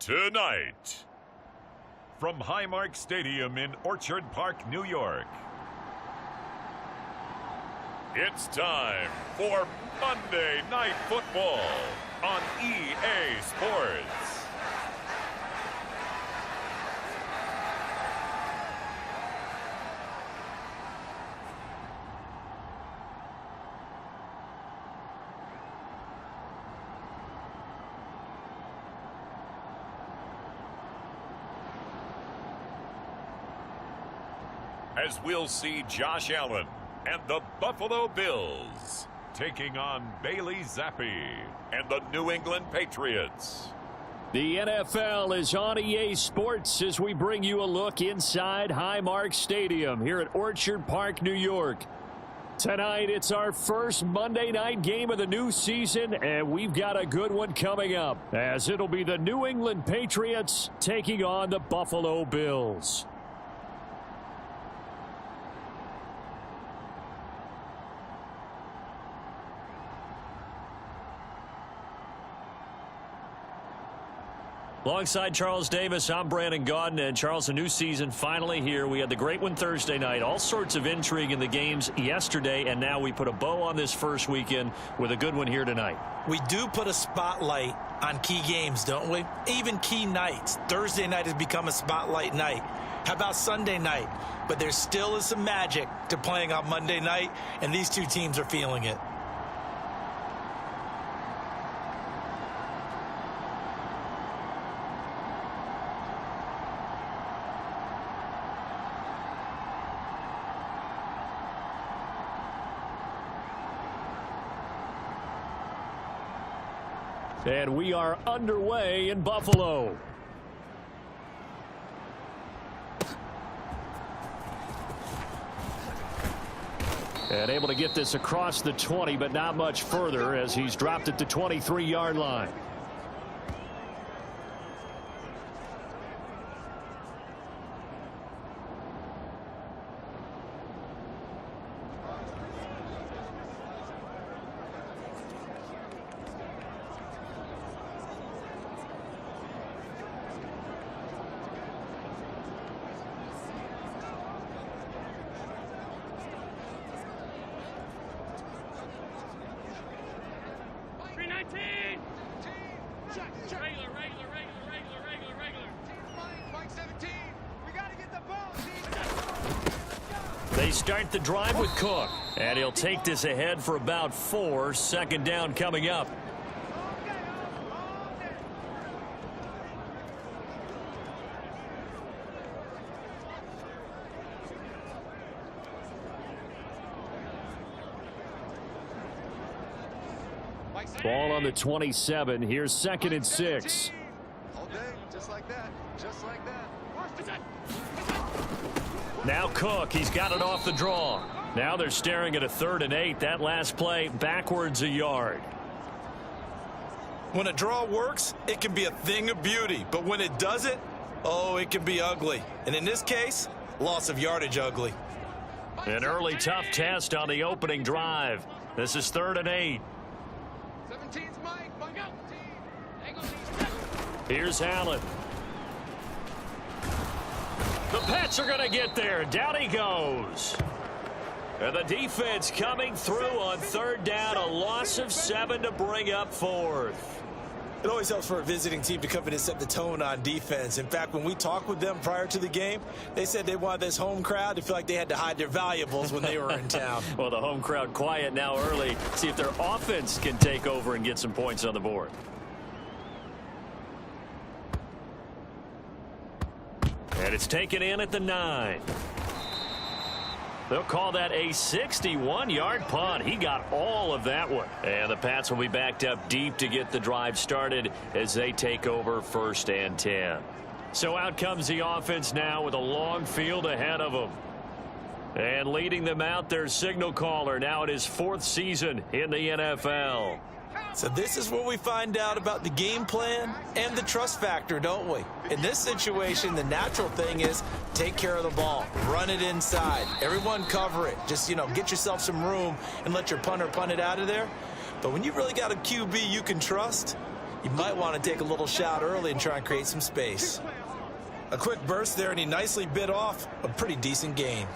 Tonight, from Highmark Stadium in Orchard Park, New York, it's time for Monday Night Football on EA Sports. As we'll see Josh Allen and the Buffalo Bills taking on Bailey Zappi and the New England Patriots. The NFL is on EA Sports as we bring you a look inside Highmark Stadium here at Orchard Park, New York. Tonight, it's our first Monday night game of the new season, and we've got a good one coming up, as it'll be the New England Patriots taking on the Buffalo Bills. Alongside Charles Davis, I'm Brandon Gaudin. And Charles, a new season finally here. We had the great one Thursday night. All sorts of intrigue in the games yesterday, and now we put a bow on this first weekend with a good one here tonight. We do put a spotlight on key games, don't we? Even key nights. Thursday night has become a spotlight night. How about Sunday night? But there still is some magic to playing on Monday night, and these two teams are feeling it. And we are underway in Buffalo. And able to get this across the 20, but not much further as he's dropped it to 23-yard line. They start the drive with Cook, and he'll take this ahead for about 4. Second down coming up. Ball on the 27. Here's 2nd and 6. All day, just like that, just like that. Now Cook, he's got it off the draw. Now they're staring at a 3rd and 8. That last play backwards a yard. When a draw works, it can be a thing of beauty. But when it doesn't, oh, it can be ugly. And in this case, loss of yardage ugly. An early tough test on the opening drive. This is 3rd and 8. 17's Mike. Here's Allen. The Pats are going to get there. Down he goes. And the defense coming through on 3rd down. A loss of 7 to bring up 4th. It always helps for a visiting team to come in and set the tone on defense. In fact, when we talked with them prior to the game, they said they wanted this home crowd to feel like they had to hide their valuables when they were in town. Well, the home crowd quiet now early. See if their offense can take over and get some points on the board. And it's taken in at the 9. They'll call that a 61-yard punt. He got all of that one. And the Pats will be backed up deep to get the drive started as they take over 1st and 10. So out comes the offense now with a long field ahead of them. And leading them out, their signal caller now in his 4th season in the NFL. So this is where we find out about the game plan and the trust factor, don't we? In this situation, the natural thing is take care of the ball, run it inside, everyone cover it. Just, get yourself some room and let your punter punt it out of there. But when you really got a QB you can trust, You might want to take a little shot early and try and create some space. A quick burst there, and he nicely bit off a pretty decent gain.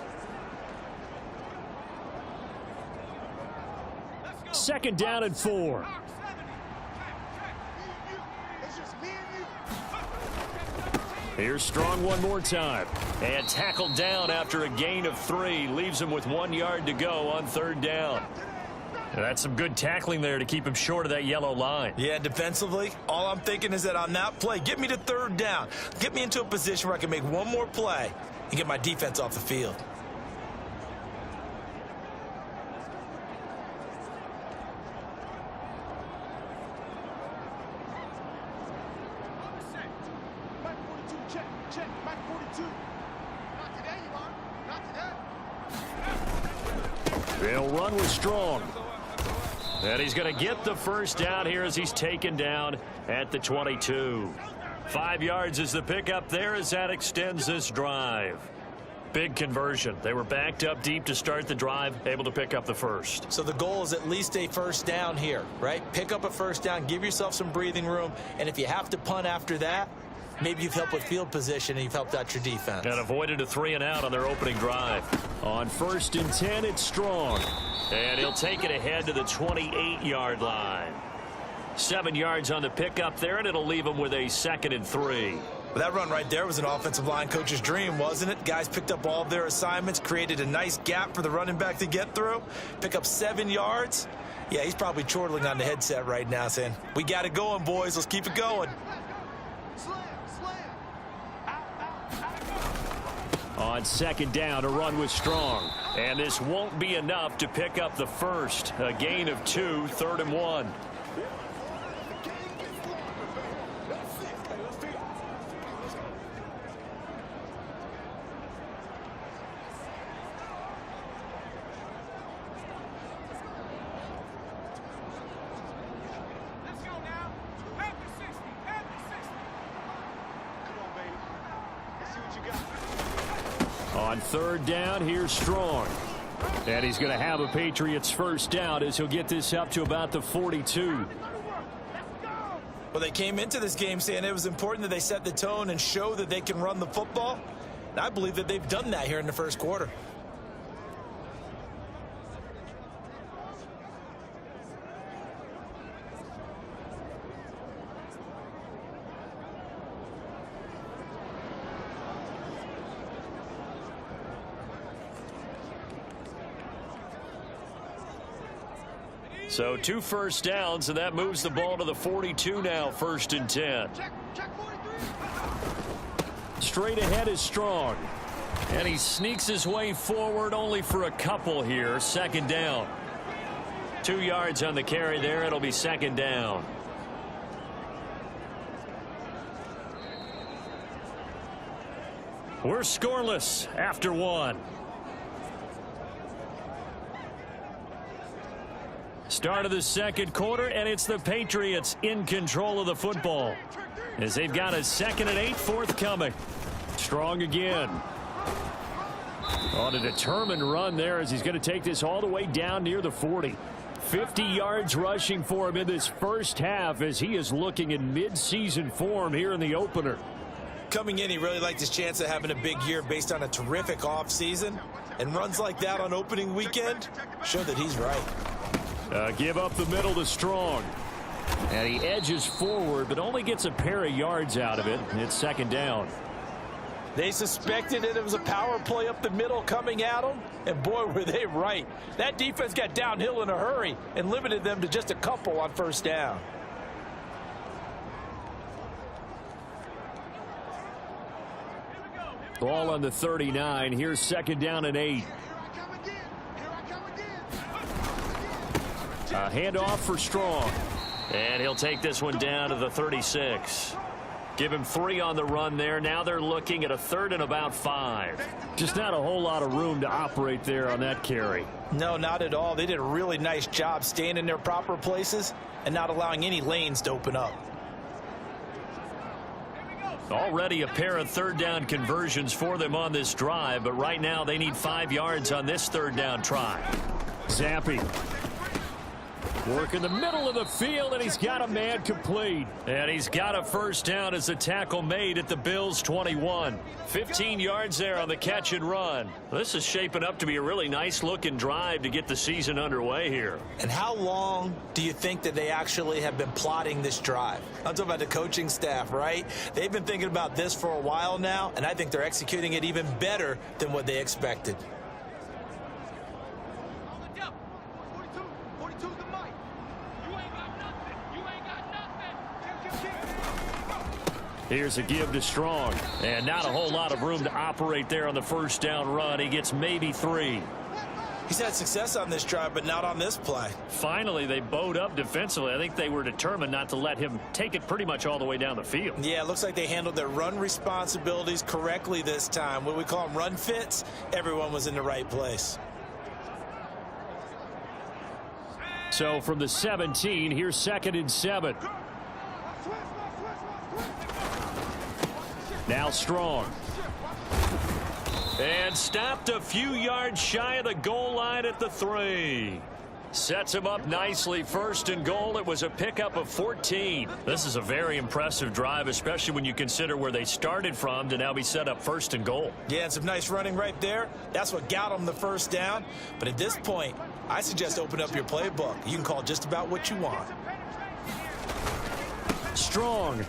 Second down and 4. Here's Strong one more time. And tackled down after a gain of 3. Leaves him with 1 yard to go on third down. That's some good tackling there to keep him short of that yellow line. Yeah, defensively, all I'm thinking is that on that play, get me to third down. Get me into a position where I can make one more play and get my defense off the field. They'll run with Strong. And he's going to get the first down here as he's taken down at the 22. 5 yards is the pickup there as that extends this drive. Big conversion. They were backed up deep to start the drive, able to pick up the first. So the goal is at least a first down here, right? Pick up a first down, give yourself some breathing room, and if you have to punt after that, maybe you've helped with field position and you've helped out your defense. And avoided a 3-and-out on their opening drive. On 1st and 10, it's Strong. And he'll take it ahead to the 28-yard line. 7 yards on the pickup there, and it'll leave him with a 2nd and 3. Well, that run right there was an offensive line coach's dream, wasn't it? Guys picked up all of their assignments, created a nice gap for the running back to get through, pick up 7 yards. Yeah, he's probably chortling on the headset right now saying, we got it going, boys. Let's keep it going. On 2nd down, a run with Strong. And this won't be enough to pick up the first. A gain of 2, 3rd and 1. On 3rd down, here's Strong. And he's going to have a Patriots first down as he'll get this up to about the 42. Well, they came into this game saying it was important that they set the tone and show that they can run the football. And I believe that they've done that here in the first quarter. So 2 first downs, and that moves the ball to the 42 now, 1st and 10. Straight ahead is Strong. And he sneaks his way forward only for a couple here. 2nd down. 2 yards on the carry there. It'll be 2nd down. We're scoreless after 1. Start of the 2nd quarter, and it's the Patriots in control of the football as they've got a 2nd and 8 forthcoming. Strong again. On a determined run there as he's going to take this all the way down near the 40. 50 yards rushing for him in this first half as he is looking in mid-season form here in the opener. Coming in, he really liked his chance of having a big year based on a terrific offseason. And runs like that on opening weekend show that he's right. Give up the middle to Strong. And he edges forward, but only gets a pair of yards out of it. It's 2nd down. They suspected that it was a power play up the middle coming at them, and boy, were they right. That defense got downhill in a hurry and limited them to just a couple on 1st down. Ball on the 39. Here's 2nd down and 8. A handoff for Strong. And he'll take this one down to the 36. Give him 3 on the run there. Now they're looking at a 3rd and about 5. Just not a whole lot of room to operate there on that carry. No, not at all. They did a really nice job staying in their proper places and not allowing any lanes to open up. Already a pair of 3rd down conversions for them on this drive, but right now they need 5 yards on this 3rd down try. Zappi. Work in the middle of the field, and he's got a man complete. And he's got a first down as the tackle made at the Bills' 21. 15 yards there on the catch and run. This is shaping up to be a really nice-looking drive to get the season underway here. And how long do you think that they actually have been plotting this drive? I'm talking about the coaching staff, right? They've been thinking about this for a while now, and I think they're executing it even better than what they expected. Here's a give to Strong. And not a whole lot of room to operate there on the first down run. He gets maybe 3. He's had success on this drive, but not on this play. Finally, they bowed up defensively. I think they were determined not to let him take it pretty much all the way down the field. Yeah, it looks like they handled their run responsibilities correctly this time. What we call them run fits, everyone was in the right place. So from the 17, here's 2nd and 7. Now Strong. And stopped a few yards shy of the goal line at the 3. Sets him up nicely. 1st and goal. It was a pickup of 14. This is a very impressive drive, especially when you consider where they started from to now be set up 1st and goal. Yeah, and some nice running right there. That's what got them the first down. But at this point, I suggest open up your playbook. You can call just about what you want. Strong.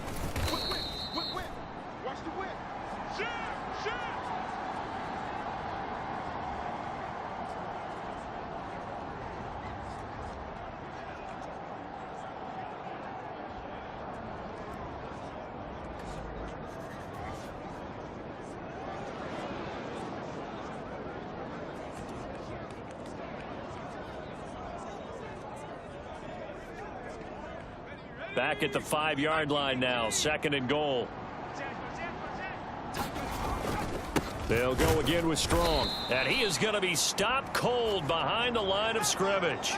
Back at the 5-yard line now. 2nd and goal. They'll go again with Strong. And he is going to be stopped cold behind the line of scrimmage.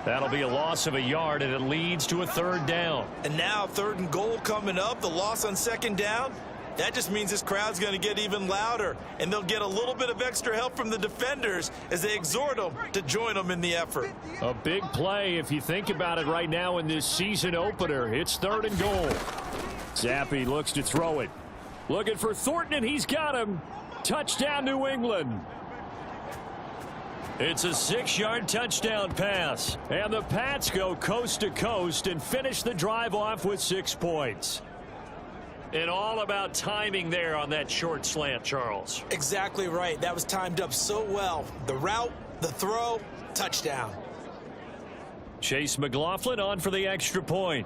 That'll be a loss of a yard, and it leads to a 3rd down. And now 3rd and goal coming up. The loss on 2nd down. That just means this crowd's going to get even louder, and they'll get a little bit of extra help from the defenders as they exhort them to join them in the effort. A big play if you think about it right now in this season opener. It's 3rd and goal. Zappi looks to throw it. Looking for Thornton, and he's got him. Touchdown, New England. It's a 6-yard touchdown pass. And the Pats go coast to coast and finish the drive off with 6 points. And all about timing there on that short slant, Charles. Exactly right. That was timed up so well. The route, the throw, touchdown. Chase McLaughlin on for the extra point.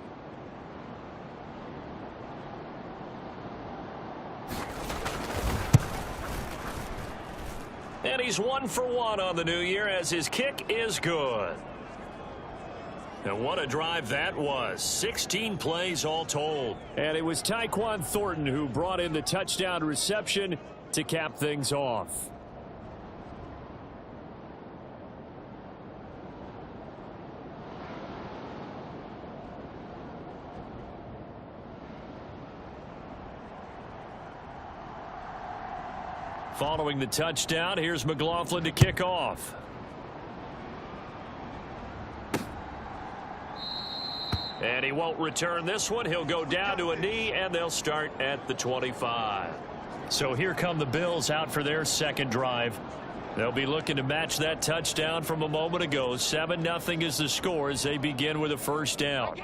And he's 1 for 1 on the new year as his kick is good. And what a drive that was. 16 plays all told. And it was Tyquan Thornton who brought in the touchdown reception to cap things off. Following the touchdown, here's McLaughlin to kick off. And he won't return this one. He'll go down to a knee, and they'll start at the 25. So here come the Bills out for their 2nd drive. They'll be looking to match that touchdown from a moment ago. 7-0 is the score as they begin with a 1st down.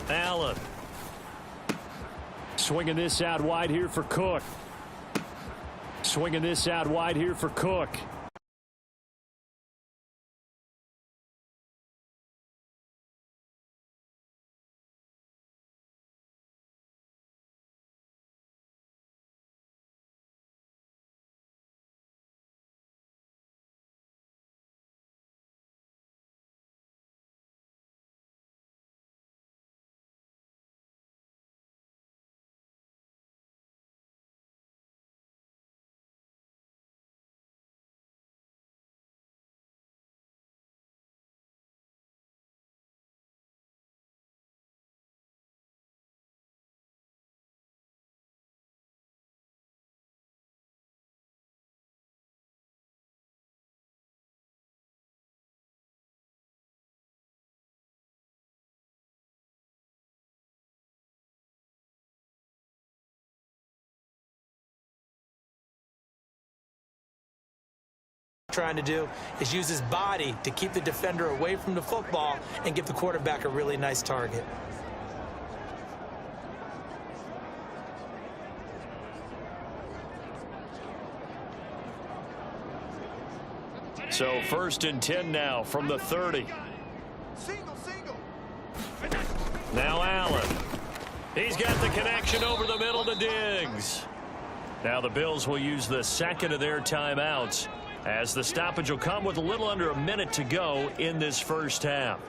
Allen. Swinging this out wide here for Cook. Swinging this out wide here for Cook. trying to do is use his body to keep the defender away from the football and give the quarterback a really nice target. So 1st and 10 now from the 30. Single. Now Allen. He's got the connection over the middle to Diggs. Now the Bills will use the second of their timeouts as the stoppage will come with a little under a minute to go in this first half.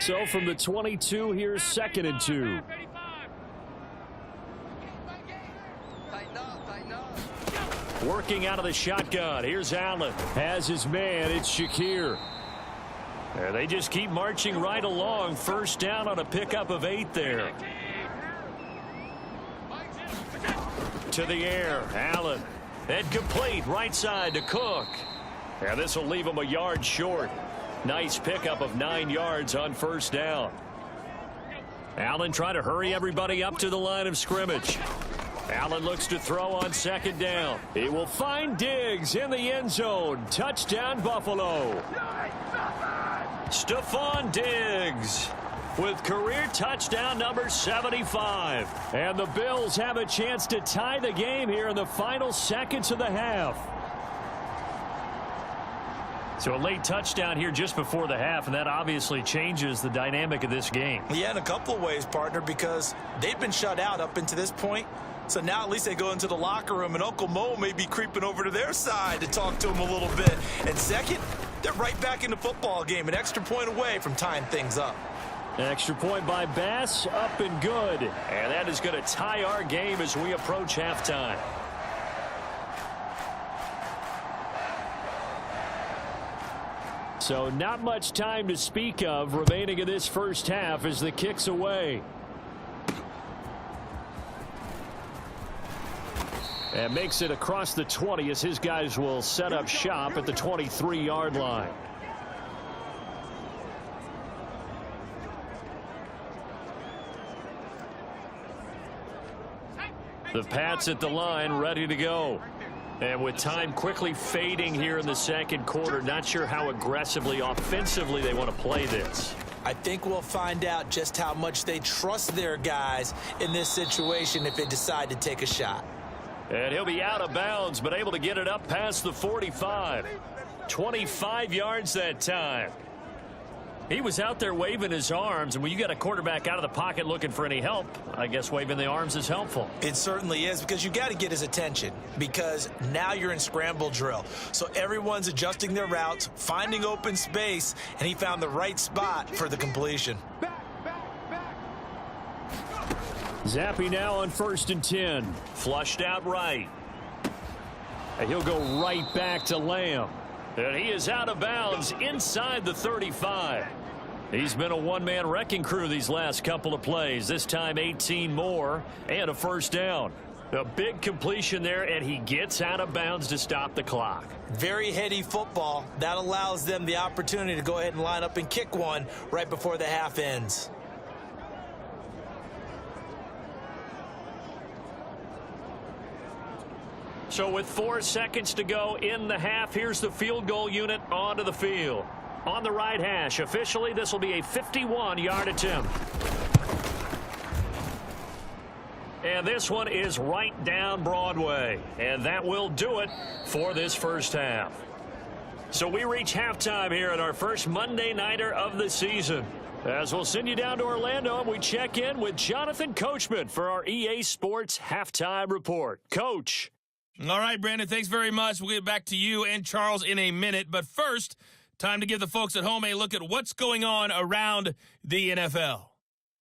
So from the 22, here's 2nd and 2. Working out of the shotgun. Here's Allen. Has his man. It's Shakir. They just keep marching right along. First down on a pickup of 8 there. To the air. Allen. And complete. Right side to Cook. And this will leave him a yard short. Nice pickup of 9 yards on first down. Allen trying to hurry everybody up to the line of scrimmage. Allen looks to throw on 2nd down. He will find Diggs in the end zone. Touchdown, Buffalo. Stephon Diggs with career touchdown number 75. And the Bills have a chance to tie the game here in the final seconds of the half. So a late touchdown here just before the half, and that obviously changes the dynamic of this game. Yeah, in a couple of ways, partner, because they've been shut out up until this point. So now at least they go into the locker room, and Uncle Mo may be creeping over to their side to talk to him a little bit. And second, they're right back in the football game, an extra point away from tying things up. An extra point by Bass, up and good. And that is going to tie our game as we approach halftime. So not much time to speak of remaining in this first half as the kick's away. And makes it across the 20 as his guys will set up shop at the 23-yard line. The Pats at the line ready to go. And with time quickly fading here in the second quarter, not sure how aggressively offensively they want to play this. I think we'll find out just how much they trust their guys in this situation if they decide to take a shot. And he'll be out of bounds, but able to get it up past the 45. 25 yards that time. He was out there waving his arms, and when you got a quarterback out of the pocket looking for any help, I guess waving the arms is helpful. It certainly is, because you got to get his attention, because now you're in scramble drill. So everyone's adjusting their routes, finding open space, and he found the right spot for the completion. Zappe now on 1st and 10. Flushed out right. And he'll go right back to Lamb. And he is out of bounds inside the 35. He's been a one-man wrecking crew these last couple of plays. This time 18 more and a first down. A big completion there, and he gets out of bounds to stop the clock. Very heady football. That allows them the opportunity to go ahead and line up and kick one right before the half ends. So with 4 seconds to go in the half, here's the field goal unit onto the field. On the right hash, officially this will be a 51-yard attempt. And this one is right down Broadway. And that will do it for this first half. So we reach halftime here at our first Monday Nighter of the season. As we'll send you down to Orlando, and we check in with Jonathan Coachman for our EA Sports Halftime Report. Coach. All right, Brandon, thanks very much. We'll get back to you and Charles in a minute. But first, time to give the folks at home a look at what's going on around the NFL.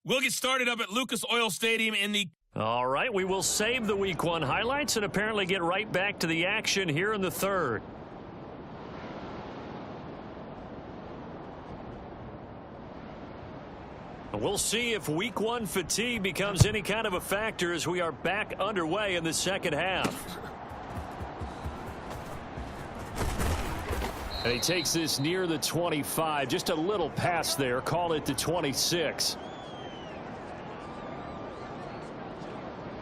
We'll get started up at Lucas Oil Stadium in the... All right, we will save the Week 1 highlights and apparently get right back to the action here in the third. We'll see if Week 1 fatigue becomes any kind of a factor as we are back underway in the second half. And he takes this near the 25. Just a little pass there. Call it the 26.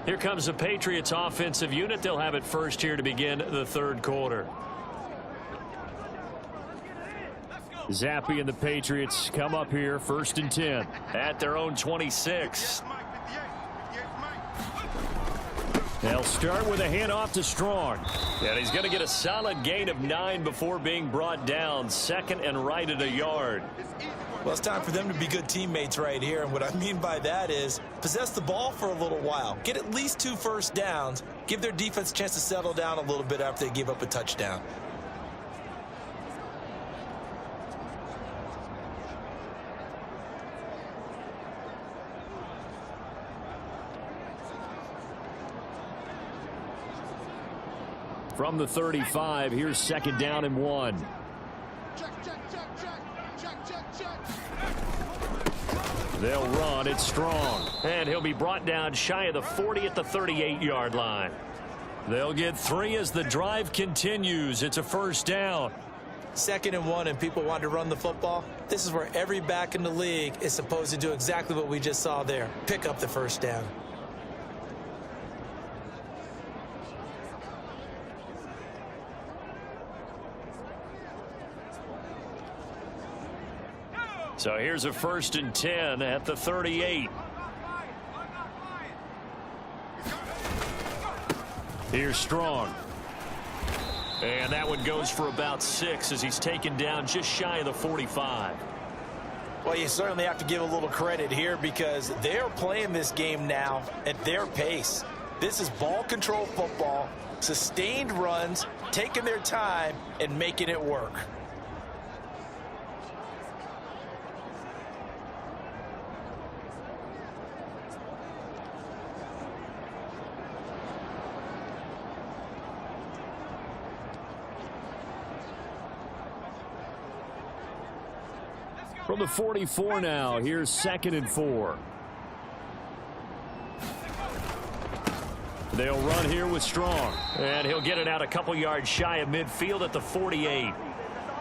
Here comes the Patriots offensive unit. They'll have it first here to begin the third quarter. Zappe and the Patriots come up here first and 10 at their own 26. They'll start with a handoff to Strong. And he's going to get a solid gain of 9 before being brought down. Second and right at a yard. Well, it's time for them to be good teammates right here. And what I mean by that is possess the ball for a little while. Get at least 2 first downs. Give their defense a chance to settle down a little bit after they give up a touchdown. From the 35, here's second down and 1. They'll run. It's Strong. And he'll be brought down shy of the 40 at the 38-yard line. They'll get 3 as the drive continues. It's a first down. Second and 1 and people want to run the football. This is where every back in the league is supposed to do exactly what we just saw there. Pick up the first down. So here's a first and 10 at the 38. Here's Strong. And that one goes for about 6 as he's taken down just shy of the 45. Well, you certainly have to give a little credit here because they're playing this game now at their pace. This is ball control football, sustained runs, taking their time and making it work. From the 44 now, here's second and 4. They'll run here with Strong. And he'll get it out a couple yards shy of midfield at the 48.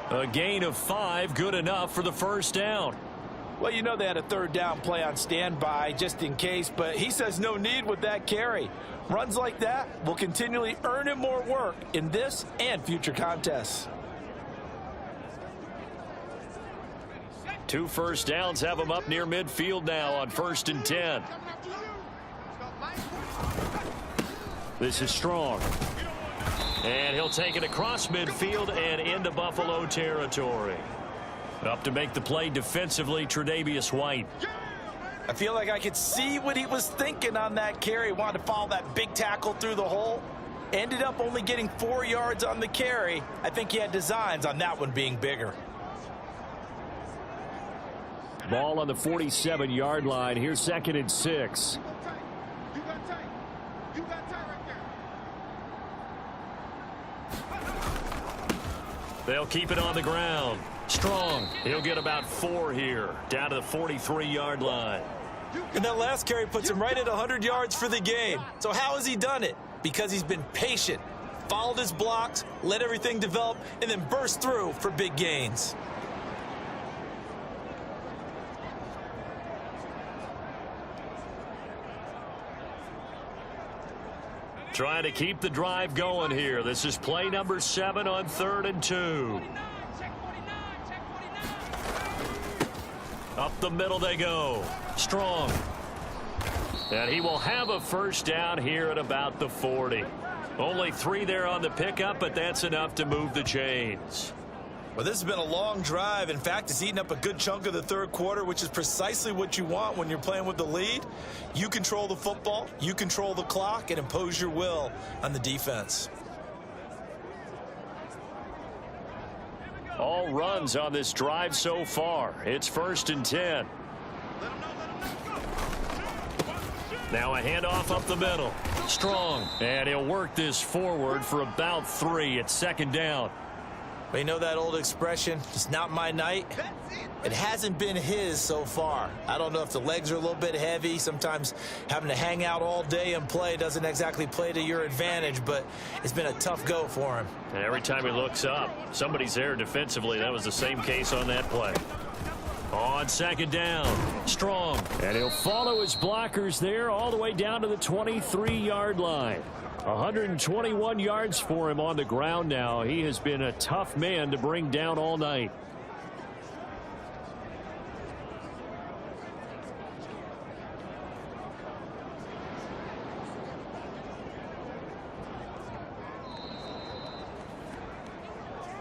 A gain of 5, good enough for the first down. Well, you know they had a third down play on standby just in case, but he says no need with that carry. Runs like that will continually earn him more work in this and future contests. 2 first downs have him up near midfield now on first and 10. This is Strong. And he'll take it across midfield and into Buffalo territory. Up to make the play defensively, Tre'Davious White. I feel like I could see what he was thinking on that carry. Wanted to follow that big tackle through the hole. Ended up only getting 4 yards on the carry. I think he had designs on that one being bigger. Ball on the 47-yard line. Here's second and 6. They'll keep it on the ground. Strong. He'll get about 4 here. Down to the 43-yard line. And that last carry puts him right at 100 yards for the game. So how has he done it? Because he's been patient, followed his blocks, let everything develop, and then burst through for big gains. Trying to keep the drive going here. This is play number 7 on 3rd and 2. Up the middle they go. Strong. And he will have a first down here at about the 40. Only 3 there on the pickup, but that's enough to move the chains. Well, this has been a long drive. In fact, it's eaten up a good chunk of the third quarter, which is precisely what you want when you're playing with the lead. You control the football, you control the clock, and impose your will on the defense. All runs on this drive so far. It's first and 10. Now a handoff up the middle. Strong. And he'll work this forward for about 3 at second down. But you know that old expression, it's not my night? It hasn't been his so far. I don't know if the legs are a little bit heavy. Sometimes having to hang out all day and play doesn't exactly play to your advantage, but it's been a tough go for him. And every time he looks up, somebody's there defensively. That was the same case on that play. On second down, Strong. And he'll follow his blockers there all the way down to the 23-yard line. 121 yards for him on the ground now. He has been a tough man to bring down all night.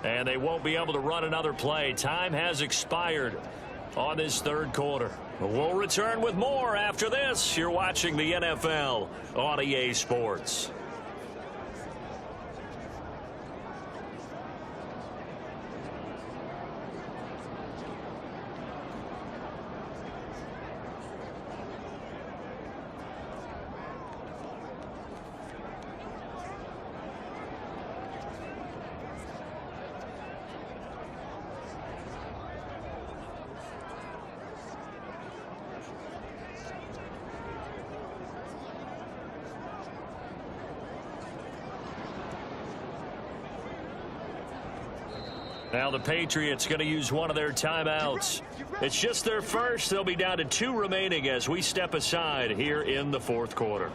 And they won't be able to run another play. Time has expired on this third quarter. We'll return with more after this. You're watching the NFL on EA Sports. Now the Patriots going to use one of their timeouts. It's just their first. They'll be down to 2 remaining as we step aside here in the fourth quarter.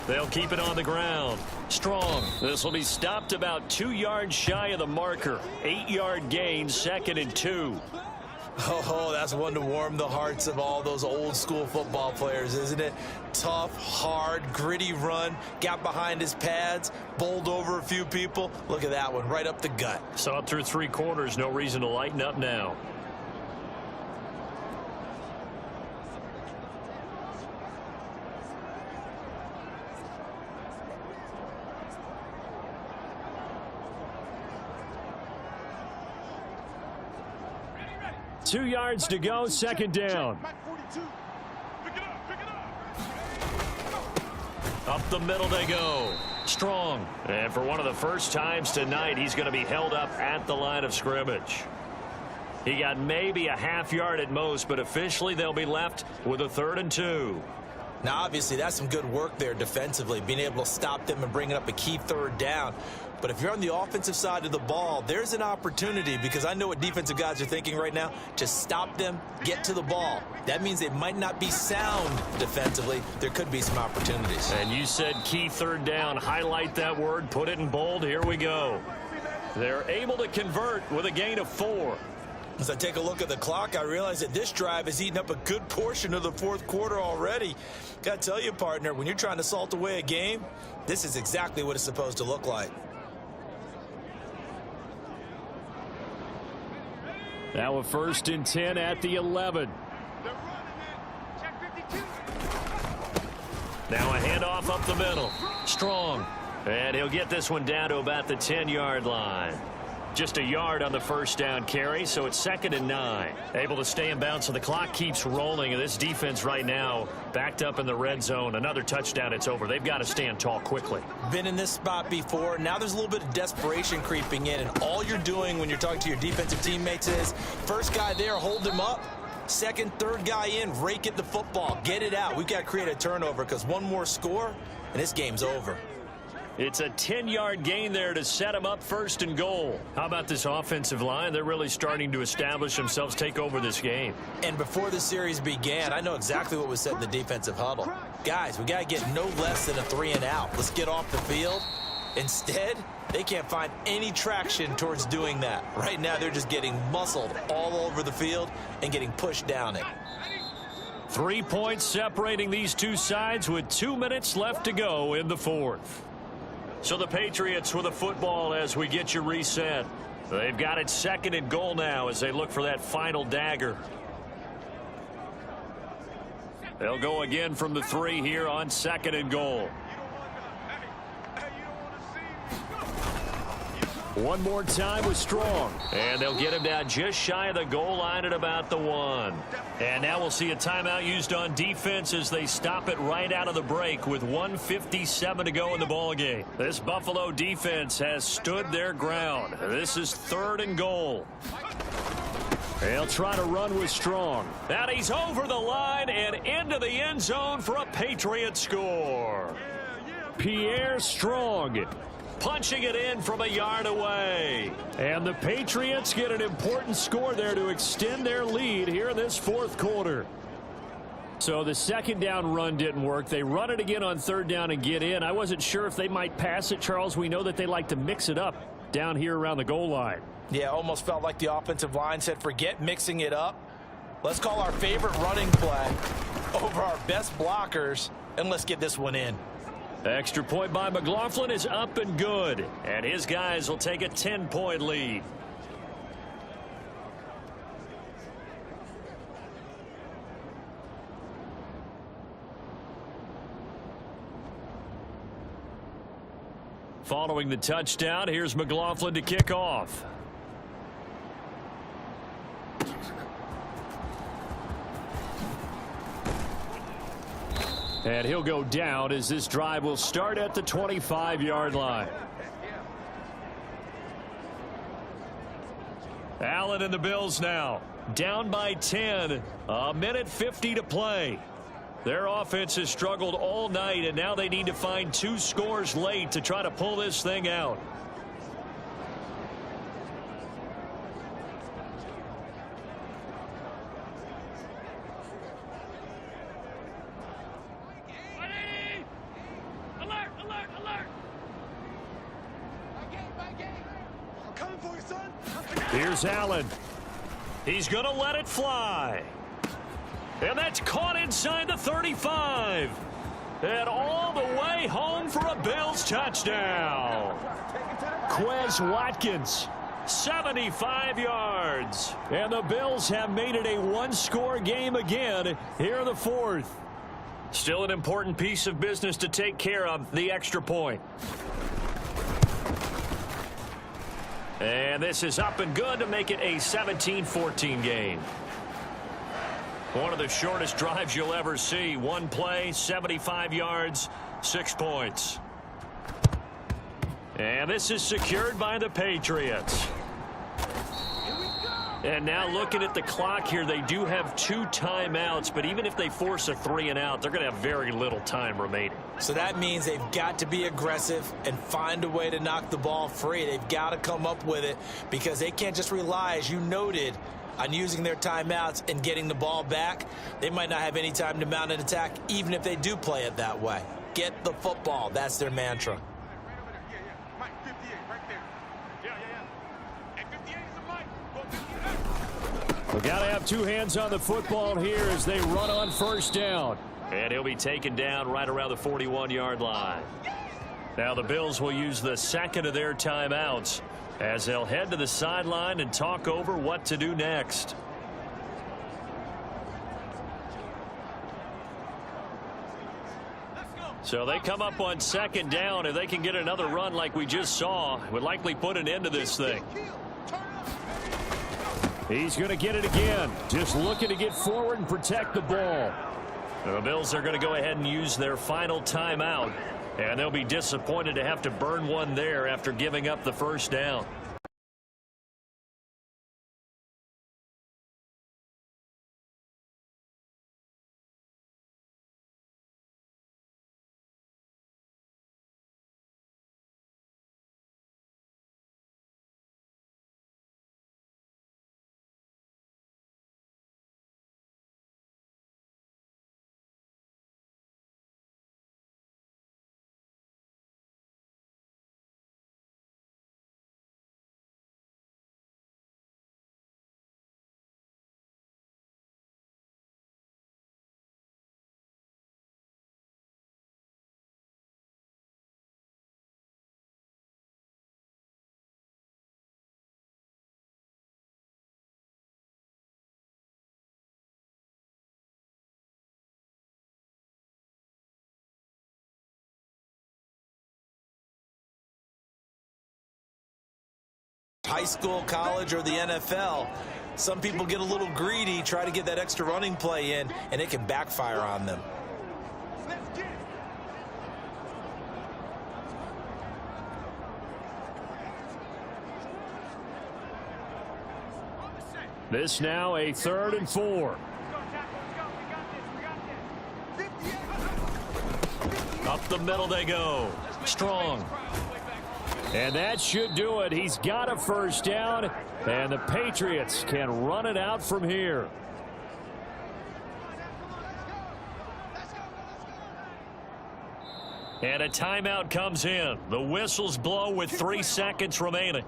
They'll keep it on the ground. Strong. This will be stopped about 2 yards shy of the marker. 8-yard gain, 2nd and 2. Oh, that's one to warm the hearts of all those old school football players, isn't it? Tough, hard, gritty run. Got behind his pads, bowled over a few people. Look at that one, right up the gut. Saw it through 3 quarters. No reason to lighten up now. Two yards to go, 2nd down. Up the middle they go. Strong. And for one of the first times tonight, he's going to be held up at the line of scrimmage. He got maybe a half yard at most, but officially they'll be left with a 3rd and 2. Now, obviously, that's some good work there defensively, being able to stop them and bringing up a key 3rd down. But if you're on the offensive side of the ball, there's an opportunity, because I know what defensive guys are thinking right now. Just stop them, get to the ball. That means they might not be sound defensively. There could be some opportunities. And you said key 3rd down. Highlight that word, put it in bold. Here we go. They're able to convert with a gain of 4. As I take a look at the clock, I realize that this drive has eaten up a good portion of the fourth quarter already. Got to tell you, partner, when you're trying to salt away a game, this is exactly what it's supposed to look like. Now a 1st and 10 at the 11. Now a handoff up the middle. Strong. And he'll get this one down to about the 10-yard line. Just a yard on the 1st down carry, so it's 2nd and 9. Able to stay in bounds, so the clock keeps rolling. And this defense right now backed up in the red zone. Another touchdown, it's over. They've got to stand tall quickly. Been in this spot before. Now there's a little bit of desperation creeping in. And all you're doing when you're talking to your defensive teammates is, first guy there, hold him up. 2nd, 3rd guy in, rake at the football. Get it out. We've got to create a turnover, because one more score, and this game's over. It's a 10-yard gain there to set him up 1st and goal. How about this offensive line? They're really starting to establish themselves, take over this game. And before the series began, I know exactly what was said in the defensive huddle. Guys, we got to get no less than a 3 and out. Let's get off the field. Instead, they can't find any traction towards doing that. Right now, they're just getting muscled all over the field and getting pushed down it. 3 points separating these two sides with 2 minutes left to go in the fourth. So the Patriots with the football as we get you reset. They've got it 2nd and goal now as they look for that final dagger. They'll go again from the 3 here on 2nd and goal. One more time with Strong. And they'll get him down just shy of the goal line at about the 1. And now we'll see a timeout used on defense as they stop it right out of the break with 1:57 to go in the ballgame. This Buffalo defense has stood their ground. This is 3rd and goal. They'll try to run with Strong. And he's over the line and into the end zone for a Patriot score. Pierre Strong punching it in from a yard away. And the Patriots get an important score there to extend their lead here in this 4th quarter. So the 2nd down run didn't work. They run it again on 3rd down and get in. I wasn't sure if they might pass it, Charles. We know that they like to mix it up down here around the goal line. Yeah, almost felt like the offensive line said, forget mixing it up. Let's call our favorite running play over our best blockers, and let's get this one in. Extra point by McLaughlin is up and good. And his guys will take a 10-point lead. Following the touchdown, here's McLaughlin to kick off. And he'll go down as this drive will start at the 25-yard line. Allen and the Bills now down by 10. 1:50 to play. Their offense has struggled all night, and now they need to find 2 scores late to try to pull this thing out. Here's Allen. He's going to let it fly. And that's caught inside the 35. And all the way home for a Bills touchdown. Quez Watkins, 75 yards. And the Bills have made it a 1-score game again here in the 4th. Still an important piece of business to take care of, the extra point. And this is up and good to make it a 17-14 game. One of the shortest drives you'll ever see. One play, 75 yards, 6 points. And this is secured by the Patriots. And now looking at the clock here, they do have 2 timeouts, but even if they force a 3-and-out, they're going to have very little time remaining. So that means they've got to be aggressive and find a way to knock the ball free. They've got to come up with it because they can't just rely, as you noted, on using their timeouts and getting the ball back. They might not have any time to mount an attack, even if they do play it that way. Get the football. That's their mantra. We've got to have 2 hands on the football here as they run on 1st down. And he'll be taken down right around the 41-yard line. Now the Bills will use the 2nd of their timeouts as they'll head to the sideline and talk over what to do next. So they come up on 2nd down. If they can get another run like we just saw, it would likely put an end to this thing. He's going to get it again. Just looking to get forward and protect the ball. The Bills are going to go ahead and use their final timeout. And they'll be disappointed to have to burn one there after giving up the 1st down. high school, college, or the NFL. Some people get a little greedy, try to get that extra running play in, and it can backfire on them. This now a 3rd and 4. Up the middle they go. Strong. And that should do it. He's got a first down, and the Patriots can run it out from here. And a timeout comes in. The whistles blow with 3 seconds remaining.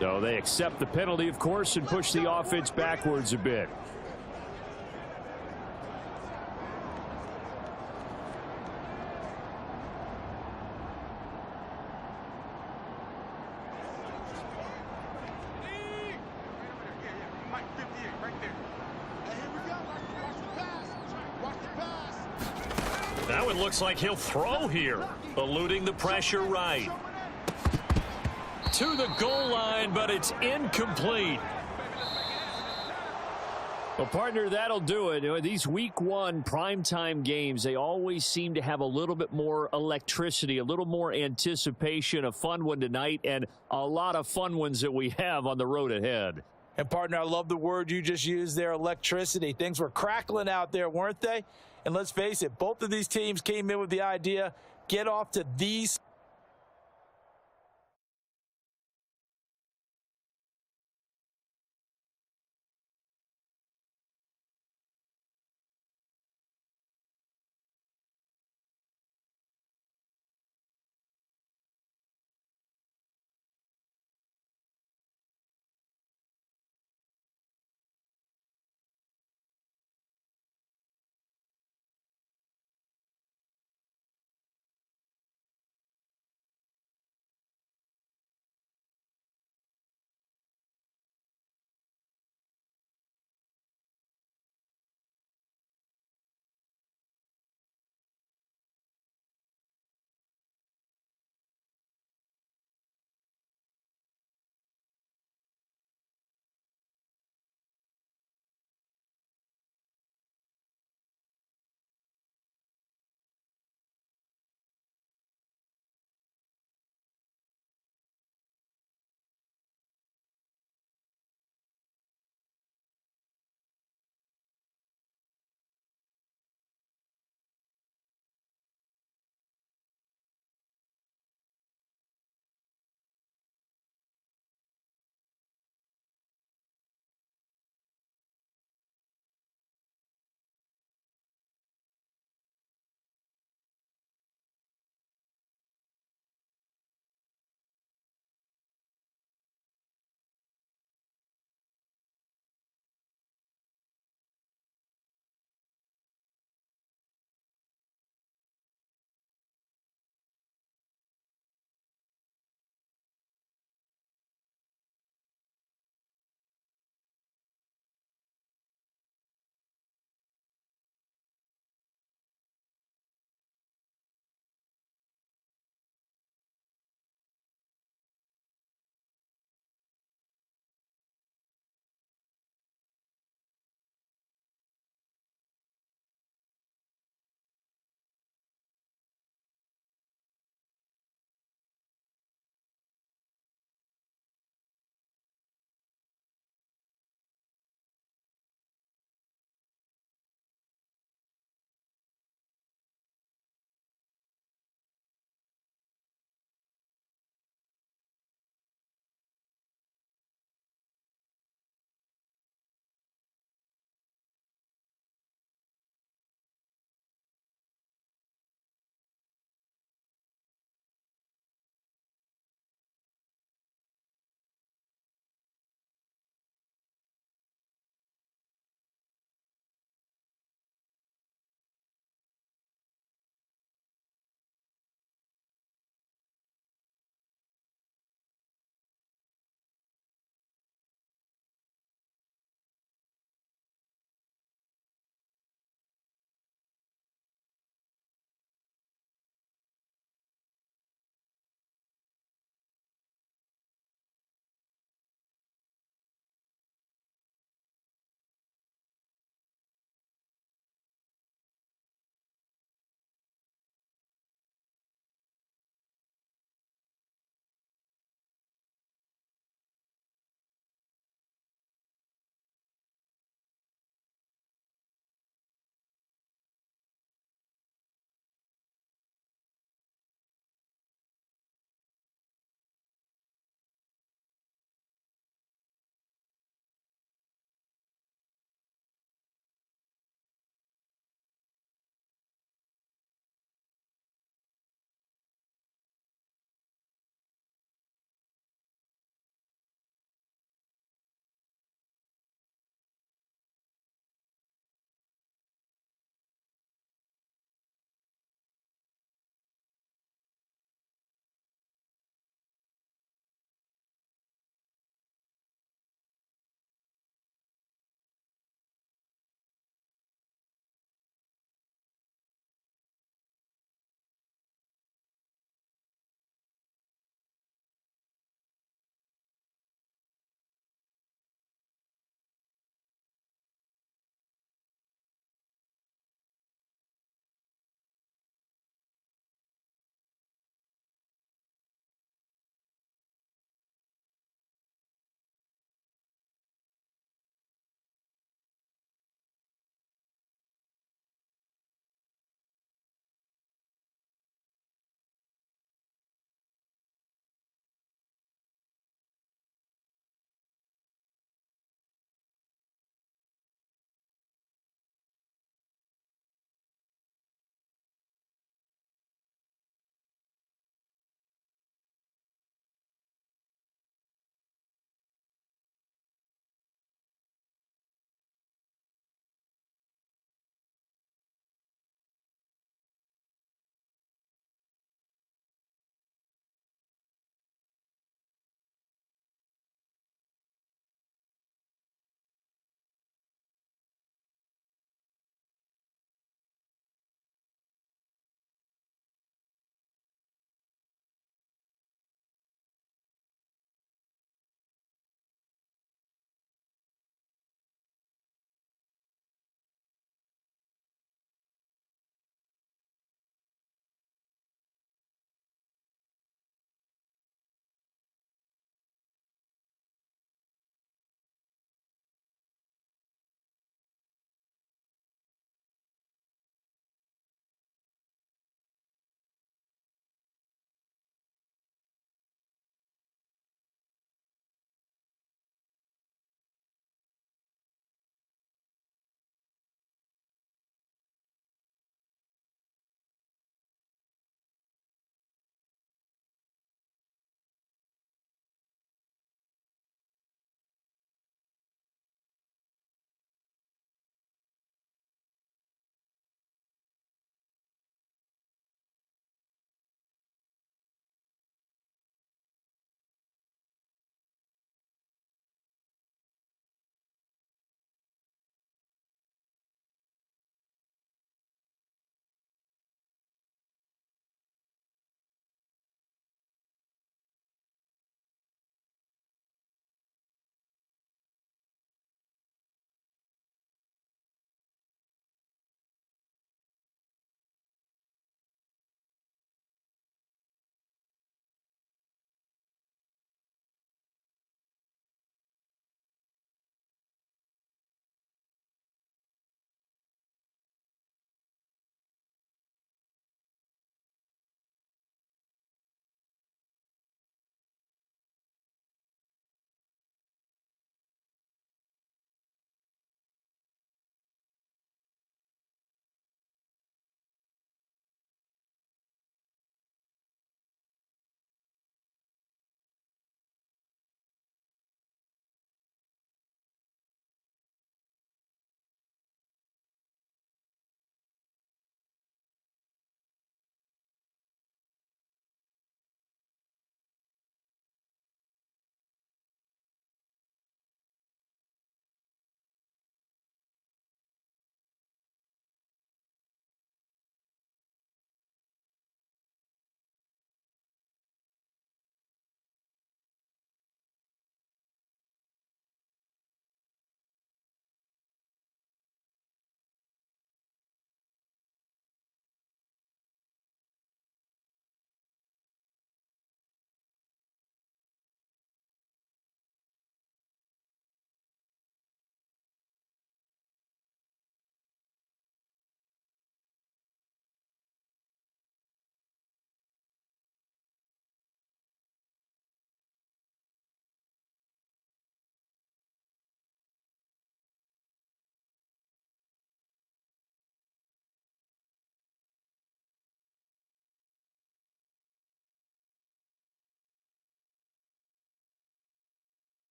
So they accept the penalty, of course, and push the offense backwards a bit. That one looks like he'll throw here, eluding the pressure right. To the goal line, but it's incomplete. Well, partner, that'll do it. These week 1 primetime games, they always seem to have a little bit more electricity, a little more anticipation. A fun one tonight, and a lot of fun ones that we have on the road ahead. And, partner, I love the word you just used there, electricity. Things were crackling out there, weren't they? And let's face it, both of these teams came in with the idea, get off to these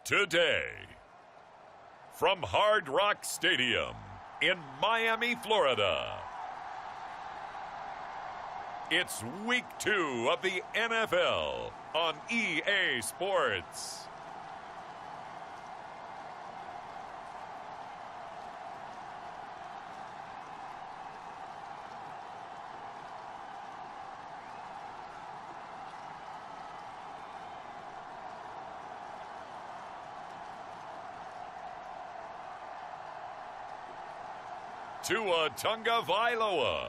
today. From Hard Rock Stadium in Miami, Florida, it's Week 2 of the NFL on EA Sports. Tua Tagovailoa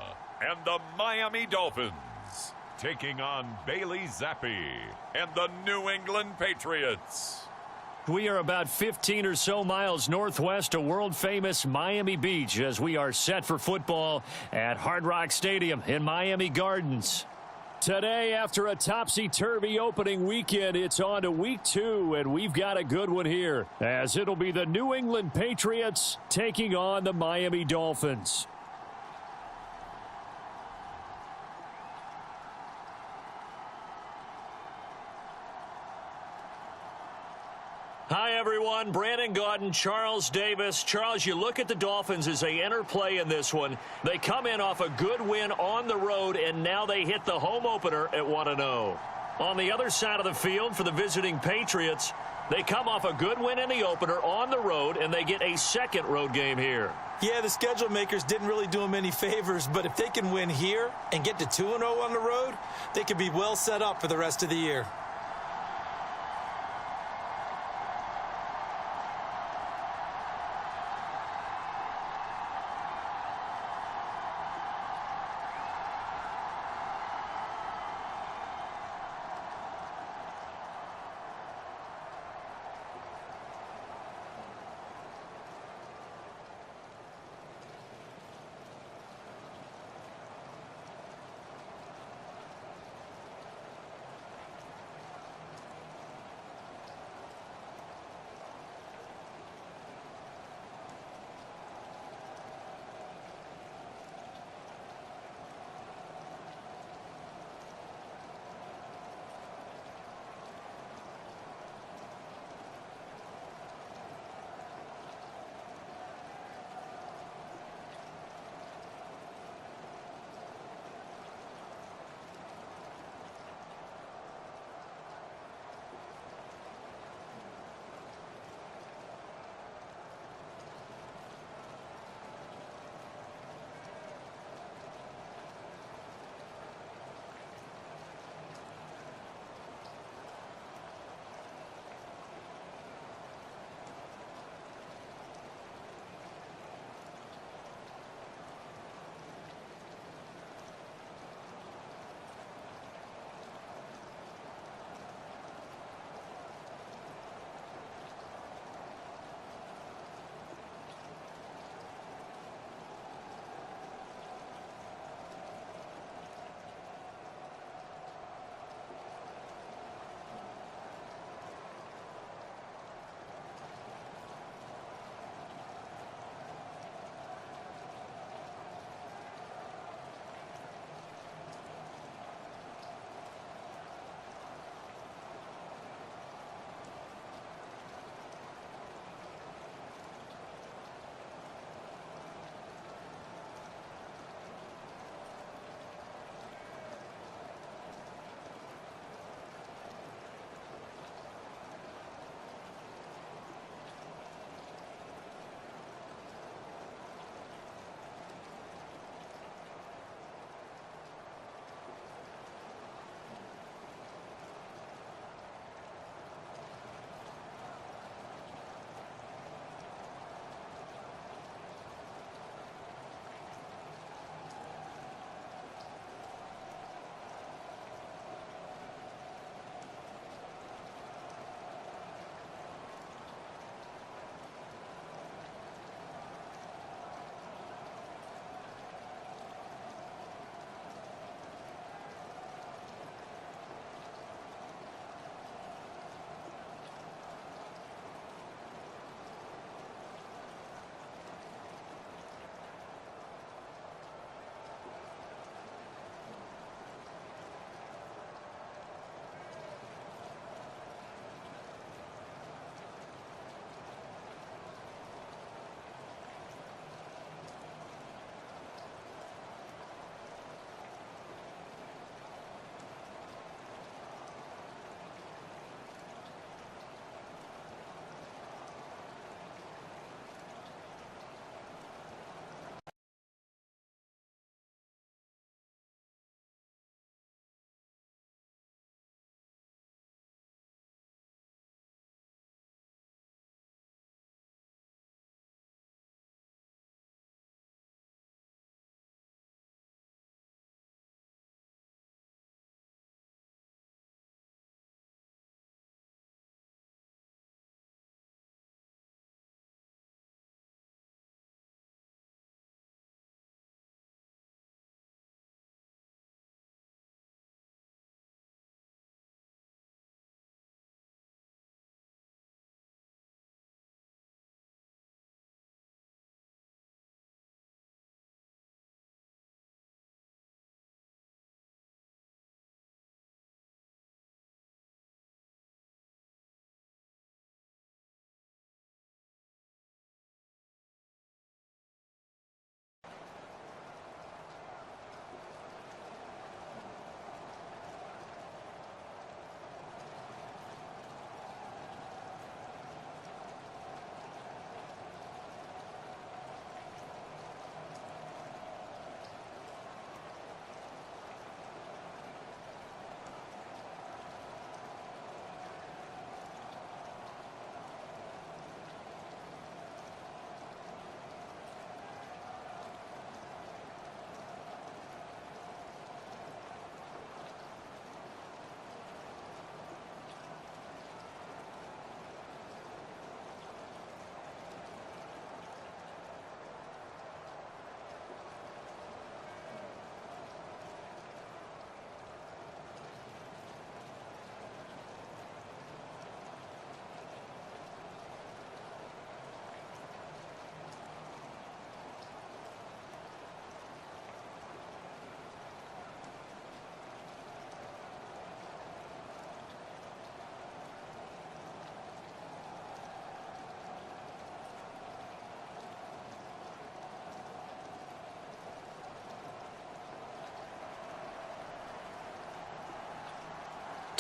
and the Miami Dolphins taking on Bailey Zappi and the New England Patriots. We are about 15 or so miles northwest of world-famous Miami Beach as we are set for football at Hard Rock Stadium in Miami Gardens. Today, after a topsy-turvy opening weekend, it's on to Week 2, and we've got a good one here, as it'll be the New England Patriots taking on the Miami Dolphins. Hi, everyone. Brandon Gaudin, Charles Davis. Charles, you look at the Dolphins as they enter play in this one. They come in off a good win on the road, and now they hit the home opener at 1-0. On the other side of the field for the visiting Patriots, they come off a good win in the opener on the road, and they get a second road game here. Yeah, the schedule makers didn't really do them any favors, but if they can win here and get to 2-0 on the road, they could be well set up for the rest of the year.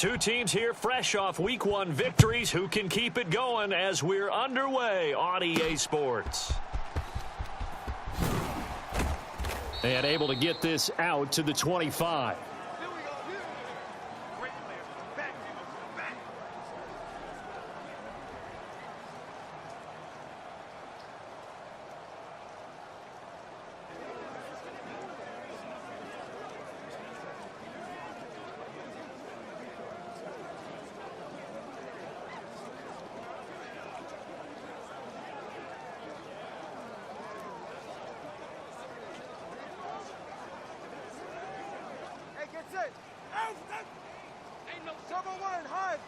Two teams here fresh off Week 1 victories. Who can keep it going as we're underway on EA Sports? And able to get this out to the 25.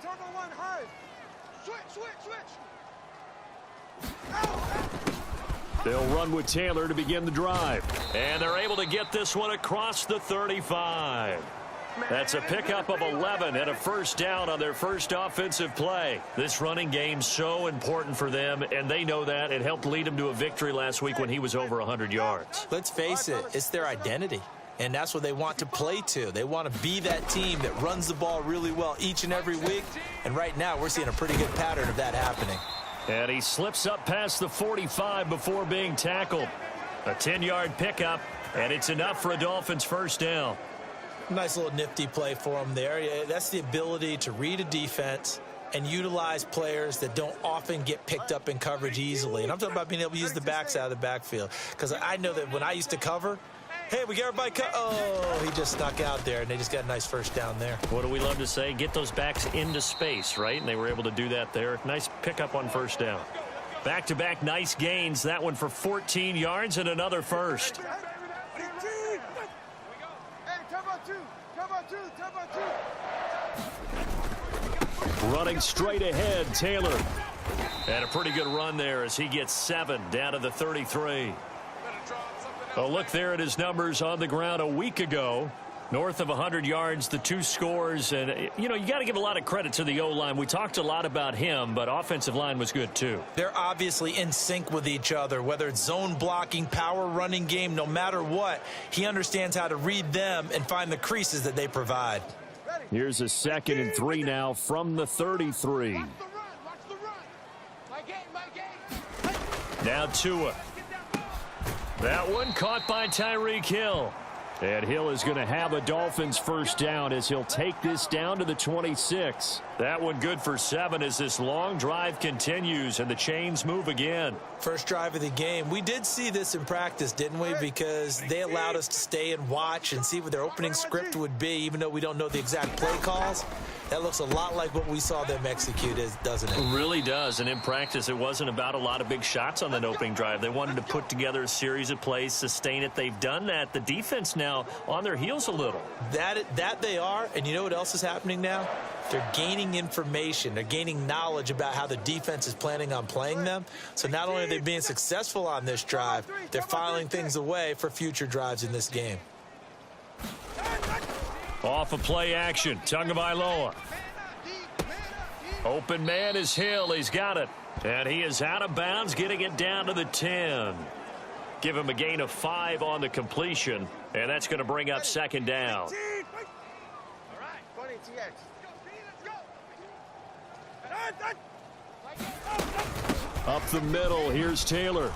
Turbo one hard. Switch. They'll run with Taylor to begin the drive. And they're able to get this one across the 35. That's a pickup of 11 and a first down on their first offensive play. This running game's so important for them, and they know that. It helped lead them to a victory last week when he was over 100 yards. Let's face it, it's their identity. And that's what they want to play to. They want to be that team that runs the ball really well each and every week. And right now, we're seeing a pretty good pattern of that happening. And he slips up past the 45 before being tackled. A 10-yard pickup, and it's enough for a Dolphins first down. Nice little nifty play for him there. That's the ability to read a defense and utilize players that don't often get picked up in coverage easily. And I'm talking about being able to use the backs out of the backfield. Because I know that when I used to cover, hey, we get everybody cut. Oh, he just snuck out there, and they just got a nice first down there. What do we love to say? Get those backs into space, right? And they were able to do that there. Nice pickup on first down. Back-to-back nice gains. That one for 14 yards and another first. Running straight ahead, Taylor. And a pretty good run there as he gets 7 down to the 33. A look there at his numbers on the ground a week ago. North of 100 yards, the 2 scores. And, you know, you got to give a lot of credit to the O-line. We talked a lot about him, but offensive line was good, too. They're obviously in sync with each other, whether it's zone blocking, power running game, no matter what. He understands how to read them and find the creases that they provide. Here's a 2nd and 3 now from the 33. Now Tua. That one caught by Tyreek Hill. And Hill is going to have a Dolphins first down as he'll take this down to the 26. That one good for 7 as this long drive continues and the chains move again. First drive of the game. We did see this in practice, didn't we? Because they allowed us to stay and watch and see what their opening script would be, even though we don't know the exact play calls. That looks a lot like what we saw them execute, doesn't it? It really does. And in practice, it wasn't about a lot of big shots on that opening drive. They wanted to put together a series of plays, sustain it. They've done that. The defense now on their heels a little. That they are. And you know what else is happening now? They're gaining information. They're gaining knowledge about how the defense is planning on playing them. So not only are they being successful on this drive, they're filing things away for future drives in this game. Off of play action, Tagovailoa. Open man is Hill. He's got it. And he is out of bounds, getting it down to the 10. Give him a gain of 5 on the completion, and that's going to bring up 2nd down. Up the middle, here's Taylor.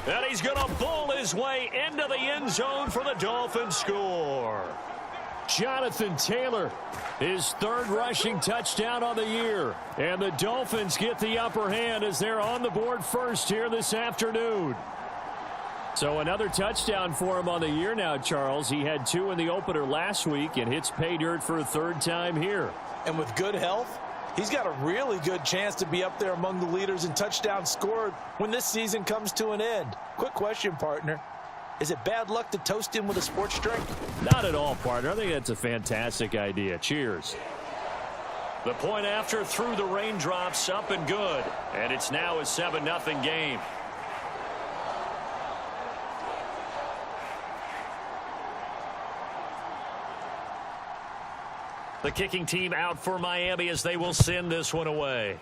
And he's going to bull his way into the end zone for the Dolphins score. Jonathan Taylor, his 3rd rushing touchdown on the year. And the Dolphins get the upper hand as they're on the board first here this afternoon. So another touchdown for him on the year now, Charles. He had 2 in the opener last week and hits pay dirt for a 3rd time here. And with good health, he's got a really good chance to be up there among the leaders in touchdowns scored when this season comes to an end. Quick question, partner. Is it bad luck to toast him with a sports drink? Not at all, partner. I think that's a fantastic idea. Cheers. The point after through the raindrops, up and good. And it's now a 7-0 game. The kicking team out for Miami as they will send this one away.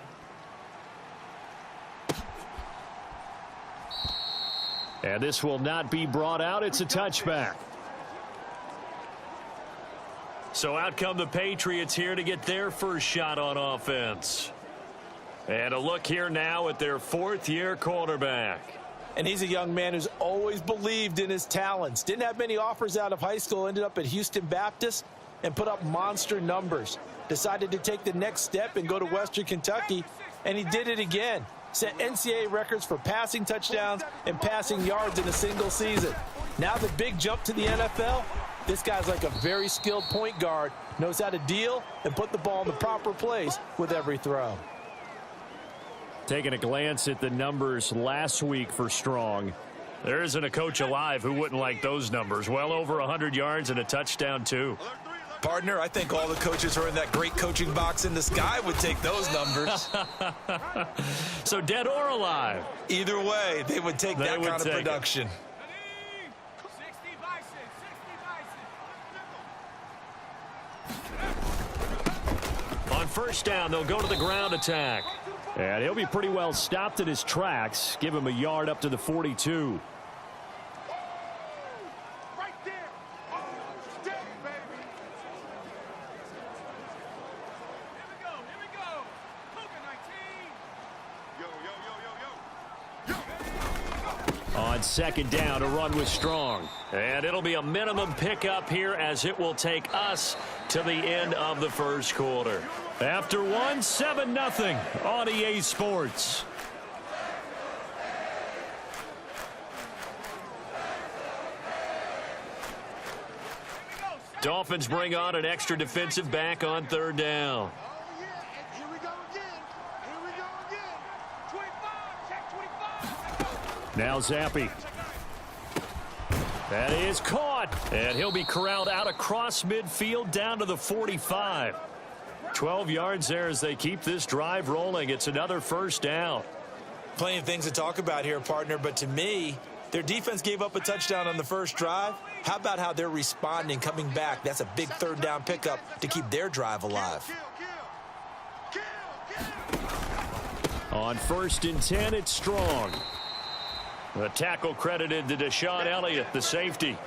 And this will not be brought out. It's a touchback. So out come the Patriots here to get their first shot on offense. And a look here now at their fourth-year quarterback. And he's a young man who's always believed in his talents. Didn't have many offers out of high school, ended up at Houston Baptist and put up monster numbers. Decided to take the next step and go to Western Kentucky, and he did it again. Set NCAA records for passing touchdowns and passing yards in a single season. Now the big jump to the NFL. This guy's like a very skilled point guard, knows how to deal and put the ball in the proper place with every throw. Taking a glance at the numbers last week for Strong, there isn't a coach alive who wouldn't like those numbers. Well over 100 yards and a touchdown, too. Partner, I think all the coaches who are in that great coaching box in the sky would take those numbers. So dead or alive? Either way, they would take that kind of production. On first down, they'll go to the ground attack. And he'll be pretty well stopped in his tracks. Give him a yard up to the 42. Right there. Oh, step, baby. Here we go. Cougar 19. Yo. On second down, a run with Strong. And it'll be a minimum pickup here as it will take us to the end of the first quarter. After one, 7-0 on EA Sports. Dolphins bring on an extra defensive back on third down. Oh, yeah. And here we go again. 25. Check 25. Now Zappi. That is caught. And he'll be corralled out across midfield down to the 45. 12 yards there as they keep this drive rolling. It's another first down. Plenty of things to talk about here, partner, but to me, their defense gave up a touchdown on the first drive. How about how they're responding, coming back? That's a big third down pickup to keep their drive alive. On first and 10, it's Strong. The tackle credited to Deshaun Elliott, the safety.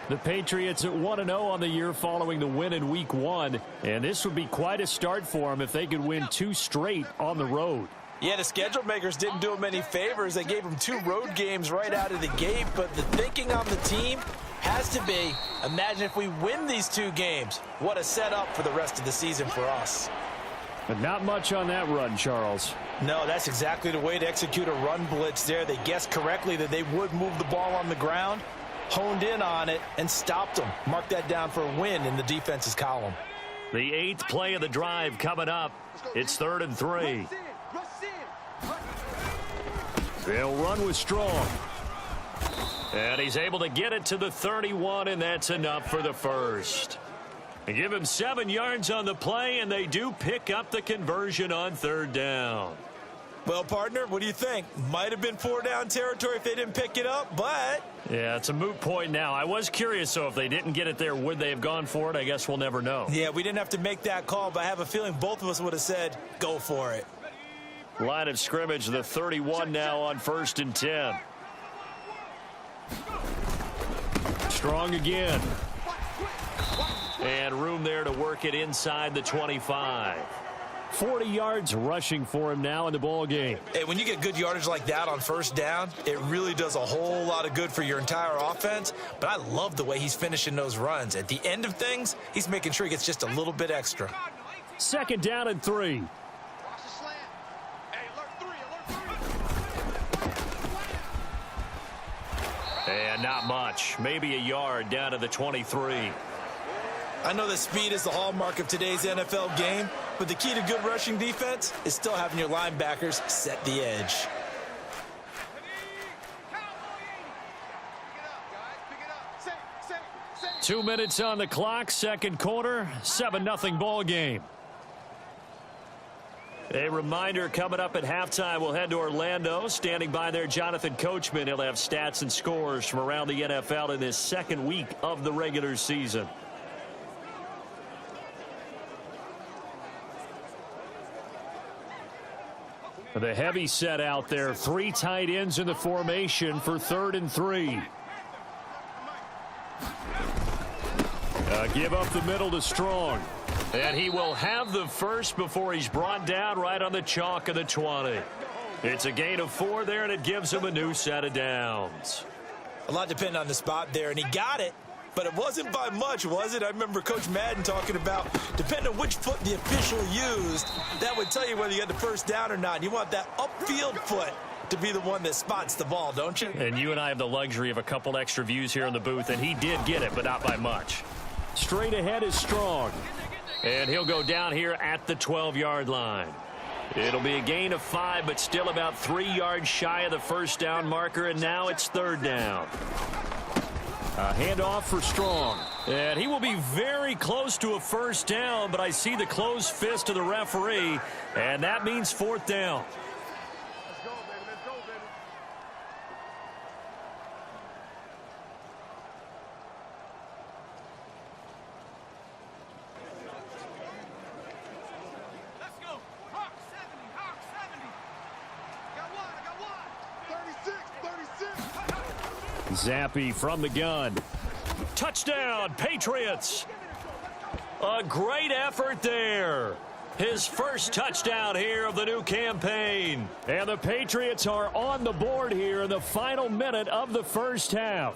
The Patriots at 1-0 on the year following the win in Week 1. And this would be quite a start for them if they could win 2 straight on the road. Yeah, the schedule makers didn't do them any favors. They gave them 2 road games right out of the gate. But the thinking on the team has to be, imagine if we win these 2 games. What a setup for the rest of the season for us. But not much on that run, Charles. No, that's exactly the way to execute a run blitz there. They guessed correctly that they would move the ball on the ground, honed in on it, and stopped them. Mark that down for a win in the defense's column. The 8th play of the drive coming up. It's 3rd and 3. They'll run with Strong. And he's able to get it to the 31, and that's enough for the first. They give him 7 yards on the play, and they do pick up the conversion on 3rd down. Well, partner, what do you think? Might have been 4-down territory if they didn't pick it up, but... Yeah, it's a moot point now. I was curious, so if they didn't get it there, would they have gone for it? I guess we'll never know. Yeah, we didn't have to make that call, but I have a feeling both of us would have said, go for it. Line of scrimmage, the 31 now on 1st and 10. Strong again. And room there to work it inside the 25. 40 yards rushing for him now in the ball game. Hey, when you get good yardage like that on 1st down, it really does a whole lot of good for your entire offense. But I love the way he's finishing those runs. At the end of things, he's making sure he gets just a little bit extra. 2nd down and 3. Watch the slant. Hey, alert 3. And not much. Maybe a yard down to the 23. I know that speed is the hallmark of today's NFL game, but the key to good rushing defense is still having your linebackers set the edge. Pick it up, guys. 2 minutes on the clock, 2nd quarter, 7-0 ball game. A reminder coming up at halftime, we'll head to Orlando. Standing by there, Jonathan Coachman. He'll have stats and scores from around the NFL in this 2nd week of the regular season. The heavy set out there. 3 tight ends in the formation for 3rd and 3. Give up the middle to Strong. And he will have the first before he's brought down right on the chalk of the 20. It's a gain of 4 there, and it gives him a new set of downs. A lot depended on the spot there, and he got it. But it wasn't by much, was it? I remember Coach Madden talking about, depending on which foot the official used, that would tell you whether you had the first down or not. You want that upfield foot to be the one that spots the ball, don't you? And you and I have the luxury of a couple extra views here in the booth, and he did get it, but not by much. Straight ahead is Strong. And he'll go down here at the 12-yard line. It'll be a gain of 5, but still about 3 yards shy of the first down marker, and now it's 3rd down. A handoff for Strong. And he will be very close to a first down, but I see the closed fist of the referee, and that means 4th down. Let's go, baby. Let's go, baby. Let's go. Hawk 70. Hawk 70. I got one. 36. Zappe from the gun. Touchdown, Patriots. A great effort there. His first touchdown here of the new campaign. And the Patriots are on the board here in the final minute of the first half.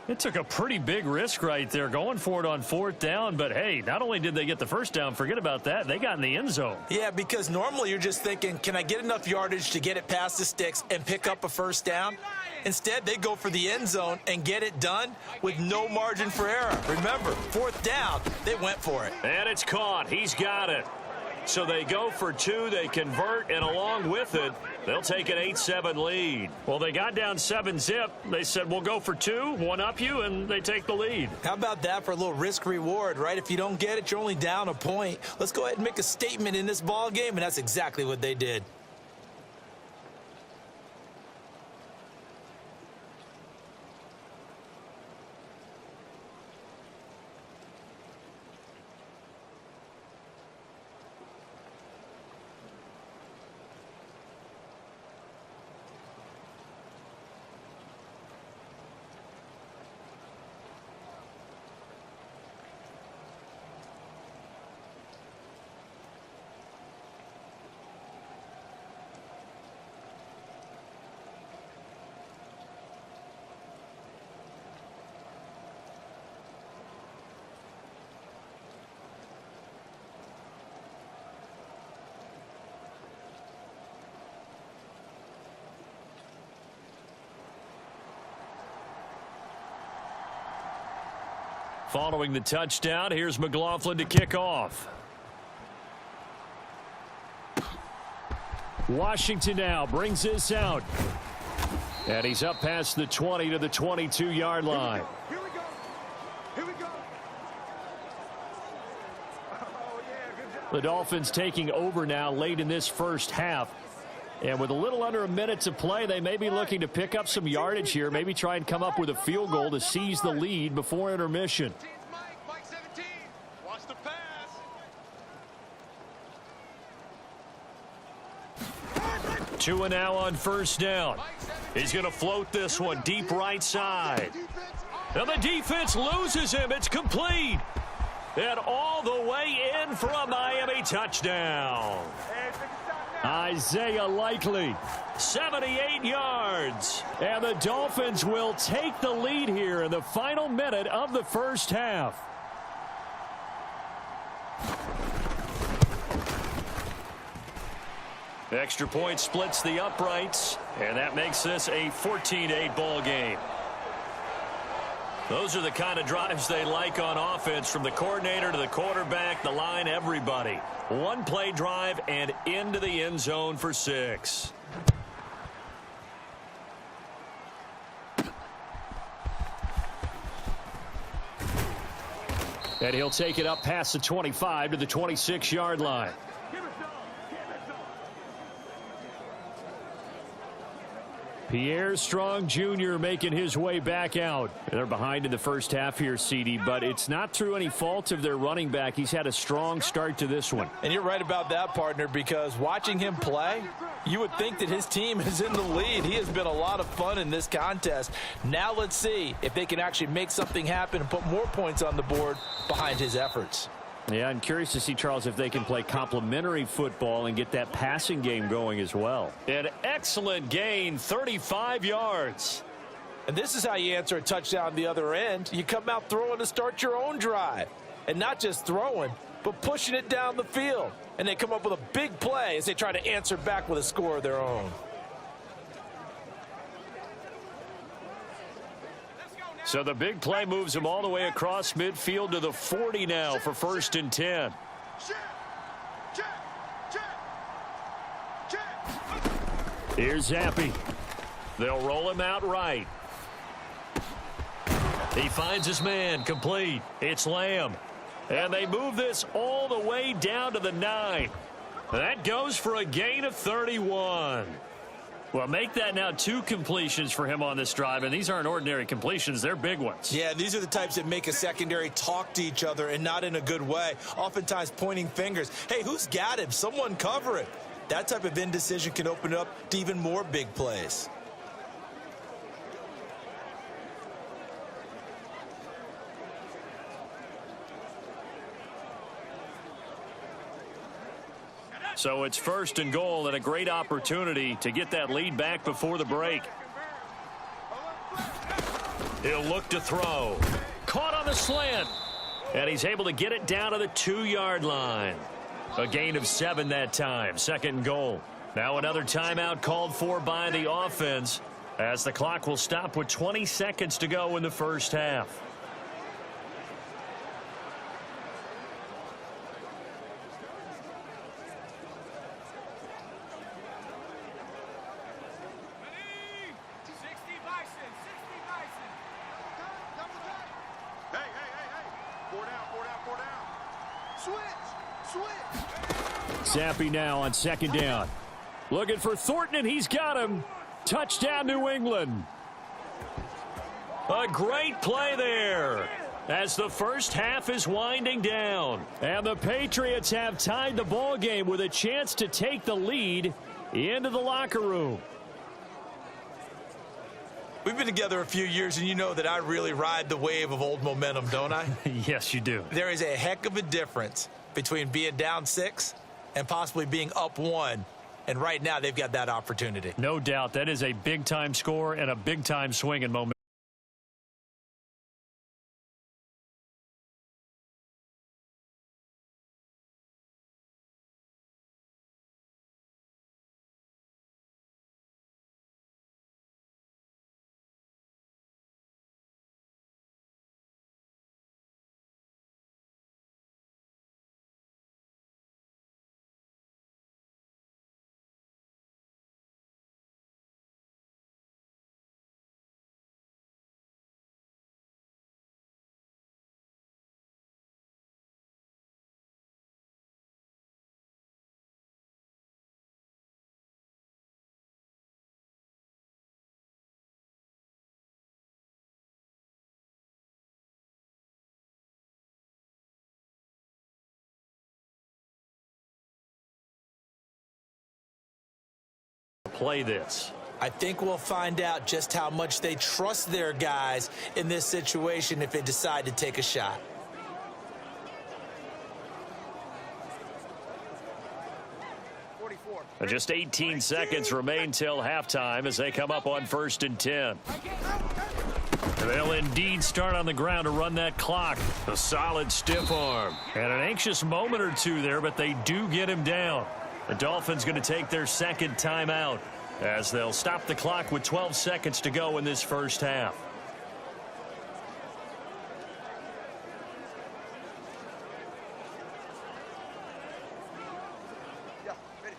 It took a pretty big risk right there going for it on 4th down, but hey, not only did they get the first down, forget about that, they got in the end zone. Yeah, because normally you're just thinking, can I get enough yardage to get it past the sticks and pick up a first down? Instead, they go for the end zone and get it done with no margin for error. Remember, 4th down, they went for it. And it's caught. He's got it. So they go for 2, they convert, and along with it, they'll take an 8-7 lead. Well, they got down 7-zip. They said, we'll go for 2, one up you, and they take the lead. How about that for a little risk reward, right? If you don't get it, you're only down a point. Let's go ahead and make a statement in this ball game, and that's exactly what they did. Following the touchdown, here's McLaughlin to kick off. Washington now brings this out. And he's up past the 20 to the 22-yard line. Here we go. Here we go. Oh, yeah, good job. The Dolphins taking over now late in this first half. And with a little under a minute to play, they may be looking to pick up some yardage here, maybe try and come up with a field goal to seize the lead before intermission. Mike 17. Watch the pass. 2 now on first down. He's going to float this one deep right side. And the defense loses him. It's complete. And all the way in for a Miami touchdown. Isaiah Likely, 78 yards. And the Dolphins will take the lead here in the final minute of the first half. Extra point splits the uprights, and that makes this a 14-8 ball game. Those are the kind of drives they like on offense, from the coordinator to the quarterback, the line, everybody. One play drive and into the end zone for 6. And he'll take it up past the 25 to the 26-yard line. Pierre Strong Jr. making his way back out. They're behind in the first half here, CD, but it's not through any fault of their running back. He's had a strong start to this one. And you're right about that, partner, because watching him play, you would think that his team is in the lead. He has been a lot of fun in this contest. Now let's see if they can actually make something happen and put more points on the board behind his efforts. Yeah, I'm curious to see, Charles, if they can play complementary football and get that passing game going as well. An excellent gain, 35 yards. And this is how you answer a touchdown the other end. You come out throwing to start your own drive. And not just throwing, but pushing it down the field. And they come up with a big play as they try to answer back with a score of their own. So the big play moves them all the way across midfield to the 40 now for 1st and 10. Here's Zappy. They'll roll him out right. He finds his man, complete. It's Lamb. And they move this all the way down to the 9. That goes for a gain of 31. Well, make that now 2 completions for him on this drive, and these aren't ordinary completions. They're big ones. Yeah, these are the types that make a secondary talk to each other and not in a good way, oftentimes pointing fingers. Hey, who's got him? Someone cover it. That type of indecision can open up to even more big plays. So it's 1st and goal and a great opportunity to get that lead back before the break. He'll look to throw. Caught on the slant. And he's able to get it down to the 2-yard line. A gain of 7 that time. 2nd and goal. Now another timeout called for by the offense as the clock will stop with 20 seconds to go in the first half. Zappy now on 2nd down. Looking for Thornton, and he's got him. Touchdown, New England. A great play there as the first half is winding down. And the Patriots have tied the ball game with a chance to take the lead into the locker room. We've been together a few years, and you know that I really ride the wave of old momentum, don't I? Yes, you do. There is a heck of a difference between being down 6 and possibly being up 1. And right now, they've got that opportunity. No doubt. That is a big-time score and a big-time swing and moment. Play this. I think we'll find out just how much they trust their guys in this situation if they decide to take a shot. Just 18 seconds remain till halftime as they come up on 1st and 10. They'll indeed start on the ground to run that clock. A solid stiff arm. And an anxious moment or two there, but they do get him down. The Dolphins going to take their 2nd timeout as they'll stop the clock with 12 seconds to go in this first half.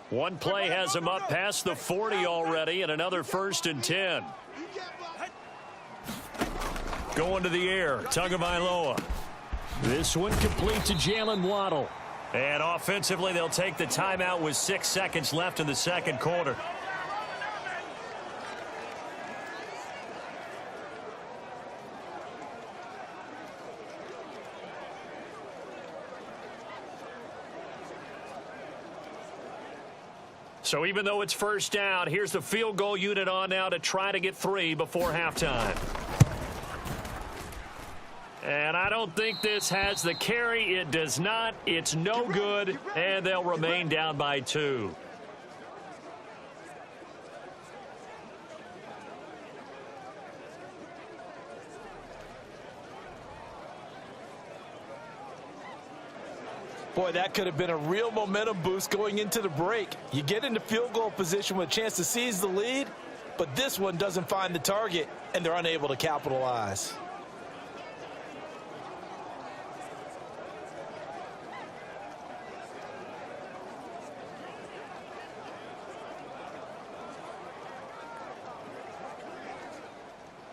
One play has him up past the 40 already, and another 1st and 10. Going to the air, Tagovailoa. This one complete to Jalen Waddle. And offensively, they'll take the timeout with 6 seconds left in the second quarter. So even though it's first down, here's the field goal unit on now to try to get 3 before halftime. And I don't think this has the carry. It does not. It's no good, and they'll remain down by 2. Boy, that could have been a real momentum boost going into the break. You get into field goal position with a chance to seize the lead, but this one doesn't find the target, and they're unable to capitalize.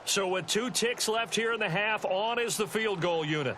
So with 2 ticks left here in the half, on is the field goal unit.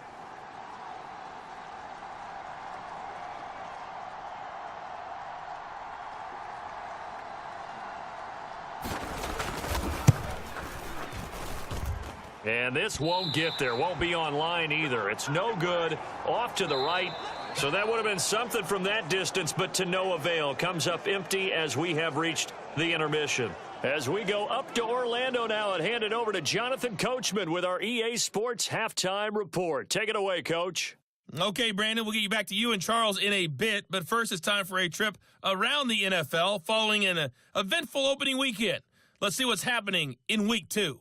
And this won't get there, won't be online either. It's no good, off to the right. So that would have been something from that distance, but to no avail. Comes up empty as we have reached the intermission. As we go up to Orlando now and hand it over to Jonathan Coachman with our EA Sports Halftime Report. Take it away, Coach. Okay, Brandon, we'll get you back to you and Charles in a bit, but first it's time for a trip around the NFL following an eventful opening weekend. Let's see what's happening in Week 2.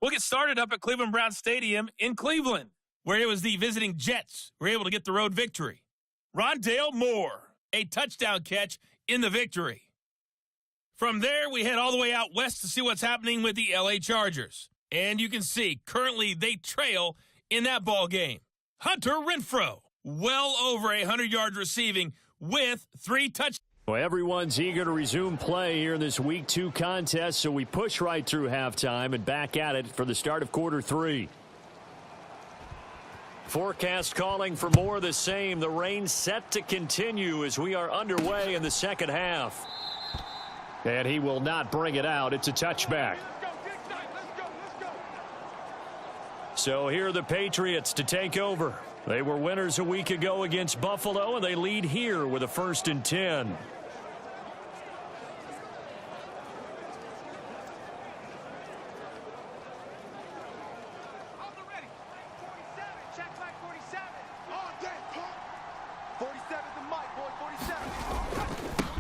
We'll get started up at Cleveland Browns Stadium in Cleveland, where it was the visiting Jets who were able to get the road victory. Rondale Moore, a touchdown catch in the victory. From there, we head all the way out west to see what's happening with the LA Chargers. And you can see, currently they trail in that ball game. Hunter Renfrow, well over 100 yards receiving with 3 touchdowns. Well, everyone's eager to resume play here in this Week 2 contest, so we push right through halftime and back at it for the start of quarter 3. Forecast calling for more of the same. The rain set to continue as we are underway in the second half. And he will not bring it out. It's a touchback. So here are the Patriots to take over. They were winners a week ago against Buffalo, and they lead here with a 1st and 10.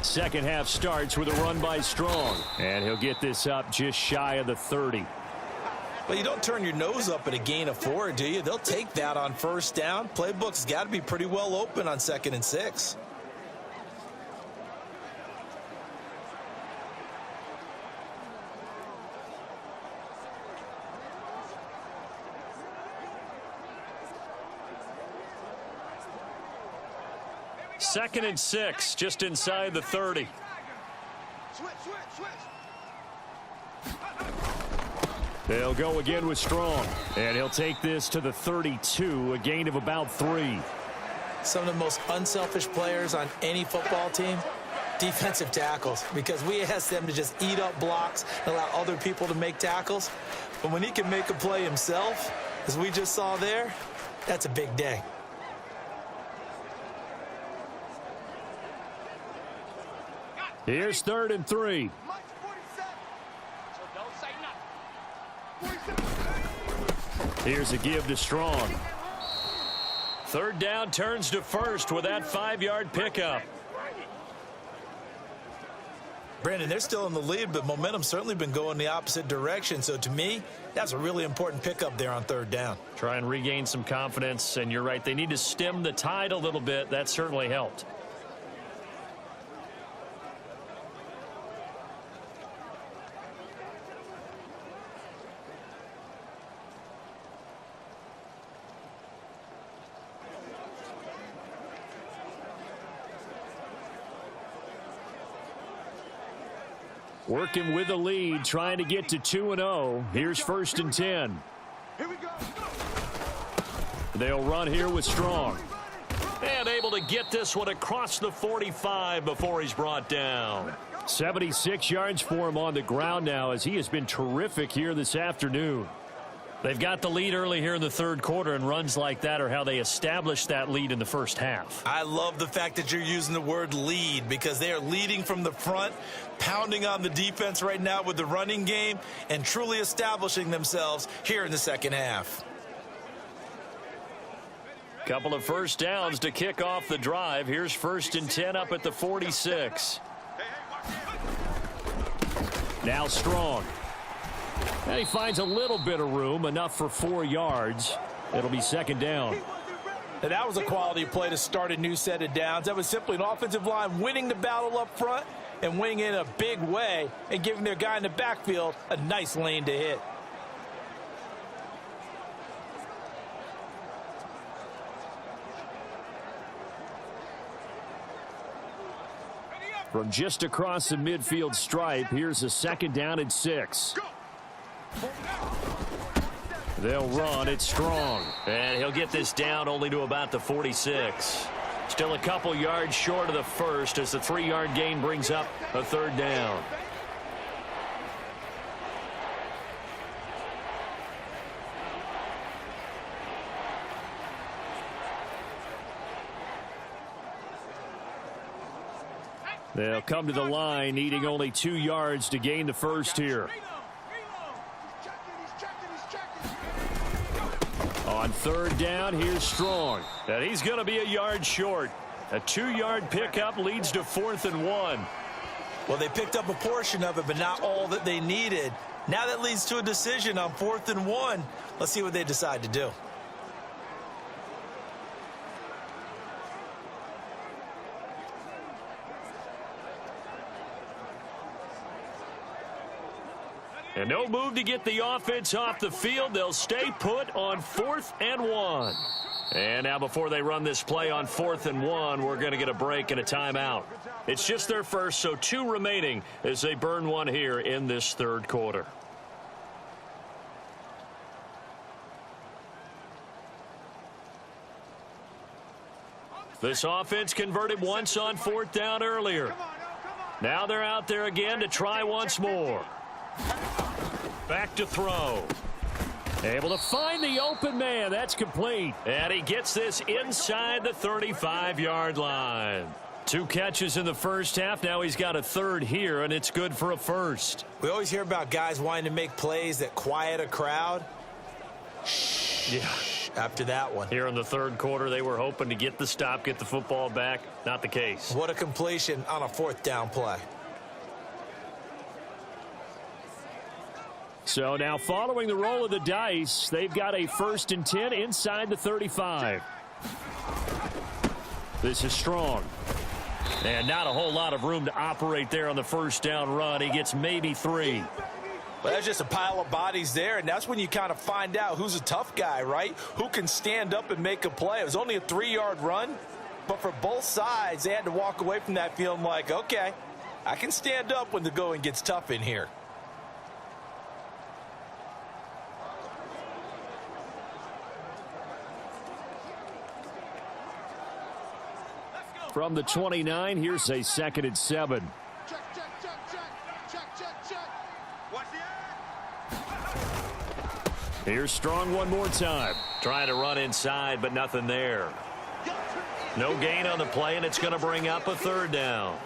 Second half starts with a run by Strong, and he'll get this up just shy of the 30. Well, you don't turn your nose up at a gain of 4, do you? They'll take that on first down. Playbook's got to be pretty well open on 2nd and 6. Second and 6, just inside the 30. They'll go again with Strong, and he'll take this to the 32, a gain of about 3. Some of the most unselfish players on any football team, defensive tackles, because we ask them to just eat up blocks and allow other people to make tackles. But when he can make a play himself, as we just saw there, that's a big day. Here's 3rd and 3. Here's a give to Strong. 3rd down turns to 1st with that 5-yard pickup. Brandon, they're still in the lead, but momentum's certainly been going the opposite direction. So to me, that's a really important pickup there on 3rd down. Try and regain some confidence, and you're right, they need to stem the tide a little bit. That certainly helped. Working with the lead, trying to get to 2-0. Here's 1st and 10. Here we go. They'll run here with Strong. And able to get this one across the 45 before he's brought down. 76 yards for him on the ground now, as he has been terrific here this afternoon. They've got the lead early here in the third quarter, and runs like that are how they established that lead in the first half. I love the fact that you're using the word lead because they are leading from the front, pounding on the defense right now with the running game, and truly establishing themselves here in the second half. Couple of first downs to kick off the drive. Here's 1st and 10 up at the 46. Now Strong. And he finds a little bit of room, enough for 4 yards. It'll be 2nd down. And that was a quality play to start a new set of downs. That was simply an offensive line winning the battle up front and winning in a big way and giving their guy in the backfield a nice lane to hit. From just across the midfield stripe, here's a 2nd down and 6. They'll run. It's Strong. And he'll get this down only to about the 46. Still a couple yards short of the first as the 3-yard gain brings up a 3rd down. They'll come to the line, needing only 2 yards to gain the first here. On 3rd down, here's Strong. And he's going to be a yard short. A 2-yard pickup leads to 4th and 1. Well, they picked up a portion of it, but not all that they needed. Now that leads to a decision on 4th and 1. Let's see what they decide to do. And no move to get the offense off the field. They'll stay put on 4th and 1. And now before they run this play on 4th and 1, we're going to get a break and a timeout. It's just their first, so 2 remaining as they burn 1 here in this third quarter. This offense converted once on 4th down earlier. Now they're out there again to try once more. Back to throw. Able to find the open man. That's complete. And he gets this inside the 35-yard line. 2 catches in the first half. Now he's got a 3rd here, and it's good for a 1st. We always hear about guys wanting to make plays that quiet a crowd. Yeah. After that one. Here in the third quarter, they were hoping to get the stop, get the football back. Not the case. What a completion on a 4th down play. So now following the roll of the dice, they've got a 1st and 10 inside the 35. This is Strong. And not a whole lot of room to operate there on the 1st down run. He gets maybe 3. Well, there's just a pile of bodies there, and that's when you kind of find out who's a tough guy, right? Who can stand up and make a play. It was only a 3-yard run, but for both sides, they had to walk away from that feeling like, okay, I can stand up when the going gets tough in here. From the 29, here's a 2nd and 7. Here's Strong one more time. Trying to run inside, but nothing there. No gain on the play, and it's going to bring up a 3rd down.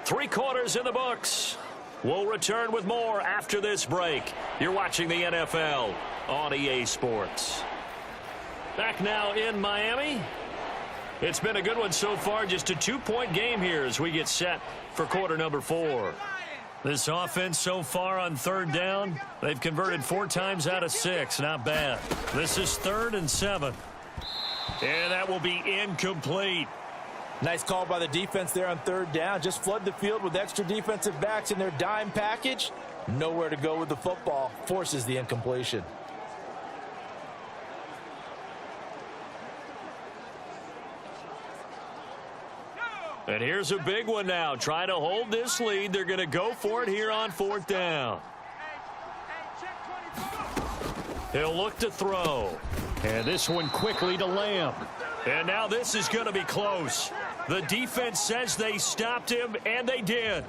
3 quarters in the books. We'll return with more after this break. You're watching the NFL on EA Sports. Back now in Miami. It's been a good one so far. Just a 2-point game here as we get set for quarter number 4. This offense so far on 3rd down, they've converted 4 times out of 6. Not bad. This is 3rd and 7. And that will be incomplete. Nice call by the defense there on 3rd down. Just flood the field with extra defensive backs in their dime package. Nowhere to go with the football. Forces the incompletion. And here's a big one now. Trying to hold this lead. They're going to go for it here on 4th down. He'll look to throw. And this one quickly to Lamb. And now this is going to be close. The defense says they stopped him, and they did.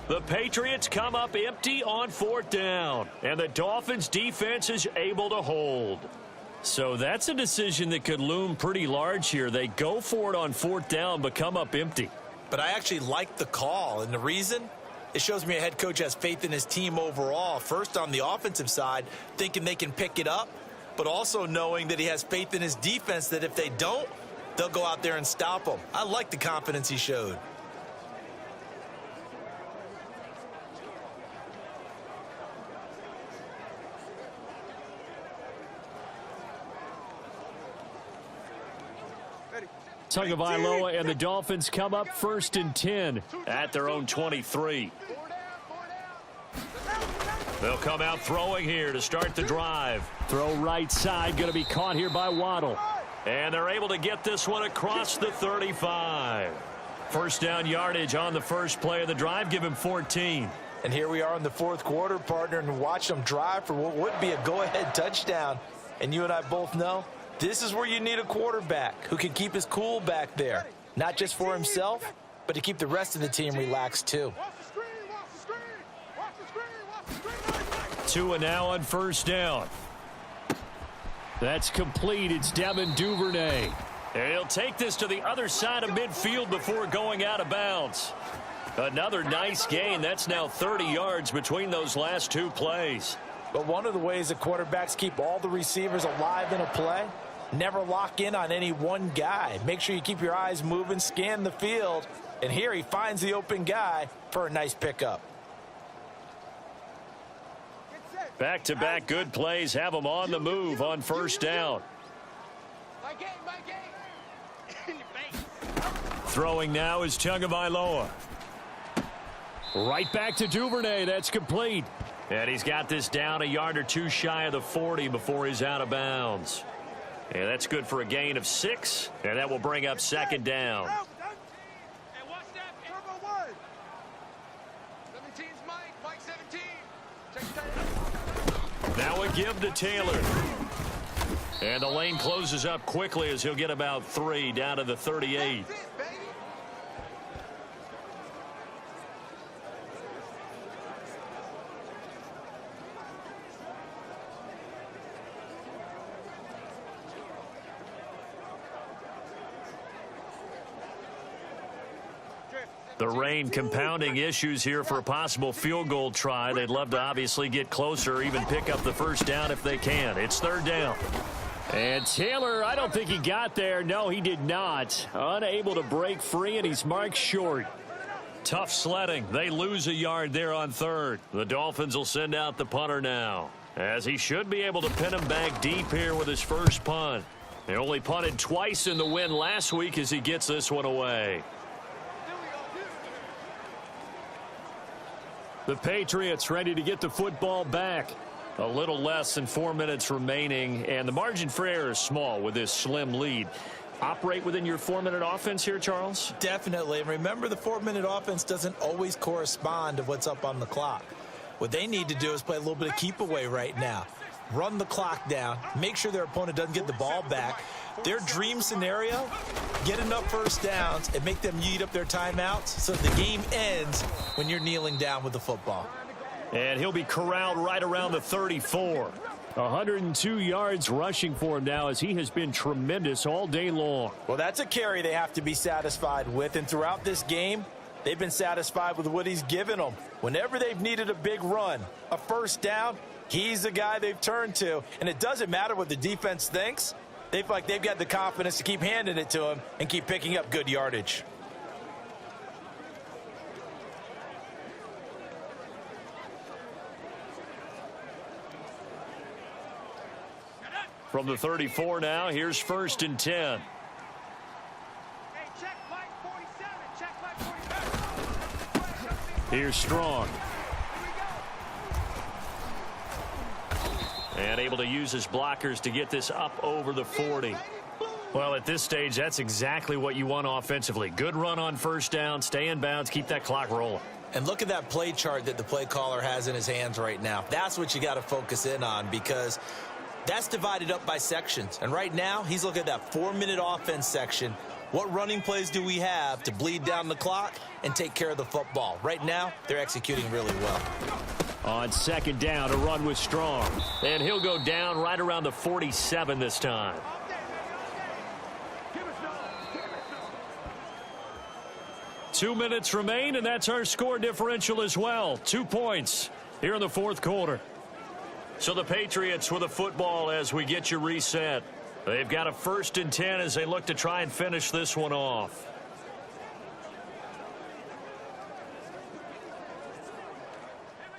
The Patriots come up empty on 4th down, and the Dolphins defense is able to hold. So that's a decision that could loom pretty large here. They go for it on 4th down, but come up empty. But I actually like the call, and the reason? It shows me a head coach has faith in his team overall. First, on the offensive side, thinking they can pick it up, but also knowing that he has faith in his defense that if they don't, they'll go out there and stop them. I like the confidence he showed. Tagovailoa and the Dolphins come up 1st and 10 at their own 23. They'll come out throwing here to start the drive. Throw right side, going to be caught here by Waddle. And they're able to get this one across the 35. First down yardage on the first play of the drive. Give him 14. And here we are in the 4th quarter, partner, and watch them drive for what would be a go-ahead touchdown. And you and I both know this is where you need a quarterback who can keep his cool back there. Not just for himself, but to keep the rest of the team relaxed too. 2 and now on first down. That's complete. It's Devin Duvernay. And he'll take this to the other side of midfield before going out of bounds. Another nice gain. That's now 30 yards between those last 2 plays. But one of the ways that quarterbacks keep all the receivers alive in a play, never lock in on any one guy. Make sure you keep your eyes moving, scan the field. And here he finds the open guy for a nice pickup. Back-to-back good plays have them on the move on first down. Throwing now is Tagovailoa. Right back to Duvernay. That's complete. And he's got this down a yard or 2 shy of the 40 before he's out of bounds. And that's good for a gain of 6. And that will bring up 2nd down. Now a give to Taylor. And the lane closes up quickly as he'll get about 3 down to the 38. The rain compounding issues here for a possible field goal try. They'd love to obviously get closer, even pick up the first down if they can. It's 3rd down. And Taylor, I don't think he got there. No, he did not. Unable to break free, and he's marked short. Tough sledding. They lose a yard there on 3rd. The Dolphins will send out the punter now, as he should be able to pin him back deep here with his first punt. He only punted twice in the win last week as he gets this one away. The Patriots ready to get the football back. A little less than 4 minutes remaining, and the margin for error is small with this slim lead. Operate within your 4-minute offense here, Charles? Definitely. And remember, the 4-minute offense doesn't always correspond to what's up on the clock. What they need to do is play a little bit of keep away right now. Run the clock down. Make sure their opponent doesn't get the ball back. Their dream scenario, get enough first downs and make them eat up their timeouts so the game ends when you're kneeling down with the football. And he'll be corralled right around the 34. 102 yards rushing for him now as he has been tremendous all day long. Well, that's a carry they have to be satisfied with. And throughout this game, they've been satisfied with what he's given them. Whenever they've needed a big run, a first down, he's the guy they've turned to. And it doesn't matter what the defense thinks. They feel like they've got the confidence to keep handing it to him and keep picking up good yardage. From the 34 now, here's 1st and 10. Here's Strong. And able to use his blockers to get this up over the 40. Well, at this stage, that's exactly what you want offensively. Good run on first down, stay in bounds, keep that clock rolling. And look at that play chart that the play caller has in his hands right now. That's what you got to focus in on, because That's divided up by sections. And right now, he's looking at that 4-minute offense section. What running plays do we have to bleed down the clock and take care of the football? Right now, they're executing really well. On second down, a run with Strong. And he'll go down right around the 47 this time. Two minutes remain, and that's our score differential as well. 2 points here in the fourth quarter. So the Patriots with a football as we get you reset. They've got a 1st and 10 as they look to try and finish this one off.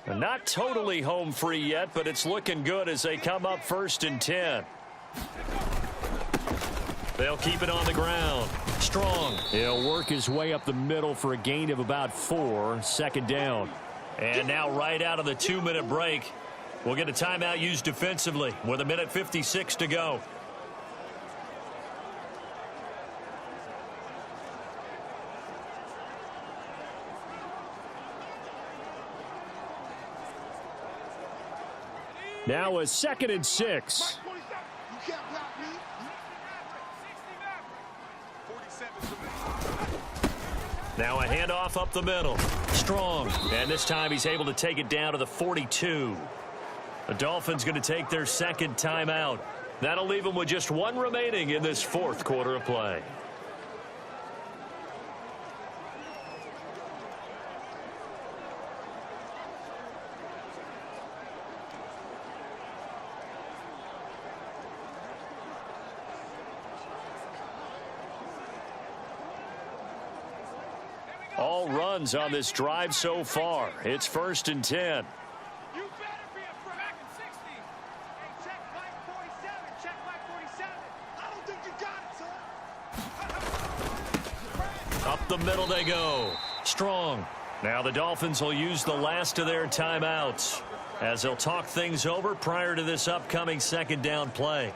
And not totally home free yet, but it's looking good as they come up 1st and 10. They'll keep it on the ground. Strong. He'll work his way up the middle for a gain of about 4. 2nd down. And now right out of the 2-minute break, we'll get a timeout used defensively with 1:56 to go. Now a 2nd and 6. You can't block me. Now a handoff up the middle. Strong. And this time he's able to take it down to the 42. The Dolphins going to take their 2nd timeout. That'll leave them with just 1 remaining in this 4th quarter of play. All runs on this drive so far. It's 1st and 10. You better be a back in 60. Hey, check Mike 47. Check Mike 47. I don't think you got it, son. Up the middle they go. Strong. Now the Dolphins will use the last of their timeouts as they'll talk things over prior to this upcoming 2nd down play.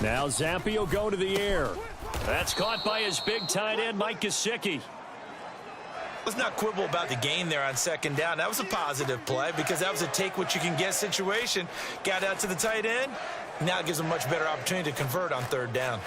Now Zampi will go to the air. That's caught by his big tight end, Mike Gesicki. Let's not quibble about the gain there on 2nd down. That was a positive play because that was a take-what-you-can-get situation. Got out to the tight end. Now it gives them a much better opportunity to convert on 3rd down.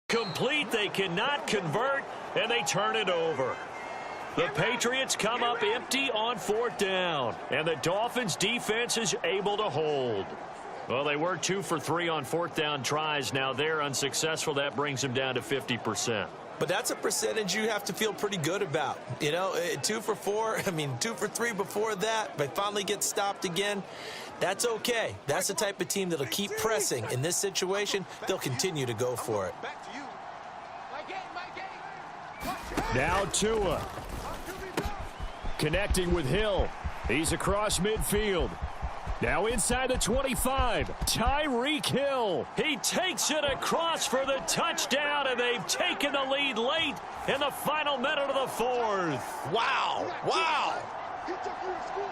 Complete, they cannot convert, and they turn it over. The Patriots come up empty on 4th down, and the Dolphins' defense is able to hold. Well, they were 2 for 3 on 4th down tries. Now they're unsuccessful. That brings them down to 50%. But that's a percentage you have to feel pretty good about. You know, 2 for 4, 2 for 3 before that, but finally get stopped again. That's okay. That's the type of team that'll keep pressing. In this situation, they'll continue to go for it. Back to you. Now Tua. Connecting with Hill. He's across midfield. Now inside the 25. Tyreek Hill. He takes it across for the touchdown, and they've taken the lead late in the final minute of the 4th. Wow. Wow. He took you to school.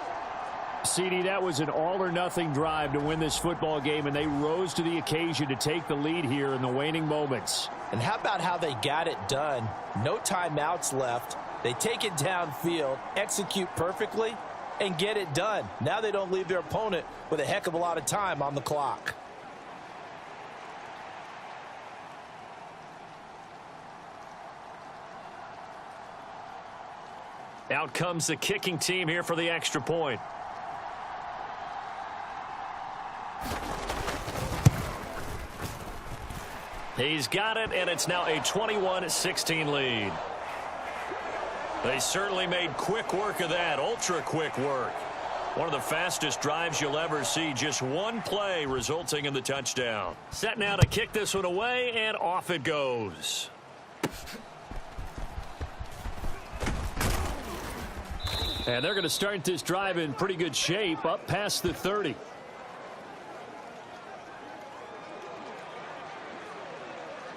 CD, that was an all-or-nothing drive to win this football game, and they rose to the occasion to take the lead here in the waning moments. And how about how they got it done? No timeouts left. They take it downfield, execute perfectly, and get it done. Now they don't leave their opponent with a heck of a lot of time on the clock. Out comes the kicking team here for the extra point. He's got it, and it's now a 21-16 lead. They certainly made quick work of that, ultra-quick work. One of the fastest drives you'll ever see, just one play resulting in the touchdown. Set now to kick this one away, and off it goes. And they're going to start this drive in pretty good shape, up past the 30.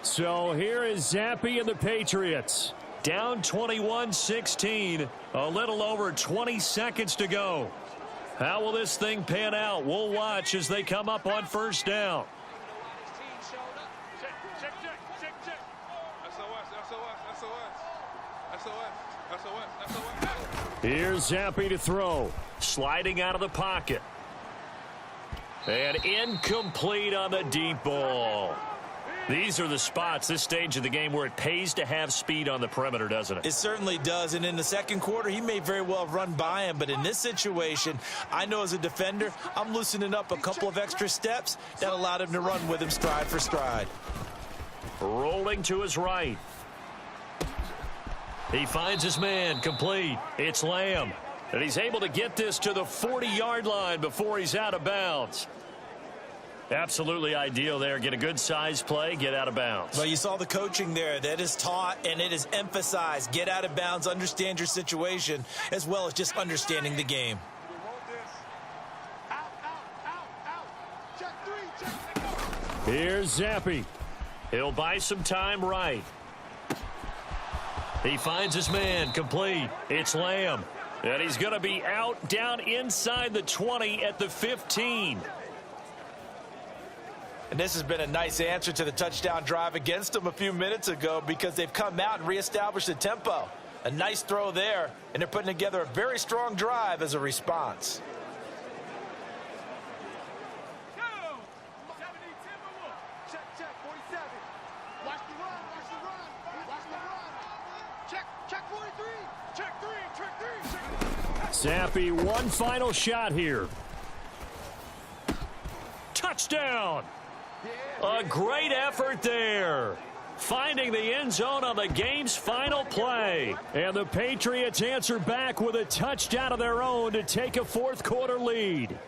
So here is Zappe and the Patriots. Down 21-16, a little over 20 seconds to go. How will this thing pan out? We'll watch as they come up on first down. Here's Zappe to throw. Sliding out of the pocket. And incomplete on the deep ball. These are the spots, this stage of the game, where it pays to have speed on the perimeter, doesn't it? It certainly does. And in the second quarter, he may very well have run by him. But in this situation, I know as a defender, I'm loosening up a couple of extra steps that allowed him to run with him stride for stride. Rolling to his right. He finds his man, complete. It's Lamb. And he's able to get this to the 40-yard line before he's out of bounds. Absolutely ideal there. Get a good size play, get out of bounds. Well, you saw the coaching there. That is taught and it is emphasized. Get out of bounds, understand your situation, as well as just understanding the game. Here's Zappe. He'll buy some time right. He finds his man, complete. It's Lamb. And he's going to be out down inside the 20 at the 15. And this has been a nice answer to the touchdown drive against them a few minutes ago because they've come out and reestablished the tempo. A nice throw there, and they're putting together a very strong drive as a response. Check, 47. Watch the run, watch the run, watch the run. Check 43. Check 3. Zappe, one final shot here. Touchdown! A great effort there. Finding the end zone on the game's final play. And the Patriots answer back with a touchdown of their own to take a fourth-quarter lead.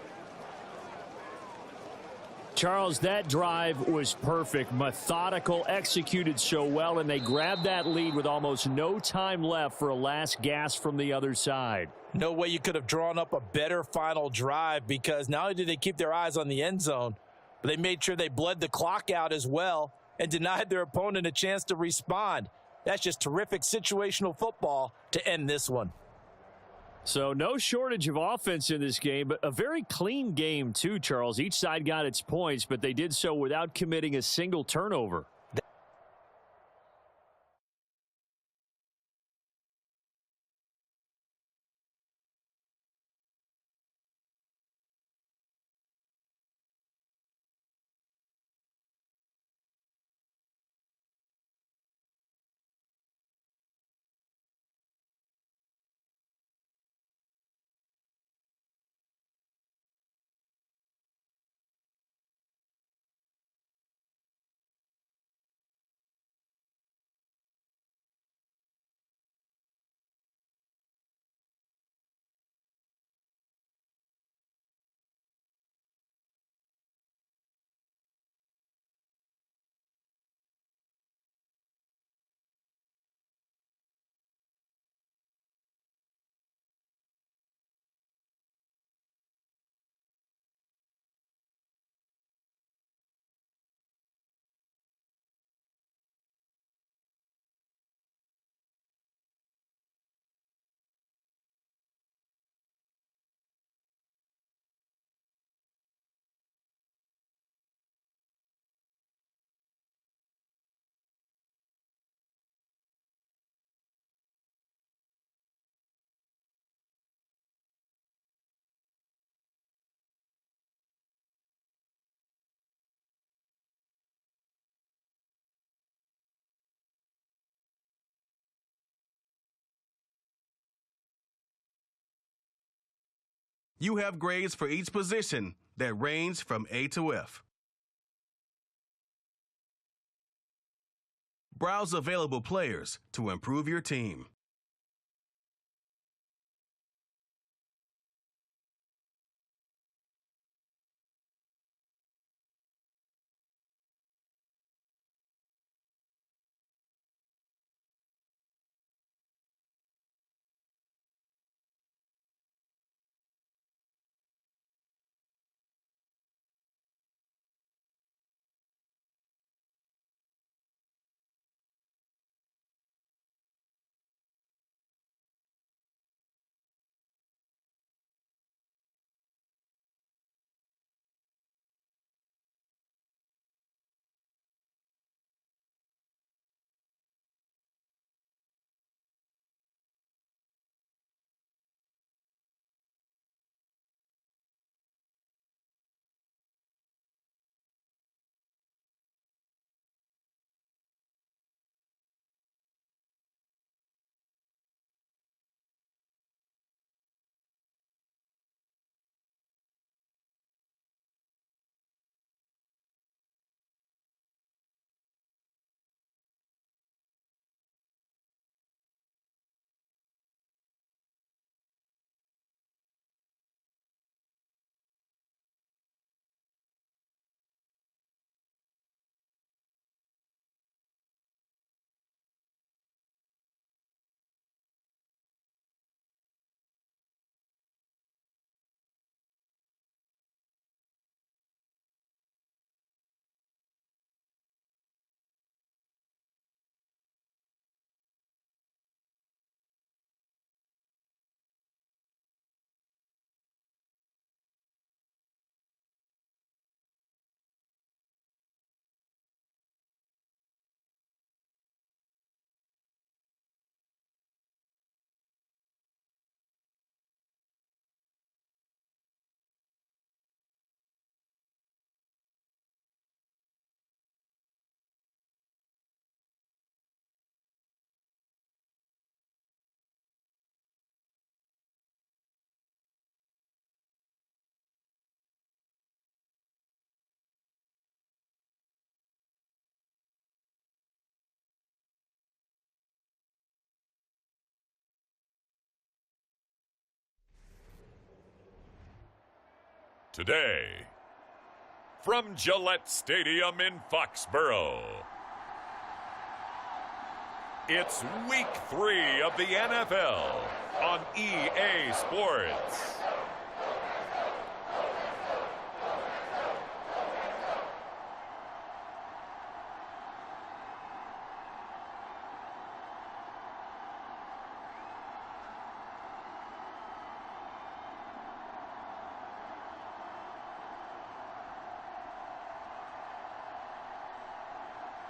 Charles, that drive was perfect, methodical, executed so well, and they grabbed that lead with almost no time left for a last gasp from the other side. No way you could have drawn up a better final drive because not only did they keep their eyes on the end zone, but they made sure they bled the clock out as well and denied their opponent a chance to respond. That's just terrific situational football to end this one. So no shortage of offense in this game, but a very clean game too, Charles. Each side got its points, but they did so without committing a single turnover. You have grades for each position that range from A to F. Browse available players to improve your team. Today, from Gillette Stadium in Foxborough, it's Week 3 of the NFL on EA Sports.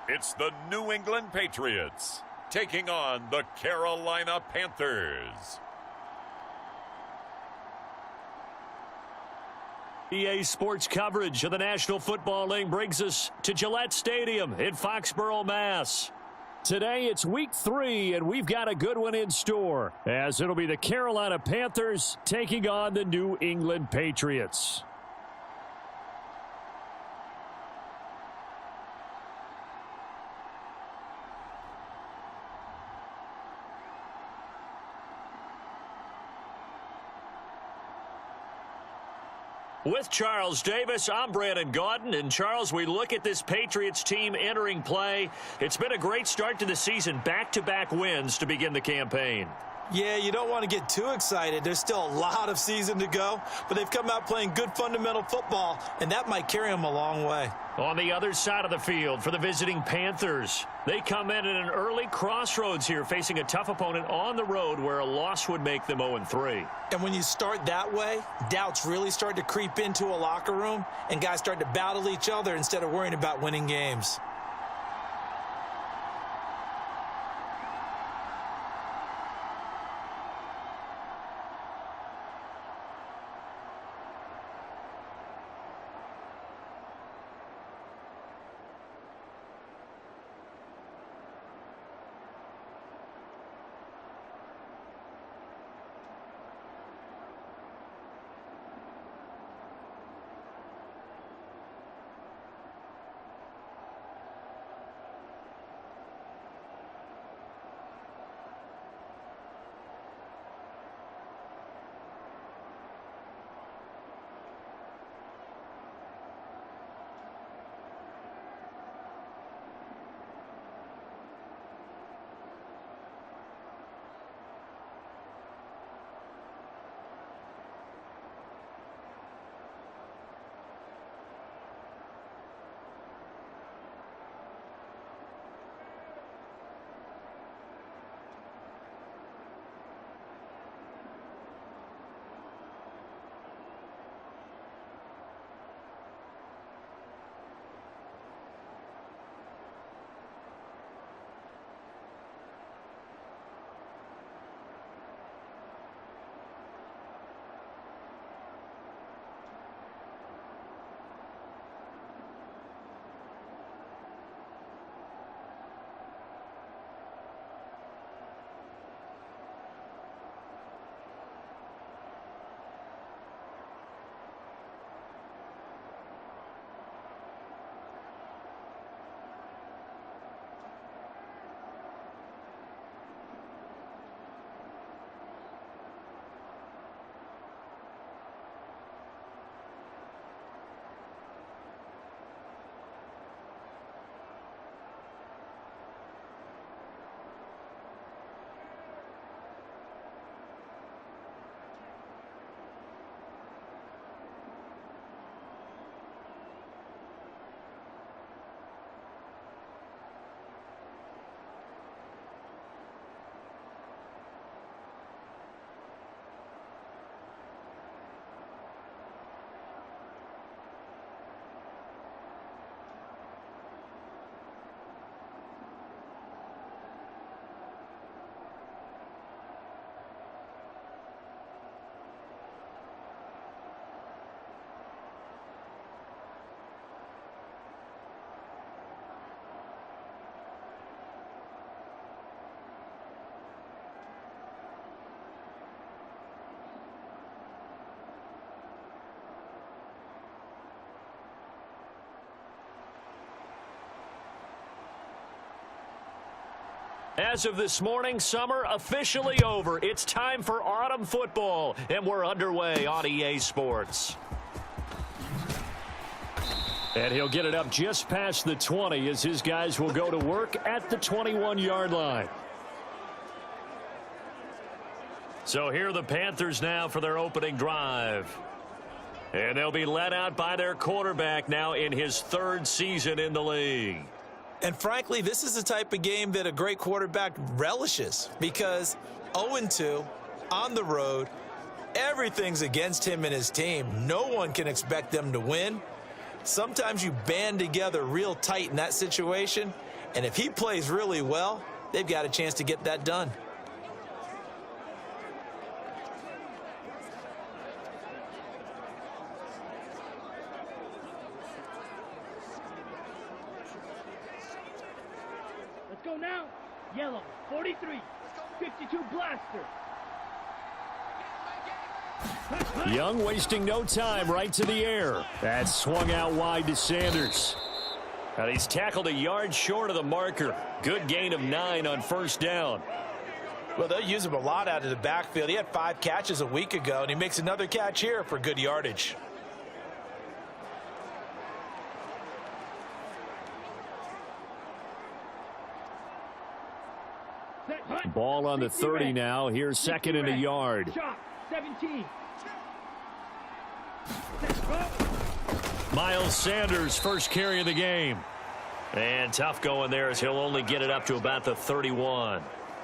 It's the New England Patriots taking on the Carolina Panthers. EA Sports coverage of the National Football League brings us to Gillette Stadium in Foxborough, Mass. Today it's Week 3, and we've got a good one in store, as it'll be the Carolina Panthers taking on the New England Patriots. With Charles Davis, I'm Brandon Gaudin. And, Charles, we look at this Patriots team entering play. It's been a great start to the season, back-to-back wins to begin the campaign. Yeah, you don't want to get too excited. There's still a lot of season to go, but they've come out playing good fundamental football, and that might carry them a long way. On the other side of the field for the visiting Panthers, they come in at an early crossroads here, facing a tough opponent on the road where a loss would make them 0-3. And when you start that way, doubts really start to creep into a locker room, and guys start to battle each other instead of worrying about winning games. As of this morning, summer officially over. It's time for autumn football, and we're underway on EA Sports. And he'll get it up just past the 20 as his guys will go to work at the 21-yard line. So here are the Panthers now for their opening drive. And they'll be led out by their quarterback now in his third season in the league. And frankly, this is the type of game that a great quarterback relishes because 0-2 on the road, everything's against him and his team. No one can expect them to win. Sometimes you band together real tight in that situation, and if he plays really well, they've got a chance to get that done. Let's go now. Yellow, 43, 52 blaster. Young wasting no time, right to the air. That swung out wide to Sanders. And he's tackled a yard short of the marker. Good gain of 9 on first down. Well, they'll use him a lot out of the backfield. He had 5 catches a week ago, and he makes another catch here for good yardage. Ball on the 30 now. Here's second and a yard. Shot, 17. Miles Sanders, first carry of the game. And tough going there as he'll only get it up to about the 31.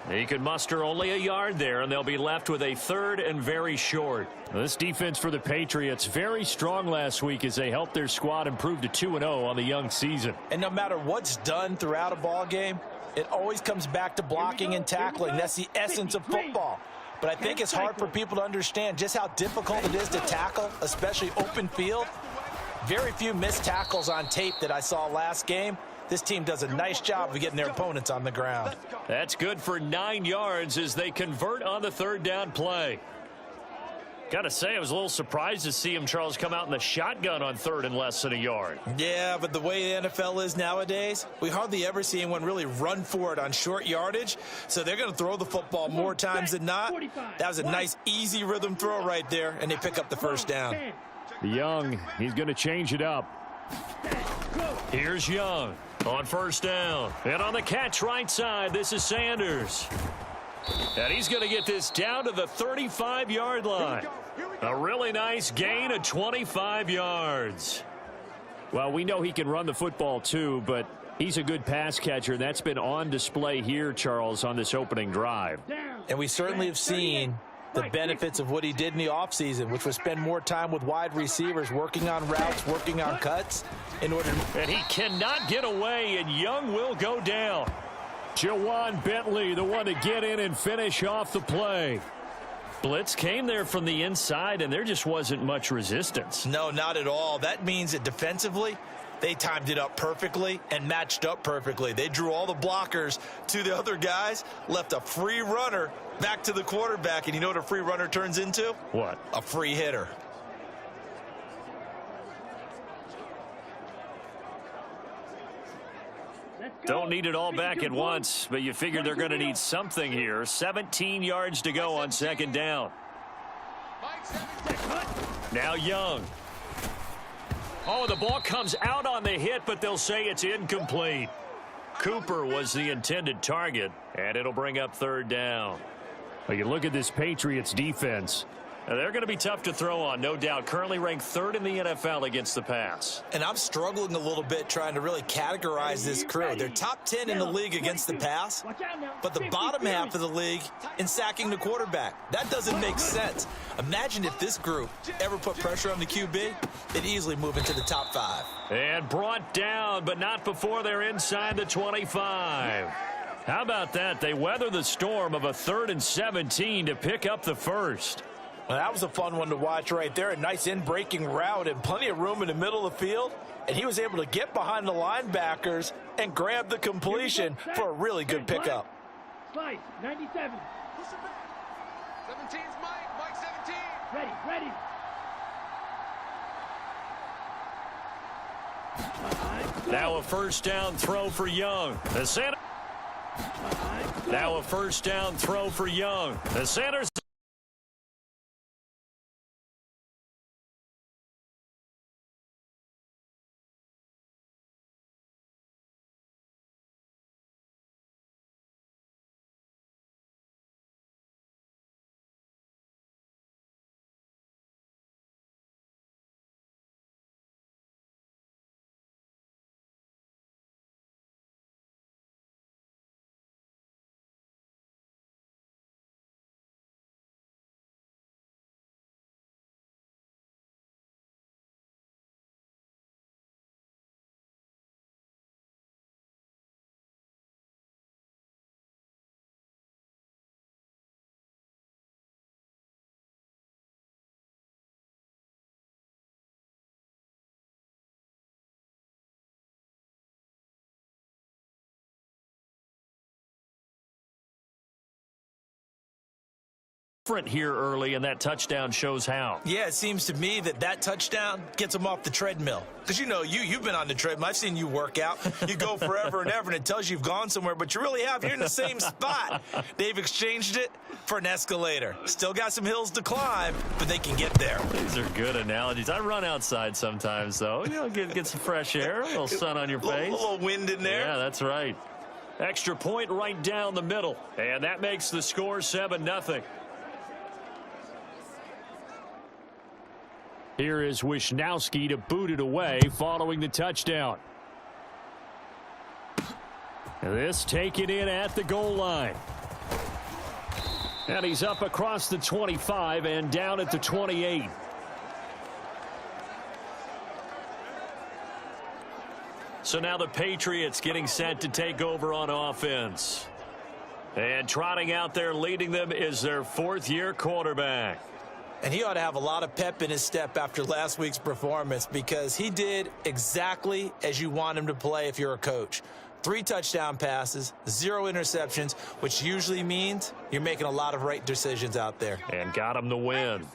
He could muster only a yard there, and they'll be left with a third and very short. This defense for the Patriots very strong last week as they helped their squad improve to 2-0 on the young season. And no matter what's done throughout a ball game, it always comes back to blocking and tackling. That's the essence of football. But I think it's hard for people to understand just how difficult it is to tackle, especially open field. Very few missed tackles on tape that I saw last game. This team does a nice job of getting their opponents on the ground. That's good for 9 yards as they convert on the third down play. Got to say, I was a little surprised to see him, Charles, come out in the shotgun on third and less than a yard. Yeah, but the way the NFL is nowadays, we hardly ever see anyone really run for it on short yardage. So they're going to throw the football more times than not. That was a nice, easy rhythm throw right there, and they pick up the first down. Young, he's going to change it up. Here's Young on first down. And on the catch right side, this is Sanders. And he's going to get this down to the 35-yard line. A really nice gain of 25 yards. Well, we know he can run the football too, but he's a good pass catcher. That's been on display here, Charles, on this opening drive. And we certainly have seen the benefits of what he did in the offseason, which was spend more time with wide receivers, working on routes, working on cuts in order to... And he cannot get away, and Young will go down. Jawan Bentley, the one to get in and finish off the play. Blitz came there from the inside, and there just wasn't much resistance. No, not at all. That means that defensively, they timed it up perfectly and matched up perfectly. They drew all the blockers to the other guys, left a free runner back to the quarterback, and you know what a free runner turns into? What? A free hitter. Don't need it all back at once, but you figure they're going to need something here. 17 yards to go on second down. Now Young. Oh, the ball comes out on the hit, but they'll say it's incomplete. Cooper was the intended target, and it'll bring up third down. Well, you look at this Patriots defense. Now, they're going to be tough to throw on, no doubt. Currently ranked third in the NFL against the pass. And I'm struggling a little bit trying to really categorize this crew. They're top 10 in the league against the pass, but the bottom half of the league in sacking the quarterback. That doesn't make sense. Imagine if this group ever put pressure on the QB, they'd easily move into the top 5. And brought down, but not before they're inside the 25. How about that? They weather the storm of a 3rd and 17 to pick up the first. Well, that was a fun one to watch right there. A nice in-breaking route and plenty of room in the middle of the field. And he was able to get behind the linebackers and grab the completion for a really good pickup. Slice, 97. 17's Mike. Mike 17. Ready. Now a first down throw for Young. Now a first down throw for Young. The Sanders. Here early, and that touchdown shows how. Yeah, it seems to me that touchdown gets them off the treadmill. Because, you know, you've been on the treadmill. I've seen you work out. You go forever and ever, and it tells you you've gone somewhere, but you really have. You're in the same spot. They've exchanged it for an escalator. Still got some hills to climb, but they can get there. These are good analogies. I run outside sometimes, though. You know, get some fresh air, a little sun on your face. A little wind in there. Yeah, that's right. Extra point right down the middle, and that makes the score 7-0. Here is Wisnowski to boot it away following the touchdown. This taken in at the goal line. And he's up across the 25 and down at the 28. So now the Patriots getting set to take over on offense. And trotting out there leading them is their fourth-year quarterback. And he ought to have a lot of pep in his step after last week's performance, because he did exactly as you want him to play if you're a coach. 3 touchdown passes, 0 interceptions, which usually means you're making a lot of right decisions out there. And got him the win.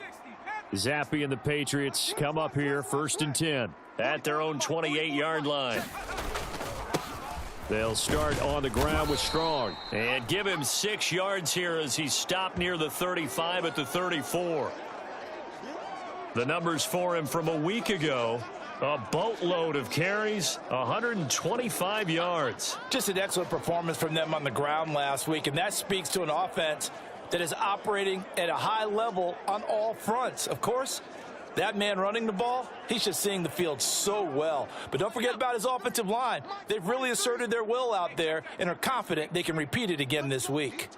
Zappe and the Patriots come up here 1st and 10 at their own 28-yard line. They'll start on the ground with Strong and give him 6 yards here as he stopped near the 35 at the 34. The numbers for him from a week ago, a boatload of carries, 125 yards. Just an excellent performance from them on the ground last week, and that speaks to an offense that is operating at a high level on all fronts. Of course, that man running the ball, he's just seeing the field so well. But don't forget about his offensive line. They've really asserted their will out there and are confident they can repeat it again this week.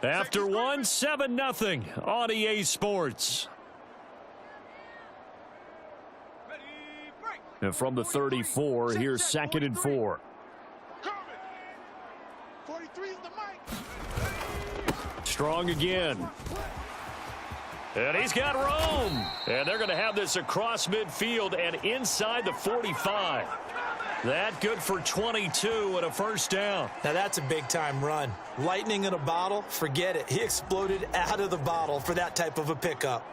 After one, 7-0 on EA Sports. And from the 34, here's 2nd and 4. 43 is the mic. Strong again. And he's got room. And they're going to have this across midfield and inside the 45. That good for 22 and a first down. Now that's a big-time run. Lightning in a bottle, forget it. He exploded out of the bottle for that type of a pickup.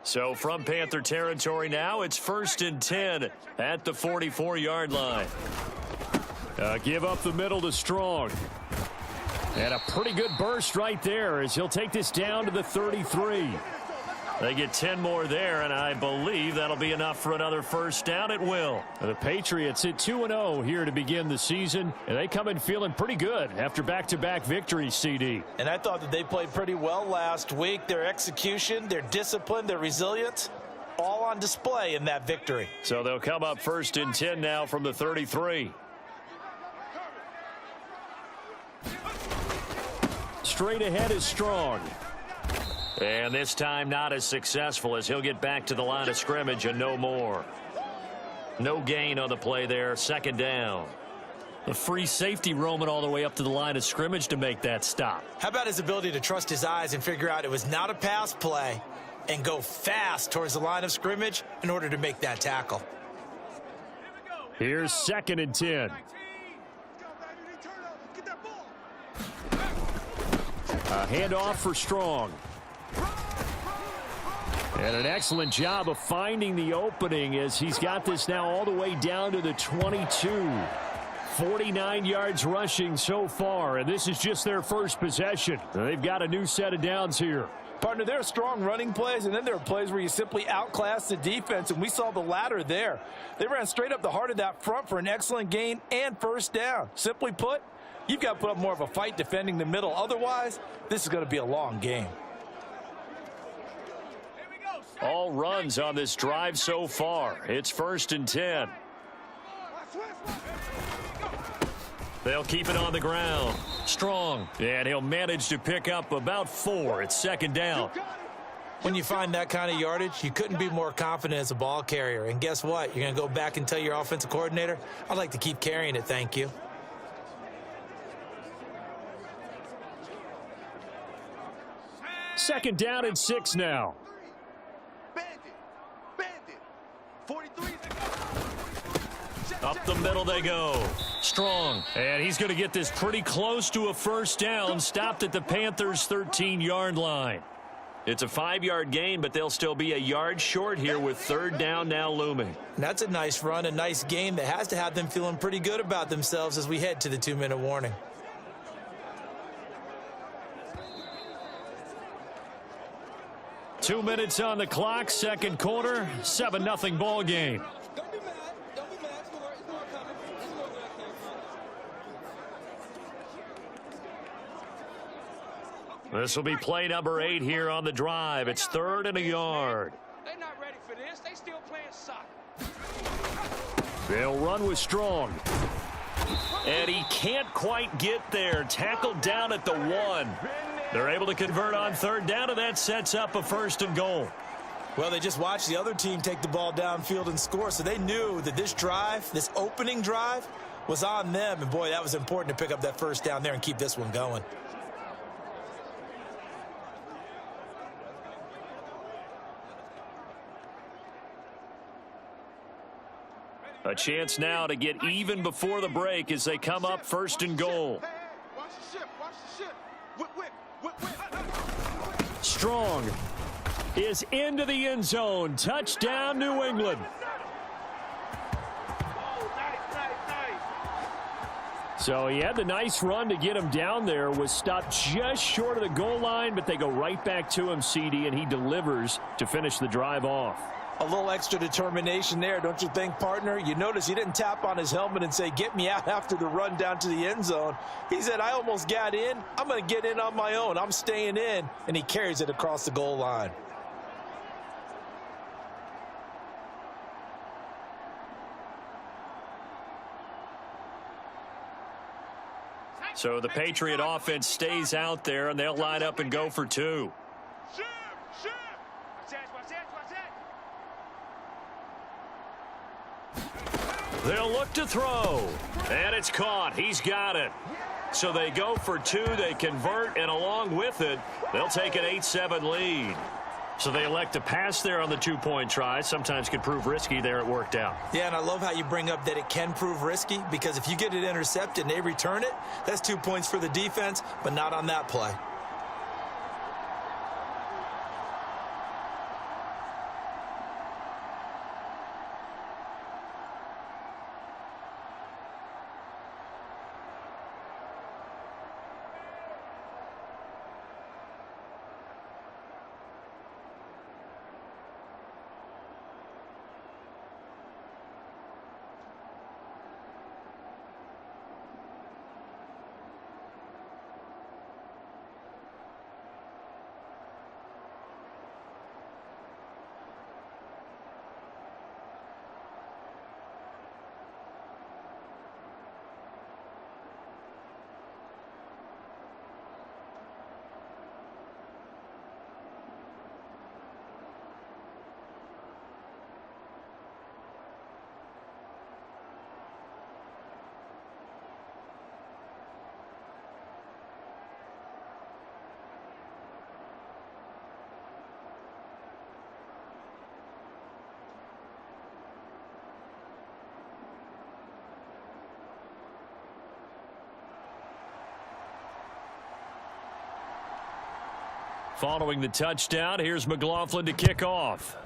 So from Panther territory now, it's 1st and 10 at the 44-yard line. Give up the middle to Strong. And a pretty good burst right there as he'll take this down to the 33. They get 10 more there, and I believe that'll be enough for another first down. It will. The Patriots hit 2-0 here to begin the season, and they come in feeling pretty good after back-to-back victories, CD. And I thought that they played pretty well last week. Their execution, their discipline, their resilience, all on display in that victory. So they'll come up 1st and 10 now from the 33. Straight ahead is Strong. And this time not as successful as he'll get back to the line of scrimmage and no more. No gain on the play there. 2nd down. The free safety roaming all the way up to the line of scrimmage to make that stop. How about his ability to trust his eyes and figure out it was not a pass play, and go fast towards the line of scrimmage in order to make that tackle. Here's 2nd and 10. A handoff for Strong. And an excellent job of finding the opening as he's got this now all the way down to the 22. 49 yards rushing so far, and this is just their first possession. They've got a new set of downs here. Partner, there are strong running plays, and then there are plays where you simply outclass the defense, and we saw the latter there. They ran straight up the heart of that front for an excellent gain and first down. Simply put, you've got to put up more of a fight defending the middle. Otherwise, this is going to be a long game. All runs on this drive so far. It's 1st and 10. They'll keep it on the ground. Strong. And he'll manage to pick up about 4. It's 2nd down. When you find that kind of yardage, you couldn't be more confident as a ball carrier. And guess what? You're going to go back and tell your offensive coordinator, I'd like to keep carrying it, thank you. Second down and 6 now. Bandit. 43. Up the middle they go. Strong. And he's going to get this pretty close to a first down. Stopped at the Panthers' 13-yard line. It's a 5-yard gain, but they'll still be a yard short here with 3rd down now looming. That's a nice run, a nice game that has to have them feeling pretty good about themselves as we head to the 2-minute warning. Two minutes on the clock, 2nd quarter, 7-0 ball game. This will be play number 8 here on the drive. It's 3rd and a yard. They're not ready for this. They still playing soccer. They'll run with Strong. And he can't quite get there. Tackled down at the 1. They're able to convert on 3rd down, and that sets up a 1st and goal. Well, they just watched the other team take the ball downfield and score, so they knew that this drive, this opening drive, was on them. And, boy, that was important to pick up that first down there and keep this one going. A chance now to get even before the break as they come up 1st and goal. Watch the ship. Watch the ship. Whip. Strong is into the end zone. Touchdown, New England. So he had the nice run to get him down there. Was stopped just short of the goal line, but they go right back to him, CD, and he delivers to finish the drive off. A little extra determination there, don't you think, partner? You notice he didn't tap on his helmet and say, get me out after the run down to the end zone. He said, I almost got in. I'm going to get in on my own. I'm staying in. And he carries it across the goal line. So the Patriot offense stays out there, and they'll line up and go for 2. They'll look to throw, and it's caught. He's got it. So they go for 2, they convert, and along with it, they'll take an 8-7 lead. So they elect to pass there on the 2-point try. Sometimes could prove risky. There it worked out. Yeah, and I love how you bring up that it can prove risky, because if you get it intercepted and they return it, that's 2 points for the defense, but not on that play. Following the touchdown, here's McLaughlin to kick off.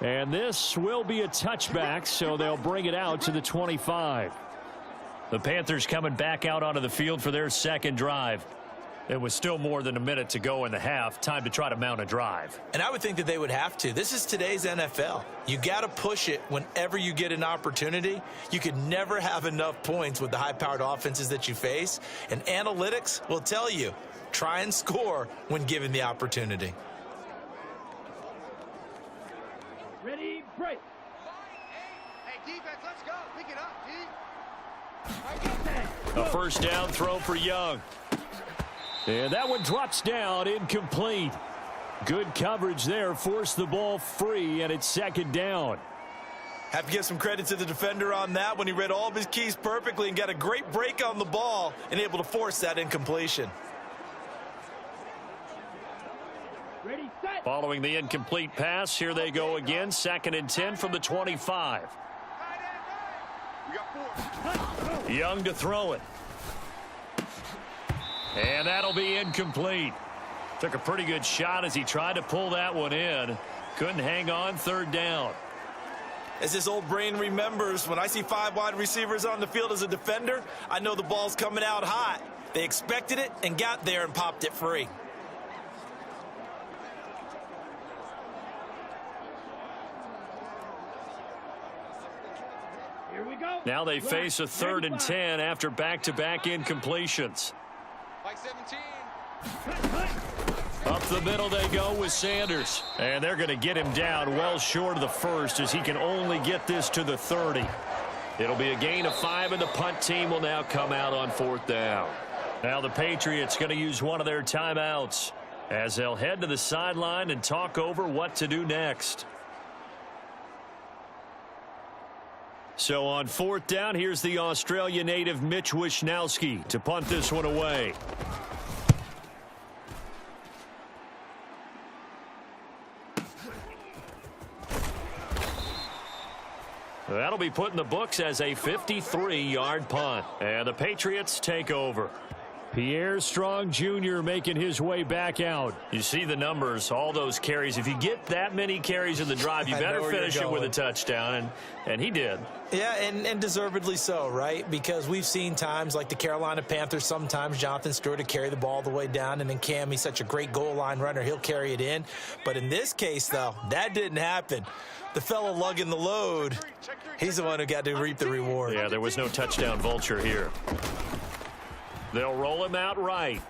And this will be a touchback, so they'll bring it out to the 25. The Panthers coming back out onto the field for their second drive. It was still more than a minute to go in the half. Time to try to mount a drive. And I would think that they would have to. This is today's NFL. You got to push it whenever you get an opportunity. You could never have enough points with the high-powered offenses that you face. And analytics will tell you, try and score when given the opportunity. Ready, break. Hey, defense, let's go. Pick it up, D. A first down throw for Young. And that one drops down, incomplete. Good coverage there, forced the ball free, and it's second down. Have to give some credit to the defender on that when he read all of his keys perfectly and got a great break on the ball and able to force that incompletion. Ready, set. Following the incomplete pass, here they go again, 2nd and 10 from the 25. We got 4. Young to throw it. And that'll be incomplete. Took a pretty good shot as he tried to pull that one in. Couldn't hang on, third down. As this old brain remembers, when I see 5 wide receivers on the field as a defender, I know the ball's coming out hot. They expected it and got there and popped it free. Here we go. Now they face a 3rd and 10 after back-to-back incompletions. Like 17. Up the middle they go with Sanders. And they're going to get him down well short of the first as he can only get this to the 30. It'll be a gain of 5, and the punt team will now come out on 4th down. Now the Patriots going to use one of their timeouts as they'll head to the sideline and talk over what to do next. So on 4th down, here's the Australia native Mitch Wishnowsky to punt this one away. That'll be put in the books as a 53-yard punt. And the Patriots take over. Pierre Strong Jr. making his way back out. You see the numbers, all those carries. If you get that many carries in the drive, you better finish it with a touchdown, and he did. Yeah, and deservedly so, right? Because we've seen times like the Carolina Panthers, sometimes Jonathan Stewart to carry the ball all the way down, and then Cam, he's such a great goal line runner, he'll carry it in. But in this case, though, that didn't happen. The fellow lugging the load, he's the one who got to reap the reward. Yeah, there was no touchdown vulture here. They'll roll him out right.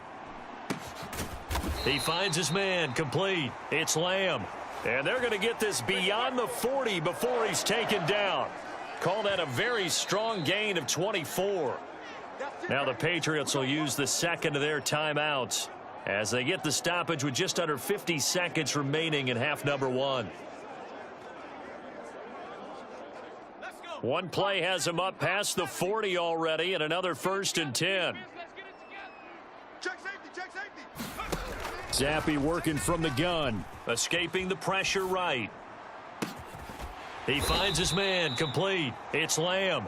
He finds his man, complete. It's Lamb. And they're going to get this beyond the 40 before he's taken down. Call that a very strong gain of 24. Now the Patriots will use the second of their timeouts as they get the stoppage with just under 50 seconds remaining in half number 1. One play has him up past the 40 already, and another 1st and 10. Check safety, check safety. Zappe working from the gun, escaping the pressure right. He finds his man, complete. It's Lamb.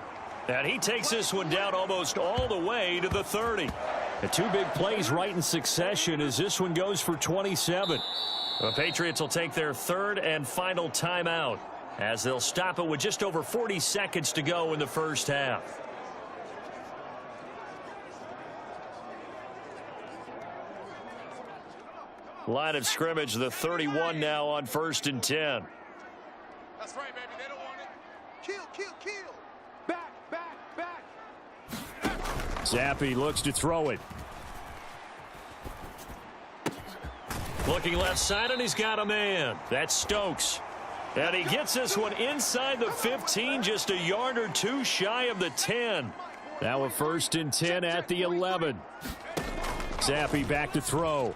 And he takes this one down almost all the way to the 30. The 2 big plays right in succession as this one goes for 27. The Patriots will take their 3rd and final timeout as they'll stop it with just over 40 seconds to go in the first half. Line of scrimmage, the 31 now on 1st and 10. That's right, baby. They don't want it. Kill, kill, kill. Back, back, back. Zappe looks to throw it. Looking left side, and he's got a man. That's Stokes. And he gets this one inside the 15, just a yard or 2 shy of the 10. Now a 1st and 10 at the 11. Zappe back to throw.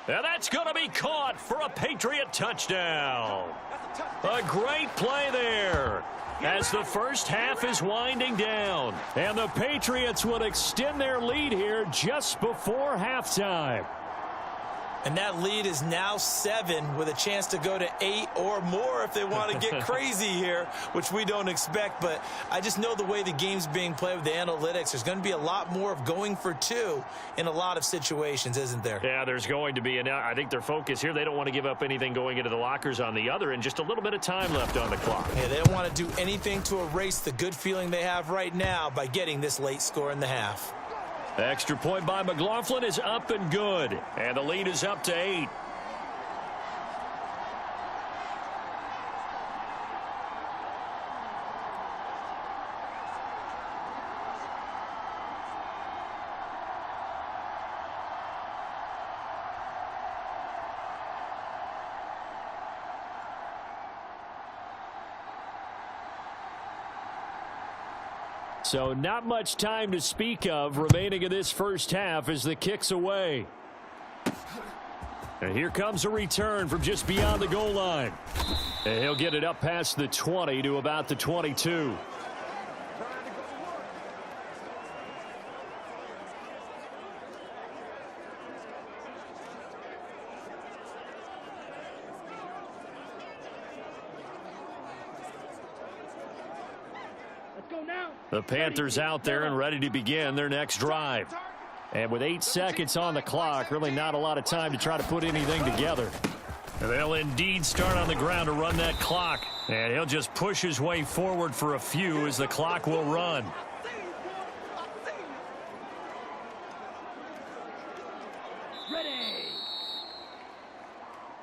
And that's going to be caught for a Patriot touchdown. A great play there as the first half is winding down. And the Patriots will extend their lead here just before halftime. And that lead is now 7 with a chance to go to 8 or more if they want to get crazy here, which we don't expect. But I just know the way the game's being played with the analytics, there's going to be a lot more of going for 2 in a lot of situations, isn't there? Yeah, there's going to be. And I think their focus here, they don't want to give up anything going into the lockers on the other, and just a little bit of time left on the clock. Yeah, they don't want to do anything to erase the good feeling they have right now by getting this late score in the half. The extra point by McLaughlin is up and good, and the lead is up to 8. So not much time to speak of remaining in this first half as the kick's away. And here comes a return from just beyond the goal line. And he'll get it up past the 20 to about the 22. The Panthers out there and ready to begin their next drive. And with 8 seconds on the clock, really not a lot of time to try to put anything together. And they'll indeed start on the ground to run that clock. And he'll just push his way forward for a few as the clock will run.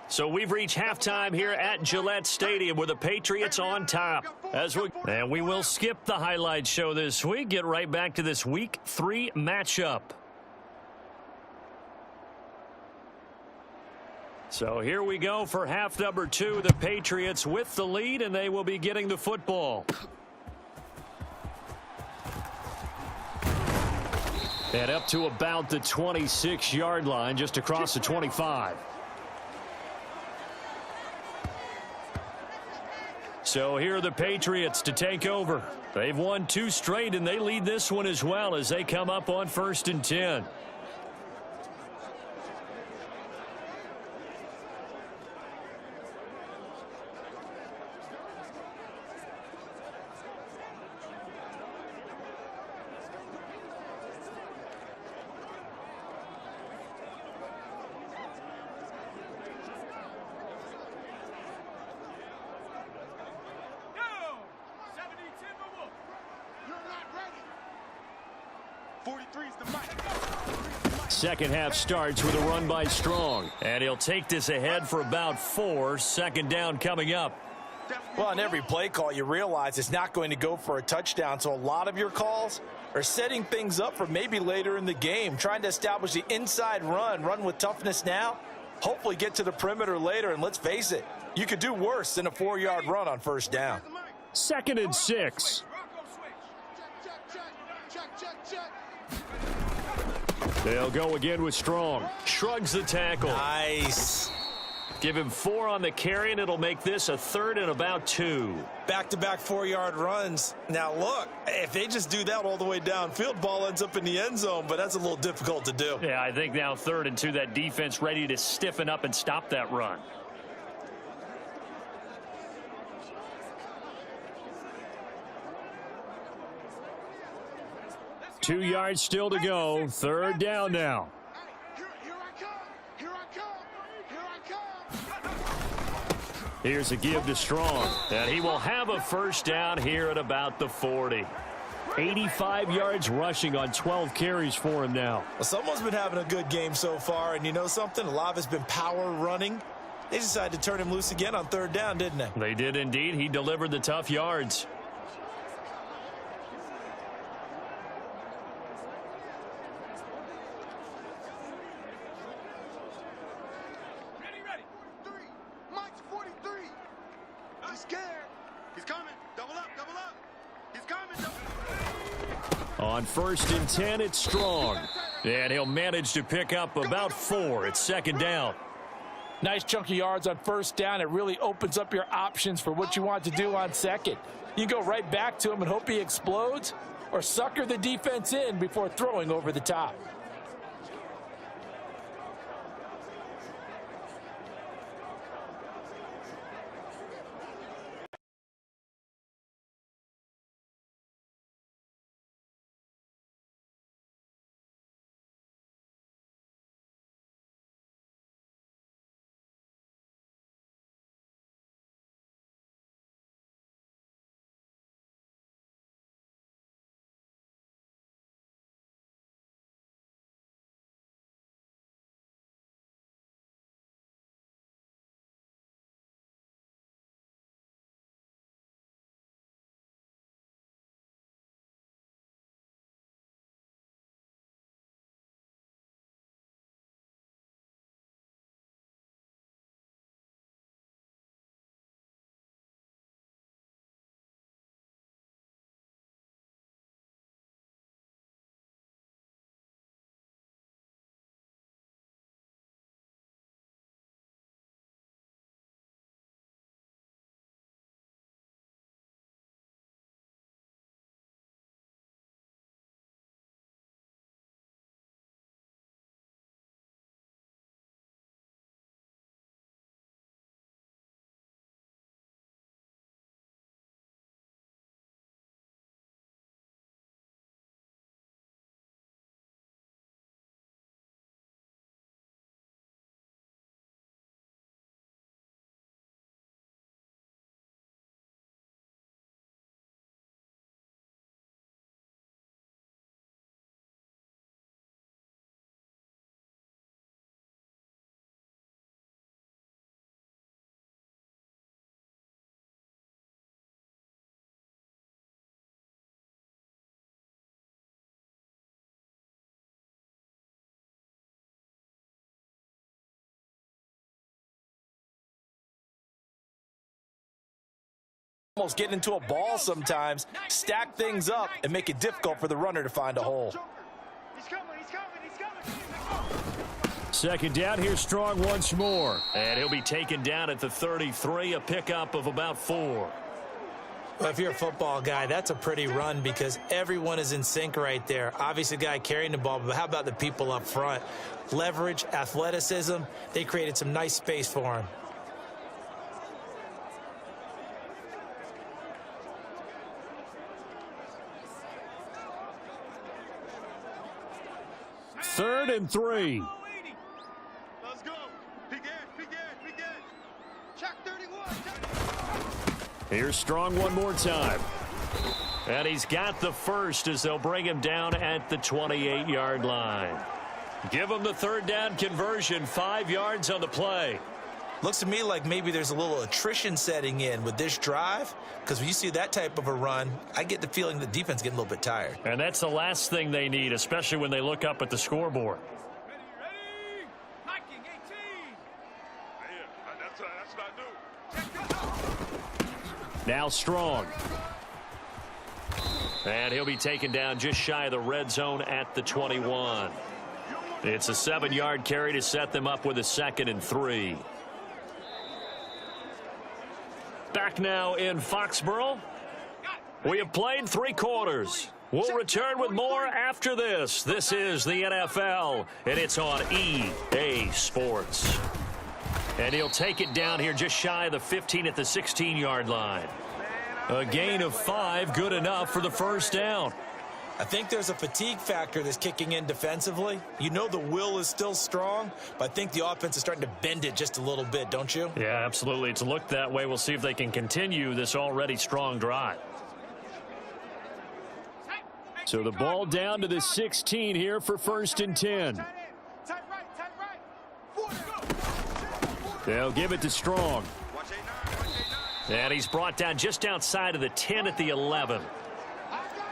So we've reached halftime here at Gillette Stadium with the Patriots on top. And we will skip the highlight show this week. Get right back to this Week 3 matchup. So here we go for half number 2. The Patriots with the lead, and they will be getting the football. And up to about the 26-yard line, just across the 25. So here are the Patriots to take over. They've won 2 straight, and they lead this one as well as they come up on 1st and 10. Second half starts with a run by Strong. And he'll take this ahead for about 4. Second down coming up. Well, on every play call, you realize it's not going to go for a touchdown. So a lot of your calls are setting things up for maybe later in the game, trying to establish the inside run with toughness now, hopefully get to the perimeter later. And let's face it, you could do worse than a 4-yard run on 1st down. 2nd and 6. They'll go again with Strong. Shrugs the tackle. Nice. Give him 4 on the carry, and it'll make this a 3rd and about 2. Back-to-back 4-yard runs. Now, look, if they just do that all the way downfield, ball ends up in the end zone, but that's a little difficult to do. Yeah, I think now 3rd and 2, that defense ready to stiffen up and stop that run. Two yards still to go. 3rd down now. Here's a give to Strong, and he will have a 1st down here at about the 40. 85 yards rushing on 12 carries for him now. Well, someone's been having a good game so far, and you know something? A lot of it's been power running. They decided to turn him loose again on 3rd down, didn't they? They did indeed. He delivered the tough yards. On 1st and 10, it's Strong. And he'll manage to pick up about 4. It's 2nd down. Nice chunk of yards on 1st down. It really opens up your options for what you want to do on 2nd. You go right back to him and hope he explodes, or sucker the defense in before throwing over the top. almost get into a ball sometimes, stack things up, and make it difficult for the runner to find a hole. He's coming, he's coming, he's coming. Second down, here's Strong once more. And he'll be taken down at the 33, a pickup of about 4. Well, if you're a football guy, that's a pretty run because everyone is in sync right there. Obviously, the guy carrying the ball, but how about the people up front? Leverage, athleticism, they created some nice space for him. Third and 3. Let's go. Begin. Check 31. Here's Strong one more time. And he's got the first as they'll bring him down at the 28-yard line. Give him the third down conversion, 5 yards on the play. Looks to me like maybe there's a little attrition setting in with this drive because when you see that type of a run, I get the feeling the defense getting a little bit tired. And that's the last thing they need, especially when they look up at the scoreboard. Ready? Hiking 18. That's not new. Now Strong. And he'll be taken down just shy of the red zone at the 21. It's a 7-yard carry to set them up with a 2nd and 3. Back now in Foxborough. We have played 3 quarters. We'll return with more after this. This is the NFL, and it's on EA Sports. And he'll take it down here just shy of the 15 at the 16-yard line. A gain of 5, good enough for the first down. I think there's a fatigue factor that's kicking in defensively. You know the will is still strong, but I think the offense is starting to bend it just a little bit, don't you? Yeah, absolutely. It's looked that way. We'll see if they can continue this already strong drive. So the ball down to the 16 here for 1st and 10. Tight right. They'll give it to Strong. And he's brought down just outside of the 10 at the 11.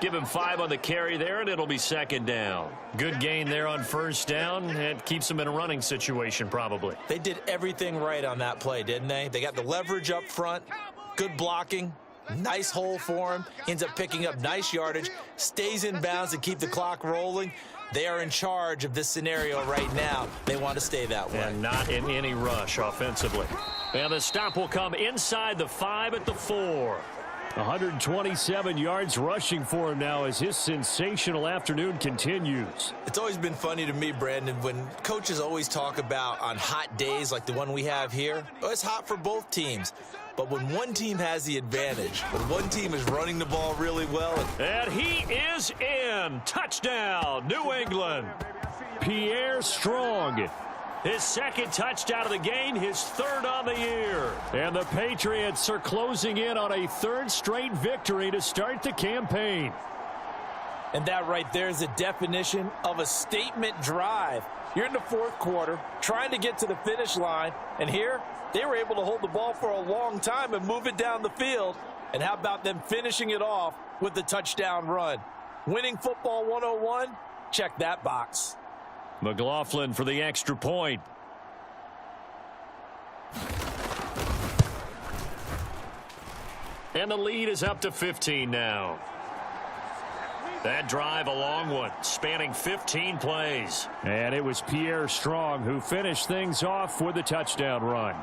Give him 5 on the carry there, and it'll be 2nd down. Good gain there on 1st down. It keeps them in a running situation, probably. They did everything right on that play, didn't they? They got the leverage up front, good blocking, nice hole for him, ends up picking up nice yardage, stays in bounds to keep the clock rolling. They are in charge of this scenario right now. They want to stay that way. And not in any rush offensively. And the stop will come inside the 5 at the 4. 127 yards rushing for him now as his sensational afternoon continues. It's always been funny to me, Brandon, when coaches always talk about on hot days like the one we have here. Oh, it's hot for both teams. But when one team has the advantage, when one team is running the ball really well. And he is in. Touchdown, New England. Pierre Strong. His 2nd touchdown of the game, his 3rd on the year. And the Patriots are closing in on a 3rd straight victory to start the campaign. And that right there is the definition of a statement drive. You're in the 4th quarter, trying to get to the finish line, and here they were able to hold the ball for a long time and move it down the field. And how about them finishing it off with the touchdown run? Winning football 101? Check that box. McLaughlin for the extra point. And the lead is up to 15 now. That drive, a long one, spanning 15 plays. And it was Pierre Strong who finished things off with a touchdown run.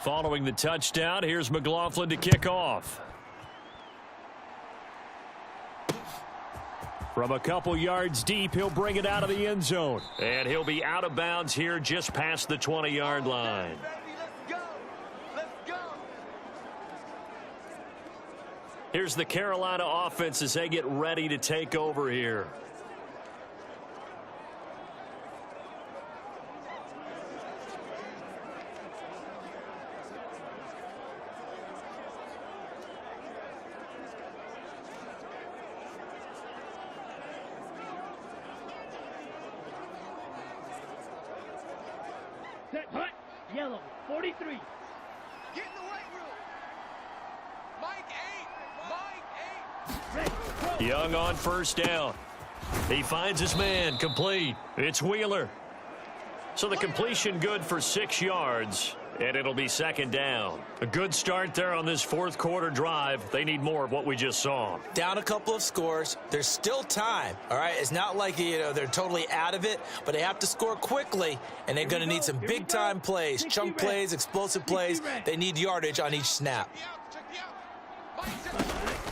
Following the touchdown, here's McLaughlin to kick off. From a couple yards deep, he'll bring it out of the end zone. And he'll be out of bounds here just past the 20-yard line. Here's the Carolina offense as they get ready to take over here. Set, hut, yellow, 43. Get in the weight room. Mike 8. Ready, go. Young on first down. He finds his man, complete. It's Wheeler. So the completion good for 6 yards, and it'll be second down. A good start there on this fourth quarter drive. They need more of what we just saw. Down a couple of scores. There's still time, all right? It's not like, they're totally out of it, but they have to score quickly, and they're going to need some big-time plays, chunk plays, explosive plays. They need yardage on each snap.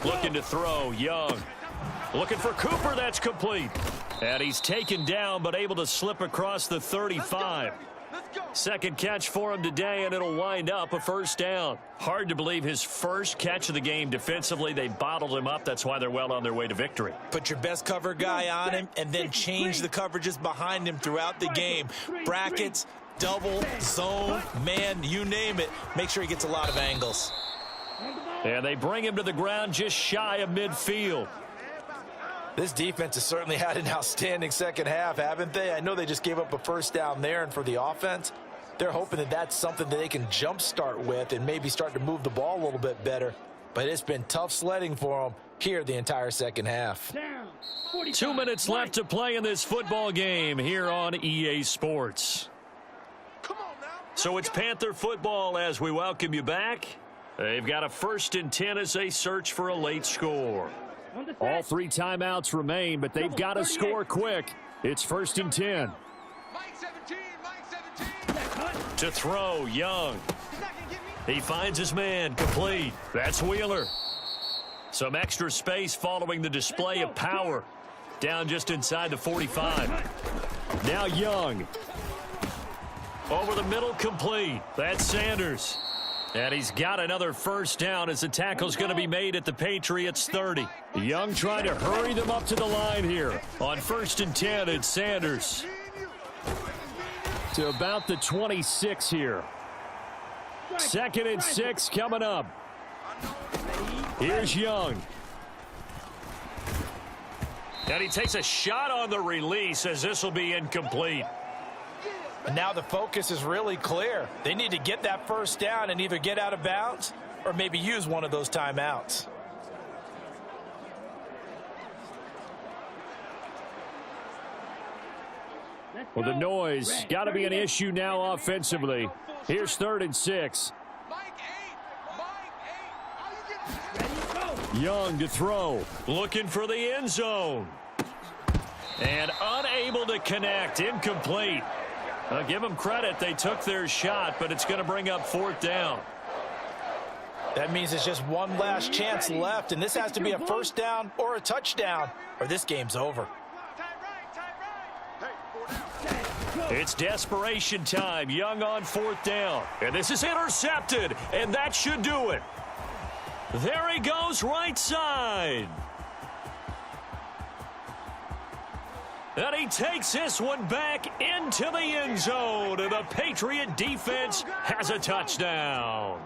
Looking to throw, Young. Looking for Cooper, that's complete. And he's taken down, but able to slip across the 35. Second catch for him today, and it'll wind up a first down. Hard to believe his first catch of the game defensively. They bottled him up. That's why they're well on their way to victory. Put your best cover guy on him, and then change the coverages behind him throughout the game. Brackets, double, zone, man, you name it. Make sure he gets a lot of angles. And they bring him to the ground just shy of midfield. This defense has certainly had an outstanding second half, haven't they? I know they just gave up a first down there, and for the offense, they're hoping that that's something that they can jumpstart with and maybe start to move the ball a little bit better. But it's been tough sledding for them here the entire second half. 2 minutes left to play in this football game here on EA Sports. So it's Panther football as we welcome you back. They've got a 1st and 10 as they search for a late score. All 3 timeouts remain, but they've got to score quick. It's 1st and 10. To throw, Young. He finds his man, complete. That's Wheeler. Some extra space following the display of power. Down just inside the 45. Now Young. Over the middle, complete. That's Sanders. And he's got another first down as the tackle's going to be made at the Patriots 30. Young trying to hurry them up to the line here. On 1st and 10, it's Sanders. To about the 26 here. 2nd and 6 coming up. Here's Young. And he takes a shot on the release as this will be incomplete. And now the focus is really clear. They need to get that first down and either get out of bounds or maybe use one of those timeouts. Well, the noise got to be an issue now offensively. Here's 3rd and 6. Young to throw. Looking for the end zone. And unable to connect. Incomplete. I'll give them credit. They took their shot, but it's going to bring up 4th down. That means it's just one last chance left, and this has to be a first down or a touchdown, or this game's over. It's desperation time. Young on 4th down. And this is intercepted, and that should do it. There he goes, right side. And he takes this one back into the end zone, and the Patriot defense has a touchdown.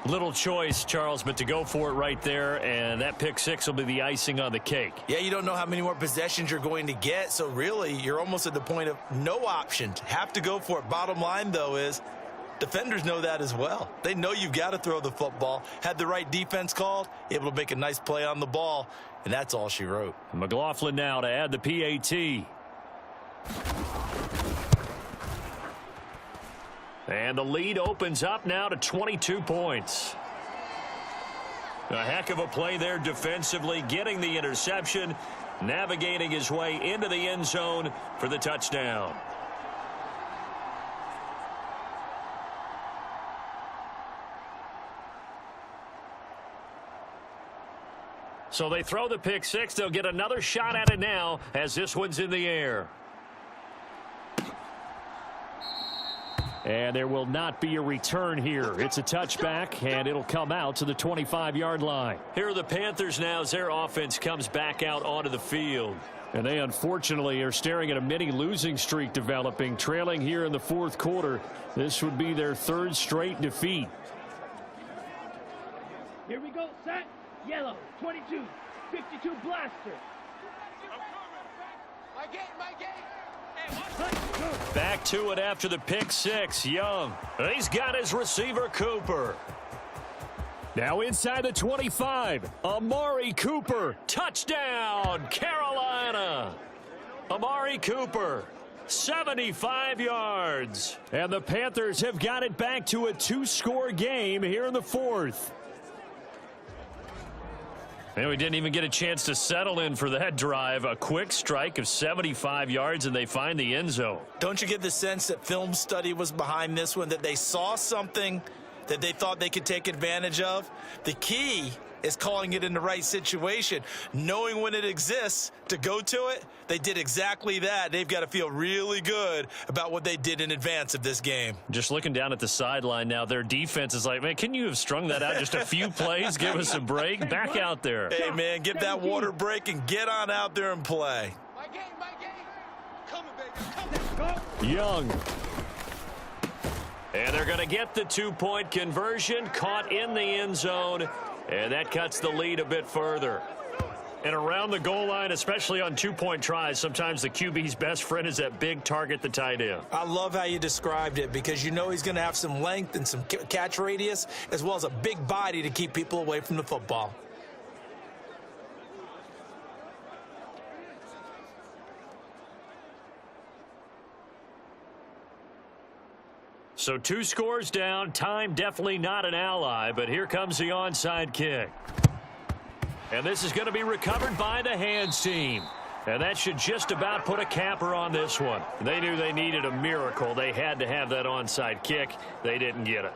Little choice, Charles, but to go for it right there, and that pick 6 will be the icing on the cake. Yeah, you don't know how many more possessions you're going to get, so really you're almost at the point of no option. Have to go for it. Bottom line, though, is defenders know that as well. They know you've got to throw the football. Had the right defense called, able to make a nice play on the ball, and that's all she wrote. McLaughlin now to add the PAT. And the lead opens up now to 22 points. A heck of a play there defensively, getting the interception, navigating his way into the end zone for the touchdown. So they throw the pick six. They'll get another shot at it now as this one's in the air. And there will not be a return here. It's a touchback, and it'll come out to the 25-yard line. Here are the Panthers now as their offense comes back out onto the field. And they unfortunately are staring at a mini losing streak developing, trailing here in the fourth quarter. This would be their third straight defeat. Here we go, set, yellow, 22, 52 blaster. My gate, my gate. Back to it after the pick six. Young. He's got his receiver, Cooper. Now inside the 25, Amari Cooper. Touchdown, Carolina. Amari Cooper, 75 yards. And the Panthers have got it back to a two-score game here in the fourth. And we didn't even get a chance to settle in for that drive. A quick strike of 75 yards, and they find the end zone. Don't you get the sense that film study was behind this one, that they saw something that they thought they could take advantage of? The key is calling it in the right situation, knowing when it exists to go to it. They did exactly that. They've got to feel really good about what they did in advance of this game. Just looking down at the sideline now, their defense is like, man, can you have strung that out just a few plays? Give us a break. Back out there. Hey, man, get that water break and get on out there and play. My gate, my gate. Coming, baby, coming. Young. And they're going to get the two-point conversion, caught in the end zone, and that cuts the lead a bit further. And around the goal line, especially on two-point tries, sometimes the QB's best friend is that big target, the tight end. I love how you described it because you know he's going to have some length and some catch radius as well as a big body to keep people away from the football. So 2 scores down. Time definitely not an ally, but here comes the onside kick. And this is going to be recovered by the hands team. And that should just about put a capper on this one. They knew they needed a miracle. They had to have that onside kick. They didn't get it.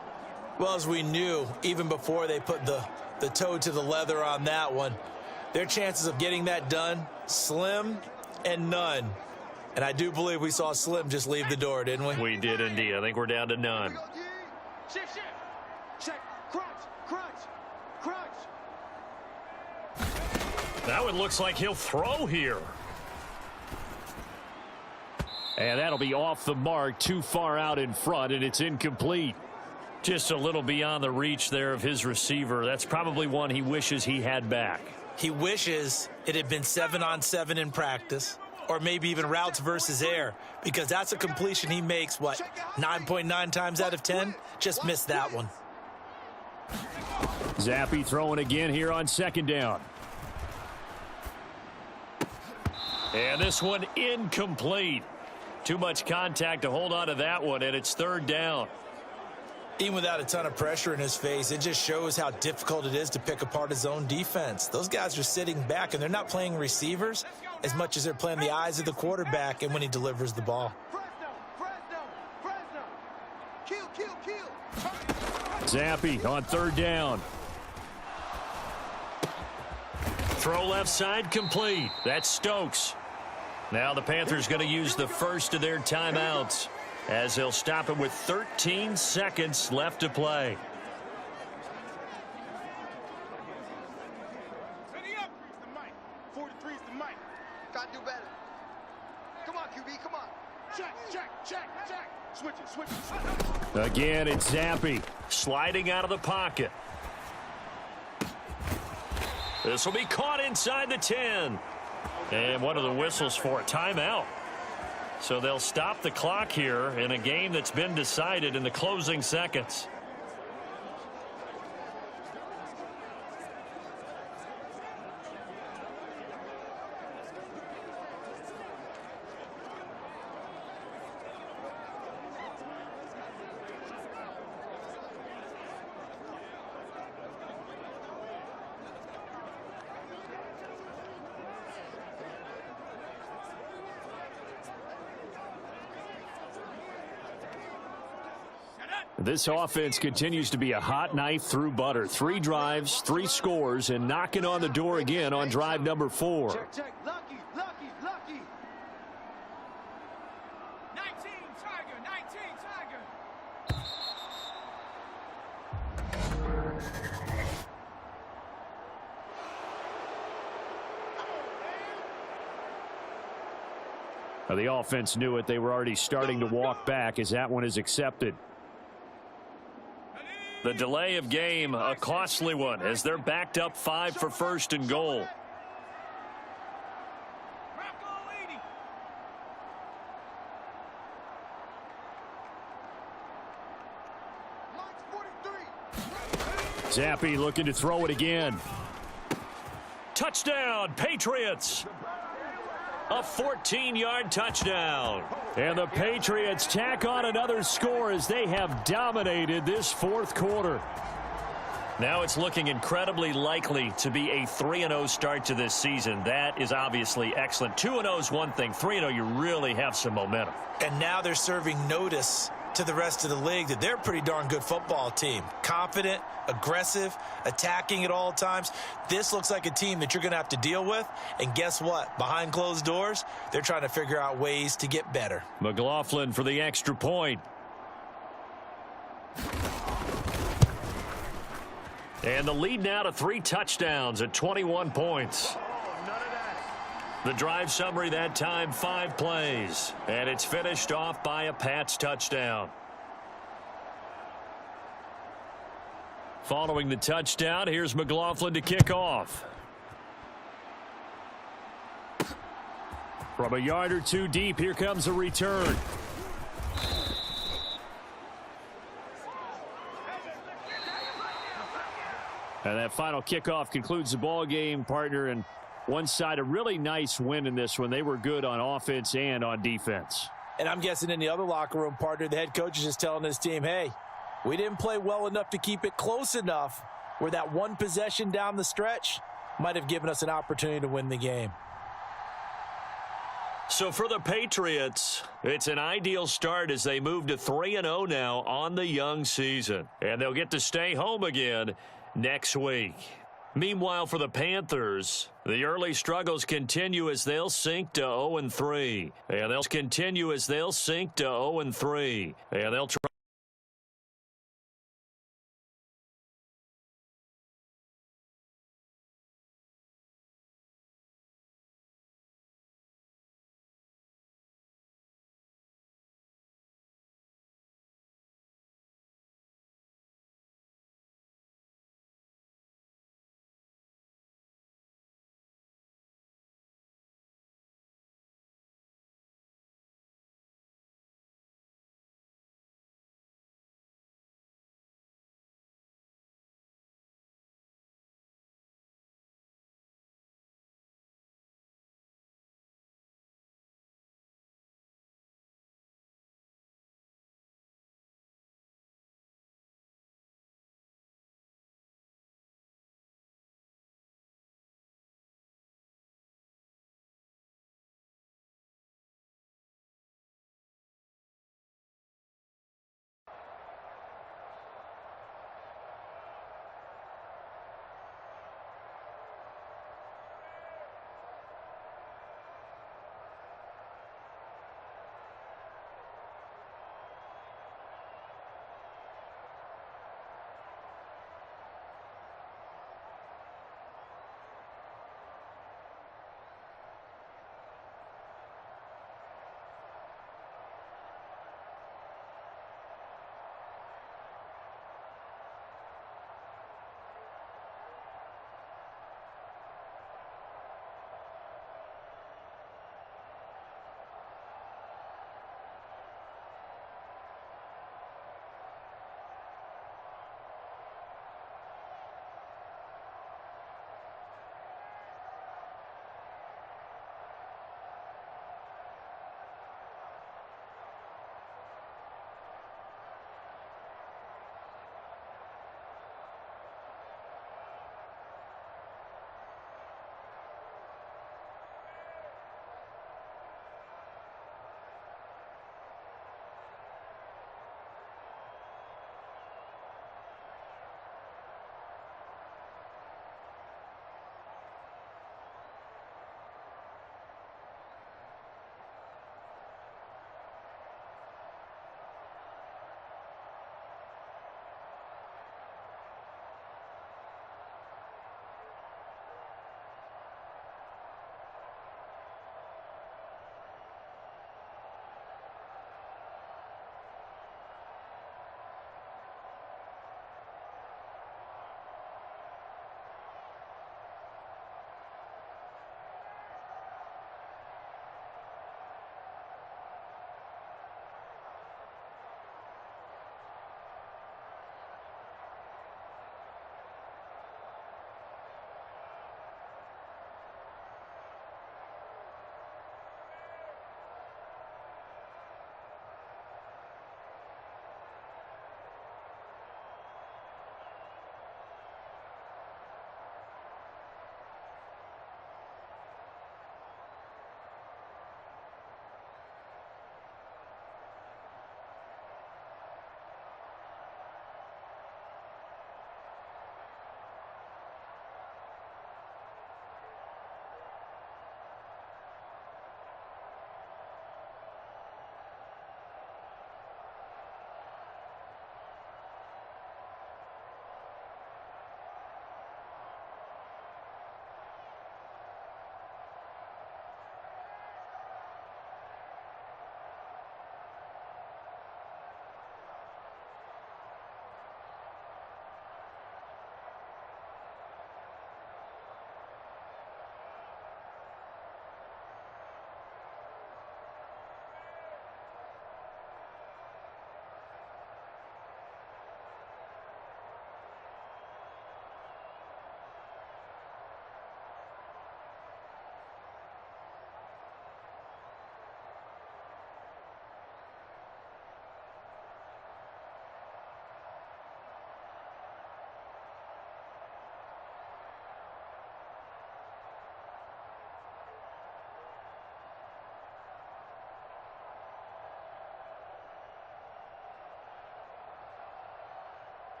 Well, as we knew, even before they put the toe to the leather on that one, their chances of getting that done, slim and none. And I do believe we saw Slim just leave the door, didn't we? We did indeed. I think we're down to none. Shift, shift. Check. Crunch, crunch, crunch. That one looks like he'll throw here. And that'll be off the mark, too far out in front, and it's incomplete. Just a little beyond the reach there of his receiver. That's probably one he wishes he had back. He wishes it had been 7-on-7 in practice, or maybe even routes versus air, because that's a completion he makes, 9.9 times out of 10? Just missed that one. Zappe throwing again here on second down. And this one incomplete. Too much contact to hold on to that one, and it's third down. Even without a ton of pressure in his face, it just shows how difficult it is to pick apart his own defense. Those guys are sitting back, and they're not playing receivers as much as they're playing the eyes of the quarterback and when he delivers the ball. Kill, kill, kill. Zappe on third down. Throw left side complete. That's Stokes. Now the Panthers going to use the first of their timeouts as they'll stop it with 13 seconds left to play. Ready up. The mic. 43's the mic. Gotta do better. Come on, QB, come on. Check, check, check, check. Switch it, switch it, switch it. Again, it's Zappe. Sliding out of the pocket. This will be caught inside the 10. And one of the whistles for a timeout. So they'll stop the clock here in a game that's been decided in the closing seconds. This offense continues to be a hot knife through butter. 3 drives, 3 scores, and knocking on the door again on drive number 4. Check, check. Lucky, lucky, lucky. 19, Tiger, 19, Tiger. Now, the offense knew it. They were already starting to walk back as that one is accepted. The delay of game, a costly one, as they're backed up 5 for first and goal. Zappi looking to throw it again. Touchdown, Patriots! A 14-yard touchdown. And the Patriots tack on another score as they have dominated this fourth quarter. Now it's looking incredibly likely to be a 3-0 start to this season. That is obviously excellent. 2-0 is one thing. 3-0, you really have some momentum. And now they're serving notice to the rest of the league that they're a pretty darn good football team. Confident, aggressive, attacking at all times. This looks like a team that you're going to have to deal with. And guess what? Behind closed doors, they're trying to figure out ways to get better. McLaughlin for the extra point. And the lead now to 3 touchdowns at 21 points. The drive summary that time, 5 plays. And it's finished off by a Pats touchdown. Following the touchdown, here's McLaughlin to kick off. From a yard or 2 deep, here comes a return. And that final kickoff concludes the ball game, partner. And one side, a really nice win in this one. They were good on offense and on defense. And I'm guessing in the other locker room, partner, the head coach is just telling his team, hey, we didn't play well enough to keep it close enough where that one possession down the stretch might have given us an opportunity to win the game. So for the Patriots, it's an ideal start as they move to 3-0 now on the young season. And they'll get to stay home again next week. Meanwhile, for the Panthers, the early struggles continue as they'll sink to 0-3. And they'll continue as they'll sink to 0-3. And they'll try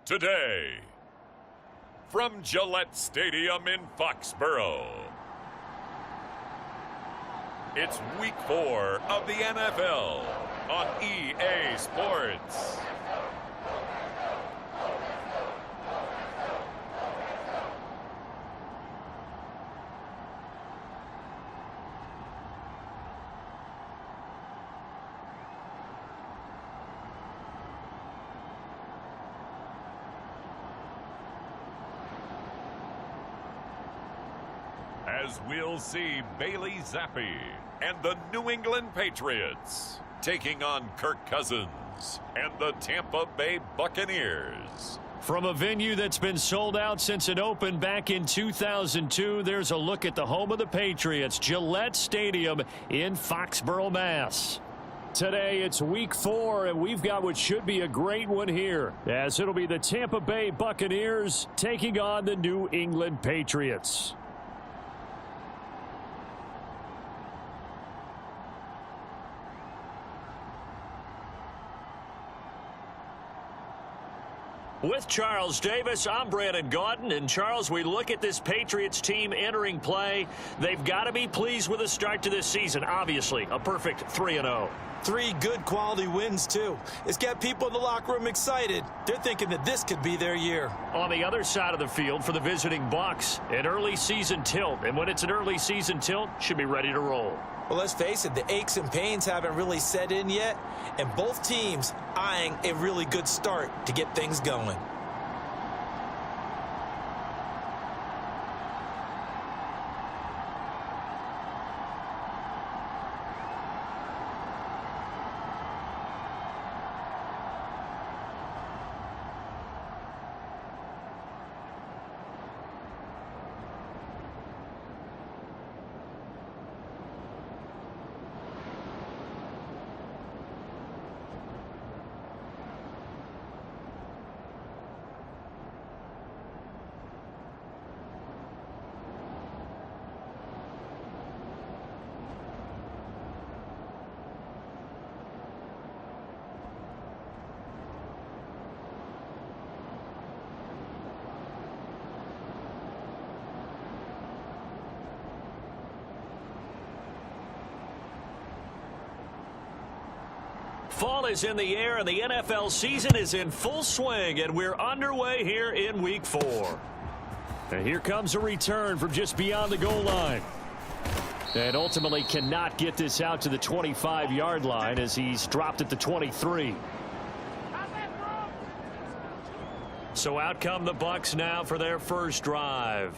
today. From Gillette Stadium in Foxborough, it's Week 4 of the NFL on EA Sports. As we'll see Bailey Zappi and the New England Patriots taking on Kirk Cousins and the Tampa Bay Buccaneers. From a venue that's been sold out since it opened back in 2002, there's a look at the home of the Patriots, Gillette Stadium in Foxborough, Mass. Today, it's Week 4, and we've got what should be a great one here, as it'll be the Tampa Bay Buccaneers taking on the New England Patriots. With Charles Davis, I'm Brandon Gaudin. And Charles, we look at this Patriots team entering play. They've got to be pleased with the start to this season. Obviously, a perfect 3-0. 3 good quality wins, too. It's got people in the locker room excited. They're thinking that this could be their year. On the other side of the field for the visiting Bucs, an early season tilt. And when it's an early season tilt, should be ready to roll. Well, let's face it, the aches and pains haven't really set in yet, and both teams eyeing a really good start to get things going. Fall is in the air, and the NFL season is in full swing, and we're underway here in Week 4. And here comes a return from just beyond the goal line. And ultimately cannot get this out to the 25-yard line as he's dropped at the 23. So out come the Bucs now for their first drive.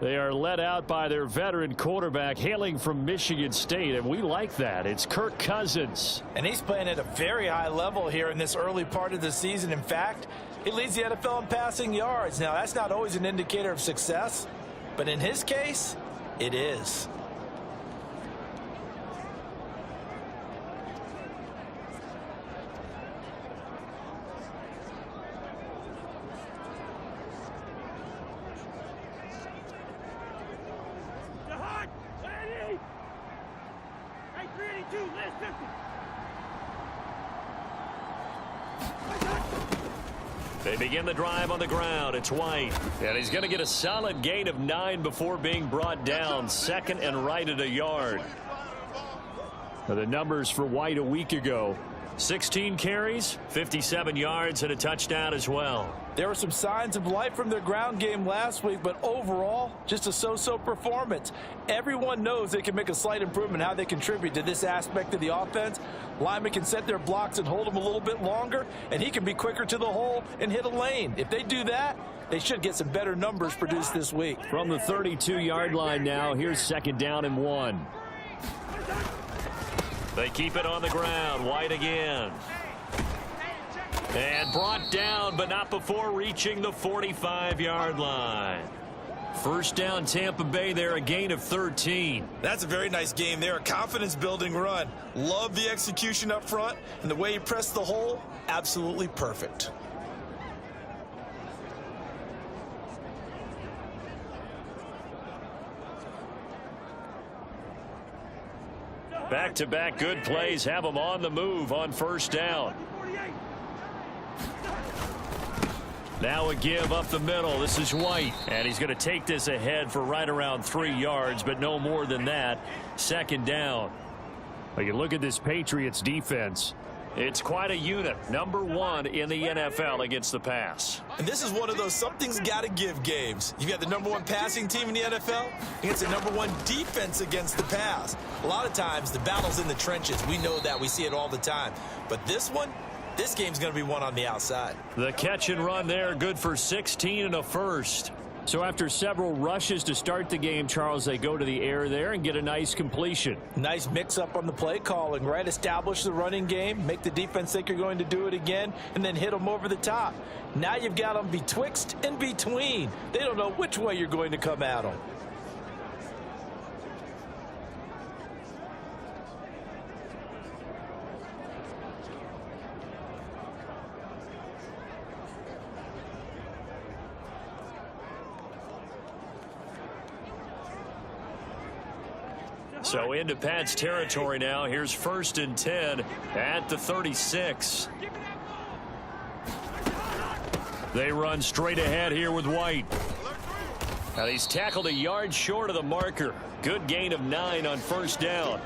They are led out by their veteran quarterback hailing from Michigan State, and we like that. It's Kirk Cousins. And he's playing at a very high level here in this early part of the season. In fact, he leads the NFL in passing yards. Now, that's not always an indicator of success, but in his case, it is. They begin the drive on the ground. It's White. And he's going to get a solid gain of 9 before being brought down. Second and right at a yard. Now the numbers for White a week ago. 16 carries, 57 yards, and a touchdown as well. There were some signs of life from their ground game last week, but overall, just a so-so performance. Everyone knows they can make a slight improvement in how they contribute to this aspect of the offense. Linemen can set their blocks and hold them a little bit longer, and he can be quicker to the hole and hit a lane. If they do that, they should get some better numbers produced this week. From the 32-yard line now, here's 2nd down and 1. They keep it on the ground. White again. And brought down, but not before reaching the 45-yard line. First down, Tampa Bay there, a gain of 13. That's a very nice game there, a confidence-building run. Love the execution up front, and the way he pressed the hole, absolutely perfect. Back-to-back good plays have them on the move on first down. Now a give up the middle. This is White. And he's going to take this ahead for right around 3 yards, but no more than that. Second down. Well, you look at this Patriots defense. It's quite a unit. Number 1 in the NFL against the pass. And this is one of those something's got to give games. You've got the number 1 passing team in the NFL against the number 1 defense against the pass. A lot of times the battle's in the trenches. We know that. We see it all the time. But this game's going to be won on the outside. The catch and run there, good for 16 and a first. So after several rushes to start the game, Charles, they go to the air there and get a nice completion. Nice mix-up on the play calling, right? Establish the running game, make the defense think you're going to do it again, and then hit them over the top. Now you've got them betwixt and between. They don't know which way you're going to come at them. So into Pat's territory now. Here's 1st and 10 at the 36. They run straight ahead here with White. Now he's tackled a yard short of the marker. Good gain of 9 on 1st down.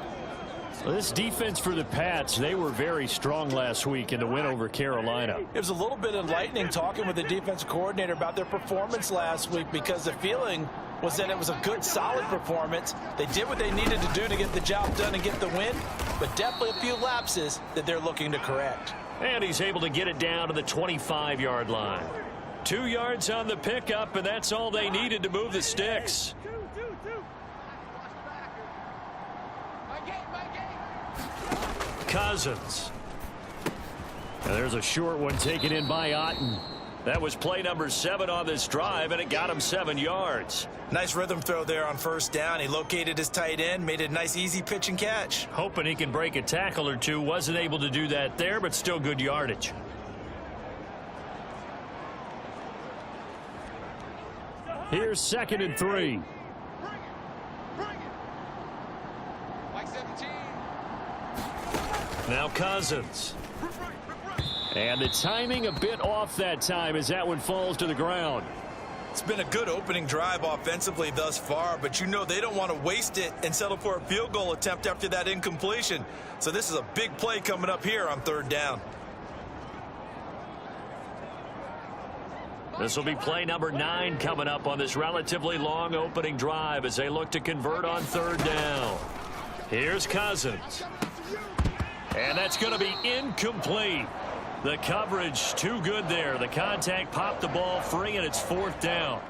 Well, this defense for the Pats, they were very strong last week in the win over Carolina. It was a little bit enlightening talking with the defensive coordinator about their performance last week, because the feeling was that it was a good, solid performance. They did what they needed to do to get the job done and get the win, but definitely a few lapses that they're looking to correct. And he's able to get it down to the 25-yard line. 2 yards on the pickup, and that's all they needed to move the sticks. Cousins. And there's a short one taken in by Otten. That was play number 7 on this drive, and it got him 7 yards. Nice rhythm throw there on 1st down. He located his tight end, made it a nice, easy pitch and catch. Hoping he can break a tackle or two. Wasn't able to do that there, but still good yardage. Here's 2nd and 3. Now Cousins. And the timing a bit off that time as that one falls to the ground. It's been a good opening drive offensively thus far, but you know they don't want to waste it and settle for a field goal attempt after that incompletion. So this is a big play coming up here on 3rd down. This will be play number 9 coming up on this relatively long opening drive as they look to convert on 3rd down. Here's Cousins. And that's going to be incomplete. The coverage too good there. The contact popped the ball free, and it's 4th down.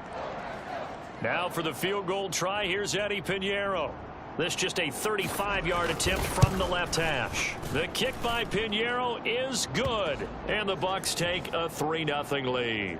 Now for the field goal try, here's Eddie Pinheiro. This just a 35-yard attempt from the left hash. The kick by Pinheiro is good, and the Bucs take a 3-0 lead.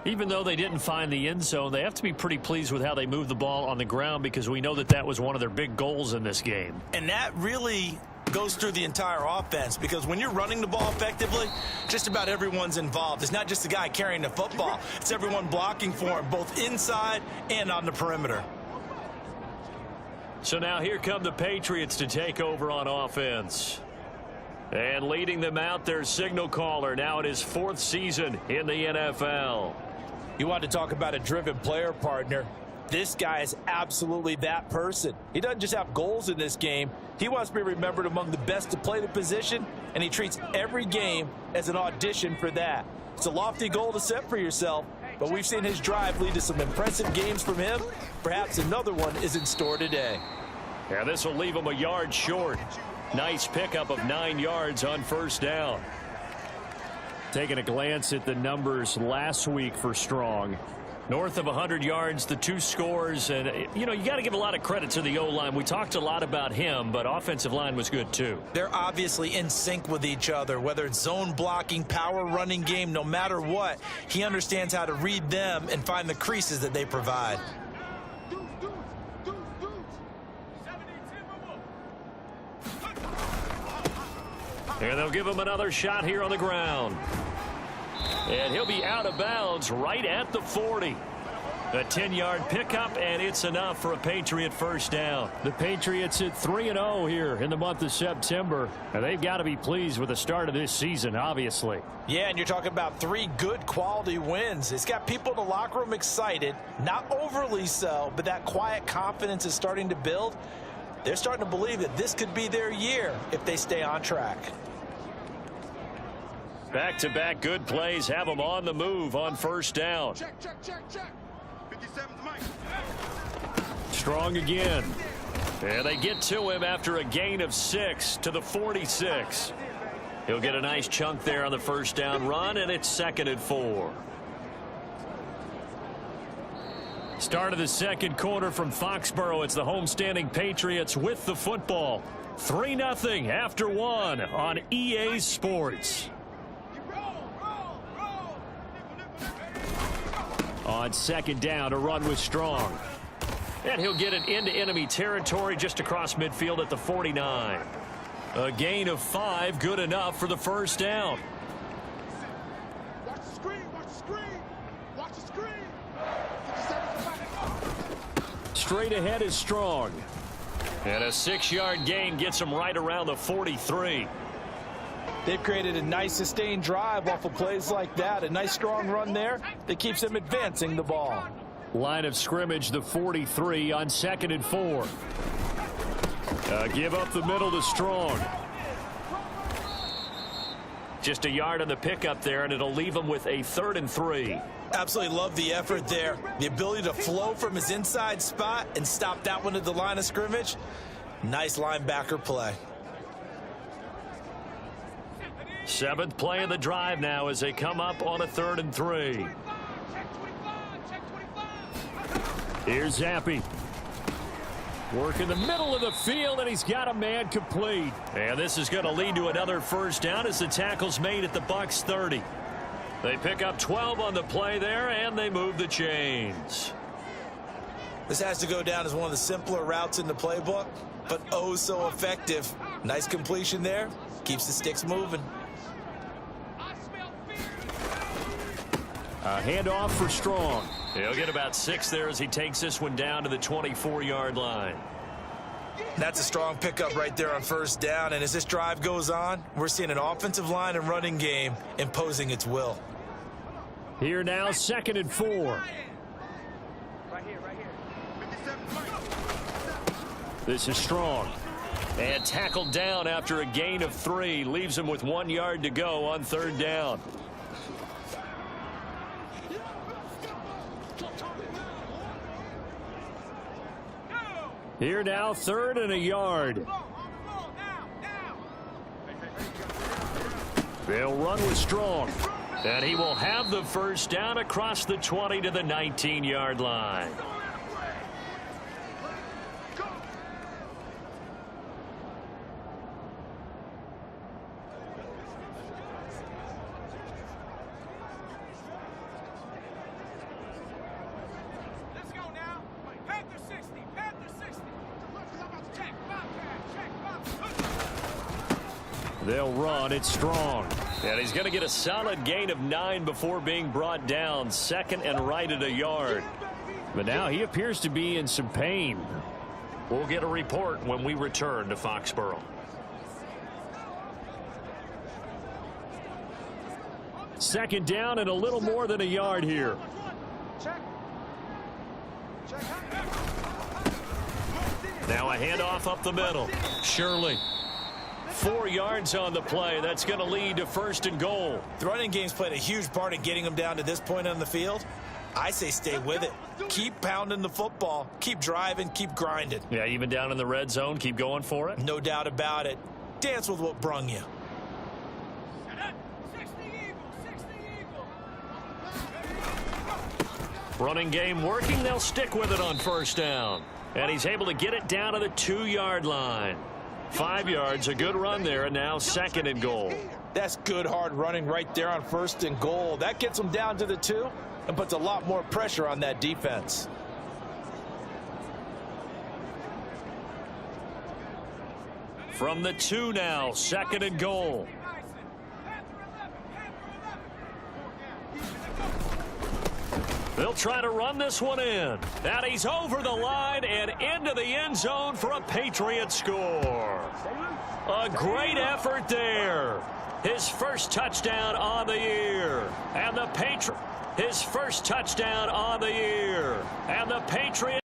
Even though they didn't find the end zone, they have to be pretty pleased with how they moved the ball on the ground because we know that that was one of their big goals in this game. And that really goes through the entire offense because when you're running the ball effectively, just about everyone's involved. It's not just the guy carrying the football. It's everyone blocking for him, both inside and on the perimeter. So now here come the Patriots to take over on offense. And leading them out, their signal caller, now in his 4th season in the NFL. You want to talk about a driven player, partner. This guy is absolutely that person. He doesn't just have goals in this game. He wants to be remembered among the best to play the position, and he treats every game as an audition for that. It's a lofty goal to set for yourself, but we've seen his drive lead to some impressive games from him. Perhaps another one is in store today. Yeah, this will leave him a yard short. Nice pickup of 9 yards on first down. Taking a glance at the numbers last week for Strong. North of 100 yards, the 2 scores, and, you got to give a lot of credit to the O-line. We talked a lot about him, but offensive line was good, too. They're obviously in sync with each other, whether it's zone blocking, power running game, no matter what. He understands how to read them and find the creases that they provide. And they'll give him another shot here on the ground. And he'll be out of bounds right at the 40. A 10-yard pickup, and it's enough for a Patriot first down. The Patriots at 3-0 here in the month of September. And they've got to be pleased with the start of this season, obviously. Yeah, and you're talking about 3 good quality wins. It's got people in the locker room excited, not overly so, but that quiet confidence is starting to build. They're starting to believe that this could be their year if they stay on track. Back-to-back good plays have them on the move on first down. Check, check, check, check. 57's Mike. Strong again. And they get to him after a gain of 6 to the 46. He'll get a nice chunk there on the first down run, and it's 2nd and 4. Start of the second quarter from Foxborough. It's the homestanding Patriots with the football. 3-0 after 1 on EA Sports. On 2nd down, a run with Strong. And he'll get it into enemy territory just across midfield at the 49. A gain of 5, good enough for the first down. Watch the screen, watch the screen, watch the screen. 57's Mike. Straight ahead is Strong. And a 6-yard gain gets him right around the 43. They've created a nice sustained drive off of plays like that. A nice strong run there that keeps them advancing the ball. Line of scrimmage, the 43 on 2nd and 4. Give up the middle to Strong. Just a yard on the pickup there, and it'll leave him with a 3rd and 3. Absolutely love the effort there. The ability to flow from his inside spot and stop that one at the line of scrimmage. Nice linebacker play. 7th play of the drive now as they come up on a 3rd and 3. Here's Zappi. Work in the middle of the field, and he's got a man complete. And this is going to lead to another first down as the tackle's made at the Bucs 30. They pick up 12 on the play there, and they move the chains. This has to go down as one of the simpler routes in the playbook, but oh so effective. Nice completion there. Keeps the sticks moving. A handoff for Strong. He'll get about 6 there as he takes this one down to the 24-yard line. That's a strong pickup right there on first down, and as this drive goes on, we're seeing an offensive line and running game imposing its will. Here now, 2nd and 4. Right here, right here. 57's Mike. This is Strong. And tackled down after a gain of 3. Leaves him with 1 yard to go on 3rd down. Here now, 3rd and a yard. They'll run with Strong. And he will have the first down across the 20 to the 19-yard line. They'll run it strong. And he's going to get a solid gain of 9 before being brought down. Second and right at a yard. But now he appears to be in some pain. We'll get a report when we return to Foxborough. Second down and a little more than a yard here. Now a handoff up the middle. Shirley. 4 yards on the play. That's going to lead to 1st and goal. The running game's played a huge part in getting them down to this point on the field. I say stay with it. Keep pounding the football. Keep driving. Keep grinding. Yeah, even down in the red zone, keep going for it. No doubt about it. Dance with what brung you. Running game working. They'll stick with it on 1st down. And he's able to get it down to the 2-yard line. 5 yards, a good run there, and now 2nd and goal. That's good hard running right there on 1st and goal. That gets them down to the 2 and puts a lot more pressure on that defense. From the 2 now, 2nd and goal. They'll try to run this one in. And he's over the line and into the end zone for a Patriot score. A great effort there. His first touchdown on the year. And the his first touchdown on the year. And the Patriots.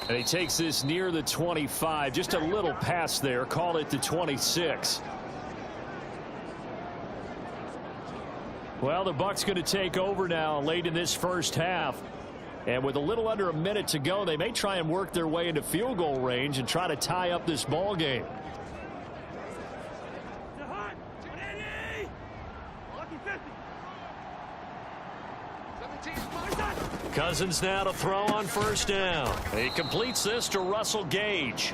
And he takes this near the 25. Just a little pass there. Call it the 26. Well, the Bucs going to take over now late in this first half. And with a little under a minute to go, they may try and work their way into field goal range and try to tie up this ball game. Cousins now to throw on 1st down. He completes this to Russell Gage.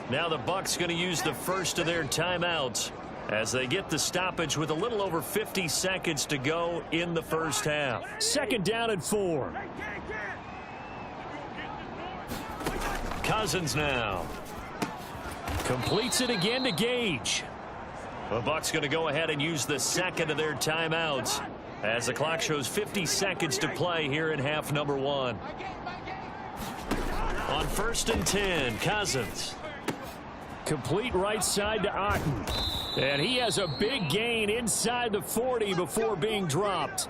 Now the Bucs going to use the first of their timeouts as they get the stoppage with a little over 50 seconds to go in the first half. 2nd down and 4. Cousins now. Completes it again to Gage. The Bucs going to go ahead and use the 2nd of their timeouts as the clock shows 50 seconds to play here in half number 1. On 1st and 10, Cousins. Complete right side to Otten. And he has a big gain inside the 40 before being dropped.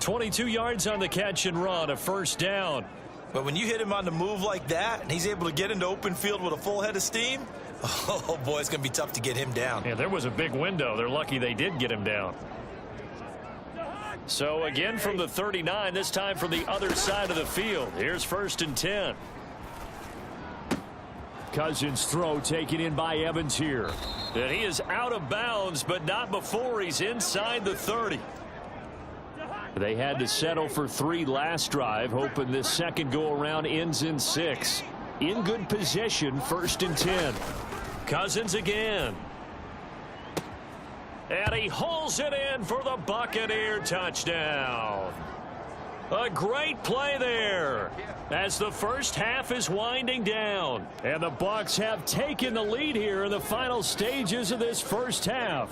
22 yards on the catch and run, a 1st down. But when you hit him on the move like that, and he's able to get into open field with a full head of steam, oh boy, it's going to be tough to get him down. Yeah, there was a big window. They're lucky they did get him down. So again from the 39, this time from the other side of the field. Here's 1st and 10. Cousins throw taken in by Evans here. And he is out of bounds, but not before he's inside the 30. They had to settle for 3 last drive, hoping this second go-around ends in 6. In good position, 1st and 10. Cousins again. And he hauls it in for the Buccaneer touchdown. A great play there as the first half is winding down. And the Bucs have taken the lead here in the final stages of this first half.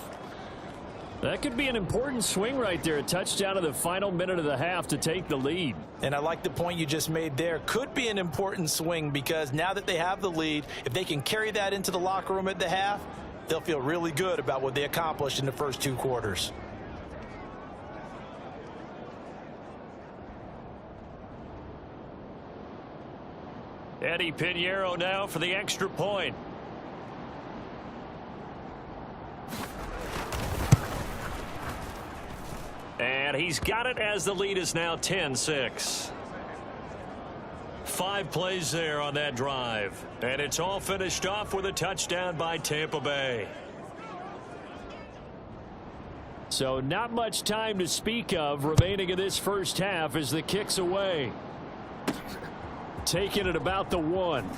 That could be an important swing right there. A touchdown in the final minute of the half to take the lead. And I like the point you just made there. Could be an important swing because now that they have the lead, if they can carry that into the locker room at the half, they'll feel really good about what they accomplished in the first 2 quarters. Eddie Pinheiro now for the extra point. And he's got it as the lead is now 10-6. 5 plays there on that drive. And it's all finished off with a touchdown by Tampa Bay. So not much time to speak of remaining in this first half as the kick's away. Taking it about the 1.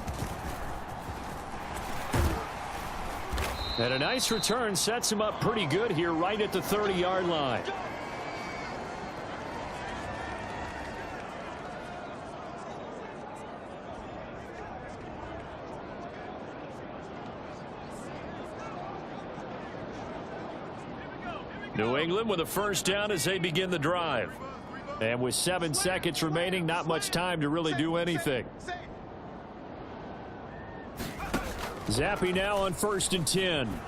And a nice return sets him up pretty good here right at the 30-yard line. New England with a first down as they begin the drive. And with 7 seconds remaining, not much time to really do anything. Zappe now on 1st and 10.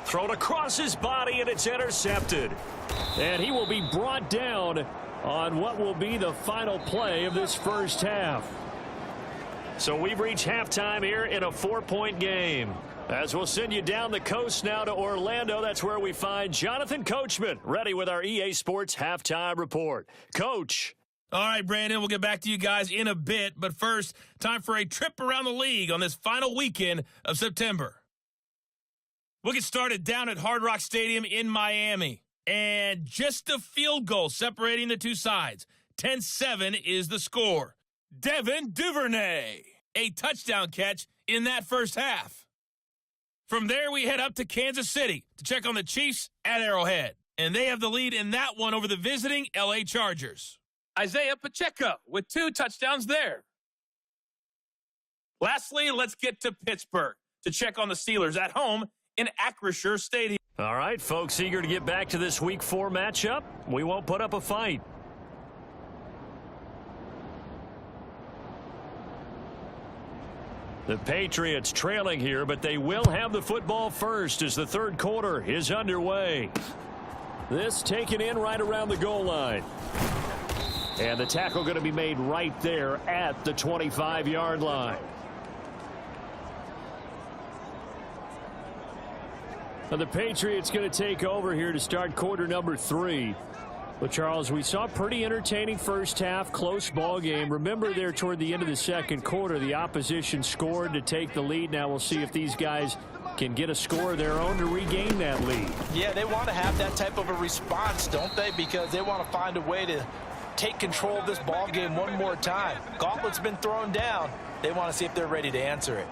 Thrown across his body, and it's intercepted. And he will be brought down on what will be the final play of this first half. So we've reached halftime here in a 4-point game. As we'll send you down the coast now to Orlando, that's where we find Jonathan Coachman ready with our EA Sports Halftime Report. Coach. All right, Brandon, we'll get back to you guys in a bit. But first, time for a trip around the league on this final weekend of September. We'll get started down at Hard Rock Stadium in Miami. And just a field goal separating the two sides. 10-7 is the score. Devin Duvernay, a touchdown catch in that first half. From there, we head up to Kansas City to check on the Chiefs at Arrowhead. And they have the lead in that one over the visiting L.A. Chargers. Isaiah Pacheco with 2 touchdowns there. Lastly, let's get to Pittsburgh to check on the Steelers at home in Acrisure Stadium. All right, folks, eager to get back to this Week 4 matchup. We won't put up a fight. The Patriots trailing here, but they will have the football first as the third quarter is underway. This taken in right around the goal line. And the tackle going to be made right there at the 25-yard line. Now the Patriots going to take over here to start quarter number 3. But, Charles, we saw a pretty entertaining first half, close ball game. Remember there toward the end of the second quarter, the opposition scored to take the lead. Now we'll see if these guys can get a score of their own to regain that lead. Yeah, they want to have that type of a response, don't they? Because they want to find a way to take control of this ball game one more time. Gauntlet's been thrown down. They want to see if they're ready to answer it.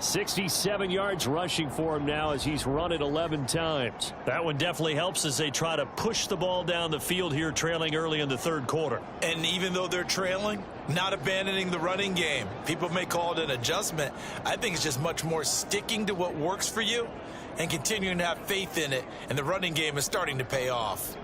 67 yards rushing for him now as he's run it 11 times. That one definitely helps as they try to push the ball down the field here, trailing early in the third quarter. And even though they're trailing, not abandoning the running game. People may call it an adjustment. I think it's just much more sticking to what works for you and continuing to have faith in it. And the running game is starting to pay off.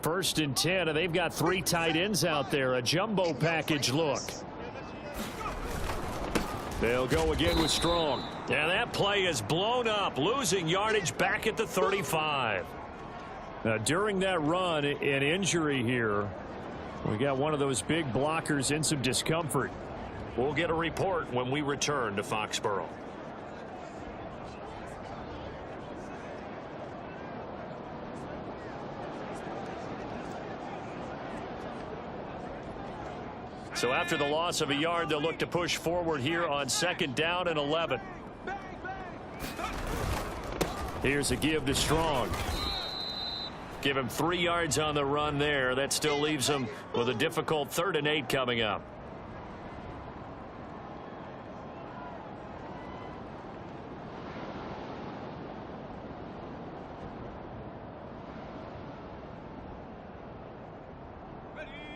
First and 10, and they've got 3 tight ends out there. A jumbo package look. They'll go again with Strong. And that play is blown up, losing yardage back at the 35. Now, during that run, an injury here. We got one of those big blockers in some discomfort. We'll get a report when we return to Foxborough. So after the loss of a yard, they'll look to push forward here on 2nd down and 11. Here's a give to Strong. Give him 3 yards on the run there. That still leaves him with a difficult 3rd and 8 coming up.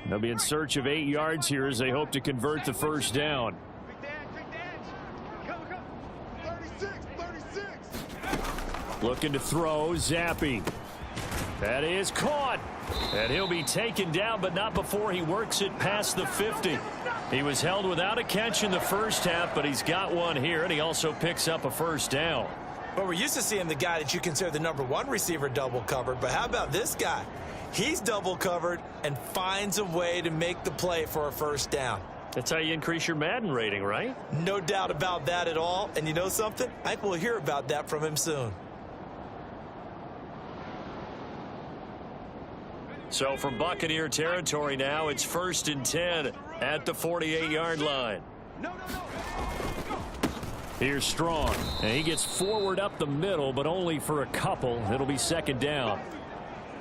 They'll be in search of 8 yards here as they hope to convert the first down. Big Dan. Come. 36. Looking to throw, Zappi. That is caught. And he'll be taken down, but not before he works it past the 50. He was held without a catch in the first half, but he's got one here, and he also picks up a first down. Well, we're used to seeing the guy that you consider the #1 receiver double covered, but how about this guy? He's double covered and finds a way to make the play for a first down. That's how you increase your Madden rating, right? No doubt about that at all. And you know something? I think we'll hear about that from him soon. So from Buccaneer territory now, it's 1st and 10 at the 48-yard line. Here's Strong, and he gets forward up the middle, but only for a couple. It'll be 2nd down.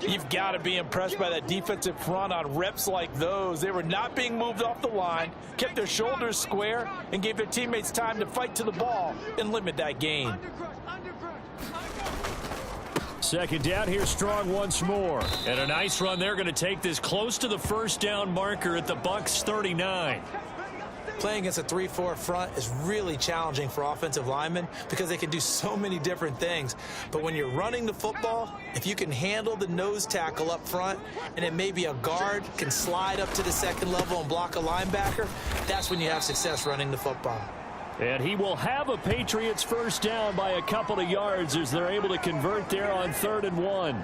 You've got to be impressed by that defensive front on reps like those. They were not being moved off the line, kept their shoulders square, and gave their teammates time to fight to the ball and limit that gain. 2nd down, here's Strong once more. And a nice run. They're going to take this close to the first down marker at the Bucs 39. Playing against a 3-4 front is really challenging for offensive linemen because they can do so many different things. But when you're running the football, if you can handle the nose tackle up front and then maybe a guard can slide up to the 2nd level and block a linebacker, that's when you have success running the football. And he will have a Patriots first down by a couple of yards as they're able to convert there on 3rd and 1.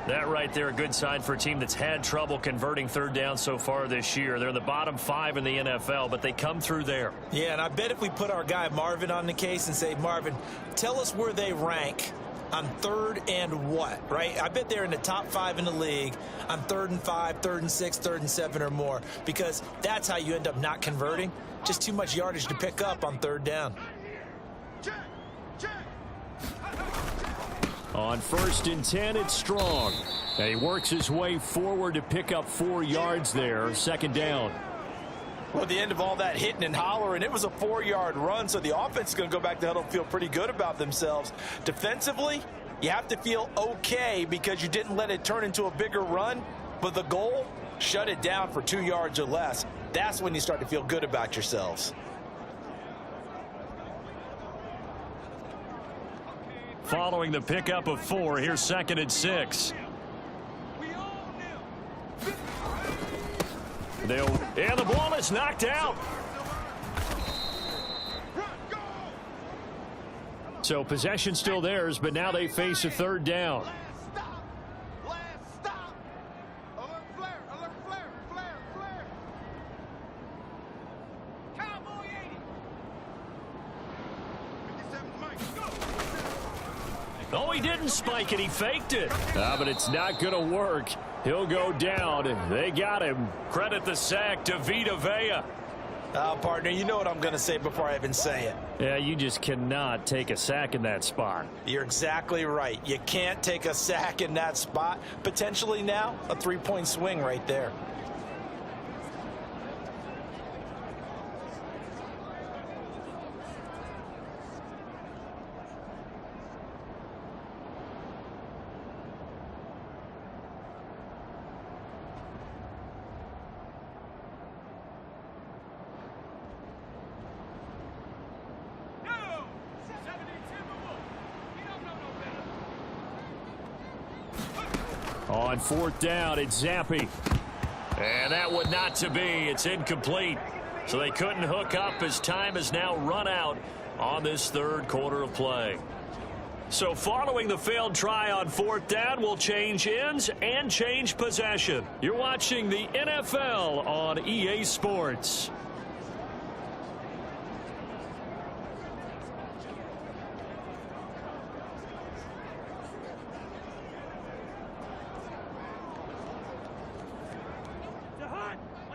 That right there, a good sign for a team that's had trouble converting 3rd down so far this year. They're in the bottom 5 in the NFL, but they come through there. Yeah, and I bet if we put our guy Marvin on the case and say, Marvin, tell us where they rank on 3rd and what, right? I bet they're in the top 5 in the league on 3rd and 5, 3rd and 6, 3rd and 7 or more, because that's how you end up not converting. Just too much yardage to pick up on 3rd down. On 1st and 10, it's Strong. And he works his way forward to pick up 4 yards there. 2nd down. Well, at the end of all that hitting and hollering, it was a 4-yard run, so the offense is going to go back to huddle and feel pretty good about themselves. Defensively, you have to feel okay because you didn't let it turn into a bigger run, but the goal, shut it down for 2 yards or less. That's when you start to feel good about yourselves. Following the pickup of 4, here's 2nd and 6. And the ball is knocked out. So possession still theirs, but now they face a 3rd down. Oh, he didn't spike it. He faked it. But it's not going to work. He'll go down. They got him. Credit the sack to Vita Vea. Partner, you know what I'm going to say before I even say it. Yeah, you just cannot take a sack in that spot. You're exactly right. You can't take a sack in that spot. Potentially now a 3-point swing right there. On 4th down, it's Zappi. And that would not to be. It's incomplete. So they couldn't hook up as time has now run out on this 3rd quarter of play. So following the failed try on 4th down, we'll change ends and change possession. You're watching the NFL on EA Sports.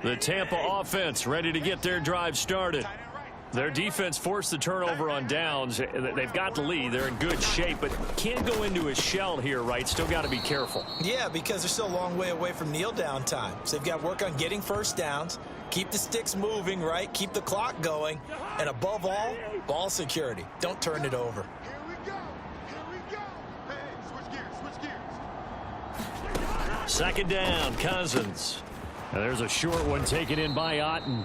The Tampa offense ready to get their drive started. Their defense forced the turnover on downs. They've got the lead. They're in good shape, but can't go into a shell here, right? Still got to be careful. Yeah, because they're still a long way away from kneel down time. So they've got to work on getting first downs, keep the sticks moving, right? Keep the clock going. And above all, ball security. Don't turn it over. Here we go. Here we go. Hey, switch gears. Switch gears. 2nd down, Cousins. And there's a short one taken in by Otten.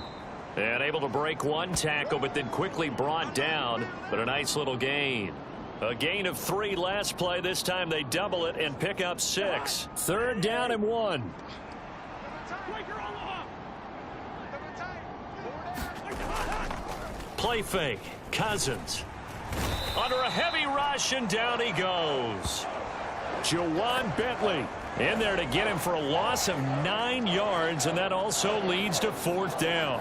And able to break one tackle, but then quickly brought down. But a nice little gain. A gain of 3 last play. This time they double it and pick up 6. 3rd down and 1. Play fake. Cousins. Under a heavy rush, and down he goes. Jawan Bentley in there to get him for a loss of 9 yards, and that also leads to 4th down.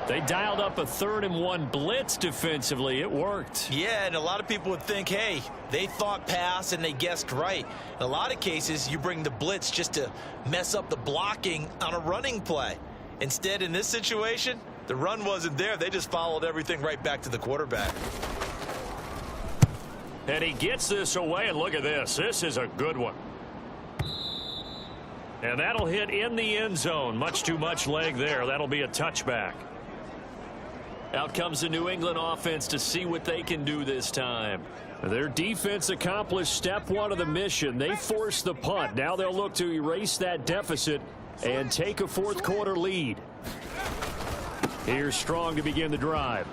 They dialed up a 3rd and 1 blitz defensively. It worked. Yeah, and a lot of people would think, hey, they thought pass and they guessed right. In a lot of cases, you bring the blitz just to mess up the blocking on a running play. Instead, in this situation, the run wasn't there. They just followed everything right back to the quarterback. And he gets this away, and look at this. This is a good one. And that'll hit in the end zone. Much too much leg there. That'll be a touchback. Out comes the New England offense to see what they can do this time. Their defense accomplished step 1 of the mission. They forced the punt. Now they'll look to erase that deficit and take a 4th quarter lead. Here's Strong to begin the drive.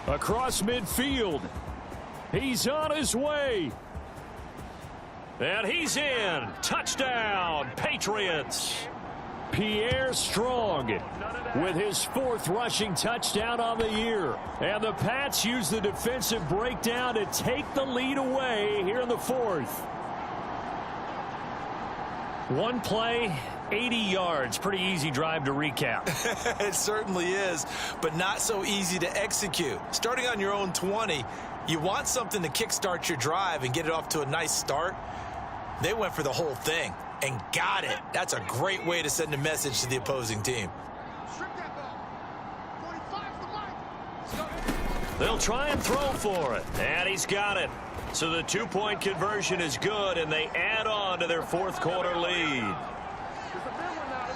Across midfield. He's on his way. And he's in. Touchdown, Patriots. Pierre Strong with his 4th rushing touchdown on the year. And the Pats use the defensive breakdown to take the lead away here in the 4th. One play, 80 yards. Pretty easy drive to recap. It certainly is, but not so easy to execute. Starting on your own 20, you want something to kickstart your drive and get it off to a nice start. They went for the whole thing and got it. That's a great way to send a message to the opposing team. They'll try and throw for it, and he's got it. So the 2-point conversion is good, and they add on to their 4th quarter lead.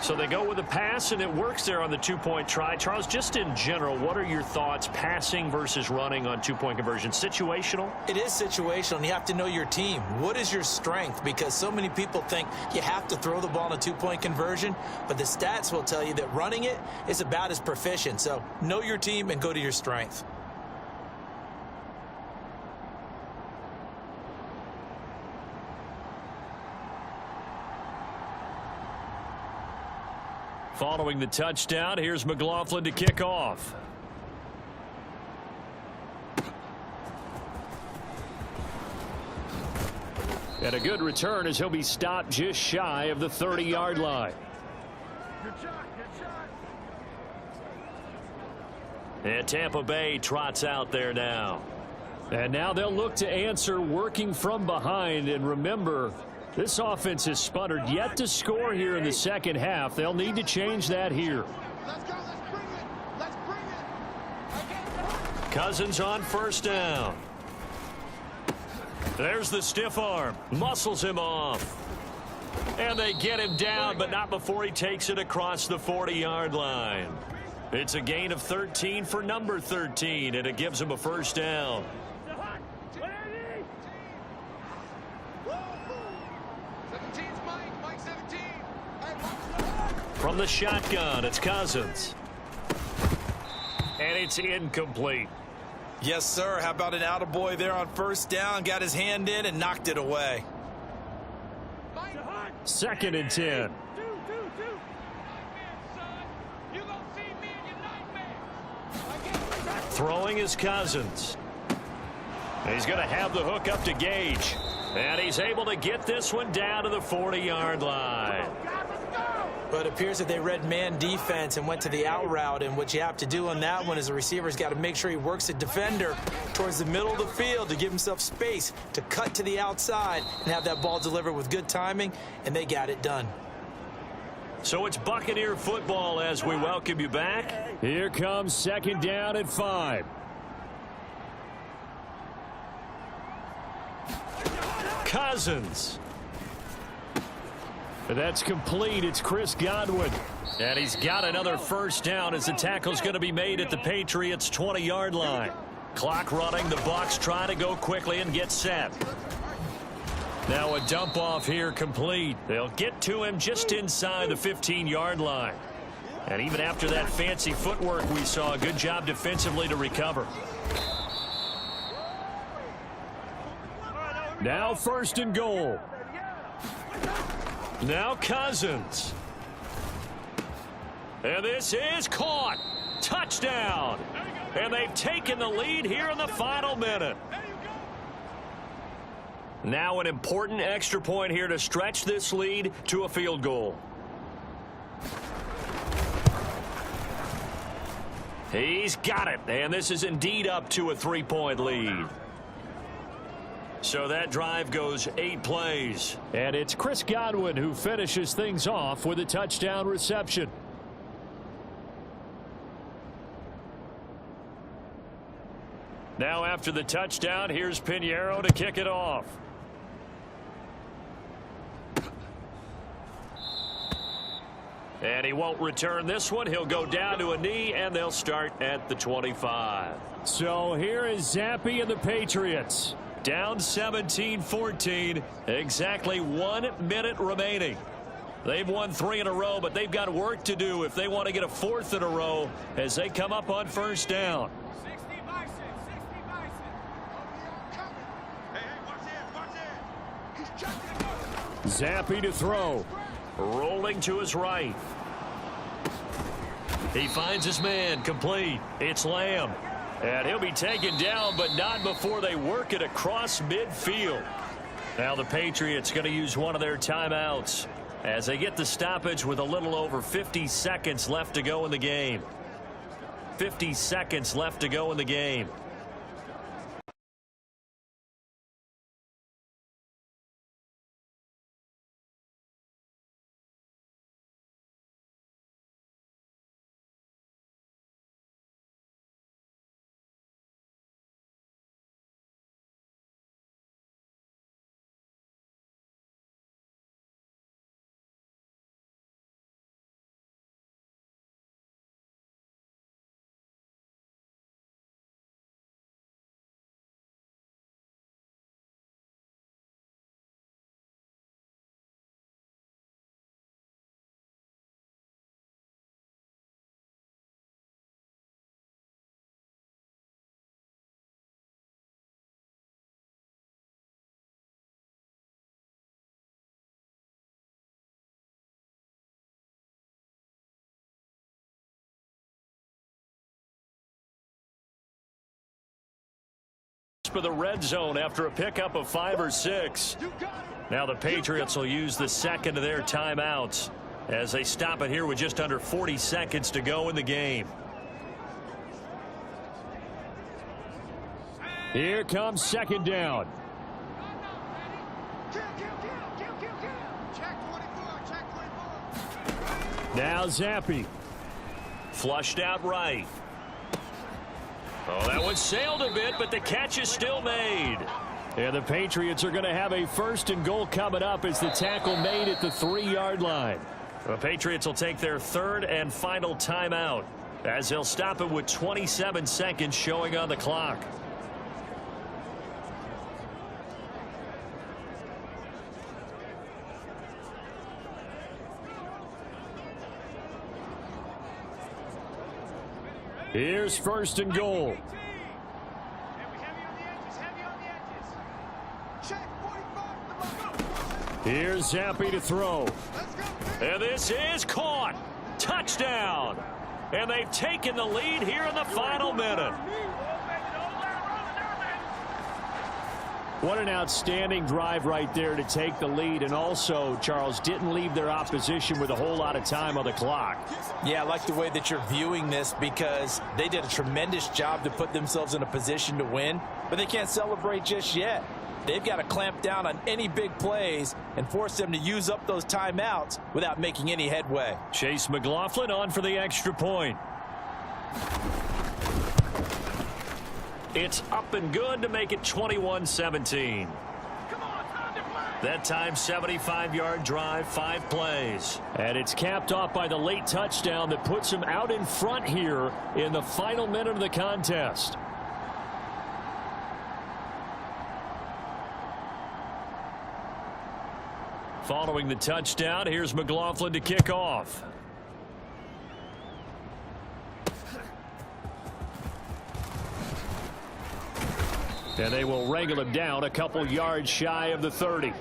So they go with a pass, and it works there on the 2-point try. Charles, just in general, what are your thoughts passing versus running on 2-point conversion? Situational? It is situational, and you have to know your team. What is your strength? Because so many people think you have to throw the ball in a 2-point conversion, but the stats will tell you that running it is about as proficient. So know your team and go to your strength. Following the touchdown, here's McLaughlin to kick off. And a good return as he'll be stopped just shy of the 30-yard line. And Tampa Bay trots out there now. And now they'll look to answer working from behind. And remember, this offense has sputtered yet to score here in the second half. They'll need to change that here. Let's go. Let's bring it. Cousins on 1st down. There's the stiff arm. Muscles him off. And they get him down, but not before he takes it across the 40-yard line. It's a gain of 13 for number 13, and it gives him a 1st down. From the shotgun, it's Cousins. And it's incomplete. Yes, sir. How about an attaboy there on 1st down? Got his hand in and knocked it away. 2nd and 10. Throwing is Cousins. He's going to have the hook up to Gage. And he's able to get this one down to the 40-yard line. But it appears that they read man defense and went to the out route. And what you have to do on that one is the receiver's got to make sure he works the defender towards the middle of the field to give himself space to cut to the outside and have that ball delivered with good timing. And they got it done. So it's Buccaneer football as we welcome you back. Here comes 2nd down and 5. Cousins. That's complete. It's Chris Godwin. And he's got another 1st down as the tackle's going to be made at the Patriots' 20-yard line. Clock running. The Bucs try to go quickly and get set. Now a dump off here complete. They'll get to him just inside the 15-yard line. And even after that fancy footwork we saw, a good job defensively to recover. Now 1st and goal. Now Cousins. And this is caught. Touchdown. And they've taken the lead here in the final minute. Now an important extra point here to stretch this lead to a field goal. He's got it, and this is indeed up to a 3-point lead. So that drive goes 8 plays. And it's Chris Godwin who finishes things off with a touchdown reception. Now after the touchdown, here's Pinheiro to kick it off. And he won't return this one. He'll go down to a knee, and they'll start at the 25. So here is Zappe and the Patriots. Down 17-14. Exactly 1 minute remaining. They've won 3 in a row, but they've got work to do if they want to get a 4th in a row as they come up on 1st down. Zappe to throw. Rolling to his right. He finds his man, complete. It's Lamb. And he'll be taken down, but not before they work it across midfield. Now the Patriots going to use one of their timeouts as they get the stoppage with a little over 50 seconds left to go in the game. 50 seconds left to go in the game. For the red zone after a pickup of 5 or 6. Now the Patriots will use the second of their timeouts as they stop it here with just under 40 seconds to go in the game. Here comes 2nd down. Now Zappe. Flushed out right. Oh, that one sailed a bit, but the catch is still made. And the Patriots are going to have a 1st and goal coming up as the tackle made at the 3-yard line. The Patriots will take their 3rd and final timeout as they'll stop it with 27 seconds showing on the clock. Here's 1st and goal. Here's Zappe to throw. And this is caught. Touchdown. And they've taken the lead here in the final minute. What an outstanding drive right there to take the lead, and also, Charles, didn't leave their opposition with a whole lot of time on the clock. Yeah, I like the way that you're viewing this because they did a tremendous job to put themselves in a position to win, but they can't celebrate just yet. They've got to clamp down on any big plays and force them to use up those timeouts without making any headway. Chase McLaughlin on for the extra point. It's up and good to make it 21-17. That time, 75-yard drive, 5 plays. And it's capped off by the late touchdown that puts him out in front here in the final minute of the contest. Following the touchdown, here's McLaughlin to kick off. And they will wrangle him down a couple yards shy of the 30.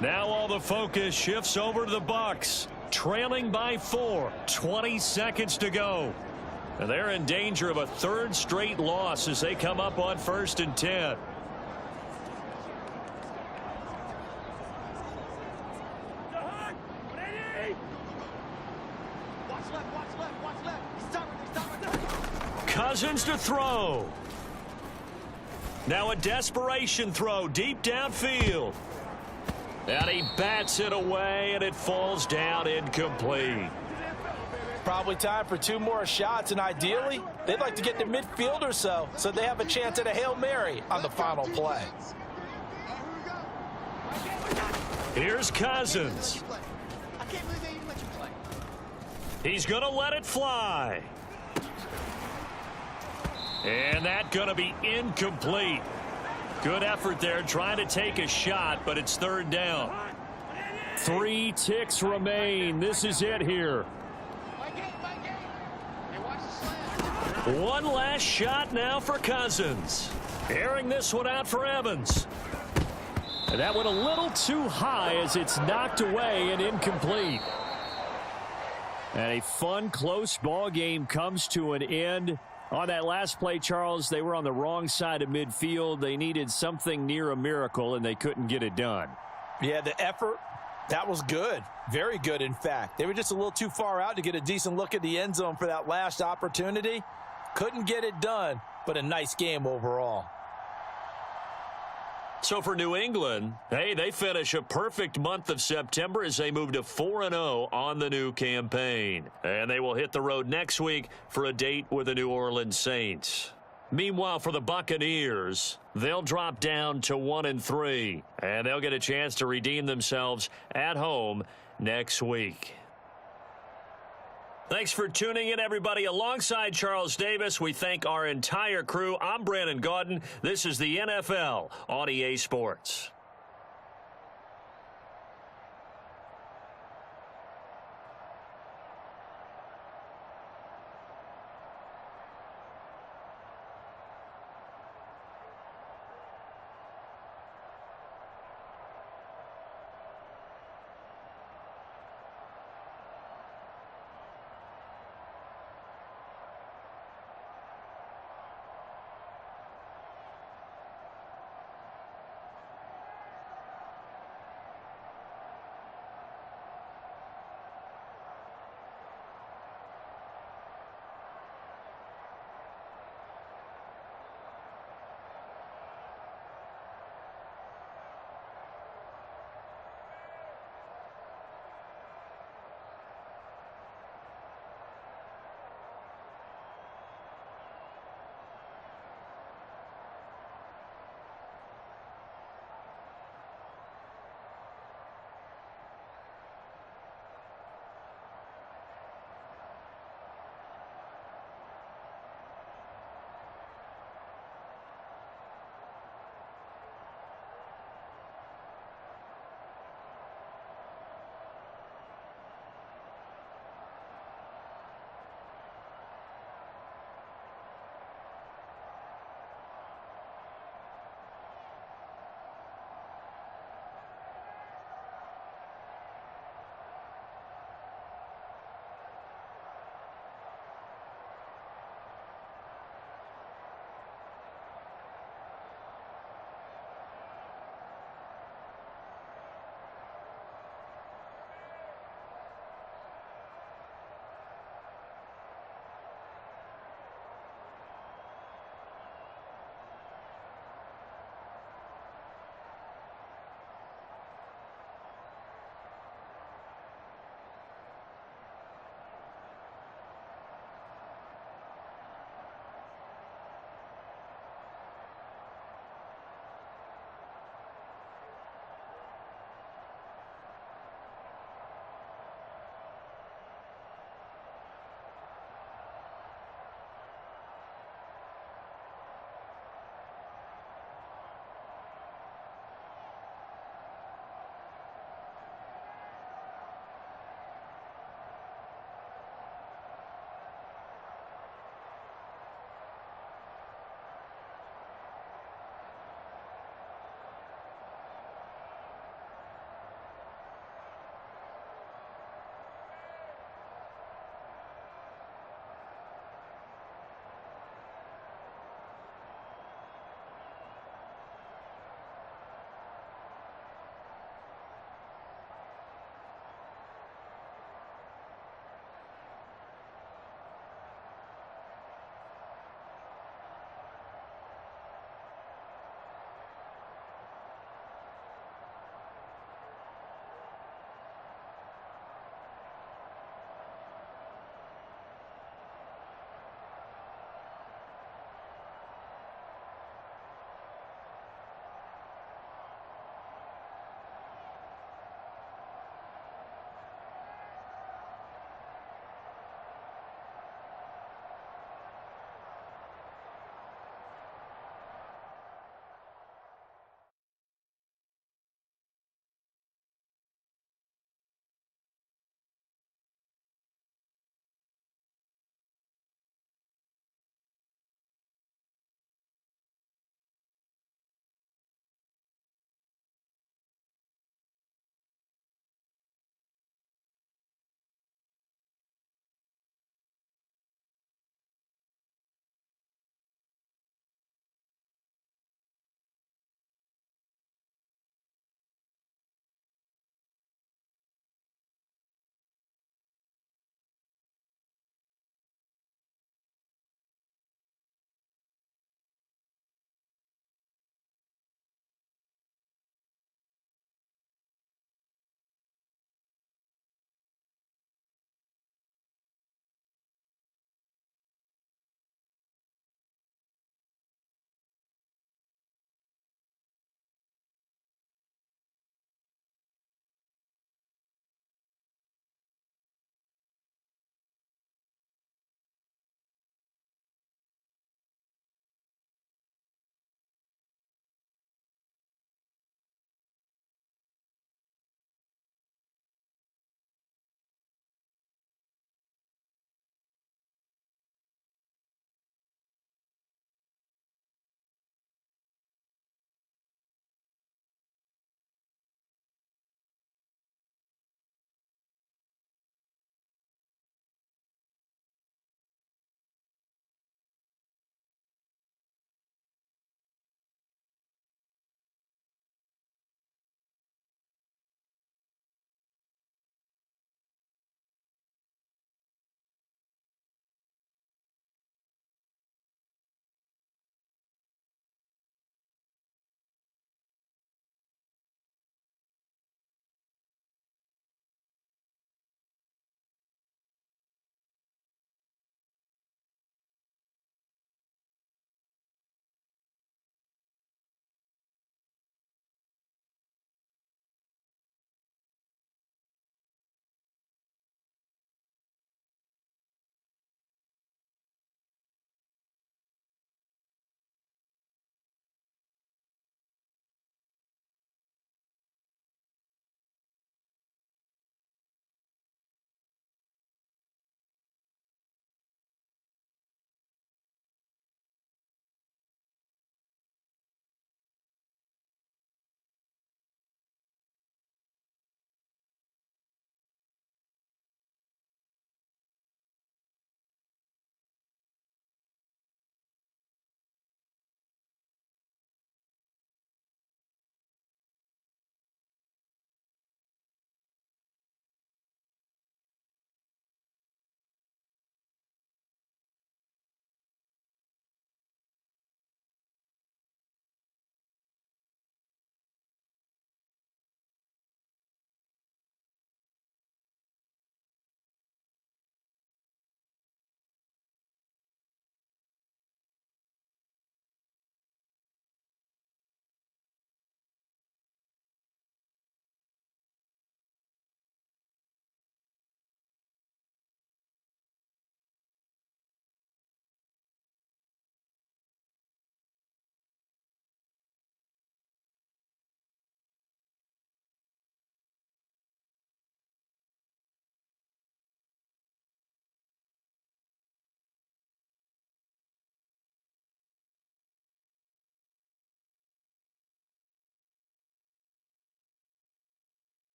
Now all the focus shifts over to the Bucs, trailing by 4, 20 seconds to go. And they're in danger of a third straight loss as they come up on 1st and 10. Cousins to throw. Now a desperation throw deep downfield. And he bats it away, and it falls down incomplete. Probably time for 2 more shots, and ideally, they'd like to get to midfield or so they have a chance at a Hail Mary on the final play. Here's Cousins. He's going to let it fly. And that's going to be incomplete. Good effort there trying to take a shot, but it's 3rd down. 3 ticks remain. This is it here. One last shot now for Cousins. Airing this one out for Evans. And that went a little too high as it's knocked away and incomplete. And a fun, close ball game comes to an end. On that last play, Charles, they were on the wrong side of midfield. They needed something near a miracle, and they couldn't get it done. Yeah, the effort, that was good. Very good, in fact. They were just a little too far out to get a decent look at the end zone for that last opportunity. Couldn't get it done, but a nice game overall. So for New England, hey, they finish a perfect month of September as they move to 4-0 on the new campaign. And they will hit the road next week for a date with the New Orleans Saints. Meanwhile, for the Buccaneers, they'll drop down to 1-3, and they'll get a chance to redeem themselves at home next week. Thanks for tuning in, everybody. Alongside Charles Davis, we thank our entire crew. I'm Brandon Gaudin. This is the NFL on EA Sports.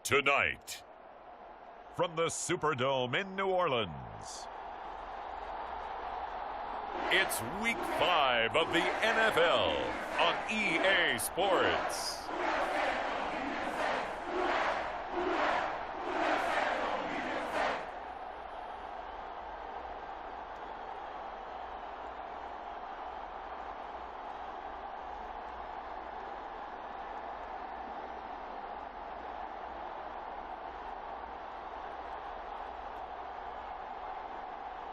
Tonight, from the Superdome in New Orleans, it's Week 5 of the NFL on EA Sports.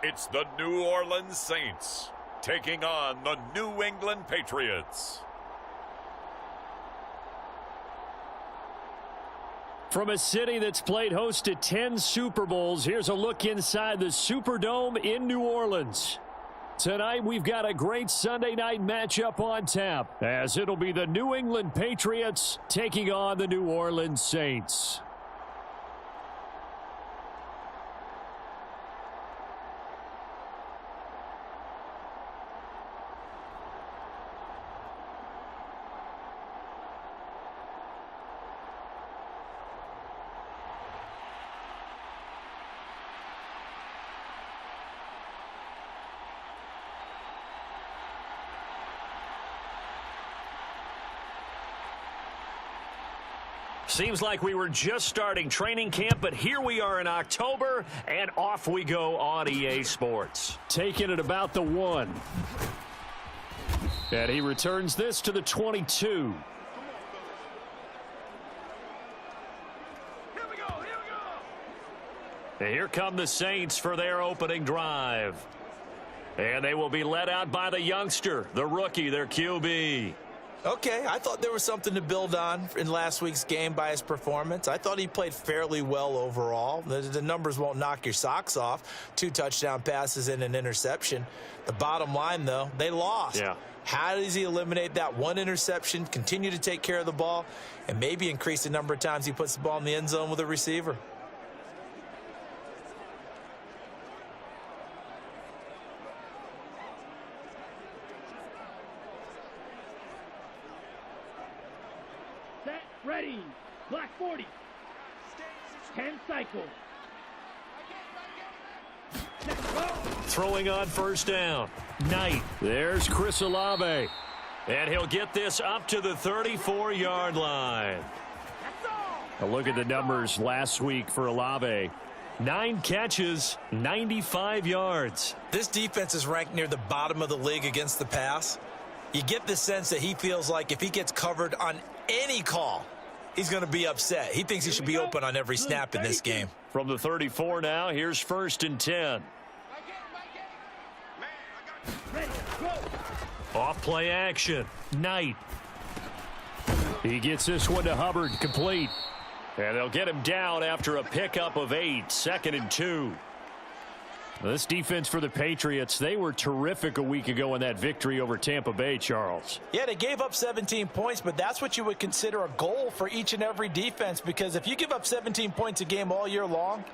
It's the New Orleans Saints taking on the New England Patriots. From a city that's played host to 10 Super Bowls, here's a look inside the Superdome in New Orleans. Tonight, we've got a great Sunday night matchup on tap, as it'll be the New England Patriots taking on the New Orleans Saints. Seems like we were just starting training camp, but here we are in October, and off we go on EA Sports. Taking it about the 1. And he returns this to the 22. Here we go. And here come the Saints for their opening drive. And they will be led out by the youngster, the rookie, their QB. Okay, I thought there was something to build on in last week's game by his performance. I thought he played fairly well overall. The numbers won't knock your socks off. 2 touchdown passes and an interception. The bottom line, though, they lost. Yeah. How does he eliminate that 1 interception, continue to take care of the ball, and maybe increase the number of times he puts the ball in the end zone with a receiver? Set, ready. Black 40. 10 cycles. Throwing on first down. Knight. There's Chris Olave. And he'll get this up to the 34-yard line. A look at the numbers last week for Olave. 9 catches, 95 yards. This defense is ranked near the bottom of the league against the pass. You get the sense that he feels like if he gets covered on any call, he's going to be upset. He thinks he should be open on every snap in this game. From the 34 now, here's 1st and 10. Off play action. Knight. He gets this one to Hubbard, complete. And they'll get him down after a pickup of 8, 2nd and 2. This defense for the Patriots, they were terrific a week ago in that victory over Tampa Bay, Charles. Yeah, they gave up 17 points, but that's what you would consider a goal for each and every defense, because if you give up 17 points a game all year long,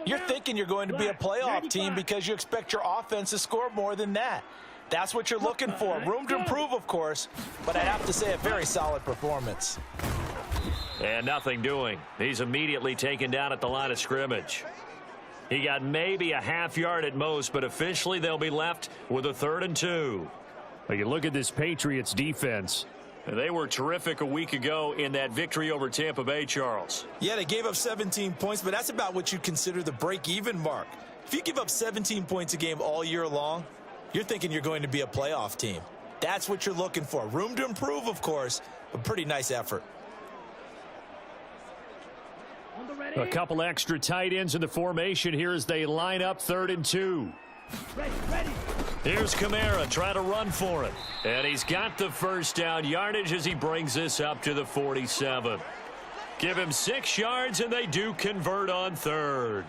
you're thinking you're going to be a playoff team because you expect your offense to score more than that. That's what you're looking for. Room to improve, of course, but I have to say a very solid performance. And nothing doing. He's immediately taken down at the line of scrimmage. He got maybe a half yard at most, but officially they'll be left with a 3rd and 2. Well, you look at this Patriots defense. They were terrific a week ago in that victory over Tampa Bay, Charles. Yeah, they gave up 17 points, but that's about what you consider the break-even mark. If you give up 17 points a game all year long, you're thinking you're going to be a playoff team. That's what you're looking for. Room to improve, of course, but pretty nice effort. A couple extra tight ends in the formation here as they line up 3rd and 2. Ready. Here's Kamara trying to run for it. And he's got the first down yardage as he brings this up to the 47. Give him 6 yards, and they do convert on 3rd.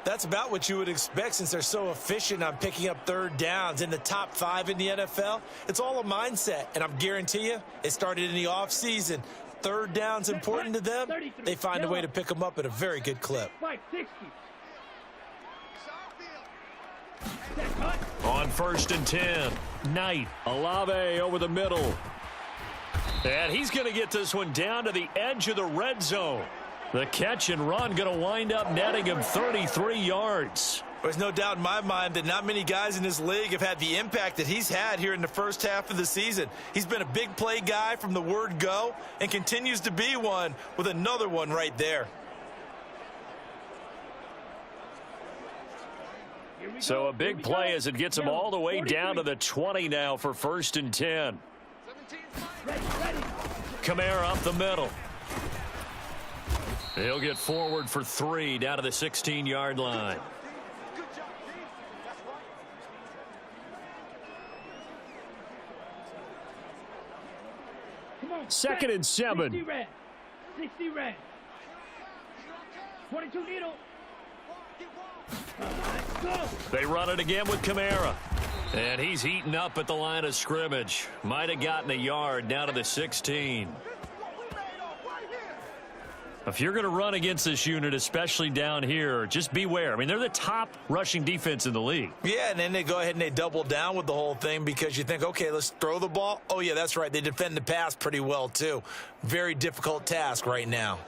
That's about what you would expect since they're so efficient on picking up 3rd downs in the top 5 in the NFL. It's all a mindset, and I'm guarantee you it started in the offseason. 3rd down's important to them. They find a way to pick them up at a very good clip. 560. On 1st and 10, Knight. Olave over the middle. And he's going to get this one down to the edge of the red zone. The catch and run going to wind up netting him 33 yards. There's no doubt in my mind that not many guys in this league have had the impact that he's had here in the first half of the season. He's been a big play guy from the word go and continues to be one with another one right there. So a big play as it gets him all the way down to the 20 now for 1st and 10. Kamara up the middle. He'll get forward for 3 down to the 16-yard line. Second and 7. 60 red. 60 red. 22 needle. Let's go. They run it again with Kamara. And he's heating up at the line of scrimmage. Might have gotten a yard down to the 16. If you're going to run against this unit, especially down here, just beware. I mean, they're the top rushing defense in the league. Yeah, and then they go ahead and they double down with the whole thing because you think, okay, let's throw the ball. Oh, yeah, that's right. They defend the pass pretty well, too. Very difficult task right now.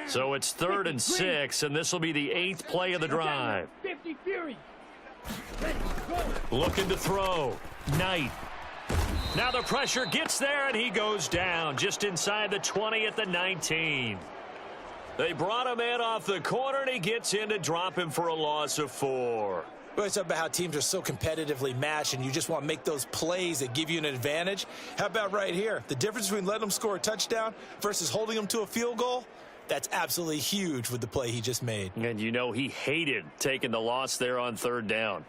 So it's 3rd and 6, and this will be the 8th play of the drive. 50 Fury. Looking to throw. Knight. Now the pressure gets there, and he goes down just inside the 20 at the 19. They brought him in off the corner, and he gets in to drop him for a loss of 4. We always talk about how teams are so competitively matched, and you just want to make those plays that give you an advantage. How about right here? The difference between letting them score a touchdown versus holding them to a field goal? That's absolutely huge with the play he just made. And you know he hated taking the loss there on 3rd down.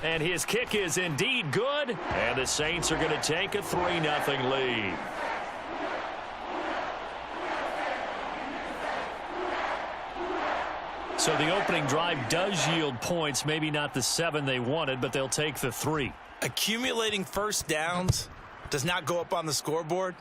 And his kick is indeed good. And the Saints are going to take a 3-0 lead. So the opening drive does yield points. Maybe not the 7 they wanted, but they'll take the 3. Accumulating first downs does not go up on the scoreboard,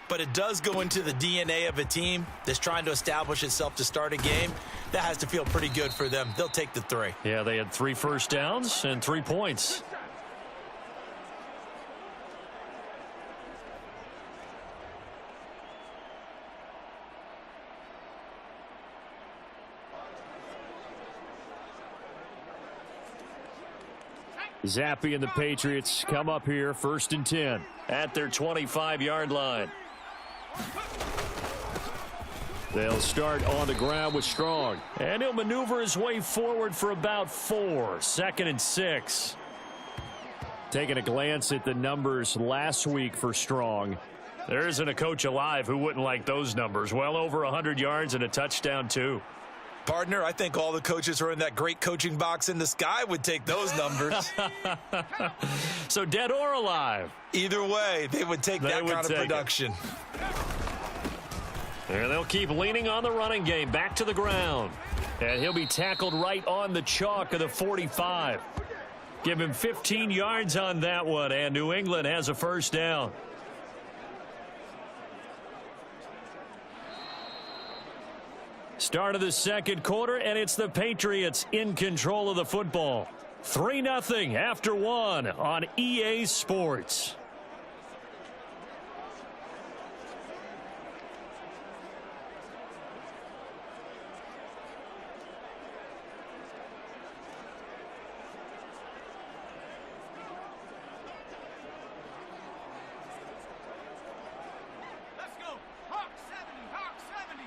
but it does go into the DNA of a team that's trying to establish itself to start a game. That has to feel pretty good for them. They'll take the 3. Yeah, they had 3 first downs and 3 points. Zappe and the Patriots come up here 1st and 10. At their 25-yard line. They'll start on the ground with Strong. And he'll maneuver his way forward for about 4. 2nd and 6. Taking a glance at the numbers last week for Strong. There isn't a coach alive who wouldn't like those numbers. Well over 100 yards and a touchdown, too. Partner, I think all the coaches who are in that great coaching box in the sky would take those numbers. So dead or alive? Either way, they would take that kind of production. And they'll keep leaning on the running game. Back to the ground. And he'll be tackled right on the chalk of the 45. Give him 15 yards on that one, and New England has a 1st down. Start of the 2nd quarter, and it's the Patriots in control of the football. 3-0 after 1 on EA Sports. Let's go. Hawk 70. Hawk 70.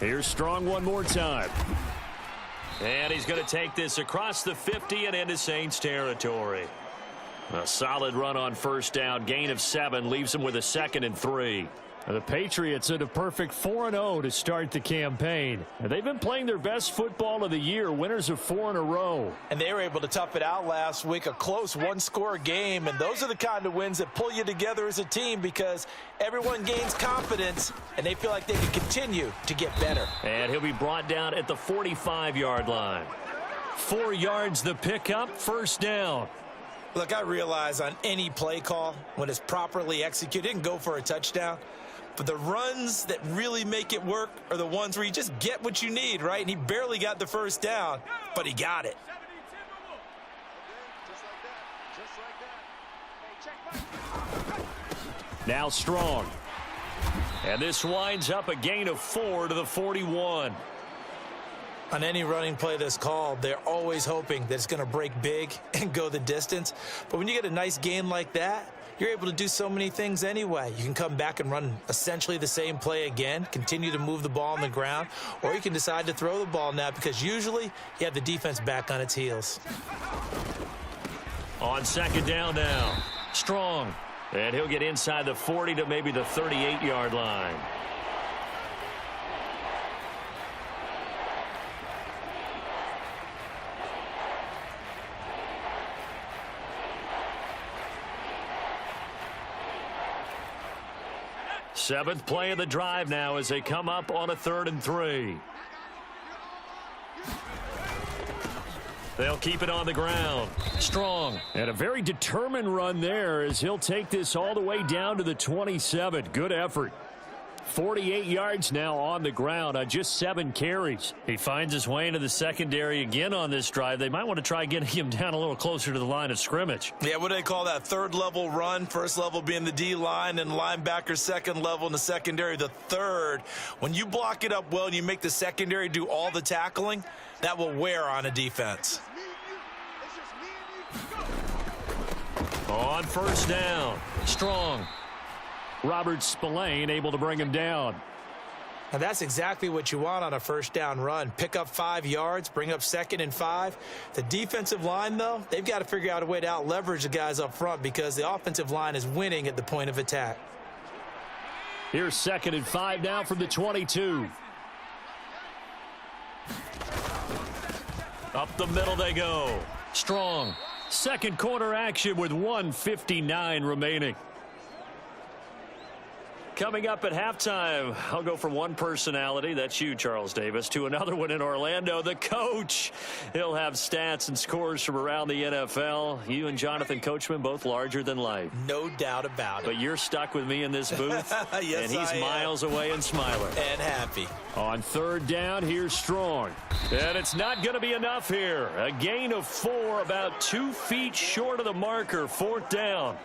Here's Strong one more time. And he's going to take this across the 50 and into Saints territory. A solid run on 1st down. Gain of 7 leaves him with a 2nd and 3. The Patriots had a perfect 4-0 to start the campaign. And they've been playing their best football of the year, winners of 4 in a row. And they were able to tough it out last week, a close 1-score game. And those are the kind of wins that pull you together as a team because everyone gains confidence and they feel like they can continue to get better. And he'll be brought down at the 45-yard line. 4 yards the pickup, 1st down. Look, I realize on any play call, when it's properly executed, it can go for a touchdown. But the runs that really make it work are the ones where you just get what you need, right? And he barely got the first down, but he got it. Now Strong. And this winds up a gain of 4 to the 41. On any running play that's called, they're always hoping that it's going to break big and go the distance. But when you get a nice gain like that, you're able to do so many things anyway. You can come back and run essentially the same play again, continue to move the ball on the ground, or you can decide to throw the ball now because usually you have the defense back on its heels. On second down now, Strong. And he'll get inside the 40 to maybe the 38-yard line. Seventh play of the drive now as they come up on a 3rd and 3. They'll keep it on the ground. Strong. And a very determined run there as he'll take this all the way down to the 27. Good effort. 48 yards now on the ground on just 7 carries. He finds his way into the secondary again on this drive. They might want to try getting him down a little closer to the line of scrimmage. Yeah, what do they call that? 3rd level run. 1st level being the D-line and linebacker. 2nd level in the secondary, the 3rd. When you block it up well and you make the secondary do all the tackling, that will wear on a defense. On first down, Strong. Robert Spillane able to bring him down. And that's exactly what you want on a first down run. Pick up 5 yards, bring up 2nd and 5. The defensive line, though, they've got to figure out a way to out-leverage the guys up front because the offensive line is winning at the point of attack. Here's 2nd and 5 now from the 22. Up the middle they go. Strong. Second quarter action with 1:59 remaining. Coming up at halftime, I'll go from one personality, that's you, Charles Davis, to another one in Orlando, the coach. He'll have stats and scores from around the NFL. You and Jonathan Coachman, both larger than life. No doubt about it. But you're stuck with me in this booth, yes, and he's miles away and smiling. And happy. On 3rd down, here's Strong. And it's not going to be enough here. A gain of 4, about 2 feet short of the marker, 4th down.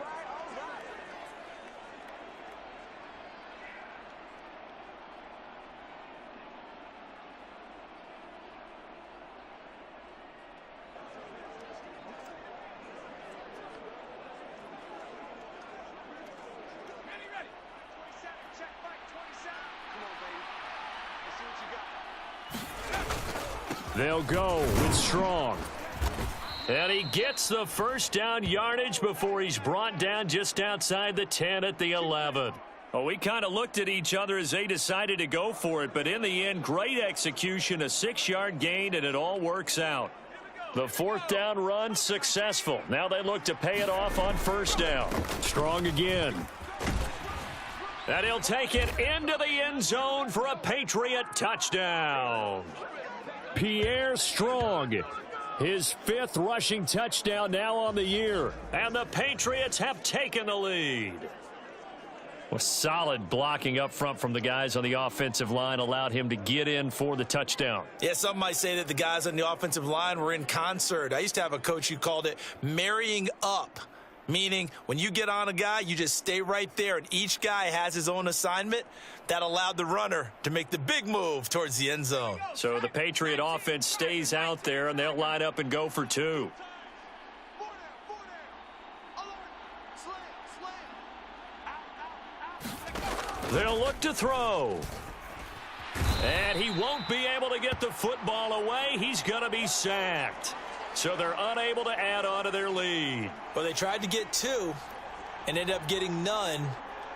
They'll go with Strong. And he gets the first down yardage before he's brought down just outside the 10 at the 11. Oh, we kind of looked at each other as they decided to go for it, but in the end, great execution, a 6-yard gain, and it all works out. The 4th down run successful. Now they look to pay it off on first down. Strong again. And he'll take it into the end zone for a Patriot touchdown. Pierre Strong, his 5th rushing touchdown now on the year. And the Patriots have taken the lead. Well, solid blocking up front from the guys on the offensive line allowed him to get in for the touchdown. Yeah, some might say that the guys on the offensive line were in concert. I used to have a coach who called it marrying up. Meaning, when you get on a guy, you just stay right there, and each guy has his own assignment. That allowed the runner to make the big move towards the end zone. So the Patriot offense stays out there, and they'll line up and go for 2. They'll look to throw. And he won't be able to get the football away. He's going to be sacked. So they're unable to add on to their lead. Well, they tried to get 2 and ended up getting none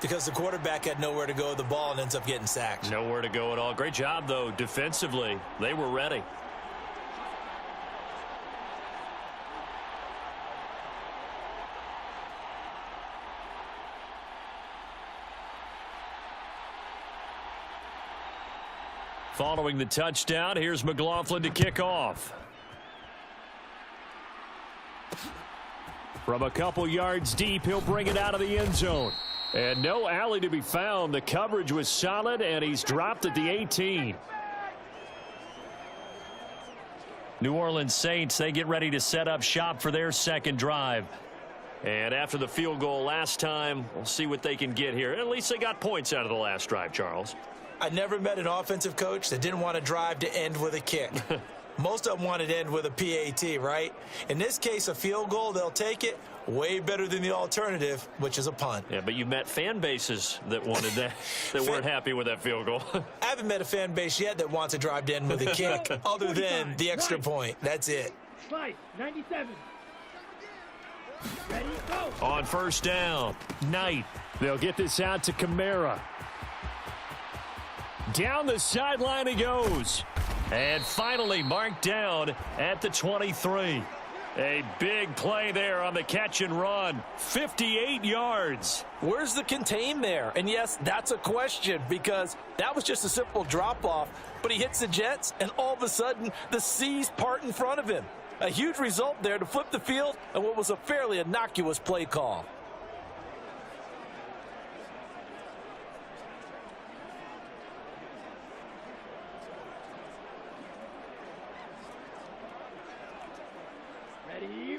because the quarterback had nowhere to go with the ball and ends up getting sacked. Nowhere to go at all. Great job, though, defensively. They were ready. Following the touchdown, here's McLaughlin to kick off. From a couple yards deep, he'll bring it out of the end zone. And no alley to be found. The coverage was solid, and he's dropped at the 18. New Orleans Saints, they get ready to set up shop for their second drive. And after the field goal last time, we'll see what they can get here. At least they got points out of the last drive, Charles. I never met an offensive coach that didn't want to drive to end with a kick. Most of them wanted to end with a PAT, right? In this case, a field goal, they'll take it. Way better than the alternative, which is a punt. Yeah, but you met fan bases that wanted that, that weren't happy with that field goal. I haven't met a fan base yet that wants to drive to end with a kick other than the extra point. That's it. Slice, 97. Ready, go. On first down, Knight. They'll get this out to Kamara. Down the sideline he goes. And finally marked down at the 23. A big play there on the catch and run. 58 yards. Where's the contain there? And yes, that's a question because that was just a simple drop-off. But he hits the Jets, and all of a sudden, the seas part in front of him. A huge result there to flip the field and what was a fairly innocuous play call.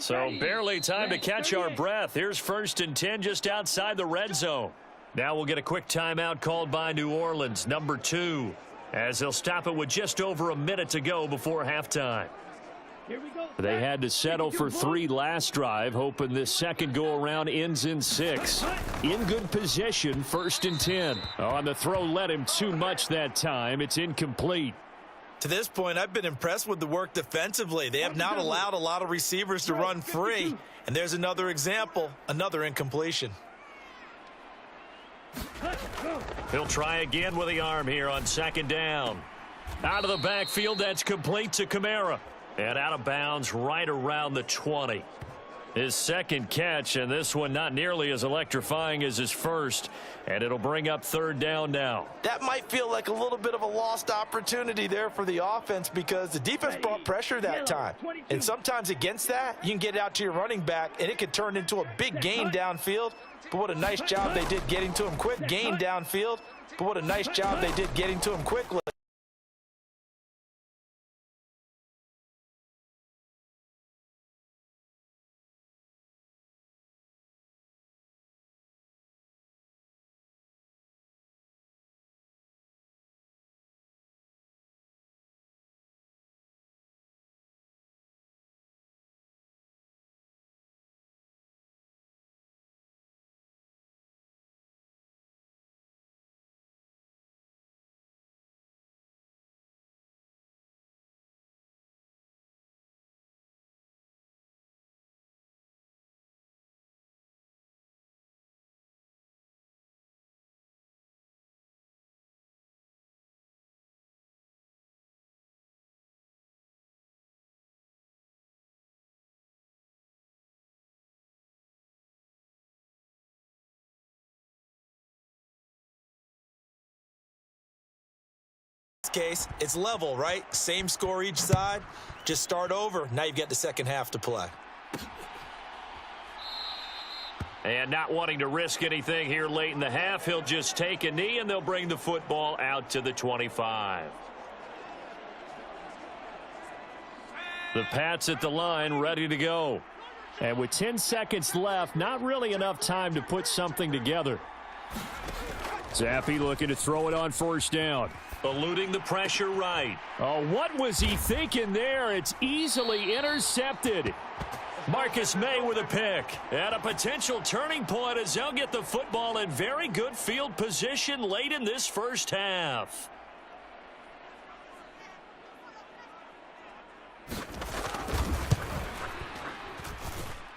So barely time to catch our breath. Here's 1st and 10 just outside the red zone. Now we'll get a quick timeout called by New Orleans, number 2, as they'll stop it with just over a minute to go before halftime. Here we go. They had to settle for 3 last drive, hoping this second go-around ends in 6. In good position, 1st and 10. On the throw, led him too much that time. It's incomplete. To this point, I've been impressed with the work defensively. They have not allowed a lot of receivers to run free. And there's another example, another incompletion. He'll try again with the arm here on 2nd down. Out of the backfield, that's complete to Kamara. And out of bounds right around the 20. His second catch, and this one not nearly as electrifying as his first. And it'll bring up 3rd down now. That might feel like a little bit of a lost opportunity there for the offense because the defense brought pressure that time. And sometimes against that, you can get out to your running back, and it could turn into a big gain downfield. But what a nice job they did getting to him quick. Gain downfield. But what a nice job they did getting to him quickly. Case, it's level, right? Same score each side. Just start over. Now you've got the second half to play. And not wanting to risk anything here late in the half, he'll just take a knee, and they'll bring the football out to the 25. The Pats at the line, ready to go. And with 10 seconds left, not really enough time to put something together. Zappi looking to throw it on 1st down. Eluding the pressure right. Oh, what was he thinking there? It's easily intercepted. Marcus May with a pick. And a potential turning point as they'll get the football in very good field position late in this first half.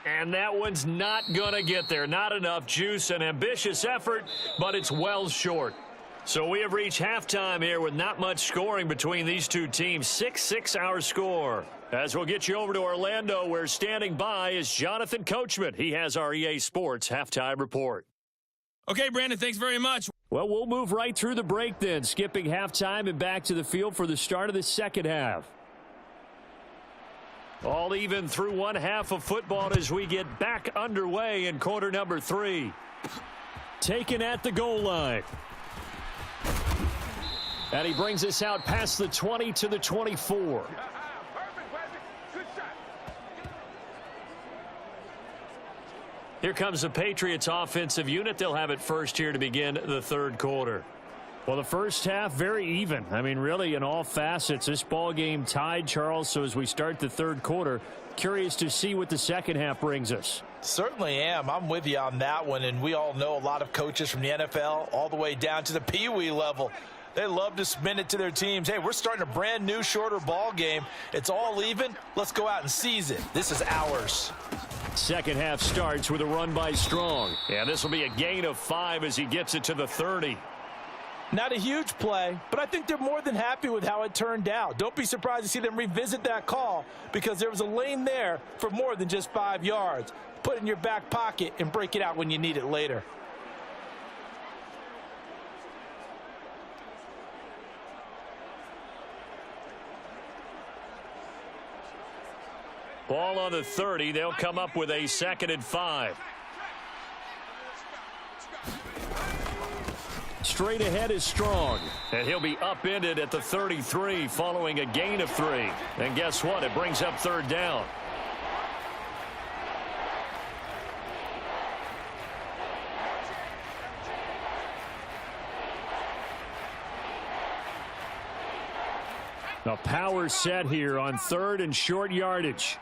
And that one's not going to get there. Not enough juice, an ambitious effort, but it's well short. So we have reached halftime here with not much scoring between these two teams. 6-6 our score. As we'll get you over to Orlando, where standing by is Jonathan Coachman. He has our EA Sports halftime report. Okay, Brandon, thanks very much. Well, we'll move right through the break then, skipping halftime and back to the field for the start of the second half. All even through one half of football as we get back underway in quarter number 3. Taken at the goal line. And he brings us out past the 20 to the 24. Here comes the Patriots offensive unit. They'll have it first here to begin the third quarter. Well, the first half, very even. I mean, really, in all facets, this ball game tied, Charles. So as we start the third quarter, curious to see what the second half brings us. Certainly am. I'm with you on that one. And we all know a lot of coaches from the NFL all the way down to the Pee Wee level. They love to spin it to their teams. Hey, we're starting a brand new, shorter ball game. It's all even. Let's go out and seize it. This is ours. Second half starts with a run by Strong. And this will be a gain of 5 as he gets it to the 30. Not a huge play, but I think they're more than happy with how it turned out. Don't be surprised to see them revisit that call because there was a lane there for more than just 5 yards. Put it in your back pocket and break it out when you need it later. Ball on the 30. They'll come up with a 2nd and 5. Straight ahead is Strong. And he'll be upended at the 33 following a gain of 3. And guess what? It brings up 3rd down. A power set here on 3rd and short yardage.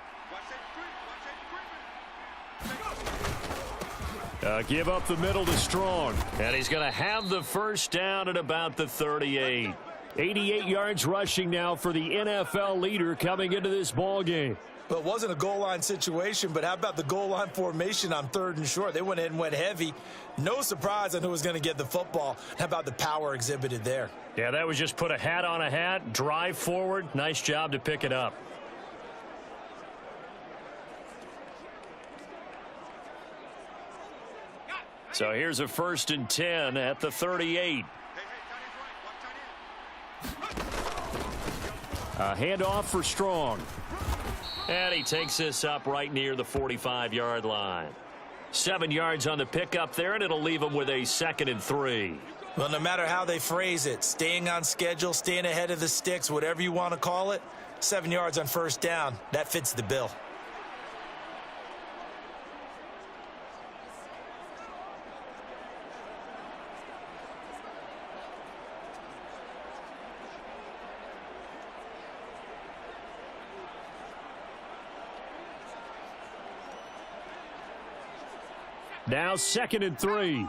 Give up the middle to Strong. And he's going to have the first down at about the 38. 88 yards rushing now for the NFL leader coming into this ball game. Well, it wasn't a goal line situation, but how about the goal line formation on 3rd and short? They went in and went heavy. No surprise on who was going to get the football. How about the power exhibited there? Yeah, that was just put a hat on a hat, drive forward. Nice job to pick it up. So here's a 1st and 10 at the 38. A handoff for Strong. And he takes this up right near the 45-yard line. 7 yards on the pickup there, and it'll leave him with a 2nd and 3. Well, no matter how they phrase it, staying on schedule, staying ahead of the sticks, whatever you want to call it, 7 yards on 1st down, that fits the bill. Now 2nd and 3.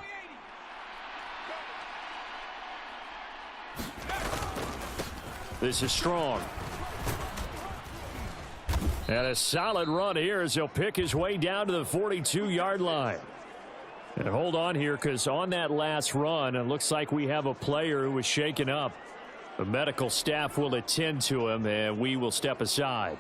This is Strong. And a solid run here as he'll pick his way down to the 42-yard line. And hold on here because on that last run, it looks like we have a player who was shaken up. The medical staff will attend to him, and we will step aside.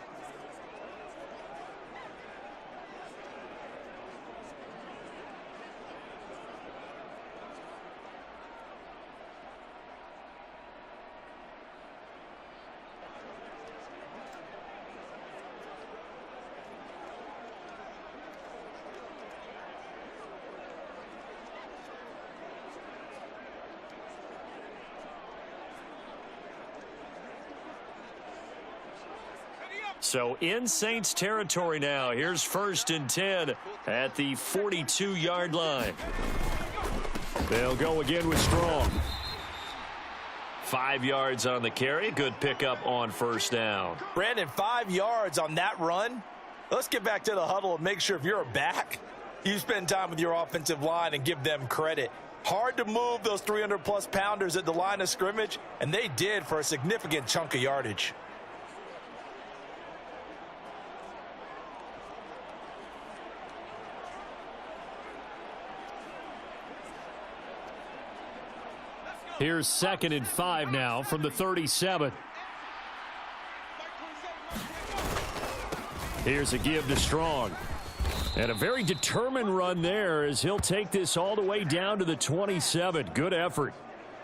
So in Saints territory now. Here's 1st and 10 at the 42-yard line. They'll go again with Strong. 5 yards on the carry. Good pickup on 1st down. Brandon, 5 yards on that run. Let's get back to the huddle and make sure if you're a back, you spend time with your offensive line and give them credit. Hard to move those 300-plus pounders at the line of scrimmage, and they did for a significant chunk of yardage. Here's 2nd and 5 now from the 37. Here's a give to Strong. And a very determined run there as he'll take this all the way down to the 27. Good effort.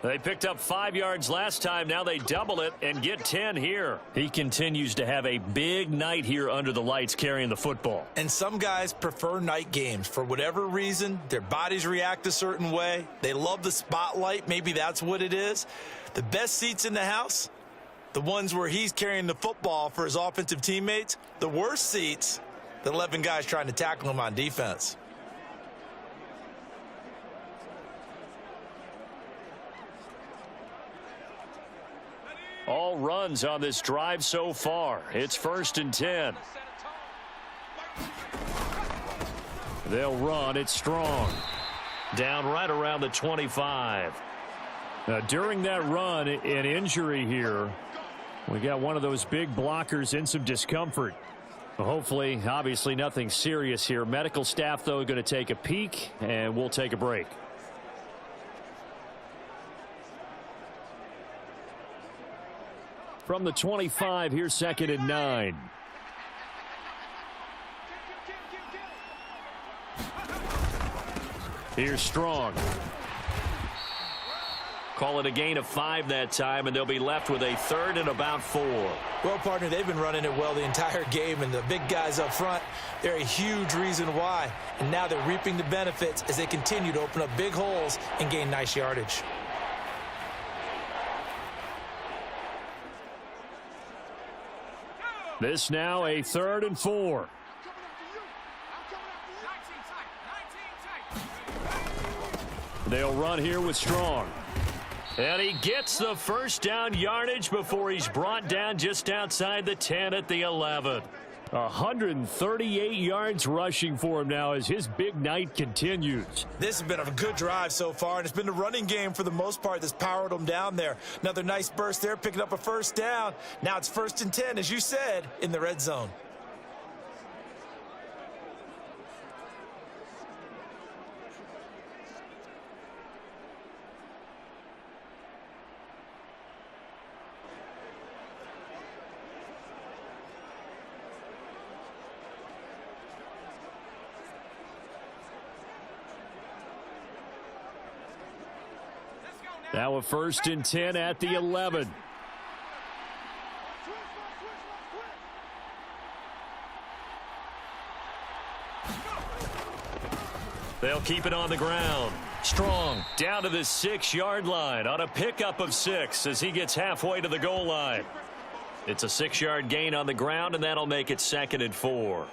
They picked up 5 yards last time. Now they double it and get 10 here. He continues to have a big night here under the lights carrying the football. And some guys prefer night games. For whatever reason, their bodies react a certain way. They love the spotlight. Maybe that's what it is. The best seats in the house, the ones where he's carrying the football for his offensive teammates. The worst seats, the 11 guys trying to tackle him on defense. All runs on this drive so far. It's 1st and 10. They'll run. It's Strong. Down right around the 25. During that run, an injury here. We got one of those big blockers in some discomfort. Hopefully, obviously nothing serious here. Medical staff, though, going to take a peek, and we'll take a break. From the 25, here's 2nd and 9. Here's Strong. Call it a gain of 5 that time, and they'll be left with a 3rd and about 4. Well, partner, they've been running it well the entire game, and the big guys up front, they're a huge reason why. And now they're reaping the benefits as they continue to open up big holes and gain nice yardage. This now a 3rd and 4. They'll run here with Strong. And he gets the first down yardage before he's brought down just outside the 10 at the 11. 138 yards rushing for him now as his big night continues. This has been a good drive so far, and it's been the running game for the most part that's powered them down there. Another nice burst there, picking up a 1st down. Now it's 1st and 10, as you said, in the red zone. Now a 1st and 10 at the 11. They'll keep it on the ground. Strong down to the 6-yard line on a pickup of 6 as he gets halfway to the goal line. It's a 6-yard gain on the ground, and that'll make it 2nd and 4.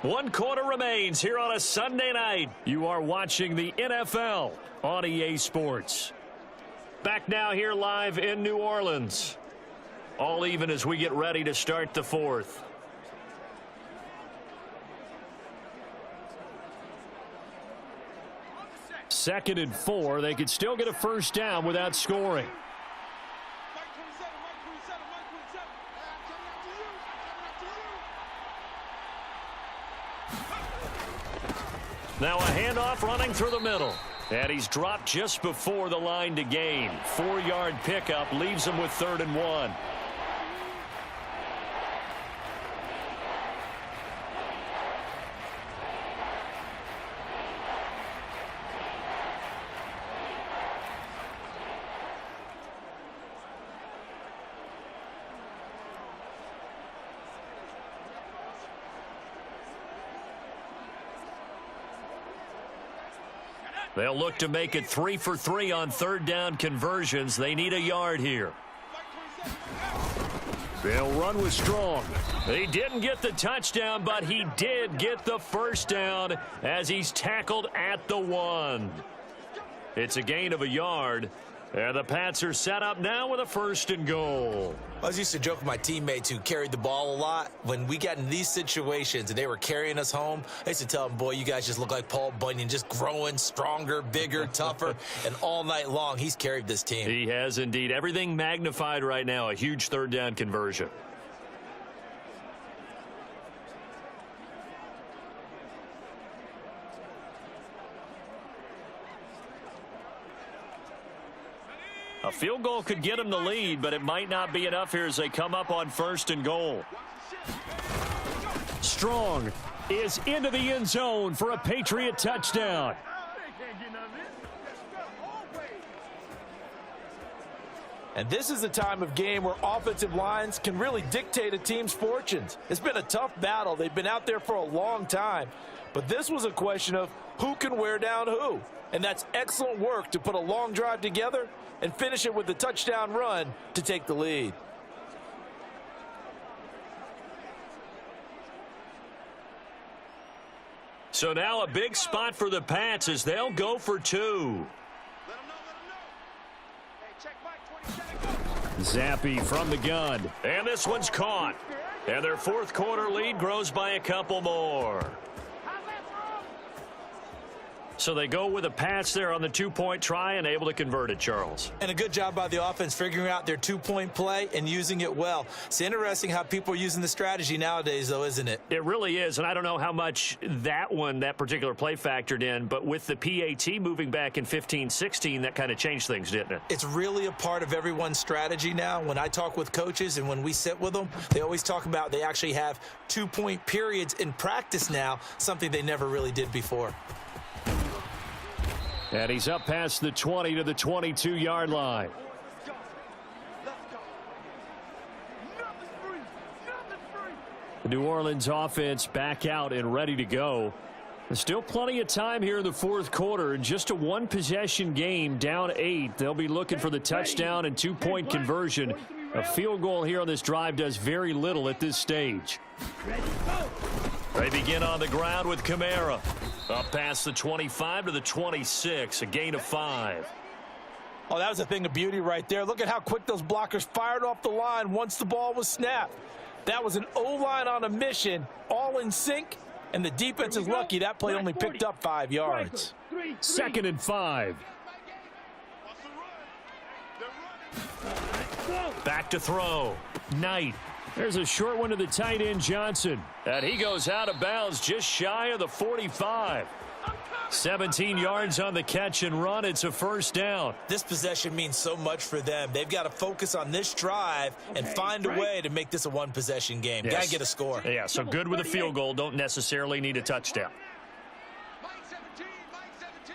1 quarter remains here on a Sunday night. You are watching the NFL on EA Sports. Back now here live in New Orleans. All even as we get ready to start the 4th. Second and 4. They could still get a 1st down without scoring. Now a handoff running through the middle. And he's dropped just before the line to gain. 4-yard pickup leaves him with 3rd and 1. They'll look to make it 3 for 3 on 3rd down conversions. They need a yard here. They'll run with Strong. He didn't get the touchdown, but he did get the 1st down as he's tackled at the 1. It's a gain of a yard. And the Pats are set up now with a 1st and goal. I was used to joke with my teammates who carried the ball a lot. When we got in these situations and they were carrying us home, I used to tell them, boy, you guys just look like Paul Bunyan, just growing stronger, bigger, tougher. And all night long, he's carried this team. He has indeed. Everything magnified right now. A huge 3rd down conversion. A field goal could get him the lead, but it might not be enough here as they come up on 1st and goal. Strong is into the end zone for a Patriot touchdown. And this is a time of game where offensive lines can really dictate a team's fortunes. It's been a tough battle. They've been out there for a long time. But this was a question of who can wear down who. And that's excellent work to put a long drive together and finish it with a touchdown run to take the lead. So now a big spot for the Pats as they'll go for 2. Zappe from the gun. And this one's caught. And their fourth quarter lead grows by a couple more. So they go with a pass there on the 2-point try and able to convert it, Charles. And a good job by the offense figuring out their 2-point play and using it well. It's interesting how people are using the strategy nowadays, though, isn't it? It really is, and I don't know how much that particular play factored in, but with the PAT moving back in 15-16, that kind of changed things, didn't it? It's really a part of everyone's strategy now. When I talk with coaches and when we sit with them, they always talk about they actually have 2-point periods in practice now, something they never really did before. And he's up past the 20 to the 22-yard line. The New Orleans offense back out and ready to go. There's still plenty of time here in the fourth quarter. In just a one-possession game, down 8. They'll be looking for the touchdown and 2-point conversion. A field goal here on this drive does very little at this stage. They begin on the ground with Kamara. Up past the 25 to the 26, a gain of 5. Oh, that was a thing of beauty right there. Look at how quick those blockers fired off the line once the ball was snapped. That was an O-line on a mission, all in sync, and the defense is lucky that play only picked up 5 yards. 2nd and 5. Back to throw. Knight. There's a short one to the tight end, Johnson. And he goes out of bounds just shy of the 45. 17 yards on the catch and run. It's a first down. This possession means so much for them. They've got to focus on this drive and find a way to make this a one-possession game. Yes. Got to get a score. Yeah, so good with a field goal. Don't necessarily need a touchdown. Mike 17, Mike 17.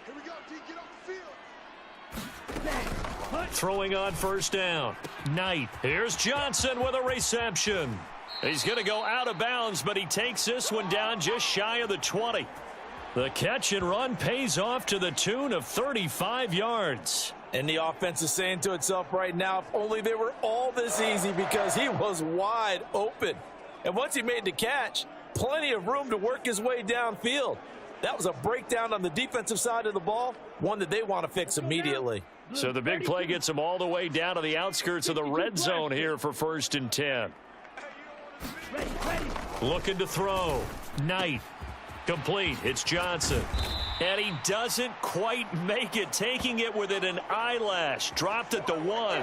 Here we go, D, get off the field. Throwing on first down. Knight. Here's Johnson with a reception. He's going to go out of bounds, but he takes this one down just shy of the 20. The catch and run pays off to the tune of 35 yards. And the offense is saying to itself right now, if only they were all this easy, because he was wide open. And once he made the catch, plenty of room to work his way downfield. That was a breakdown on the defensive side of the ball, one that they want to fix immediately. So the big play gets him all the way down to the outskirts of the red zone here for 1st and 10. Looking to throw. Knight. Complete. It's Johnson. And he doesn't quite make it, taking it within an eyelash. Dropped at the 1.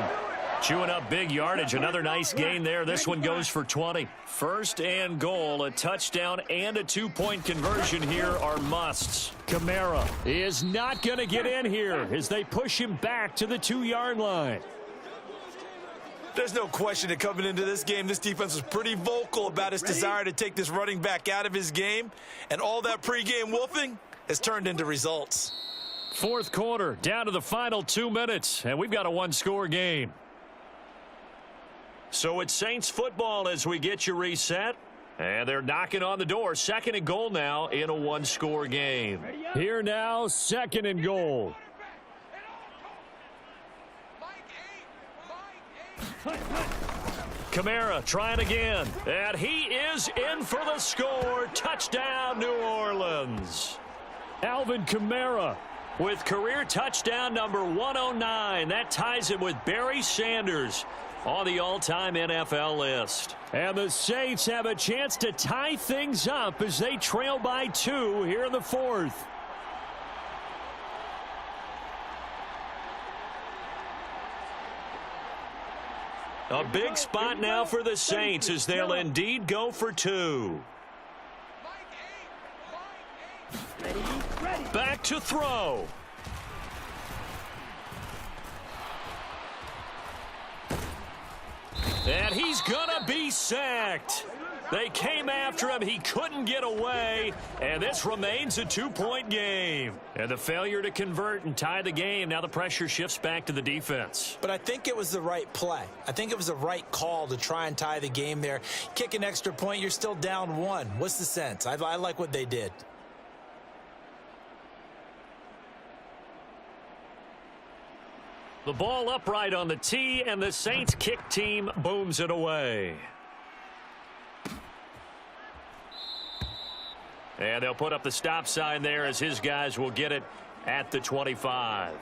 Chewing up big yardage. Another nice gain there. This one goes for 20. 1st and goal. A touchdown and a 2-point conversion here are musts. Kamara is not going to get in here as they push him back to the 2-yard line. There's no question that coming into this game, this defense was pretty vocal about its desire to take this running back out of his game. And all that pregame wolfing has turned into results. Fourth quarter, down to the final 2 minutes, and we've got a one-score game. So it's Saints football as we get you reset. And they're knocking on the door. 2nd and goal now in a one-score game. Here now, 2nd and goal. Kamara trying again. And he is in for the score. Touchdown, New Orleans. Alvin Kamara with career touchdown number 109. That ties him with Barry Sanders on the all-time NFL list. And the Saints have a chance to tie things up as they trail by 2 here in the 4th. A big spot now for the Saints as they'll indeed go for 2. Back to throw. And he's gonna be sacked. They came after him. He couldn't get away, and this remains a 2-point game. And the failure to convert and tie the game, now the pressure shifts back to the defense. But I think it was the right play. I think it was the right call to try and tie the game there. Kick an extra point, you're still down 1. What's the sense? I like what they did. The ball upright on the tee, and the Saints kick team booms it away. And they'll put up the stop sign there as his guys will get it at the 25.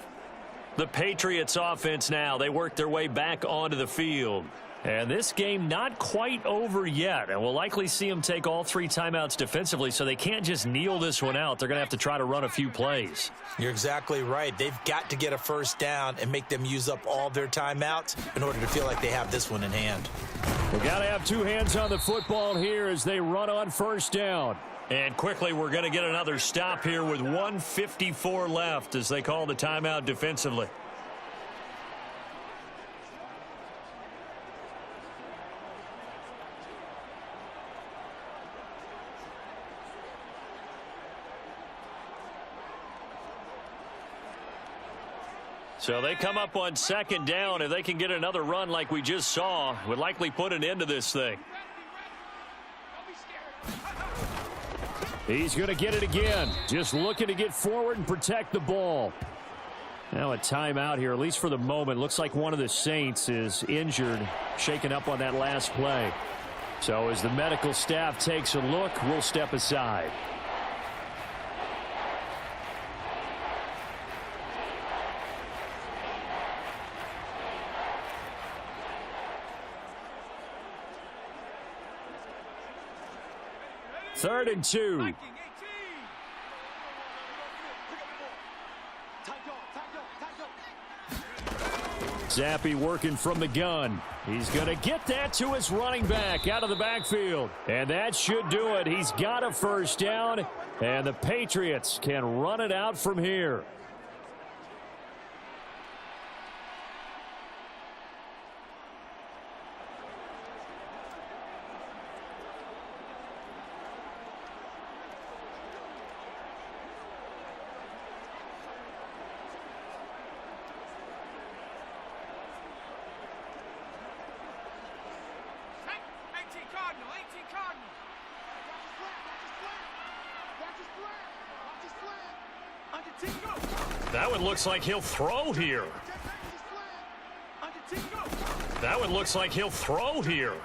The Patriots offense now, they work their way back onto the field. And this game not quite over yet. And we'll likely see them take all 3 timeouts defensively, so they can't just kneel this one out. They're going to have to try to run a few plays. You're exactly right. They've got to get a first down and make them use up all their timeouts in order to feel like they have this one in hand. We got to have 2 hands on the football here as they run on first down. And quickly, we're going to get another stop here with 1:54 left as they call the timeout defensively. So they come up on second down. If they can get another run like we just saw, would likely put an end to this thing. He's going to get it again. Just looking to get forward and protect the ball. Now a timeout here, at least for the moment. Looks like one of the Saints is injured, shaken up on that last play. So as the medical staff takes a look, we'll step aside. Third and 2. Zappe working from the gun. He's going to get that to his running back out of the backfield. And that should do it. He's got a first down, and the Patriots can run it out from here. That one looks like he'll throw here. That one looks like he'll throw here.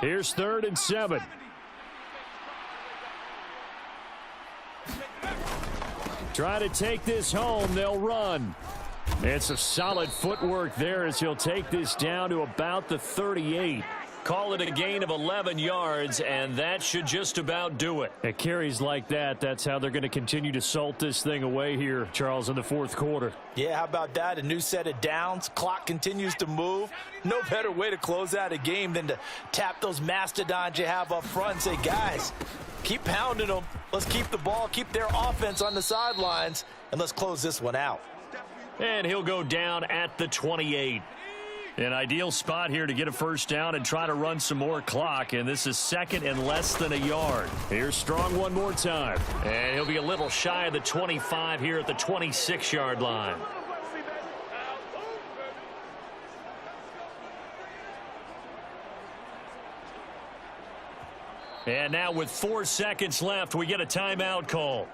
Here's 3rd and 7. Try to take this home. They'll run. It's a solid footwork there as he'll take this down to about the 38. Call it a gain of 11 yards, and that should just about do it. At carries like that, that's how they're going to continue to salt this thing away here, Charles, in the 4th quarter. Yeah, how about that? A new set of downs. Clock continues to move. No better way to close out a game than to tap those mastodons you have up front and say, guys, keep pounding them. Let's keep the ball, keep their offense on the sidelines, and let's close this one out. And he'll go down at the 28. An ideal spot here to get a first down and try to run some more clock, and this is 2nd and less than a yard. Here's Strong one more time. And he'll be a little shy of the 25 here at the 26-yard line. And now with 4 seconds left, we get a timeout call.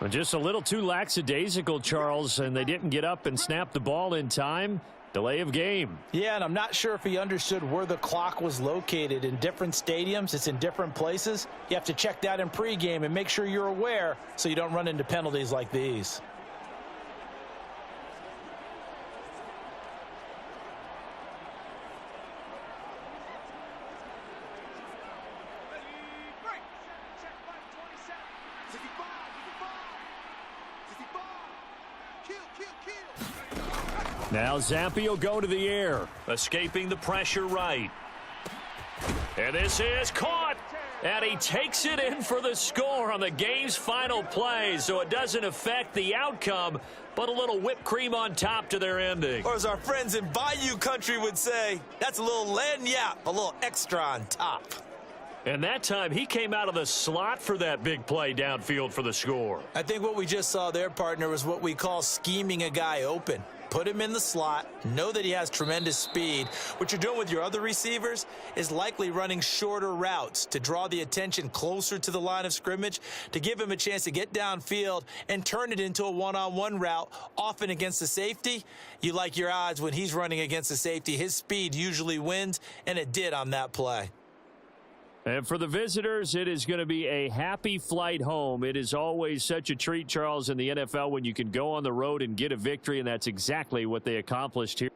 Just a little too lackadaisical, Charles, and they didn't get up and snap the ball in time. Delay of game. Yeah, and I'm not sure if he understood where the clock was located. In different stadiums, it's in different places. You have to check that in pregame and make sure you're aware so you don't run into penalties like these. Now Zampi will go to the air. Escaping the pressure right. And this is caught. And he takes it in for the score on the game's final play, so it doesn't affect the outcome, but a little whipped cream on top to their ending. Or as our friends in Bayou Country would say, that's a little lagniappe, a little extra on top. And that time, he came out of the slot for that big play downfield for the score. I think what we just saw there, partner, was what we call scheming a guy open. Put him in the slot, know that he has tremendous speed. What you're doing with your other receivers is likely running shorter routes to draw the attention closer to the line of scrimmage, to give him a chance to get downfield and turn it into a one-on-one route, often against the safety. You like your odds when he's running against the safety. His speed usually wins, and it did on that play. And for the visitors, it is going to be a happy flight home. It is always such a treat, Charles, in the NFL when you can go on the road and get a victory, and that's exactly what they accomplished here.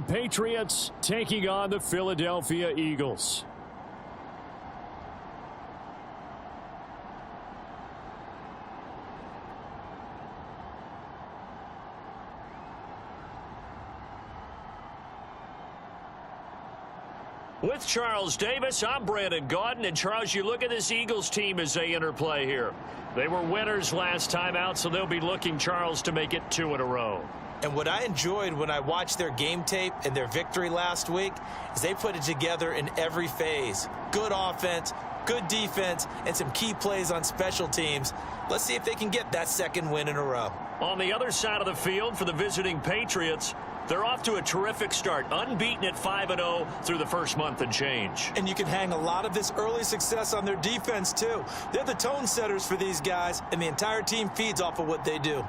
England Patriots taking on the Philadelphia Eagles. With Charles Davis, I'm Brandon Gaudin. And Charles, you look at this Eagles team as they interplay here. They were winners last time out, so they'll be looking, Charles, to make it 2 in a row. And what I enjoyed when I watched their game tape and their victory last week is they put it together in every phase. Good offense, good defense, and some key plays on special teams. Let's see if they can get that second win in a row. On the other side of the field for the visiting Patriots, they're off to a terrific start, unbeaten at 5-0 through the first month and change. And you can hang a lot of this early success on their defense, too. They're the tone setters for these guys, and the entire team feeds off of what they do.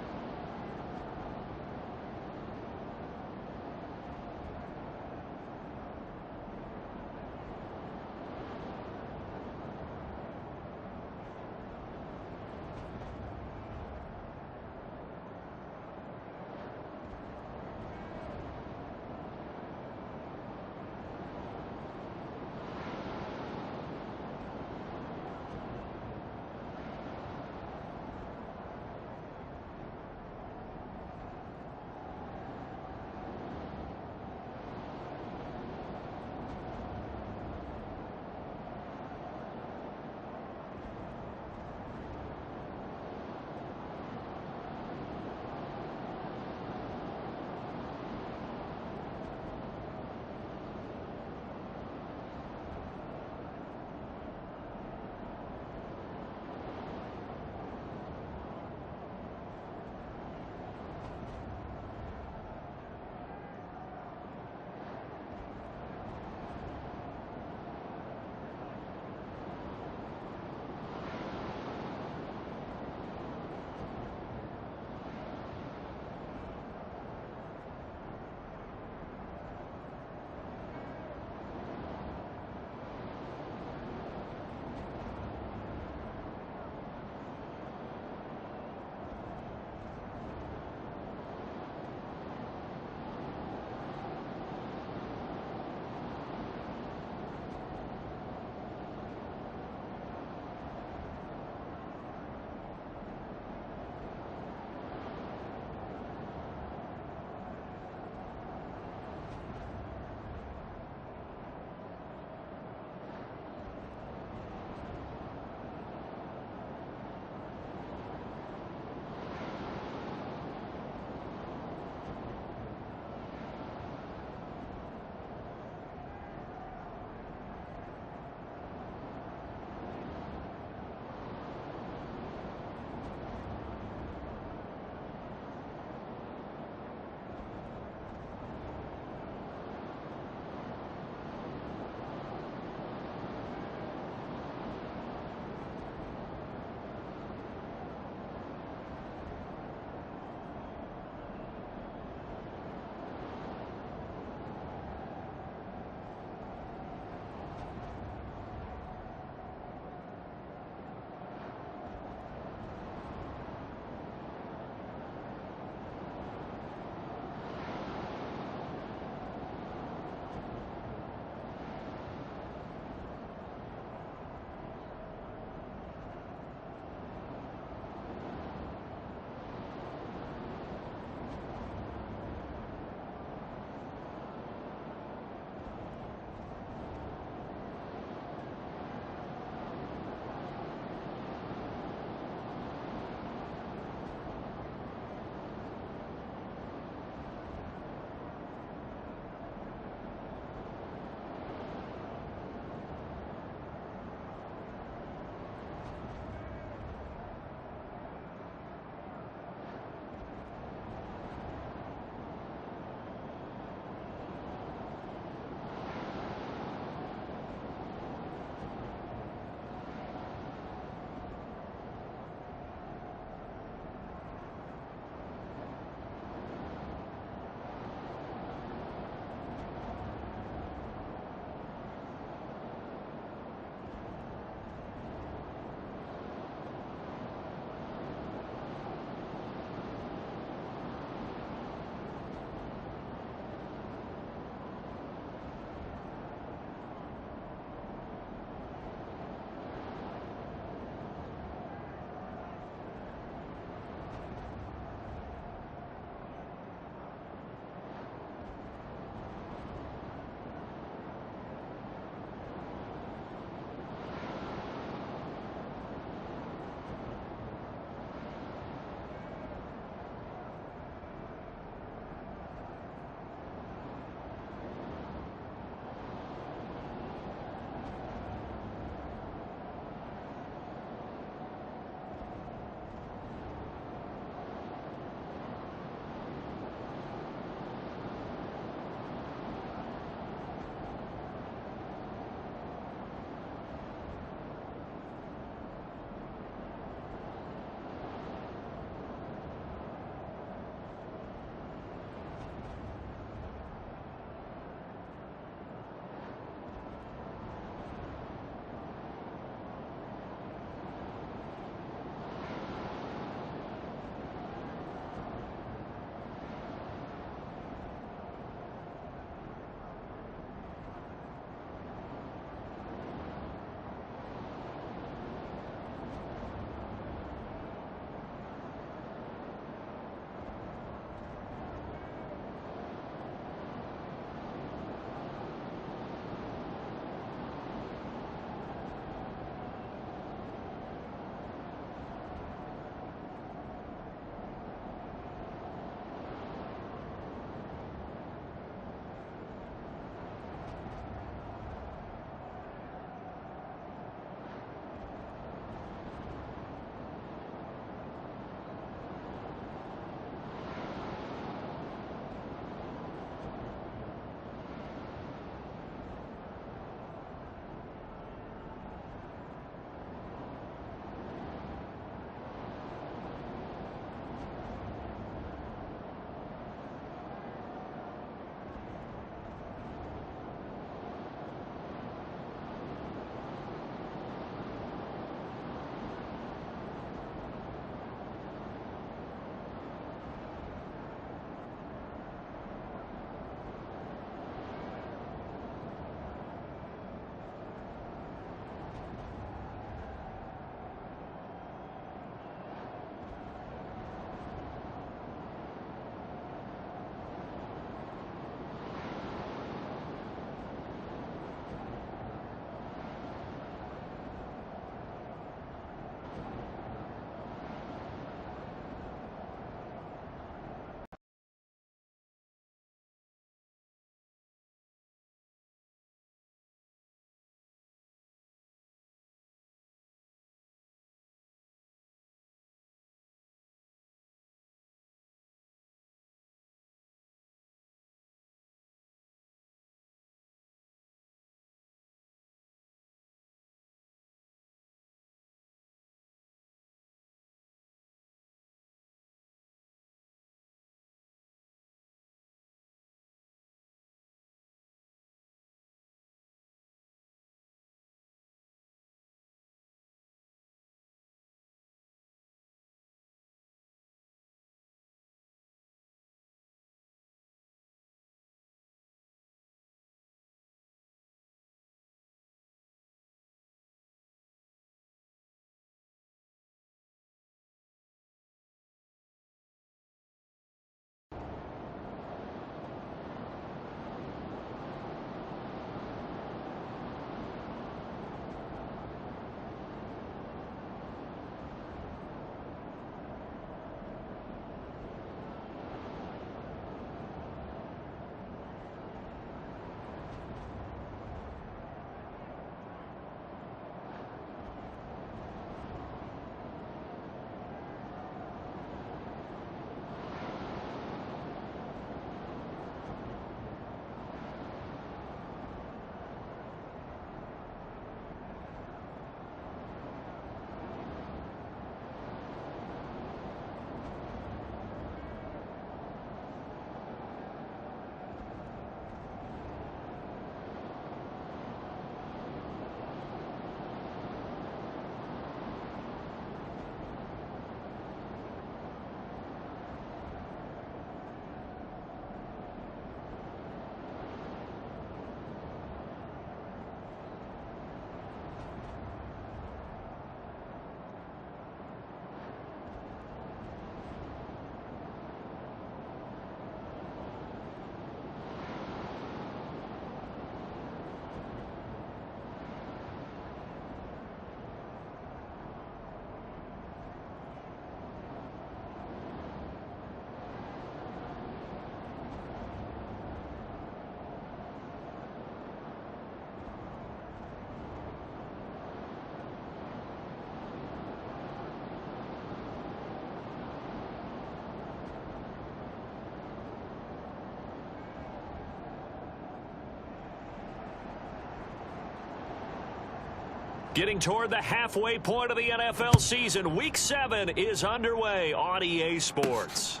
Getting toward the halfway point of the NFL season. Week 7 is underway on EA Sports.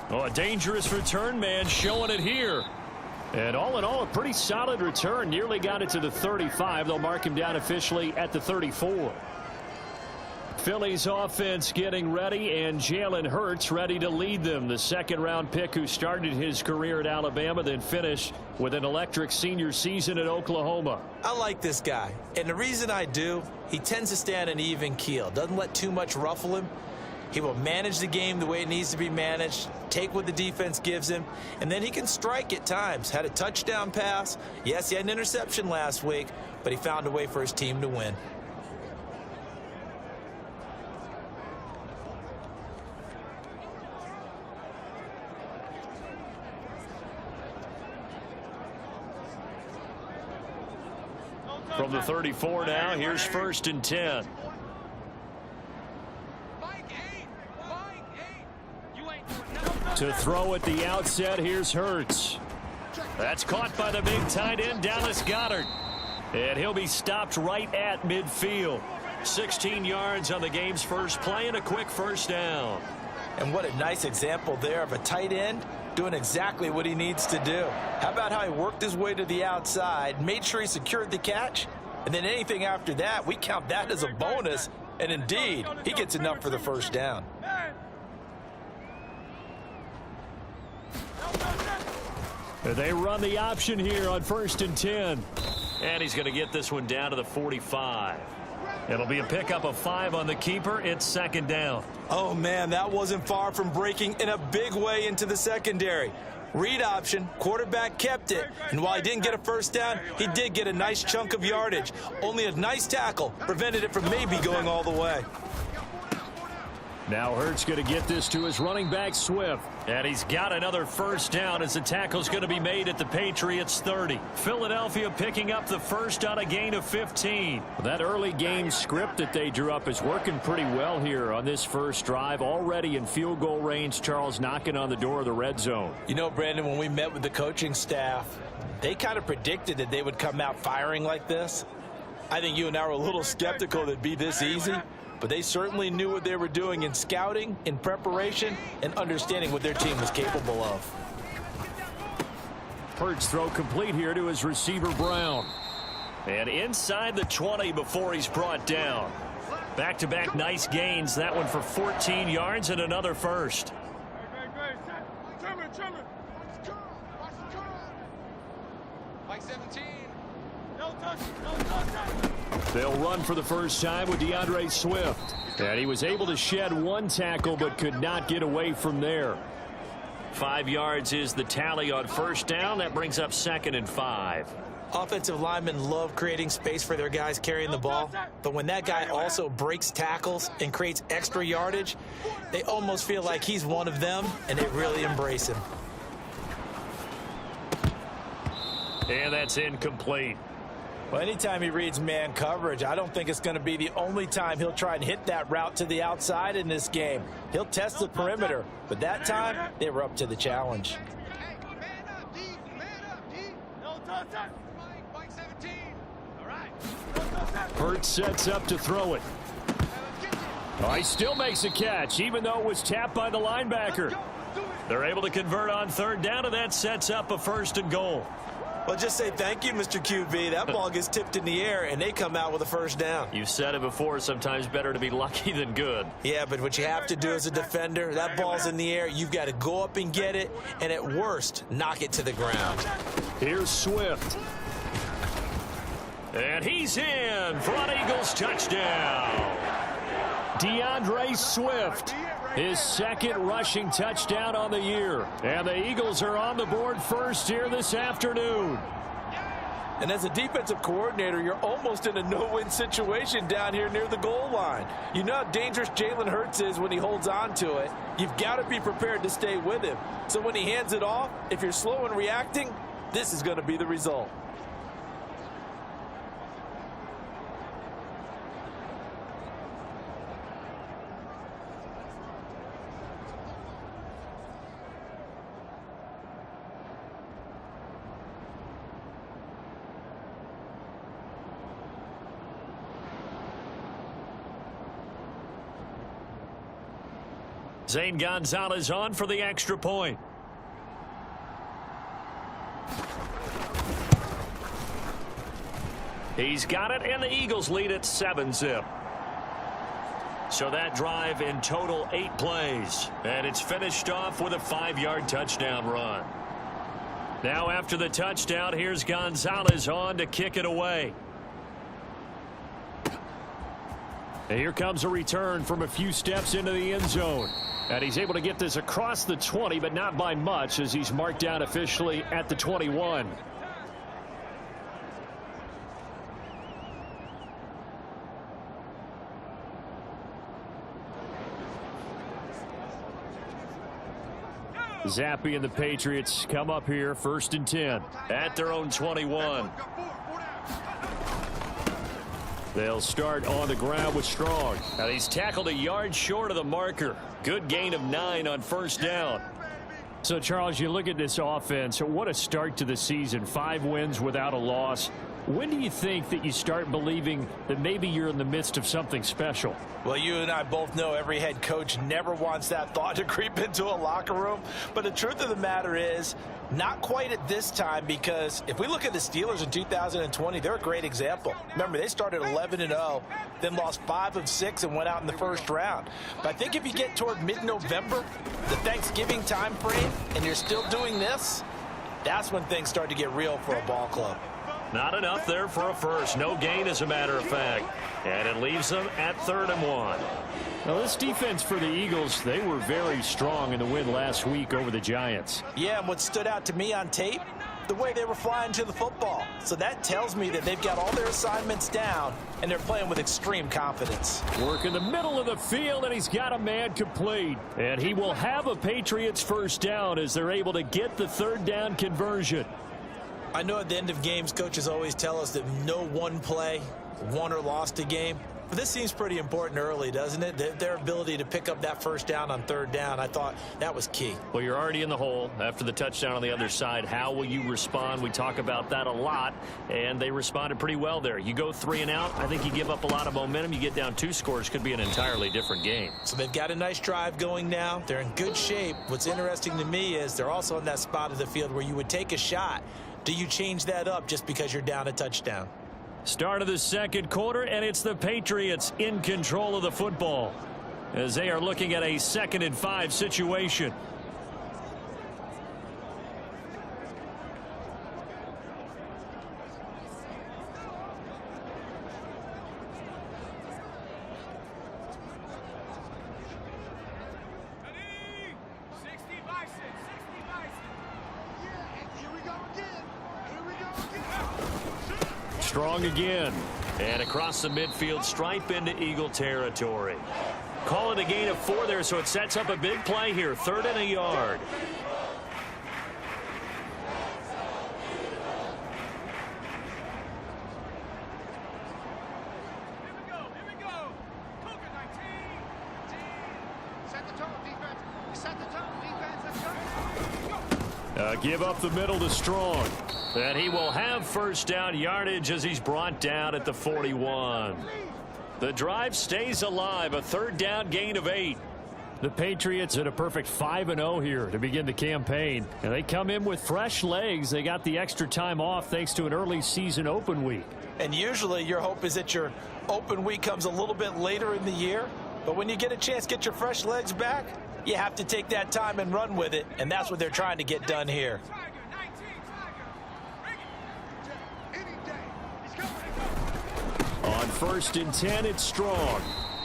Oh, a dangerous return man showing it here. And all in all, a pretty solid return. Nearly got it to the 35. They'll mark him down officially at the 34. Philly's offense getting ready, and Jalen Hurts ready to lead them. The second-round pick who started his career at Alabama, then finished with an electric senior season at Oklahoma. I like this guy, and the reason I do, he tends to stay on an even keel. Doesn't let too much ruffle him. He will manage the game the way it needs to be managed, take what the defense gives him, and then he can strike at times. Had a touchdown pass. Yes, he had an interception last week, but he found a way for his team to win. From the 34 now, here's 1st and 10. To throw at the outset, here's Hurts. That's caught by the big tight end, Dallas Goedert. And he'll be stopped right at midfield. 16 yards on the game's first play and a quick first down. And what a nice example there of a tight end doing exactly what he needs to do. How about how he worked his way to the outside, made sure he secured the catch, and then anything after that, we count that as a bonus. And indeed, he gets enough for the first down. They run the option here on 1st and 10. And he's going to get this one down to the 45. It'll be a pickup of 5 on the keeper. It's 2nd down. Oh, man, that wasn't far from breaking in a big way into the secondary. Read option, quarterback kept it, and while he didn't get a first down, he did get a nice chunk of yardage. Only a nice tackle prevented it from maybe going all the way. Now Hurts going to get this to his running back, Swift. And he's got another first down as the tackle's going to be made at the Patriots 30. Philadelphia picking up the first on a gain of 15. That early game script that they drew up is working pretty well here on this first drive. Already in field goal range, Charles knocking on the door of the red zone. You know, Brandon, when we met with the coaching staff, they kind of predicted that they would come out firing like this. I think you and I were a little skeptical that it'd be this easy. But they certainly knew what they were doing in scouting, in preparation, and understanding what their team was capable of. Hurts throw complete here to his receiver, Brown. And inside the 20 before he's brought down. Back-to-back nice gains. That one for 14 yards and another first. Mike 17. They'll run for the first time with DeAndre Swift. And he was able to shed one tackle but could not get away from there. 5 yards is the tally on first down. That brings up 2nd and 5. Offensive linemen love creating space for their guys carrying the ball. But when that guy also breaks tackles and creates extra yardage, they almost feel like he's one of them, and they really embrace him. And that's incomplete. Well, anytime he reads man coverage, I don't think it's going to be the only time he'll try and hit that route to the outside in this game. He'll test the perimeter, but that time, they were up to the challenge. Hurts sets up to throw it. Oh, he still makes a catch, even though it was tapped by the linebacker. They're able to convert on 3rd down, and that sets up a 1st and goal. Well, just say thank you, Mr. QB. That ball gets tipped in the air, and they come out with a first down. You said it before, sometimes better to be lucky than good. Yeah, but what you have to do as a defender, that ball's in the air, you've got to go up and get it, and at worst, knock it to the ground. Here's Swift. And he's in for an Eagles touchdown. DeAndre Swift, his 2nd rushing touchdown on the year. And the Eagles are on the board first here this afternoon. And as a defensive coordinator, you're almost in a no-win situation down here near the goal line. You know how dangerous Jalen Hurts is when he holds on to it. You've got to be prepared to stay with him. So when he hands it off, if you're slow in reacting, this is going to be the result. Zane Gonzalez on for the extra point. He's got it, and the Eagles lead at 7-zip. So that drive in total 8 plays, and it's finished off with a 5-yard touchdown run. Now after the touchdown, here's Gonzalez on to kick it away. And here comes a return from a few steps into the end zone. And he's able to get this across the 20, but not by much, as he's marked down officially at the 21. Zappe and the Patriots come up here 1st and 10 at their own 21. They'll start on the ground with Strong. Now he's tackled a yard short of the marker. Good gain of 9 on 1st down. So, Charles, you look at this offense. What a start to the season. 5 wins without a loss. When do you think that you start believing that maybe you're in the midst of something special? Well, you and I both know every head coach never wants that thought to creep into a locker room. But the truth of the matter is, not quite at this time, because if we look at the Steelers in 2020, they're a great example. Remember, they started 11-0, then lost 5 of 6 and went out in the 1st round. But I think if you get toward mid-November, the Thanksgiving time frame, and you're still doing this, that's when things start to get real for a ball club. Not enough there for a first. No gain, as a matter of fact. And it leaves them at 3rd and 1. Now, this defense for the Eagles, they were very strong in the win last week over the Giants. Yeah, and what stood out to me on tape, the way they were flying to the football. So that tells me that they've got all their assignments down, and they're playing with extreme confidence. Work in the middle of the field, and he's got a man complete. And he will have a Patriots 1st down as they're able to get the 3rd down conversion. I know at the end of games, coaches always tell us that no one play won or lost a game. But this seems pretty important early, doesn't it? Their ability to pick up that 1st down on 3rd down, I thought that was key. Well, you're already in the hole after the touchdown on the other side. How will you respond? We talk about that a lot, and they responded pretty well there. You go 3 and out, I think you give up a lot of momentum. You get down 2 scores, could be an entirely different game. So they've got a nice drive going now. They're in good shape. What's interesting to me is they're also in that spot of the field where you would take a shot. Do you change that up just because you're down a touchdown? Start of the 2nd quarter, and it's the Patriots in control of the football as they are looking at a 2nd and 5 situation. Strong again. And across the midfield stripe into Eagle territory. Call it a gain of 4 there, so it sets up a big play here. 3rd and a yard. Give up the middle to Strong. And he will have 1st down yardage as he's brought down at the 41. The drive stays alive, a 3rd down gain of 8. The Patriots at a perfect 5-0 here to begin the campaign. And they come in with fresh legs. They got the extra time off thanks to an early season open week. And usually your hope is that your open week comes a little bit later in the year. But when you get a chance to get your fresh legs back, you have to take that time and run with it. And that's what they're trying to get done here. On 1st and 10, it's Strong.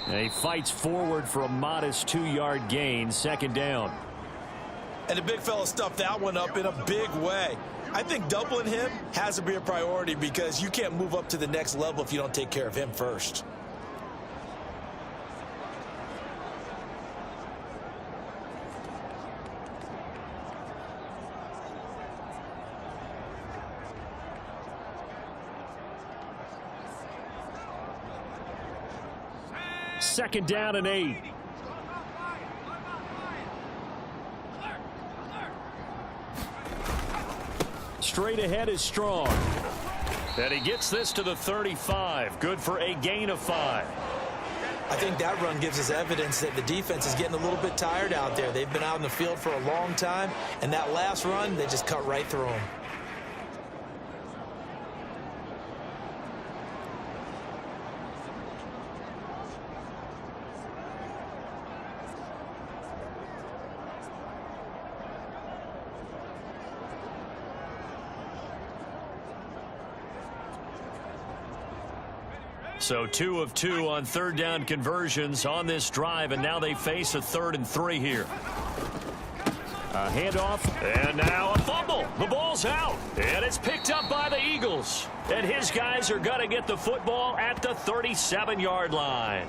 And he fights forward for a modest 2-yard gain, 2nd down. And the big fella stuffed that one up in a big way. I think doubling him has to be a priority because you can't move up to the next level if you don't take care of him first. Second down and 8. Straight ahead is Strong. And he gets this to the 35. Good for a gain of 5. I think that run gives us evidence that the defense is getting a little bit tired out there. They've been out in the field for a long time, and that last run, they just cut right through them. So 2 of 2 on third down conversions on this drive, and now they face a 3rd and 3 here. A handoff, and now a fumble. The ball's out, and it's picked up by the Eagles. And his guys are going to get the football at the 37-yard line.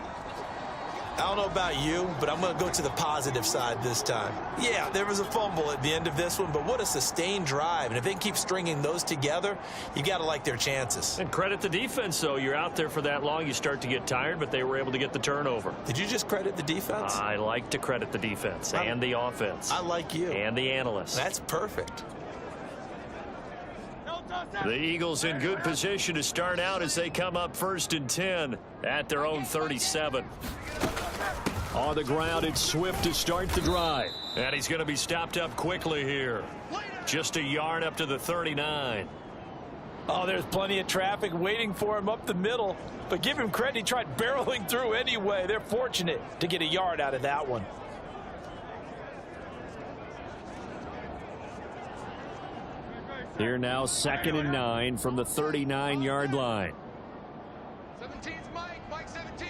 I don't know about you, but I'm going to go to the positive side this time. Yeah, there was a fumble at the end of this one, but what a sustained drive. And if they keep stringing those together, you got to like their chances. And credit the defense, though. You're out there for that long, you start to get tired, but they were able to get the turnover. Did you just credit the defense? I like to credit the defense and the offense. I like you. And the analysts. That's perfect. The Eagles in good position to start out as they come up 1st and 10 at their own 37. On the ground, it's Swift to start the drive. And he's going to be stopped up quickly here. Just a yard up to the 39. Oh, there's plenty of traffic waiting for him up the middle. But give him credit, he tried barreling through anyway. They're fortunate to get a yard out of that one. Here now 2nd and 9 from the 39-yard line. 17's Mike. Mike 17.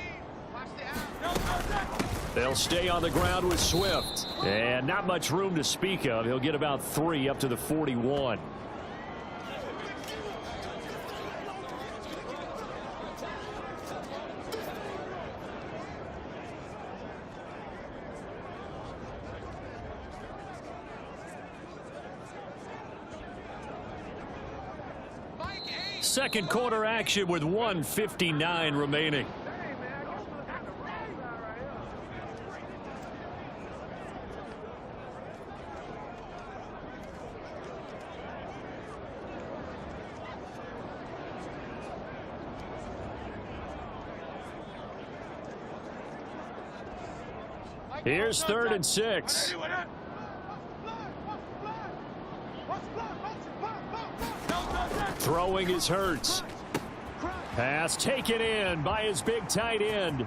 Watch the half. They'll stay on the ground with Swift. And not much room to speak of. He'll get about 3 up to the 41. Second quarter action with 1:59 remaining. Here's 3rd and 6. Throwing is Hurts. Pass taken in by his big tight end.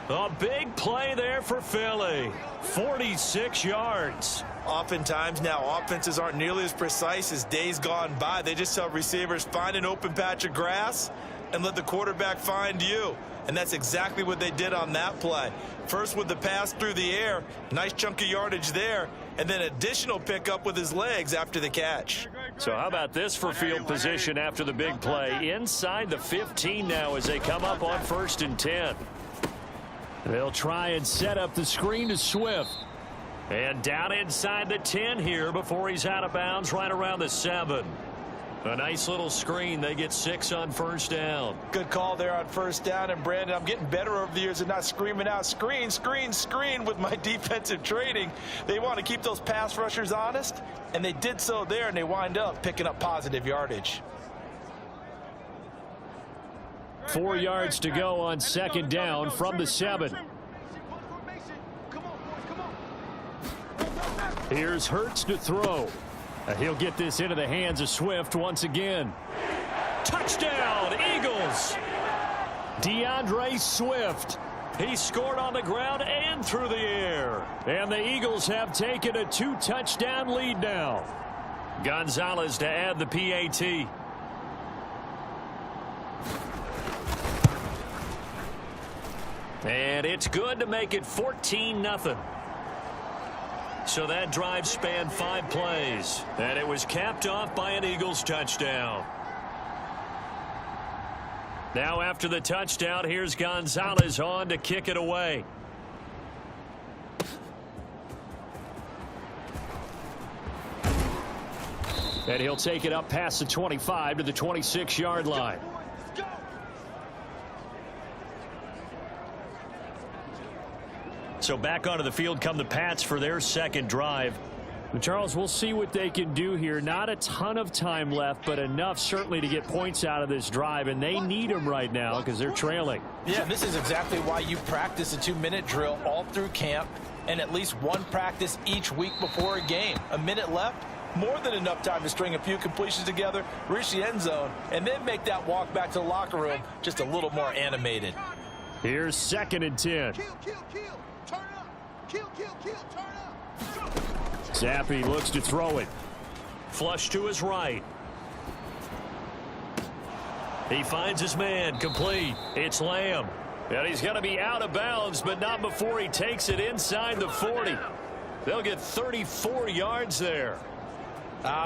A big play there for Philly. 46 yards. Oftentimes now, offenses aren't nearly as precise as days gone by. They just tell receivers, find an open patch of grass and let the quarterback find you. And that's exactly what they did on that play. First with the pass through the air, nice chunk of yardage there, and then additional pickup with his legs after the catch. So how about this for field position after the big play? Inside the 15 now as they come up on 1st and 10. They'll try and set up the screen to Swift. And down inside the 10 here before he's out of bounds right around the 7. A nice little screen. They get 6 on 1st down. Good call there on 1st down. And Brandon, I'm getting better over the years at not screaming out screen, screen, screen with my defensive training. They want to keep those pass rushers honest, and they did so there, and they wind up picking up positive yardage. 4 yards to go on 2nd down from the 7. Here's Hurts to throw. He'll get this into the hands of Swift once again. Touchdown, Eagles! DeAndre Swift. He scored on the ground and through the air. And the Eagles have taken a 2-touchdown lead now. Gonzalez to add the PAT. And it's good to make it 14-0. So that drive spanned 5 plays, and it was capped off by an Eagles touchdown. Now after the touchdown, here's Gonzalez on to kick it away. And he'll take it up past the 25 to the 26-yard line. So back onto the field come the Pats for their second drive. Charles, we'll see what they can do here. Not a ton of time left, but enough certainly to get points out of this drive, and they need them right now because they're trailing. Yeah, this is exactly why you practice a 2-minute drill all through camp and at least one practice each week before a game. A minute left, more than enough time to string a few completions together, reach the end zone, and then make that walk back to the locker room just a little more animated. Here's 2nd and 10. Kill, turn up. Kill, turn up. Zappi looks to throw it. Flush to his right. He finds his man, complete. It's Lamb. And he's going to be out of bounds, but not before he takes it inside the 40. They'll get 34 yards there.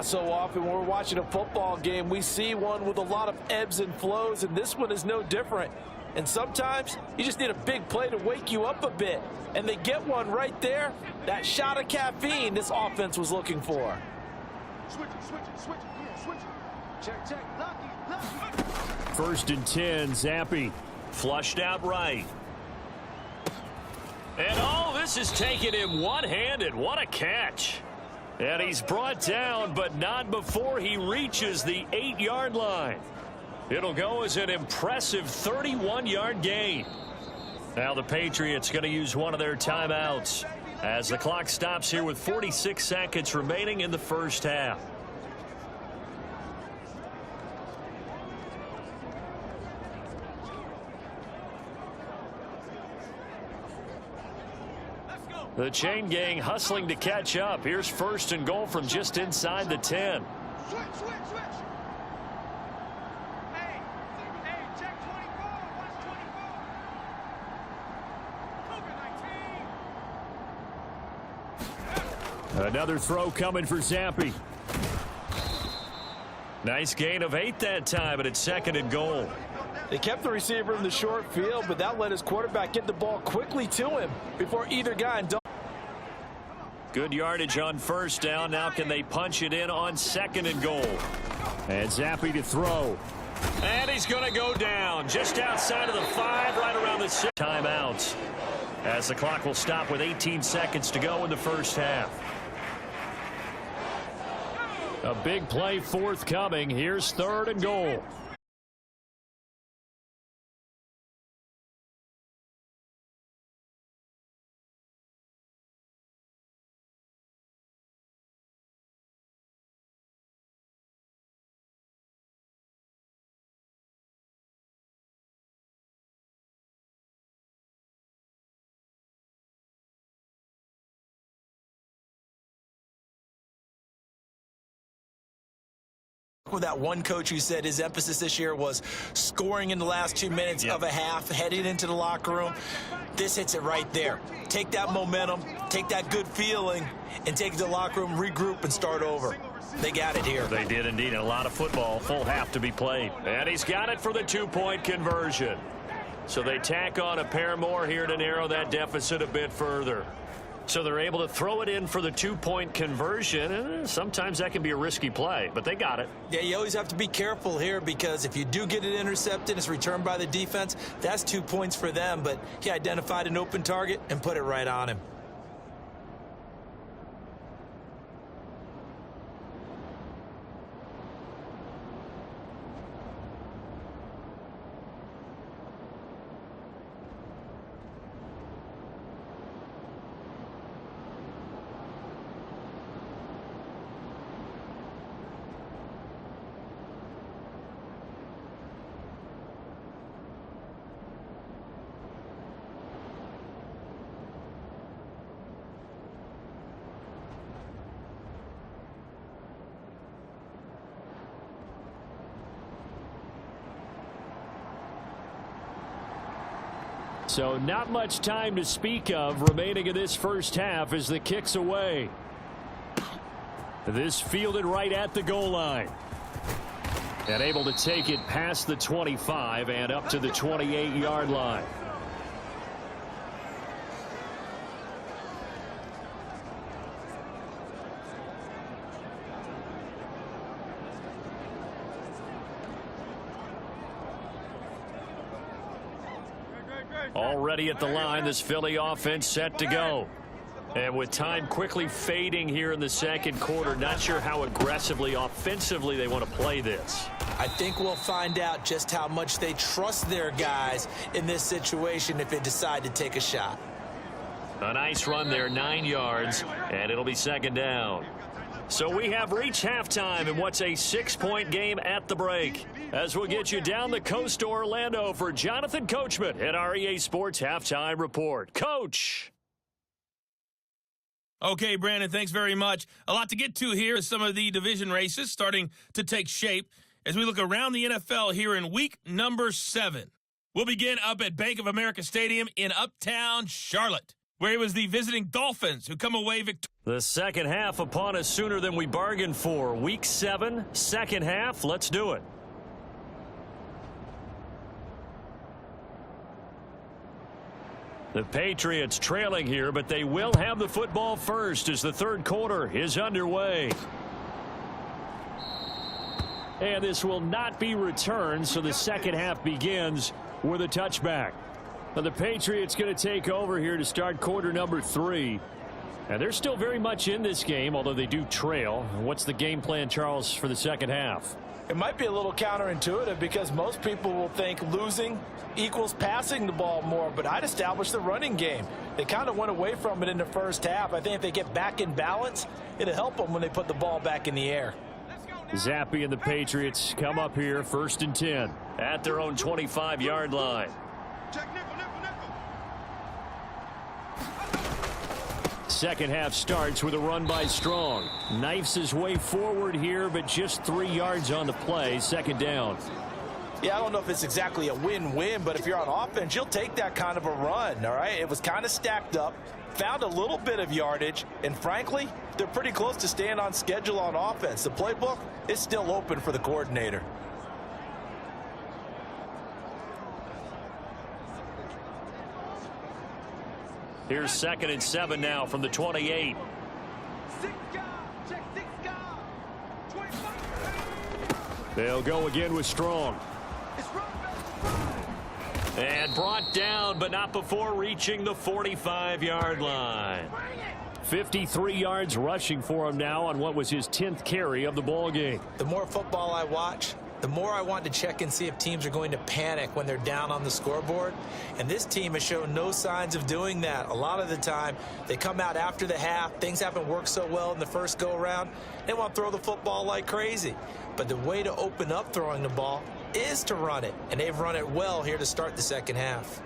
So often when we're watching a football game, we see one with a lot of ebbs and flows, and this one is no different. And sometimes you just need a big play to wake you up a bit. And they get one right there. That shot of caffeine this offense was looking for. Switch it. Check. Lucky. 1st and 10, Zappi. Flushed out right. And this is taking him one-handed. What a catch. And he's brought down, but not before he reaches the 8-yard line. It'll go as an impressive 31-yard gain. Now the Patriots going to use one of their timeouts as the clock stops here with 46 seconds remaining in the first half. The chain gang hustling to catch up. Here's 1st and goal from just inside the 10. Switch. Hey, check 24. Watch 24. Another throw coming for Zappi. Nice gain of 8 that time, but it's 2nd and goal. They kept the receiver in the short field, but that let his quarterback get the ball quickly to him before either guy and Good yardage on 1st down. Now can they punch it in on 2nd and goal? And Zappi to throw. And he's going to go down just outside of the 5, right around the 6. Timeouts as the clock will stop with 18 seconds to go in the first half. A big play forthcoming. Here's 3rd and goal. With that one coach who said his emphasis this year was scoring in the last 2 minutes of a half, heading into the locker room. This hits it right there. Take that momentum, take that good feeling, and take it to the locker room, regroup, and start over. They got it here. They did indeed. A lot of football, full half to be played. And he's got it for the 2-point conversion. So they tack on a pair more here to narrow that deficit a bit further. So they're able to throw it in for the 2-point conversion. Sometimes that can be a risky play, but they got it. Yeah, you always have to be careful here because if you do get it intercepted, it's returned by the defense, that's 2 points for them. But he identified an open target and put it right on him. So not much time to speak of remaining in this first half as the kick's away. This fielded right at the goal line. And able to take it past the 25 and up to the 28-yard line. Already at the line, this Philly offense set to go. And with time quickly fading here in the second quarter, not sure how aggressively, offensively they want to play this. I think we'll find out just how much they trust their guys in this situation if they decide to take a shot. A nice run there, 9 yards, and it'll be second down. So we have reached halftime in what's a 6-point game at the break. As we'll get you down the coast to Orlando for Jonathan Coachman at our EA Sports Halftime Report. Coach! Okay, Brandon, thanks very much. A lot to get to here as some of the division races starting to take shape as we look around the NFL here in week number 7. We'll begin up at Bank of America Stadium in Uptown Charlotte, where it was the visiting Dolphins who come away victorious. The second half upon us sooner than we bargained for. Week 7, second half. Let's do it. The Patriots trailing here, but they will have the football first as the third quarter is underway. And this will not be returned, so the second half begins with a touchback. Now the Patriots going to take over here to start quarter number 3. And they're still very much in this game, although they do trail. What's the game plan, Charles, for the second half? It might be a little counterintuitive because most people will think losing equals passing the ball more, but I'd establish the running game. They kind of went away from it in the first half. I think if they get back in balance, it'll help them when they put the ball back in the air. Zappe and the Patriots come up here, 1st and 10. At their own 25-yard line. Second half starts with a run by Strong. Knifes his way forward here, but just 3 yards on the play. Second down. Yeah, I don't know if it's exactly a win-win, but if you're on offense, you'll take that kind of a run, all right? It was kind of stacked up, found a little bit of yardage, and frankly, they're pretty close to staying on schedule on offense. The playbook is still open for the coordinator. Here's 2nd and 7 now from the 28. They'll go again with Strong. And brought down, but not before reaching the 45-yard line. 53 yards rushing for him now on what was his 10th carry of the ball game. The more football I watch, the more I want to check and see if teams are going to panic when they're down on the scoreboard. And this team has shown no signs of doing that. A lot of the time, they come out after the half. Things haven't worked so well in the first go-around. They want to throw the football like crazy. But the way to open up throwing the ball is to run it. And they've run it well here to start the second half.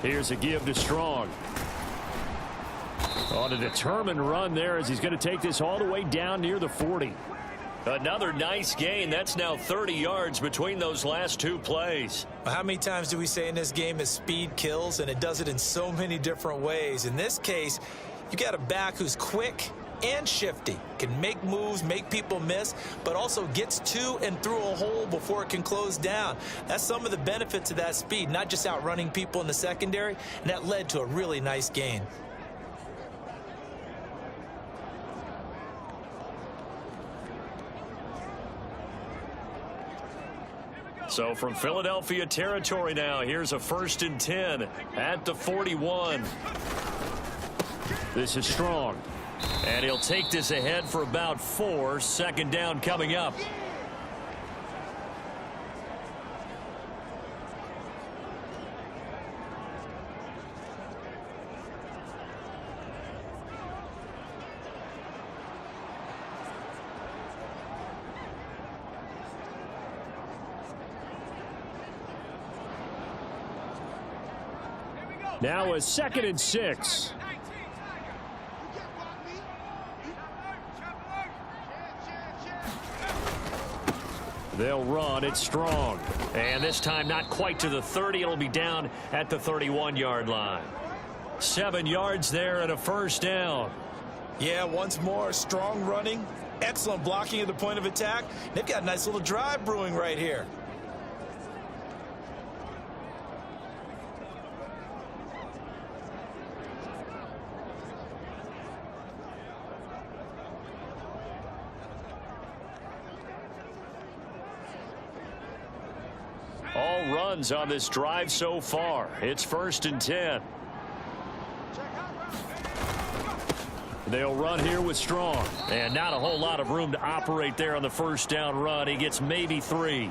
Here's a give to Strong. On a determined run there as he's going to take this all the way down near the 40. Another nice gain. That's now 30 yards between those last 2 plays. How many times do we say in this game that speed kills, and it does it in so many different ways? In this case, you got a back who's quick and shifty, can make moves, make people miss, but also gets to and through a hole before it can close down. That's some of the benefits of that speed, not just outrunning people in the secondary, and that led to a really nice gain. So from Philadelphia territory now, here's a 1st and 10 at the 41. This is Strong. And he'll take this ahead for about 4. Second down coming up. Now a 2nd and 6. They'll run. It's Strong. And this time not quite to the 30. It'll be down at the 31-yard line. 7 yards there and a first down. Yeah, once more, Strong running. Excellent blocking at the point of attack. They've got a nice little drive brewing right here. all runs on this drive so far. It's 1st and 10. They'll run here with Strong. And not a whole lot of room to operate there on the first down run. He gets maybe 3.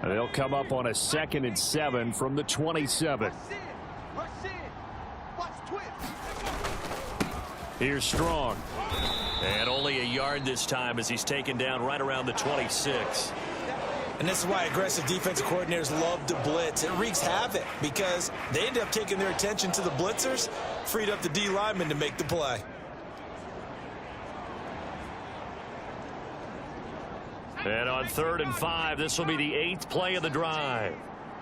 They'll come up on a 2nd and 7 from the 27. Here's Strong. And only a yard this time as he's taken down right around the 26. And this is why aggressive defensive coordinators love to blitz. It wreaks havoc because they end up taking their attention to the blitzers, freed up the D lineman to make the play. And on 3rd and 5, this will be the 8th play of the drive.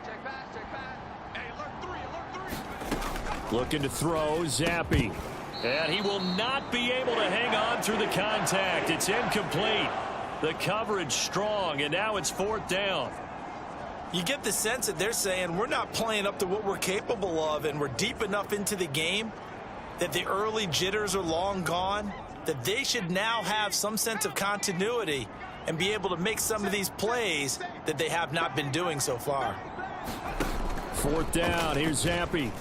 Check back, check back. Hey, alert 3. Looking to throw, Zappi. And he will not be able to hang on through the contact. It's incomplete. The coverage strong, and now it's 4th down. You get the sense that they're saying we're not playing up to what we're capable of, and we're deep enough into the game that the early jitters are long gone, that they should now have some sense of continuity and be able to make some of these plays that they have not been doing so far. 4th down. Here's Zappi.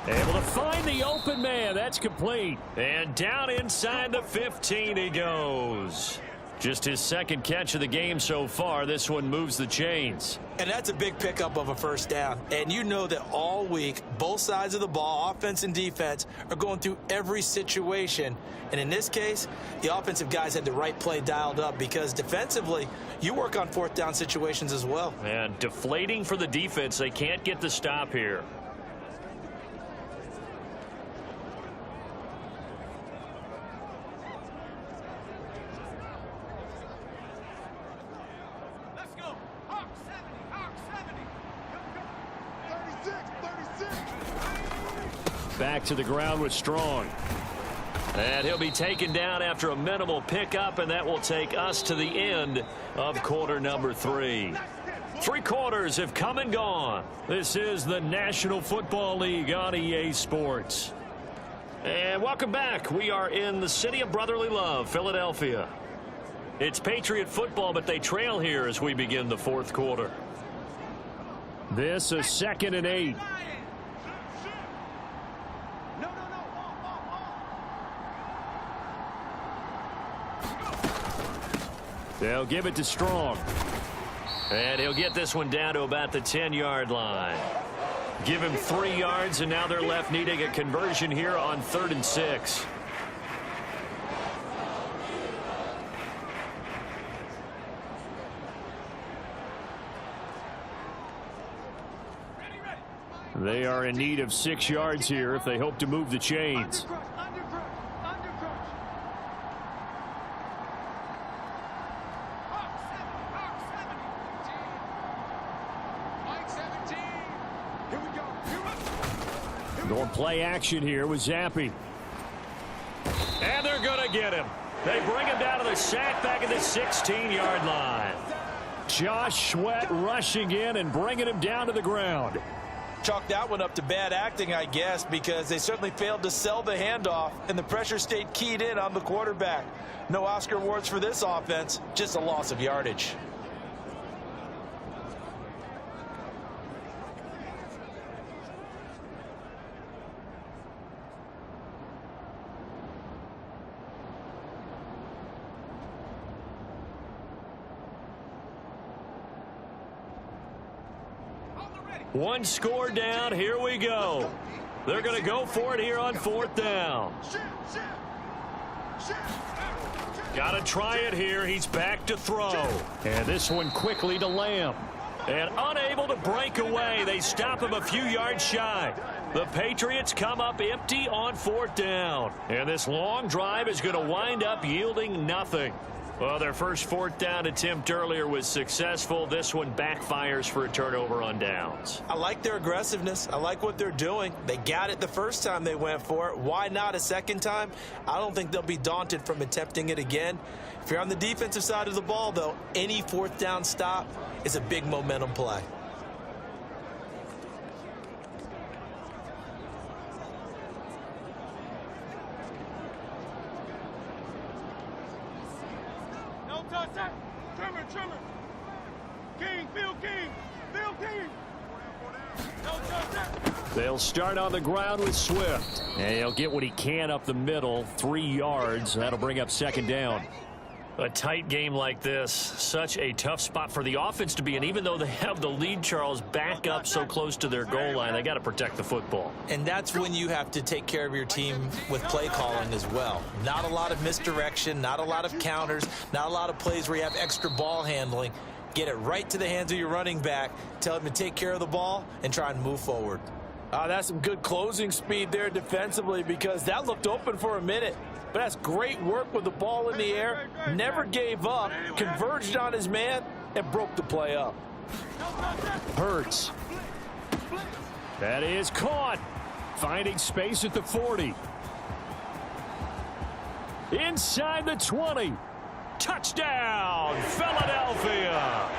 Able to find the open man. That's complete. And down inside the 15 he goes. Just his 2nd catch of the game so far. This one moves the chains. And that's a big pickup of a 1st down. And you know that all week, both sides of the ball, offense and defense, are going through every situation. And in this case, the offensive guys had the right play dialed up because defensively, you work on 4th down situations as well. And deflating for the defense. They can't get the stop here. Back to the ground with Strong. And he'll be taken down after a minimal pickup, and that will take us to the end of quarter number 3. 3 quarters have come and gone. This is the National Football League on EA Sports. And welcome back. We are in the city of brotherly love, Philadelphia. It's Patriot football, but they trail here as we begin the 4th quarter. This is 2nd and 8. They'll give it to Strong. And he'll get this one down to about the 10-yard line. Give him 3 yards, and now they're left needing a conversion here on 3rd and 6. They are in need of 6 yards here if they hope to move the chains. Going play action here with Zappi. And they're going to get him. They bring him down to the sack back at the 16-yard line. Josh Sweat rushing in and bringing him down to the ground. Chalk that one up to bad acting, I guess, because they certainly failed to sell the handoff, and the pressure stayed keyed in on the quarterback. No Oscar awards for this offense, just a loss of yardage. One score down. Here we go. They're going to go for it here on 4th down. Got to try it here. He's back to throw. And this one quickly to Lamb. And unable to break away. They stop him a few yards shy. The Patriots come up empty on 4th down. And this long drive is going to wind up yielding nothing. Well, their first fourth down attempt earlier was successful. This one backfires for a turnover on downs. I like their aggressiveness. I like what they're doing. They got it the first time they went for it. Why not a second time? I don't think they'll be daunted from attempting it again. If you're on the defensive side of the ball, though, any fourth down stop is a big momentum play. Trimmer. King, Phil King. No touchdown. They'll start on the ground with Swift. And he'll get what he can up the middle, 3 yards. That'll bring up second down. A tight game like this, such a tough spot for the offense to be in. Even though they have the lead, Charles, back up so close to their goal line, they got to protect the football. And that's when you have to take care of your team with play calling as well. Not a lot of misdirection, not a lot of counters, not a lot of plays where you have extra ball handling. Get it right to the hands of your running back, tell him to take care of the ball, and try and move forward. That's some good closing speed there defensively, because that looked open for a minute. But that's great work with the ball in the air. Never gave up, converged on his man, and broke the play up. Hurts. That is caught. Finding space at the 40. Inside the 20. Touchdown, Philadelphia.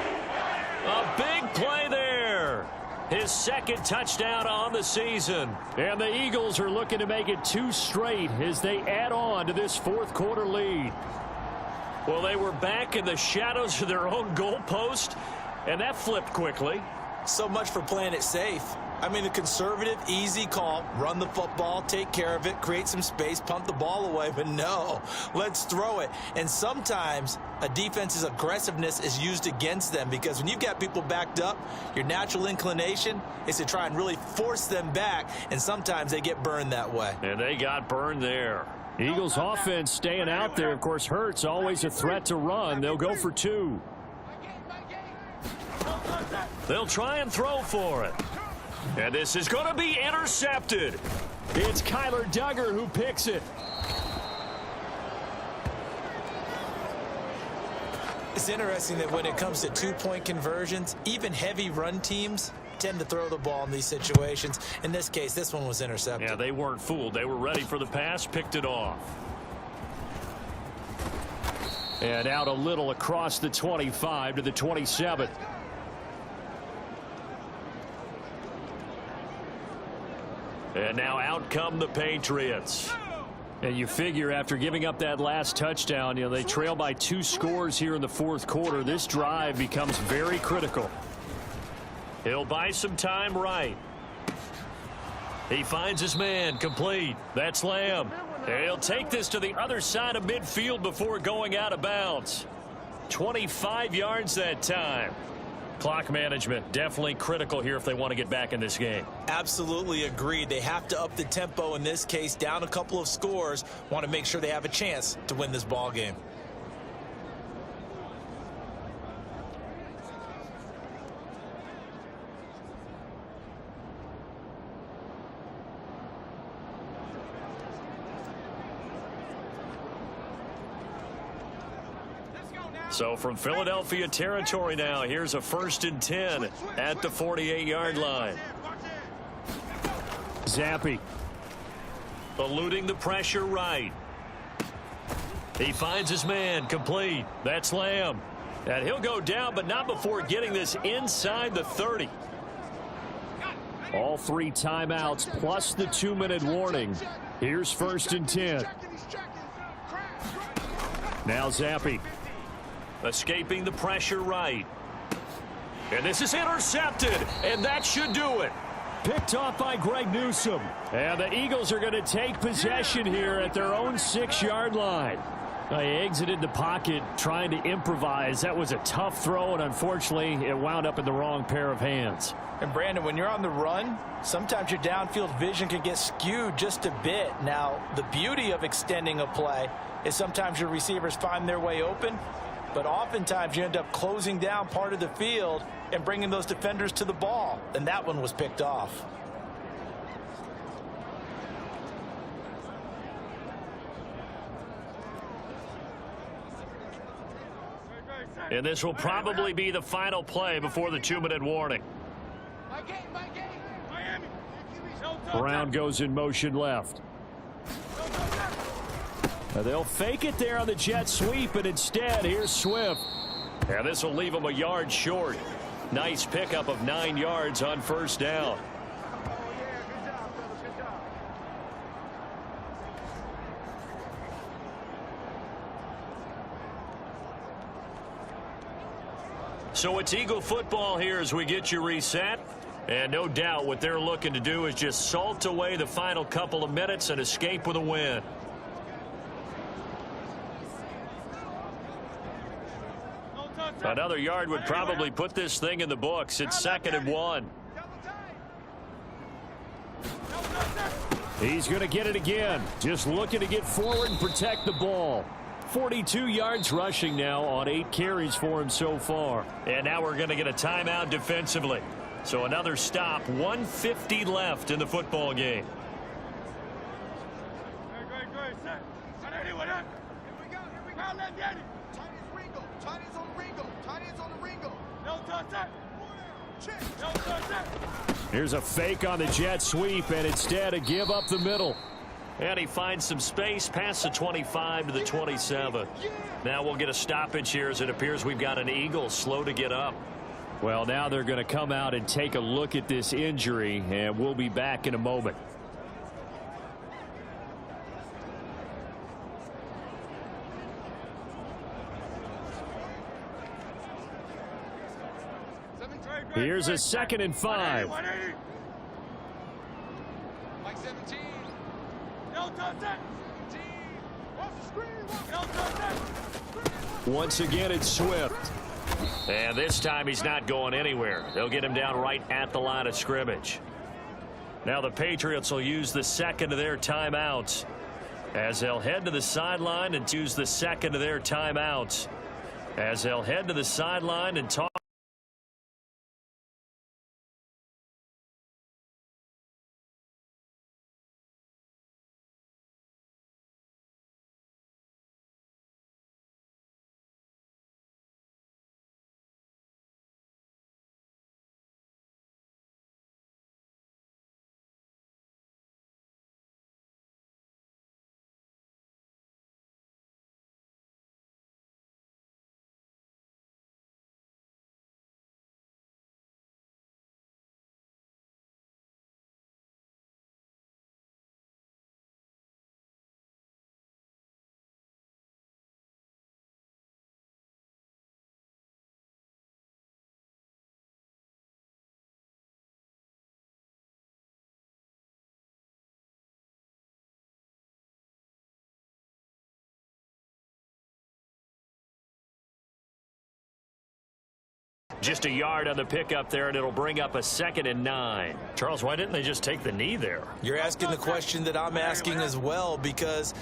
A big play there. His second touchdown on the season. And the Eagles are looking to make it 2 straight as they add on to this fourth quarter lead. Well, they were back in the shadows of their own goalpost, and that flipped quickly. So much for playing it safe. I mean, the conservative, easy call, run the football, take care of it, create some space, punt the ball away. But no, let's throw it. And sometimes a defense's aggressiveness is used against them, because when you've got people backed up, your natural inclination is to try and really force them back, and sometimes they get burned that way. And they got burned there. Eagles offense staying out there. Of course, Hurts always a threat to run. They'll go for 2. They'll try and throw for it. And this is going to be intercepted. It's Kyler Duggar who picks it. It's interesting that when it comes to 2-point conversions, even heavy run teams tend to throw the ball in these situations. In this case, this one was intercepted. Yeah, they weren't fooled. They were ready for the pass, picked it off. And out a little across the 25 to the 27. And now out come the Patriots. And you figure after giving up that last touchdown, they trail by 2 scores here in the fourth quarter. This drive becomes very critical. He'll buy some time right. He finds his man, complete. That's Lamb. He'll take this to the other side of midfield before going out of bounds. 25 yards that time. Clock management definitely critical here if they want to get back in this game. Absolutely agreed. They have to up the tempo in this case, down a couple of scores. Want to make sure they have a chance to win this ball game. So from Philadelphia territory now, here's a 1st and 10 at the 48-yard line. Zappe. Eluding the pressure right. He finds his man, complete. That's Lamb. And he'll go down, but not before getting this inside the 30. All 3 timeouts plus the 2-minute warning. Here's 1st and 10. Now Zappe. Escaping the pressure right. And this is intercepted, and that should do it. Picked off by Greg Newsome. And the Eagles are going to take possession here at their own 6-yard line. He exited the pocket trying to improvise. That was a tough throw, and unfortunately, it wound up in the wrong pair of hands. And Brandon, when you're on the run, sometimes your downfield vision can get skewed just a bit. Now, the beauty of extending a play is sometimes your receivers find their way open, but oftentimes you end up closing down part of the field and bringing those defenders to the ball. And that one was picked off. And this will probably be the final play before the 2-minute warning. Brown goes in motion left. They'll fake it there on the jet sweep, and instead, here's Swift. And this will leave him a yard short. Nice pickup of 9 yards on first down. So it's Eagle football here as we get you reset. And no doubt what they're looking to do is just salt away the final couple of minutes and escape with a win. Another yard would probably put this thing in the books. It's 2nd and 1. He's going to get it again. Just looking to get forward and protect the ball. 42 yards rushing now on 8 carries for him so far. And now we're going to get a timeout defensively. So another stop. 1:50 left in the football game. Here's a fake on the jet sweep, and instead a give up the middle. And he finds some space past the 25 to the 27. Now we'll get a stoppage here as it appears we've got an Eagle slow to get up. Well, now they're going to come out and take a look at this injury, and we'll be back in a moment. Here's a 2nd and 5. Mike 17. Once again, it's Swift. And this time he's not going anywhere. They'll get him down right at the line of scrimmage. Now the Patriots will use the 2nd of their timeouts as they'll head to the sideline and use the 2nd of their timeouts as they'll head to the sideline and talk. Just a yard on the pickup there, and it'll bring up a 2nd and 9. Charles, why didn't they just take the knee there? You're asking the question that I'm asking as well, because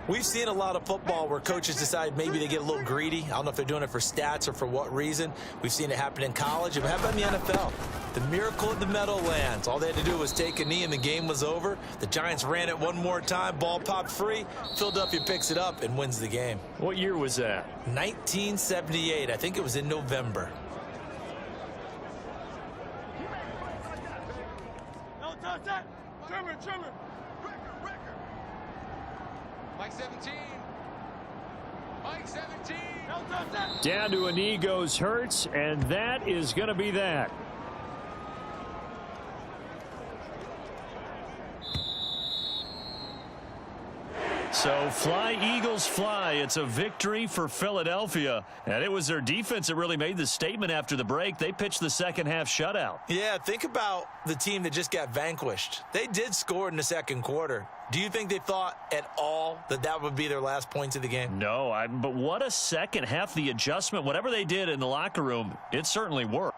we've seen a lot of football where coaches decide maybe they get a little greedy. I don't know if they're doing it for stats or for what reason. We've seen it happen in college. And how about in the NFL? The miracle of the Meadowlands. All they had to do was take a knee and the game was over. The Giants ran it one more time. Ball popped free. Philadelphia picks it up and wins the game. What year was that? 1978. I think it was in November. Mike 17. Mike 17. Down to a knee goes Hurts, and that is going to be that. So fly, Eagles, fly. It's a victory for Philadelphia. And it was their defense that really made the statement after the break. They pitched the second half shutout. Yeah, think about the team that just got vanquished. They did score in the second quarter. Do you think they thought at all that that would be their last points of the game? No, but what a second half. The adjustment, whatever they did in the locker room, it certainly worked.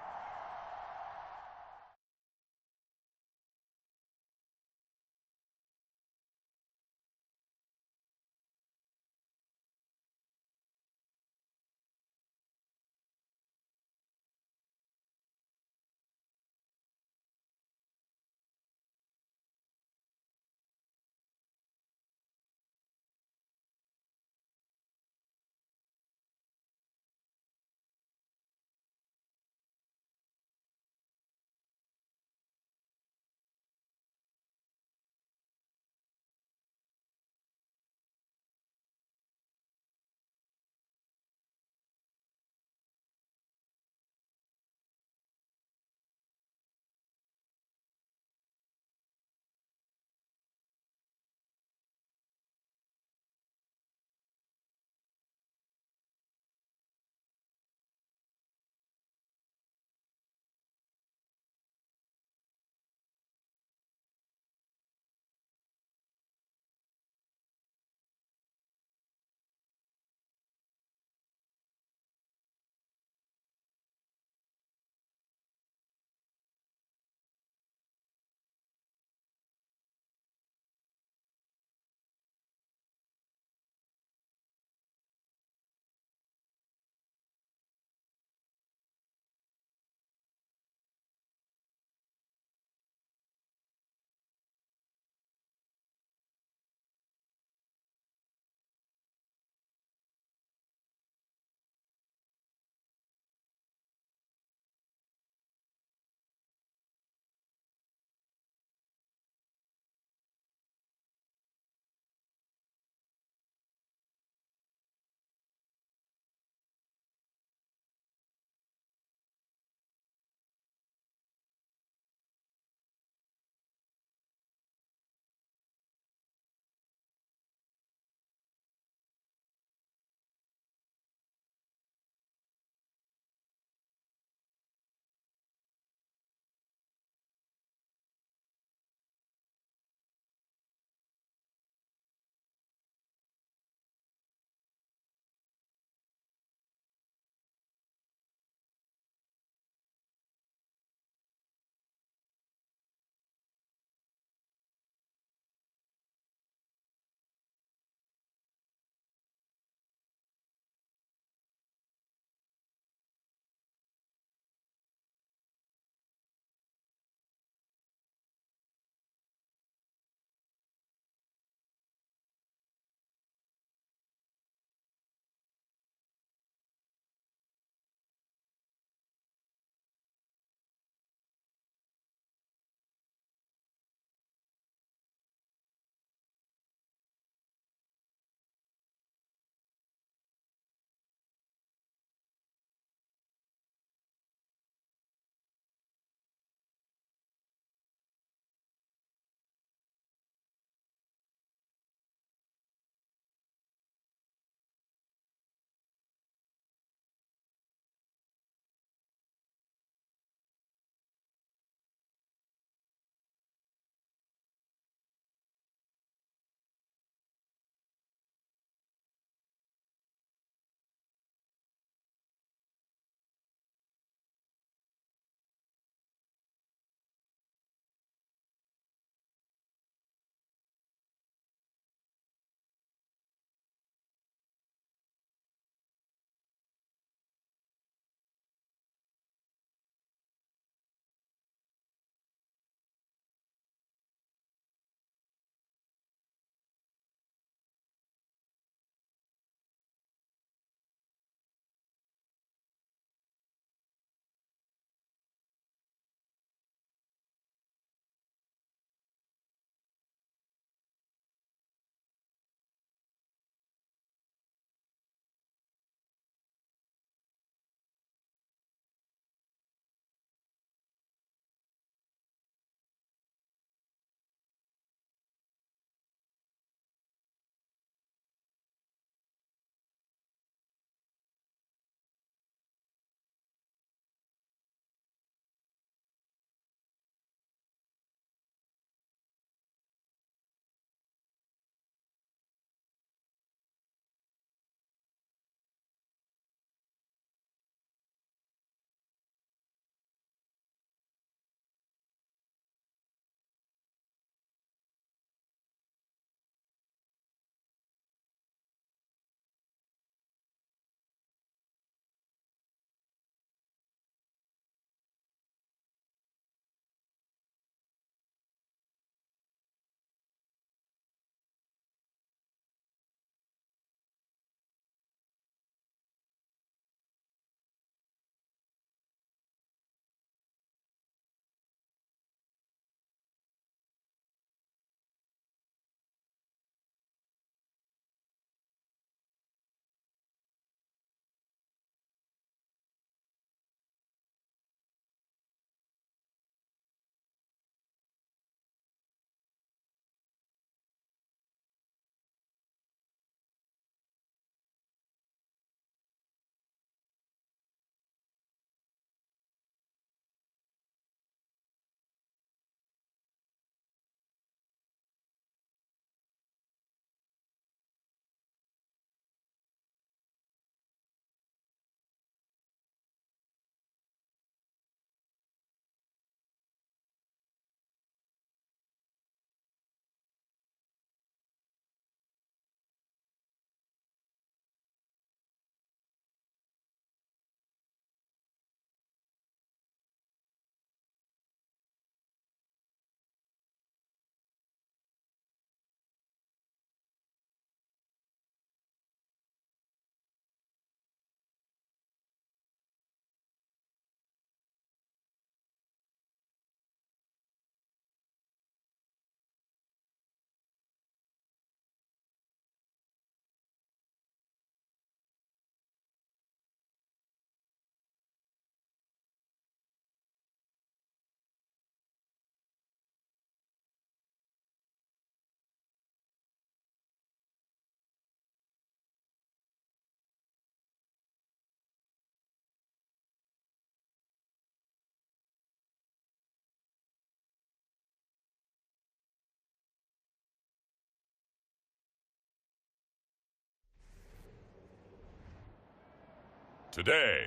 today.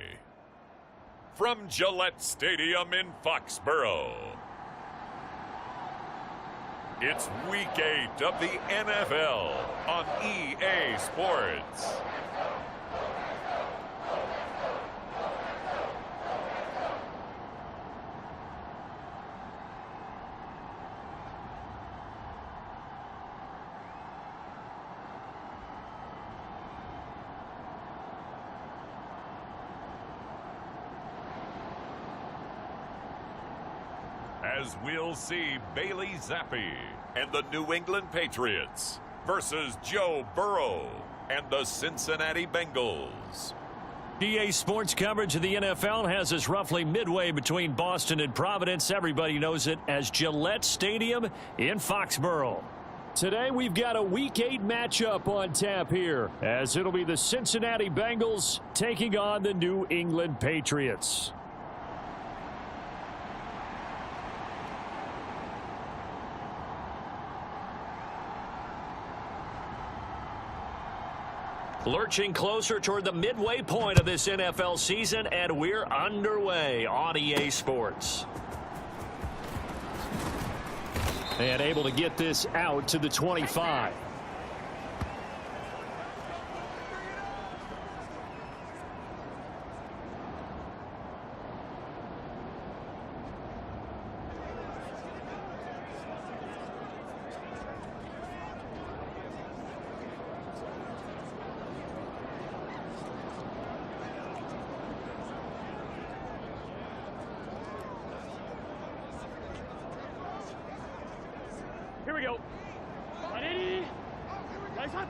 From Gillette Stadium in Foxborough, it's Week 8 of the NFL on EA Sports. As we'll see Bailey Zappi and the New England Patriots versus Joe Burrow and the Cincinnati Bengals. EA Sports coverage of the NFL has us roughly midway between Boston and Providence. Everybody knows it as Gillette Stadium in Foxborough. Today we've got a Week 8 matchup on tap here, as it'll be the Cincinnati Bengals taking on the New England Patriots. Lurching closer toward the midway point of this NFL season, and we're underway on EA Sports. And able to get this out to the 25. Here we go. 180. Nice hunt.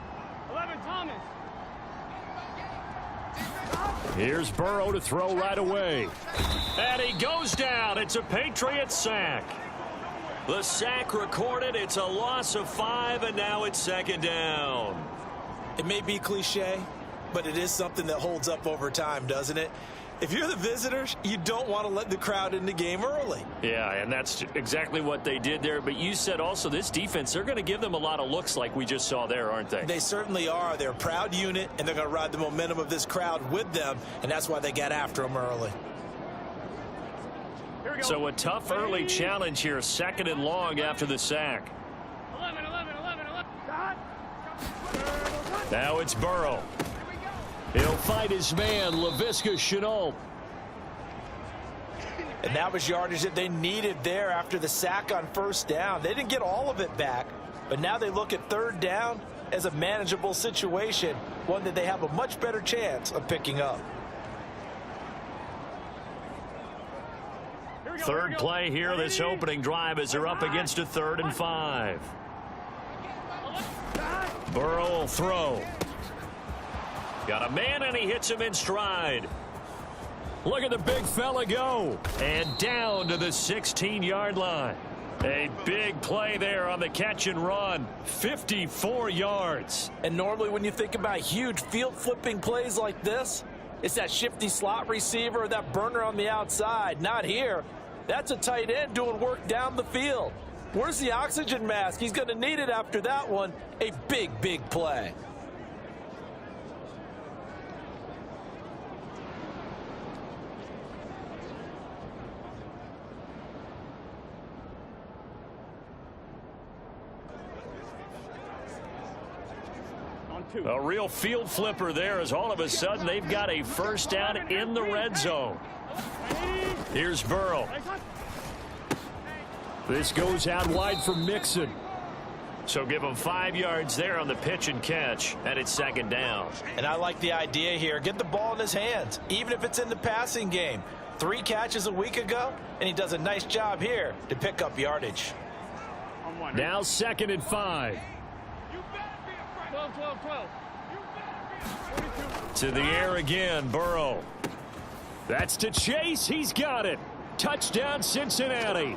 11, Thomas. Here's Burrow to throw right away. And he goes down. It's a Patriots sack. The sack recorded. It's a loss of 5, and now it's second down. It may be cliche, but it is something that holds up over time, doesn't it? If you're the visitors, you don't want to let the crowd in the game early. Yeah, and that's exactly what they did there. But you said also this defense, they're going to give them a lot of looks like we just saw there, aren't they? They certainly are. They're a proud unit, and they're going to ride the momentum of this crowd with them, and that's why they got after them early. Here we go. So a tough early challenge here, 2nd and long after the sack. 11. Now it's Burrow. He'll fight his man, LaVisca Chenault. And that was yardage that they needed there after the sack on first down. They didn't get all of it back, but now they look at third down as a manageable situation, one that they have a much better chance of picking up. Third play here, this opening drive, as they're up against a 3rd and 5. Burrow will throw. Got a man, and he hits him in stride. Look at the big fella go. And down to the 16-yard line. A big play there on the catch and run. 54 yards. And normally when you think about huge field-flipping plays like this, it's that shifty slot receiver or that burner on the outside. Not here. That's a tight end doing work down the field. Where's the oxygen mask? He's going to need it after that one. A big, big play. A real field flipper there, as all of a sudden they've got a first down in the red zone. Here's Burrow. This goes out wide for Mixon. So give him 5 yards there on the pitch and catch, and it's second down. And I like the idea here. Get the ball in his hands, even if it's in the passing game. 3 catches a week ago, and he does a nice job here to pick up yardage. Now 2nd and 5. 12. To the air again, Burrow. That's to Chase. He's got it. Touchdown, Cincinnati.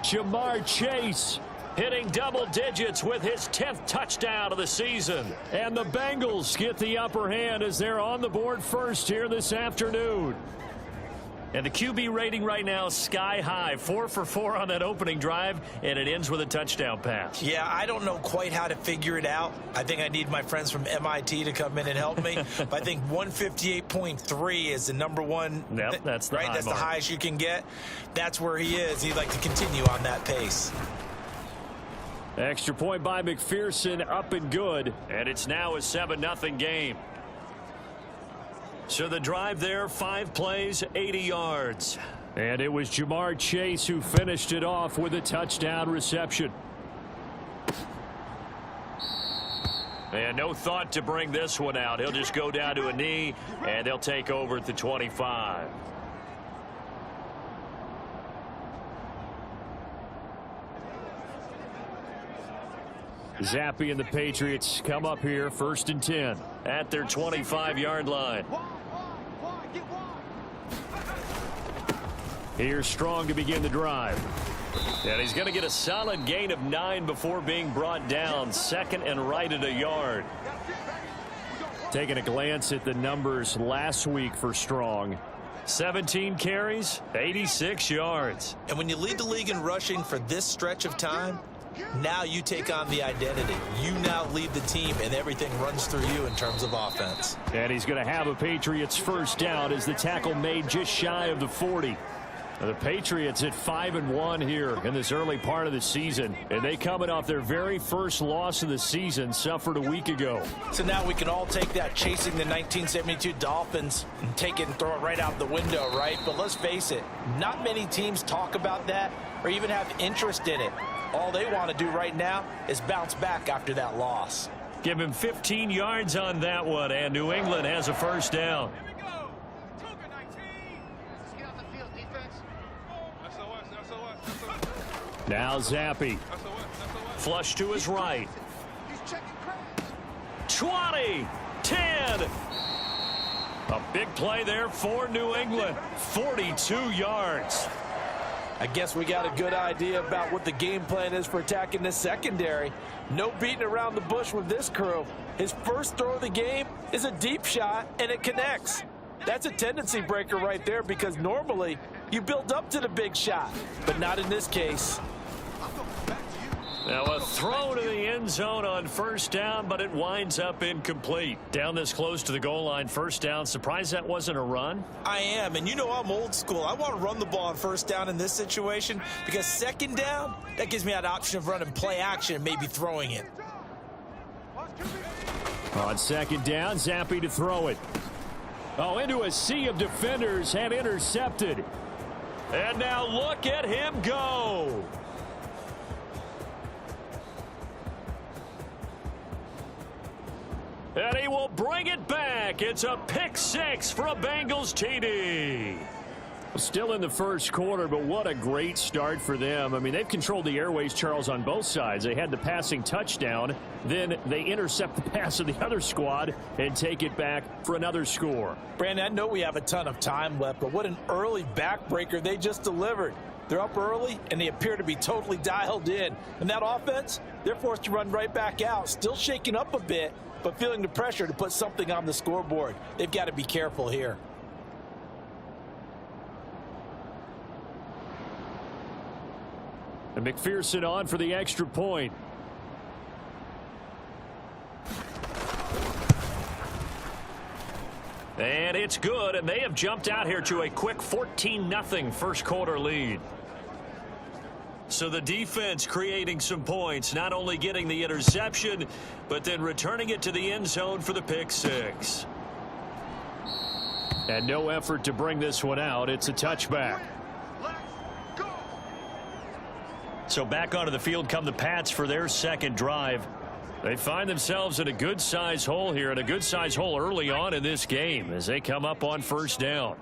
Jamar Chase hitting double digits with his 10th touchdown of the season. And the Bengals get the upper hand as they're on the board first here this afternoon. And the QB rating right now, sky high. 4 for 4 on that opening drive, and it ends with a touchdown pass. Yeah, I don't know quite how to figure it out. I think I need my friends from MIT to come in and help me. But I think 158.3 is the number one. Yep, that's the right. high That's mark. the highest you can get. That's where he is. He'd like to continue on that pace. Extra point by McPherson, up and good. And it's now a 7-0 game. So the drive there, 5 plays, 80 yards. And it was Jamar Chase who finished it off with a touchdown reception. And no thought to bring this one out. He'll just go down to a knee, and they'll take over at the 25. Zappe and the Patriots come up here, 1st and 10. At their 25-yard line. Here's Strong to begin the drive. And he's going to get a solid gain of 9 before being brought down. 2nd and right at a yard. Taking a glance at the numbers last week for Strong. 17 carries, 86 yards. And when you lead the league in rushing for this stretch of time, now you take on the identity. You now lead the team, and everything runs through you in terms of offense. And he's going to have a Patriots first down as the tackle made just shy of the 40. The Patriots at 5-1 here in this early part of the season, and they coming off their very first loss of the season, suffered a week ago. So now we can all take that chasing the 1972 Dolphins and take it and throw it right out the window, right? But let's face it, not many teams talk about that or even have interest in it. All they want to do right now is bounce back after that loss. Give him 15 yards on that one, and New England has a first down. Now Zappe. Flush to his right. 20, 10. A big play there for New England. 42 yards. I guess we got a good idea about what the game plan is for attacking this secondary. No beating around the bush with this crew. His first throw of the game is a deep shot, and it connects. That's a tendency breaker right there, because normally you build up to the big shot, but not in this case. Now a throw to the end zone on first down, but it winds up incomplete. Down this close to the goal line, first down. Surprised that wasn't a run? I am, and you know I'm old school. I want to run the ball on first down in this situation, because second down, that gives me that option of running play action and maybe throwing it. On second down, Zappe to throw it. Oh, into a sea of defenders and intercepted. And now look at him go. And he will bring it back. It's a pick 6 for a Bengals TD. Still in the first quarter, but what a great start for them. I mean, they've controlled the airways, Charles, on both sides. They had the passing touchdown. Then they intercept the pass of the other squad and take it back for another score. Brandon, I know we have a ton of time left, but what an early backbreaker they just delivered. They're up early, and they appear to be totally dialed in. And that offense, they're forced to run right back out, still shaking up a bit, but feeling the pressure to put something on the scoreboard. They've got to be careful here. And McPherson on for the extra point. And it's good, and they have jumped out here to a quick 14-0 first quarter lead. So the defense creating some points, not only getting the interception, but then returning it to the end zone for the pick 6. And no effort to bring this one out. It's a touchback. So back onto the field come the Pats for their second drive. They find themselves in a good-sized hole here, and a good-sized hole early on in this game as they come up on first down.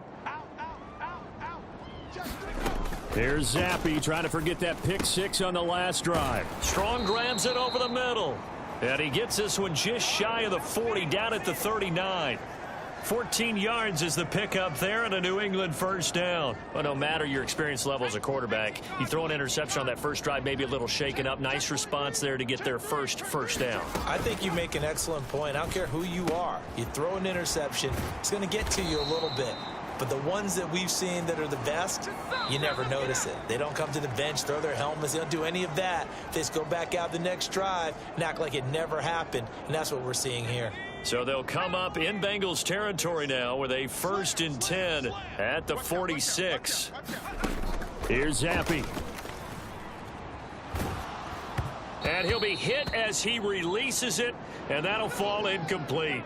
Here's Zappe trying to forget that pick 6 on the last drive. Strong grabs it over the middle. And he gets this one just shy of the 40, down at the 39. 14 yards is the pickup there, and a New England first down. Well, no matter your experience level as a quarterback, you throw an interception on that first drive, maybe a little shaken up. Nice response there to get their first down. I think you make an excellent point. I don't care who you are. You throw an interception, it's going to get to you a little bit. But the ones that we've seen that are the best, you never notice it. They don't come to the bench, throw their helmets. They don't do any of that. They just go back out the next drive and act like it never happened. And that's what we're seeing here. So they'll come up in Bengals territory now with a 1st and 10 at the 46. Here's Zappi. And he'll be hit as he releases it, and that'll fall incomplete.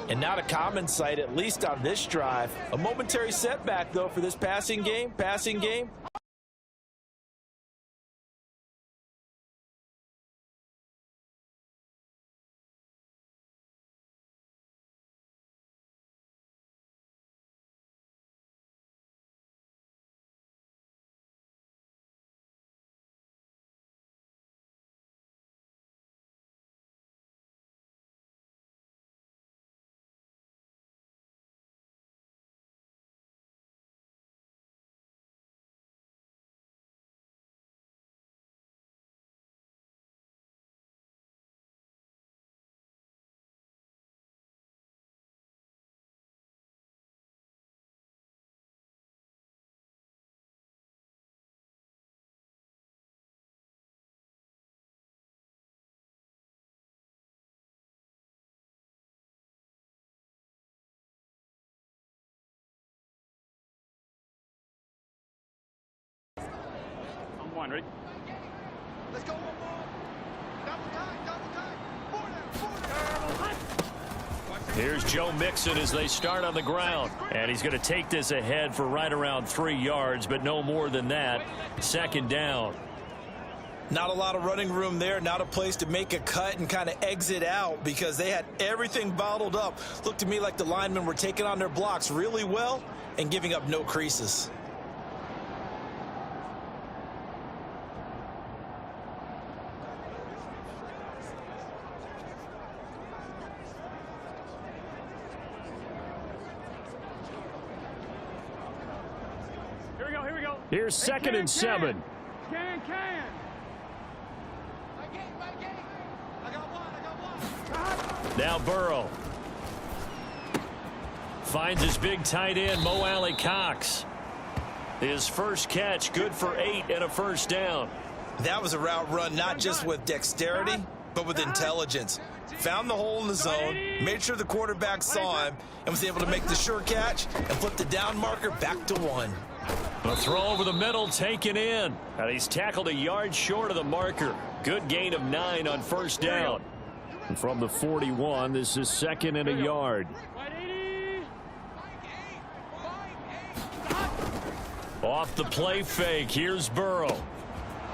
And not a common sight, at least on this drive. A momentary setback, though, for this passing game. One, ready? Let's go, one more. Double time. Here's Joe Mixon as they start on the ground. And he's going to take this ahead for right around 3 yards, but no more than that. 2nd down. Not a lot of running room there, not a place to make a cut and kind of exit out because they had everything bottled up. Looked to me like the linemen were taking on their blocks really well and giving up no creases. Here's 2nd and 7. Can. I got one. Now Burrow. Finds his big tight end, Mo Alley Cox. His first catch, good for 8 and a 1st down. That was a route run not just with dexterity, but with intelligence. Found the hole in the zone, made sure the quarterback saw him, and was able to make the sure catch and flip the down marker back to 1. A throw over the middle taken in. And he's tackled a yard short of the marker. Good gain of 9 on 1st down. And from the 41, this is 2nd and a yard. Off the play fake, here's Burrow.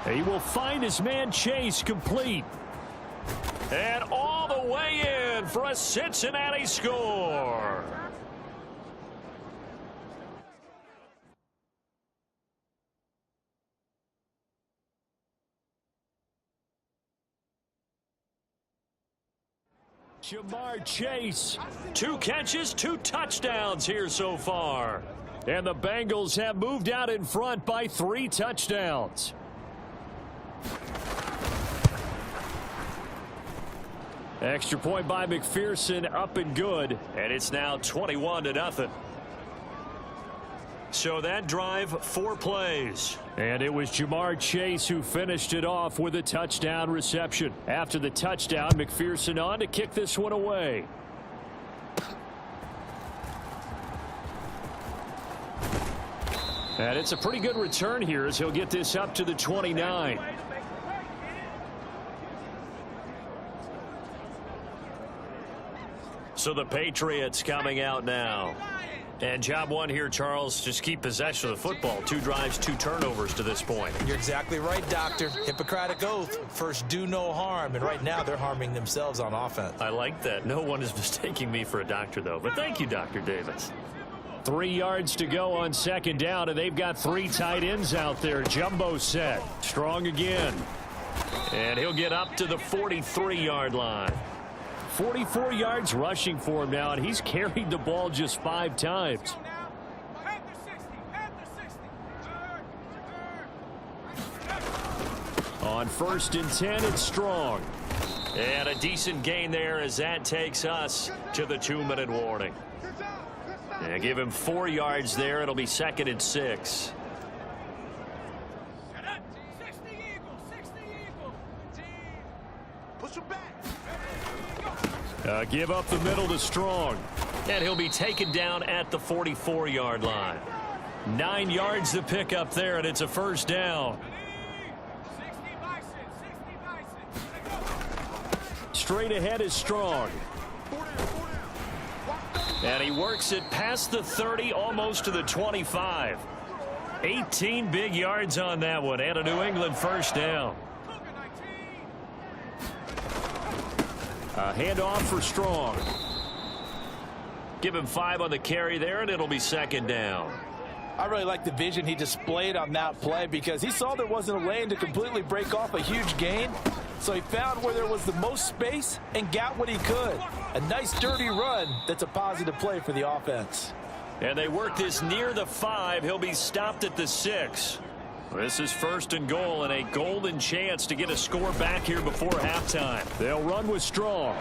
He will find his man Chase complete. And all the way in for a Cincinnati score. Jamar Chase, 2 catches, 2 touchdowns here so far. And the Bengals have moved out in front by 3 touchdowns. Extra point by McPherson, up and good. And it's now 21-0. So that drive, 4 plays. And it was Jamar Chase who finished it off with a touchdown reception. After the touchdown, McPherson on to kick this one away. And it's a pretty good return here as he'll get this up to the 29. So the Patriots coming out now. And job 1 here, Charles, just keep possession of the football. 2 drives, 2 turnovers to this point. You're exactly right, Doctor. Hippocratic oath. First, do no harm. And right now, they're harming themselves on offense. I like that. No one is mistaking me for a doctor, though. But thank you, Dr. Davis. 3 yards to go on 2nd down, and they've got 3 tight ends out there. Jumbo set. Strong again. And he'll get up to the 43-yard line. 44 yards rushing for him now, and he's carried the ball just 5 times. On 1st and 10, it's Strong. And a decent gain there as that takes us to the 2-minute warning. And give him 4 yards there. It'll be 2nd and 6. Push him back. Give up the middle to Strong. And he'll be taken down at the 44-yard line. 9 yards to pick up there, and it's a first down. Straight ahead is Strong. And he works it past the 30, almost to the 25. 18 big yards on that one, and a New England first down. A handoff for Strong. Give him 5 on the carry there, and it'll be 2nd down. I really like the vision he displayed on that play because he saw there wasn't a lane to completely break off a huge gain. So he found where there was the most space and got what he could. A nice dirty run that's a positive play for the offense. And they work this near the 5. He'll be stopped at the 6. This is 1st and goal and a golden chance to get a score back here before halftime. They'll run with Strong.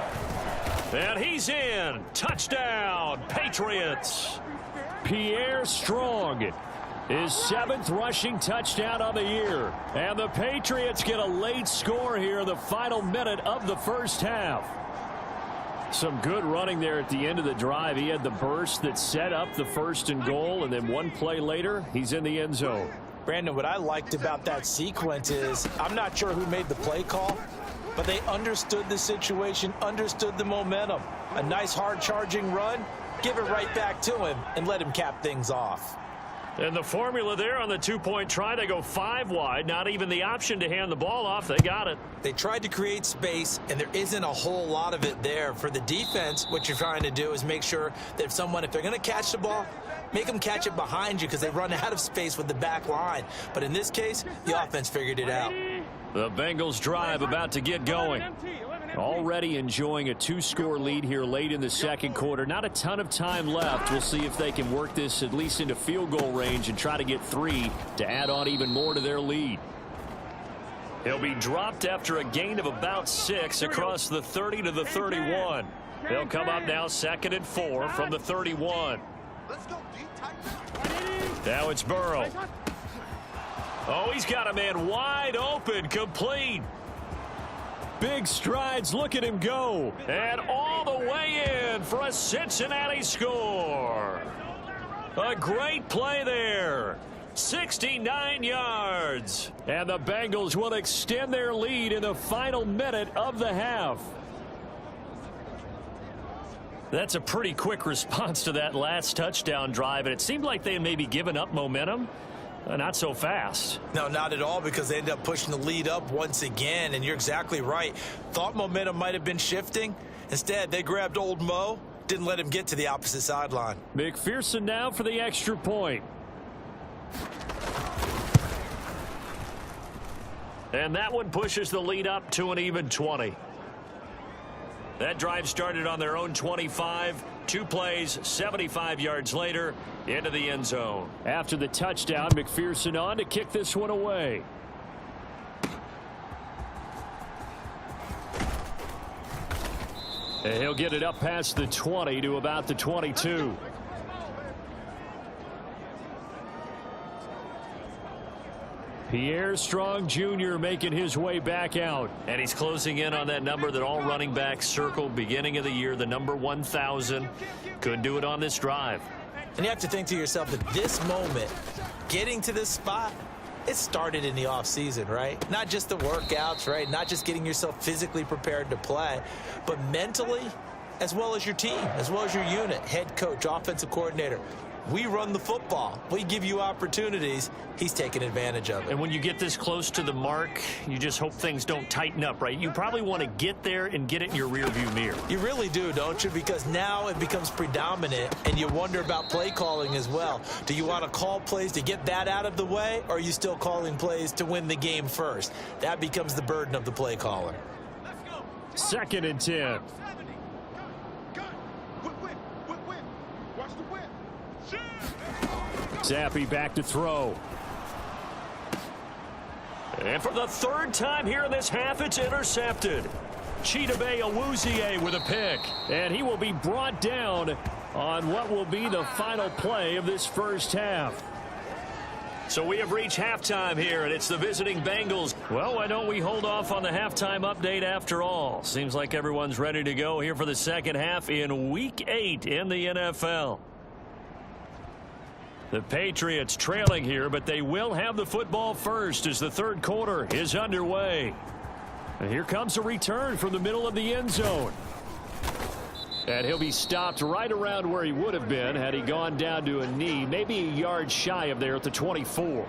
And he's in. Touchdown, Patriots. Pierre Strong, his 7th rushing touchdown of the year. And the Patriots get a late score here in the final minute of the first half. Some good running there at the end of the drive. He had the burst that set up the 1st and goal, and then one play later, he's in the end zone. Brandon, what I liked about that sequence is I'm not sure who made the play call, but they understood the situation, understood the momentum. A nice hard-charging run, give it right back to him, and let him cap things off. And the formula there on the 2-point try, they go 5 wide. Not even the option to hand the ball off. They got it. They tried to create space, and there isn't a whole lot of it there. For the defense, what you're trying to do is make sure that if they're going to catch the ball, make them catch it behind you because they run out of space with the back line. But in this case, the offense figured it out. The Bengals drive about to get going. Already enjoying a 2-score lead here late in the second quarter. Not a ton of time left. We'll see if they can work this at least into field goal range and try to get 3 to add on even more to their lead. He'll be dropped after a gain of about 6 across the 30 to the 31. They'll come up now 2nd and 4 from the 31. Now it's Burrow. Oh, he's got a man wide open, complete. Big strides, look at him go. And all the way in for a Cincinnati score. A great play there. 69 yards. And the Bengals will extend their lead in the final minute of the half. That's a pretty quick response to that last touchdown drive, and it seemed like they had maybe given up momentum. Not so fast. No, not at all, because they ended up pushing the lead up once again, and you're exactly right. Thought momentum might have been shifting. Instead, they grabbed old Mo, didn't let him get to the opposite sideline. McPherson now for the extra point. And that one pushes the lead up to an even 20. That drive started on their own 25. 2 plays, 75 yards later, into the end zone. After the touchdown, McPherson on to kick this one away. And he'll get it up past the 20 to about the 22. Pierre Strong Jr. making his way back out. And he's closing in on that number that all running backs circled beginning of the year, the number 1,000. Couldn't do it on this drive. And you have to think to yourself that this moment, getting to this spot, it started in the offseason, right? Not just the workouts, right? Not just getting yourself physically prepared to play, but mentally, as well as your team, as well as your unit, head coach, offensive coordinator. We run the football. We give you opportunities. He's taking advantage of it. And when you get this close to the mark, you just hope things don't tighten up, right? You probably want to get there and get it in your rearview mirror. You really do, don't you? Because now it becomes predominant, and you wonder about play calling as well. Do you want to call plays to get that out of the way, or are you still calling plays to win the game first? That becomes the burden of the play caller. 2nd and 10. Zappi back to throw. And for the 3rd time here in this half, it's intercepted. Chidobe Awuzie with a pick. And he will be brought down on what will be the final play of this first half. So we have reached halftime here, and it's the visiting Bengals. Well, why don't we hold off on the halftime update after all? Seems like everyone's ready to go here for the second half in Week 8 in the NFL. The Patriots trailing here, but they will have the football first as the third quarter is underway. And here comes a return from the middle of the end zone. And he'll be stopped right around where he would have been had he gone down to a knee, maybe a yard shy of there at the 24.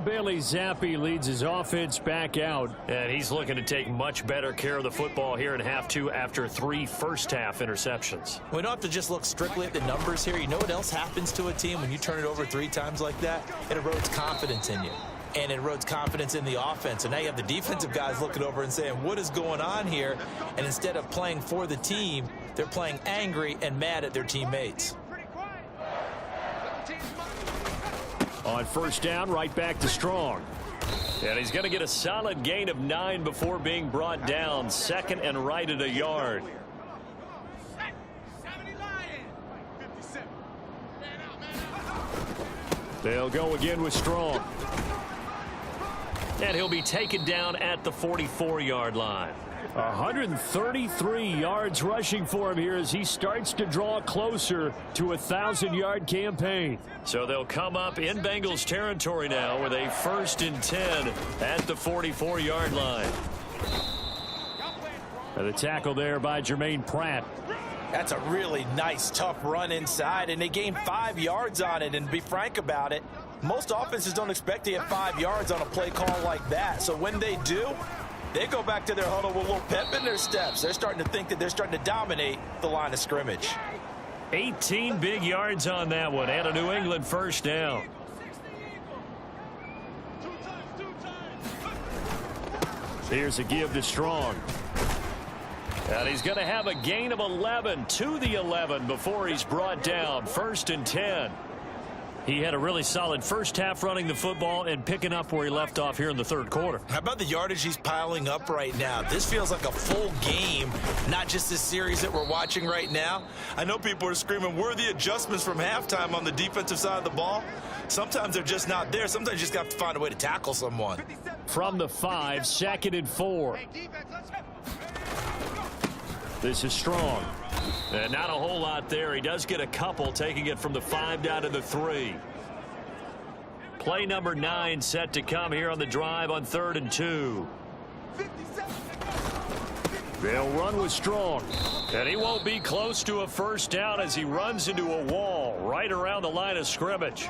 Bailey Zappi leads his offense back out. And he's looking to take much better care of the football here in half two after 3 first-half interceptions. We don't have to just look strictly at the numbers here. You know what else happens to a team when you turn it over 3 times like that? It erodes confidence in you. And it erodes confidence in the offense. And now you have the defensive guys looking over and saying, what is going on here? And instead of playing for the team, they're playing angry and mad at their teammates. On first down, right back to Strong. And he's going to get a solid gain of 9 before being brought down. Second and right at a yard. They'll go again with Strong. And he'll be taken down at the 44-yard line. 133 yards rushing for him here as he starts to draw closer to a 1,000-yard campaign. So they'll come up in Bengals territory now with a 1st and 10 at the 44-yard line. And the tackle there by Jermaine Pratt. That's a really nice, tough run inside, and they gained 5 yards on it. And to be frank about it, most offenses don't expect to get 5 yards on a play call like that. So when they do, they go back to their huddle with a little pep in their steps. They're starting to think that they're starting to dominate the line of scrimmage. 18 big yards on that one, and a New England first down. Here's a give to Strong. And he's going to have a gain of 11 to the 11 before he's brought down. 1st and 10. He had a really solid first half running the football and picking up where he left off here in the third quarter. How about the yardage he's piling up right now? This feels like a full game, not just this series that we're watching right now. I know people are screaming, where are the adjustments from halftime on the defensive side of the ball? Sometimes they're just not there. Sometimes you just have to find a way to tackle someone. From the 5, 2nd and 4. This is Strong. And not a whole lot there. He does get a couple, taking it from the 5 down to the 3. Play number 9 set to come here on the drive on 3rd and 2. They'll run with Strong. And he won't be close to a first down as he runs into a wall right around the line of scrimmage.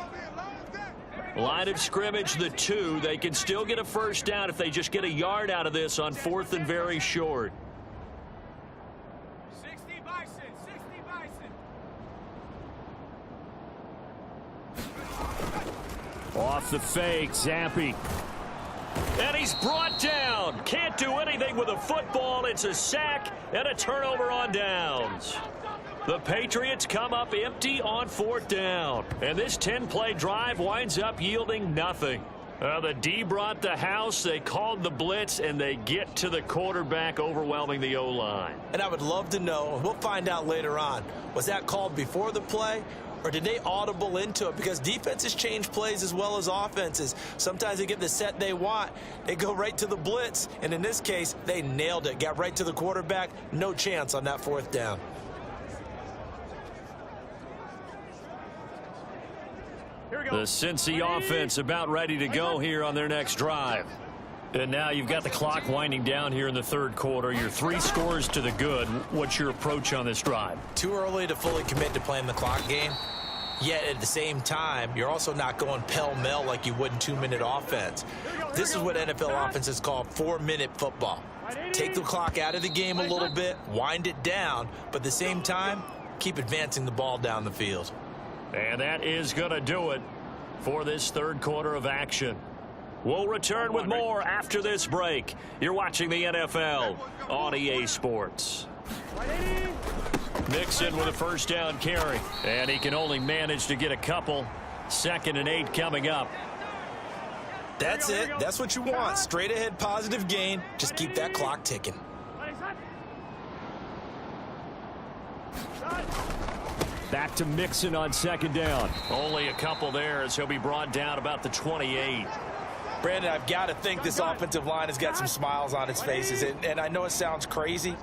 Line of scrimmage, the 2. They can still get a first down if they just get a yard out of this on 4th and very short. Off the fake, Zappi. And he's brought down. Can't do anything with a football. It's a sack and a turnover on downs. The Patriots come up empty on 4th down. And this 10-play drive winds up yielding nothing. The D brought the house. They called the blitz, and they get to the quarterback, overwhelming the O-line. And I would love to know, and we'll find out later on, was that called before the play? Or did they audible into it? Because defenses change plays as well as offenses. Sometimes they get the set they want. They go right to the blitz. And in this case, they nailed it. Got right to the quarterback. No chance on that 4th down. The Cincy offense about ready to go here on their next drive. And now you've got the clock winding down here in the third quarter. You're 3 scores to the good. What's your approach on this drive? Too early to fully commit to playing the clock game. Yet at the same time, you're also not going pell-mell like you would in 2-minute offense. This is what NFL offenses call 4-minute football. Take the clock out of the game a little bit, wind it down, but at the same time, keep advancing the ball down the field. And that is going to do it for this third quarter of action. We'll return with more after this break. You're watching the NFL on EA Sports. Mixon with a first down carry. And he can only manage to get a couple. 2nd and 8 coming up. That's it. That's what you want. Straight ahead positive gain. Just keep that clock ticking. Back to Mixon on second down. Only a couple there as he'll be brought down about the 28. Brandon, I've got to think this offensive line has got some smiles on its faces. And I know it sounds crazy,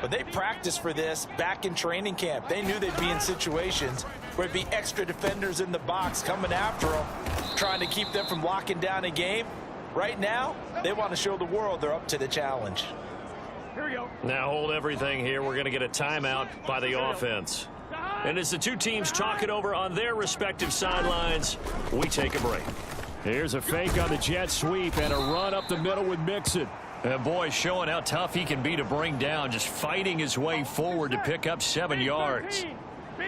but they practiced for this back in training camp. They knew they'd be in situations where it'd be extra defenders in the box coming after them, trying to keep them from locking down a game. Right now, they want to show the world they're up to the challenge. Here we go. Now hold everything here. We're going to get a timeout by the offense. And as the two teams talk it over on their respective sidelines, we take a break. Here's a fake on the jet sweep and a run up the middle with Mixon. And boy, showing how tough he can be to bring down, just fighting his way forward to pick up 7 yards.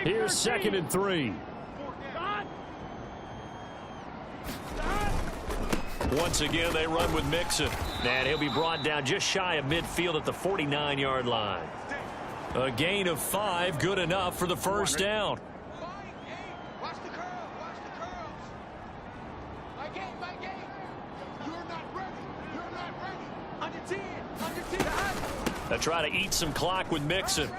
Here's 2nd and 3. Once again, they run with Mixon. And he'll be brought down just shy of midfield at the 49-yard line. A gain of 5, good enough for the first down. Watch the curls. Watch the curls. My game. You're not ready. You're not ready. Under 10. They try to eat some clock with Mixon.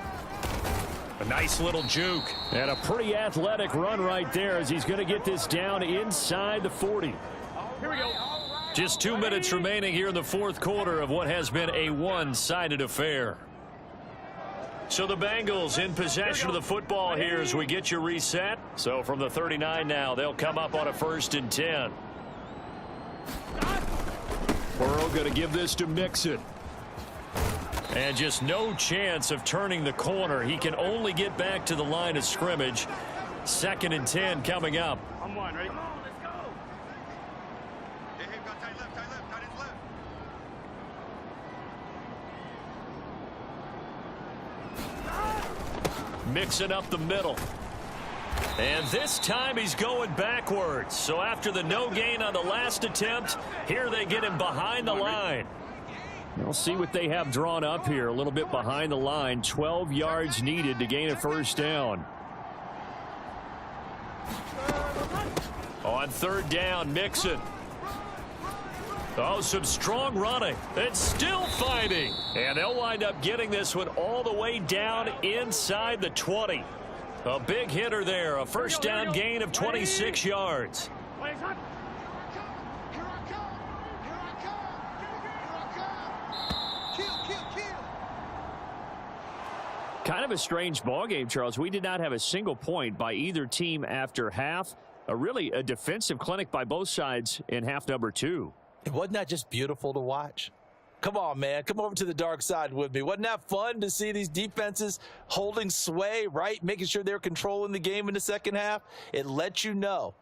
A nice little juke. And a pretty athletic run right there as he's going to get this down inside the 40. Here we go. Just 2 minutes remaining here in the fourth quarter of what has been a one-sided affair. So the Bengals in possession of the football here as we get you reset. So from the 39 now, they'll come up on a 1st and 10. Burrow going to give this to Mixon. And just no chance of turning the corner. He can only get back to the line of scrimmage. 2nd and 10 coming up. I'm one, ready? Hey, got tight left, tight ends left. Mixing up the middle. And this time he's going backwards. So after the no gain on the last attempt, here they get him behind the line. We'll see what they have drawn up here. A little bit behind the line. 12 yards needed to gain a first down. On 3rd down, Mixon. Oh, some strong running. It's still fighting. And they'll wind up getting this one all the way down inside the 20. A big hitter there. A first down gain of 26 yards. Plays up. Here I come. Kill. Kind of a strange ball game, Charles. We did not have a single point by either team after half. Really a defensive clinic by both sides in half number 2. Wasn't that just beautiful to watch? Come on, man. Come over to the dark side with me. Wasn't that fun to see these defenses holding sway, right? Making sure they're controlling the game in the second half. It lets you know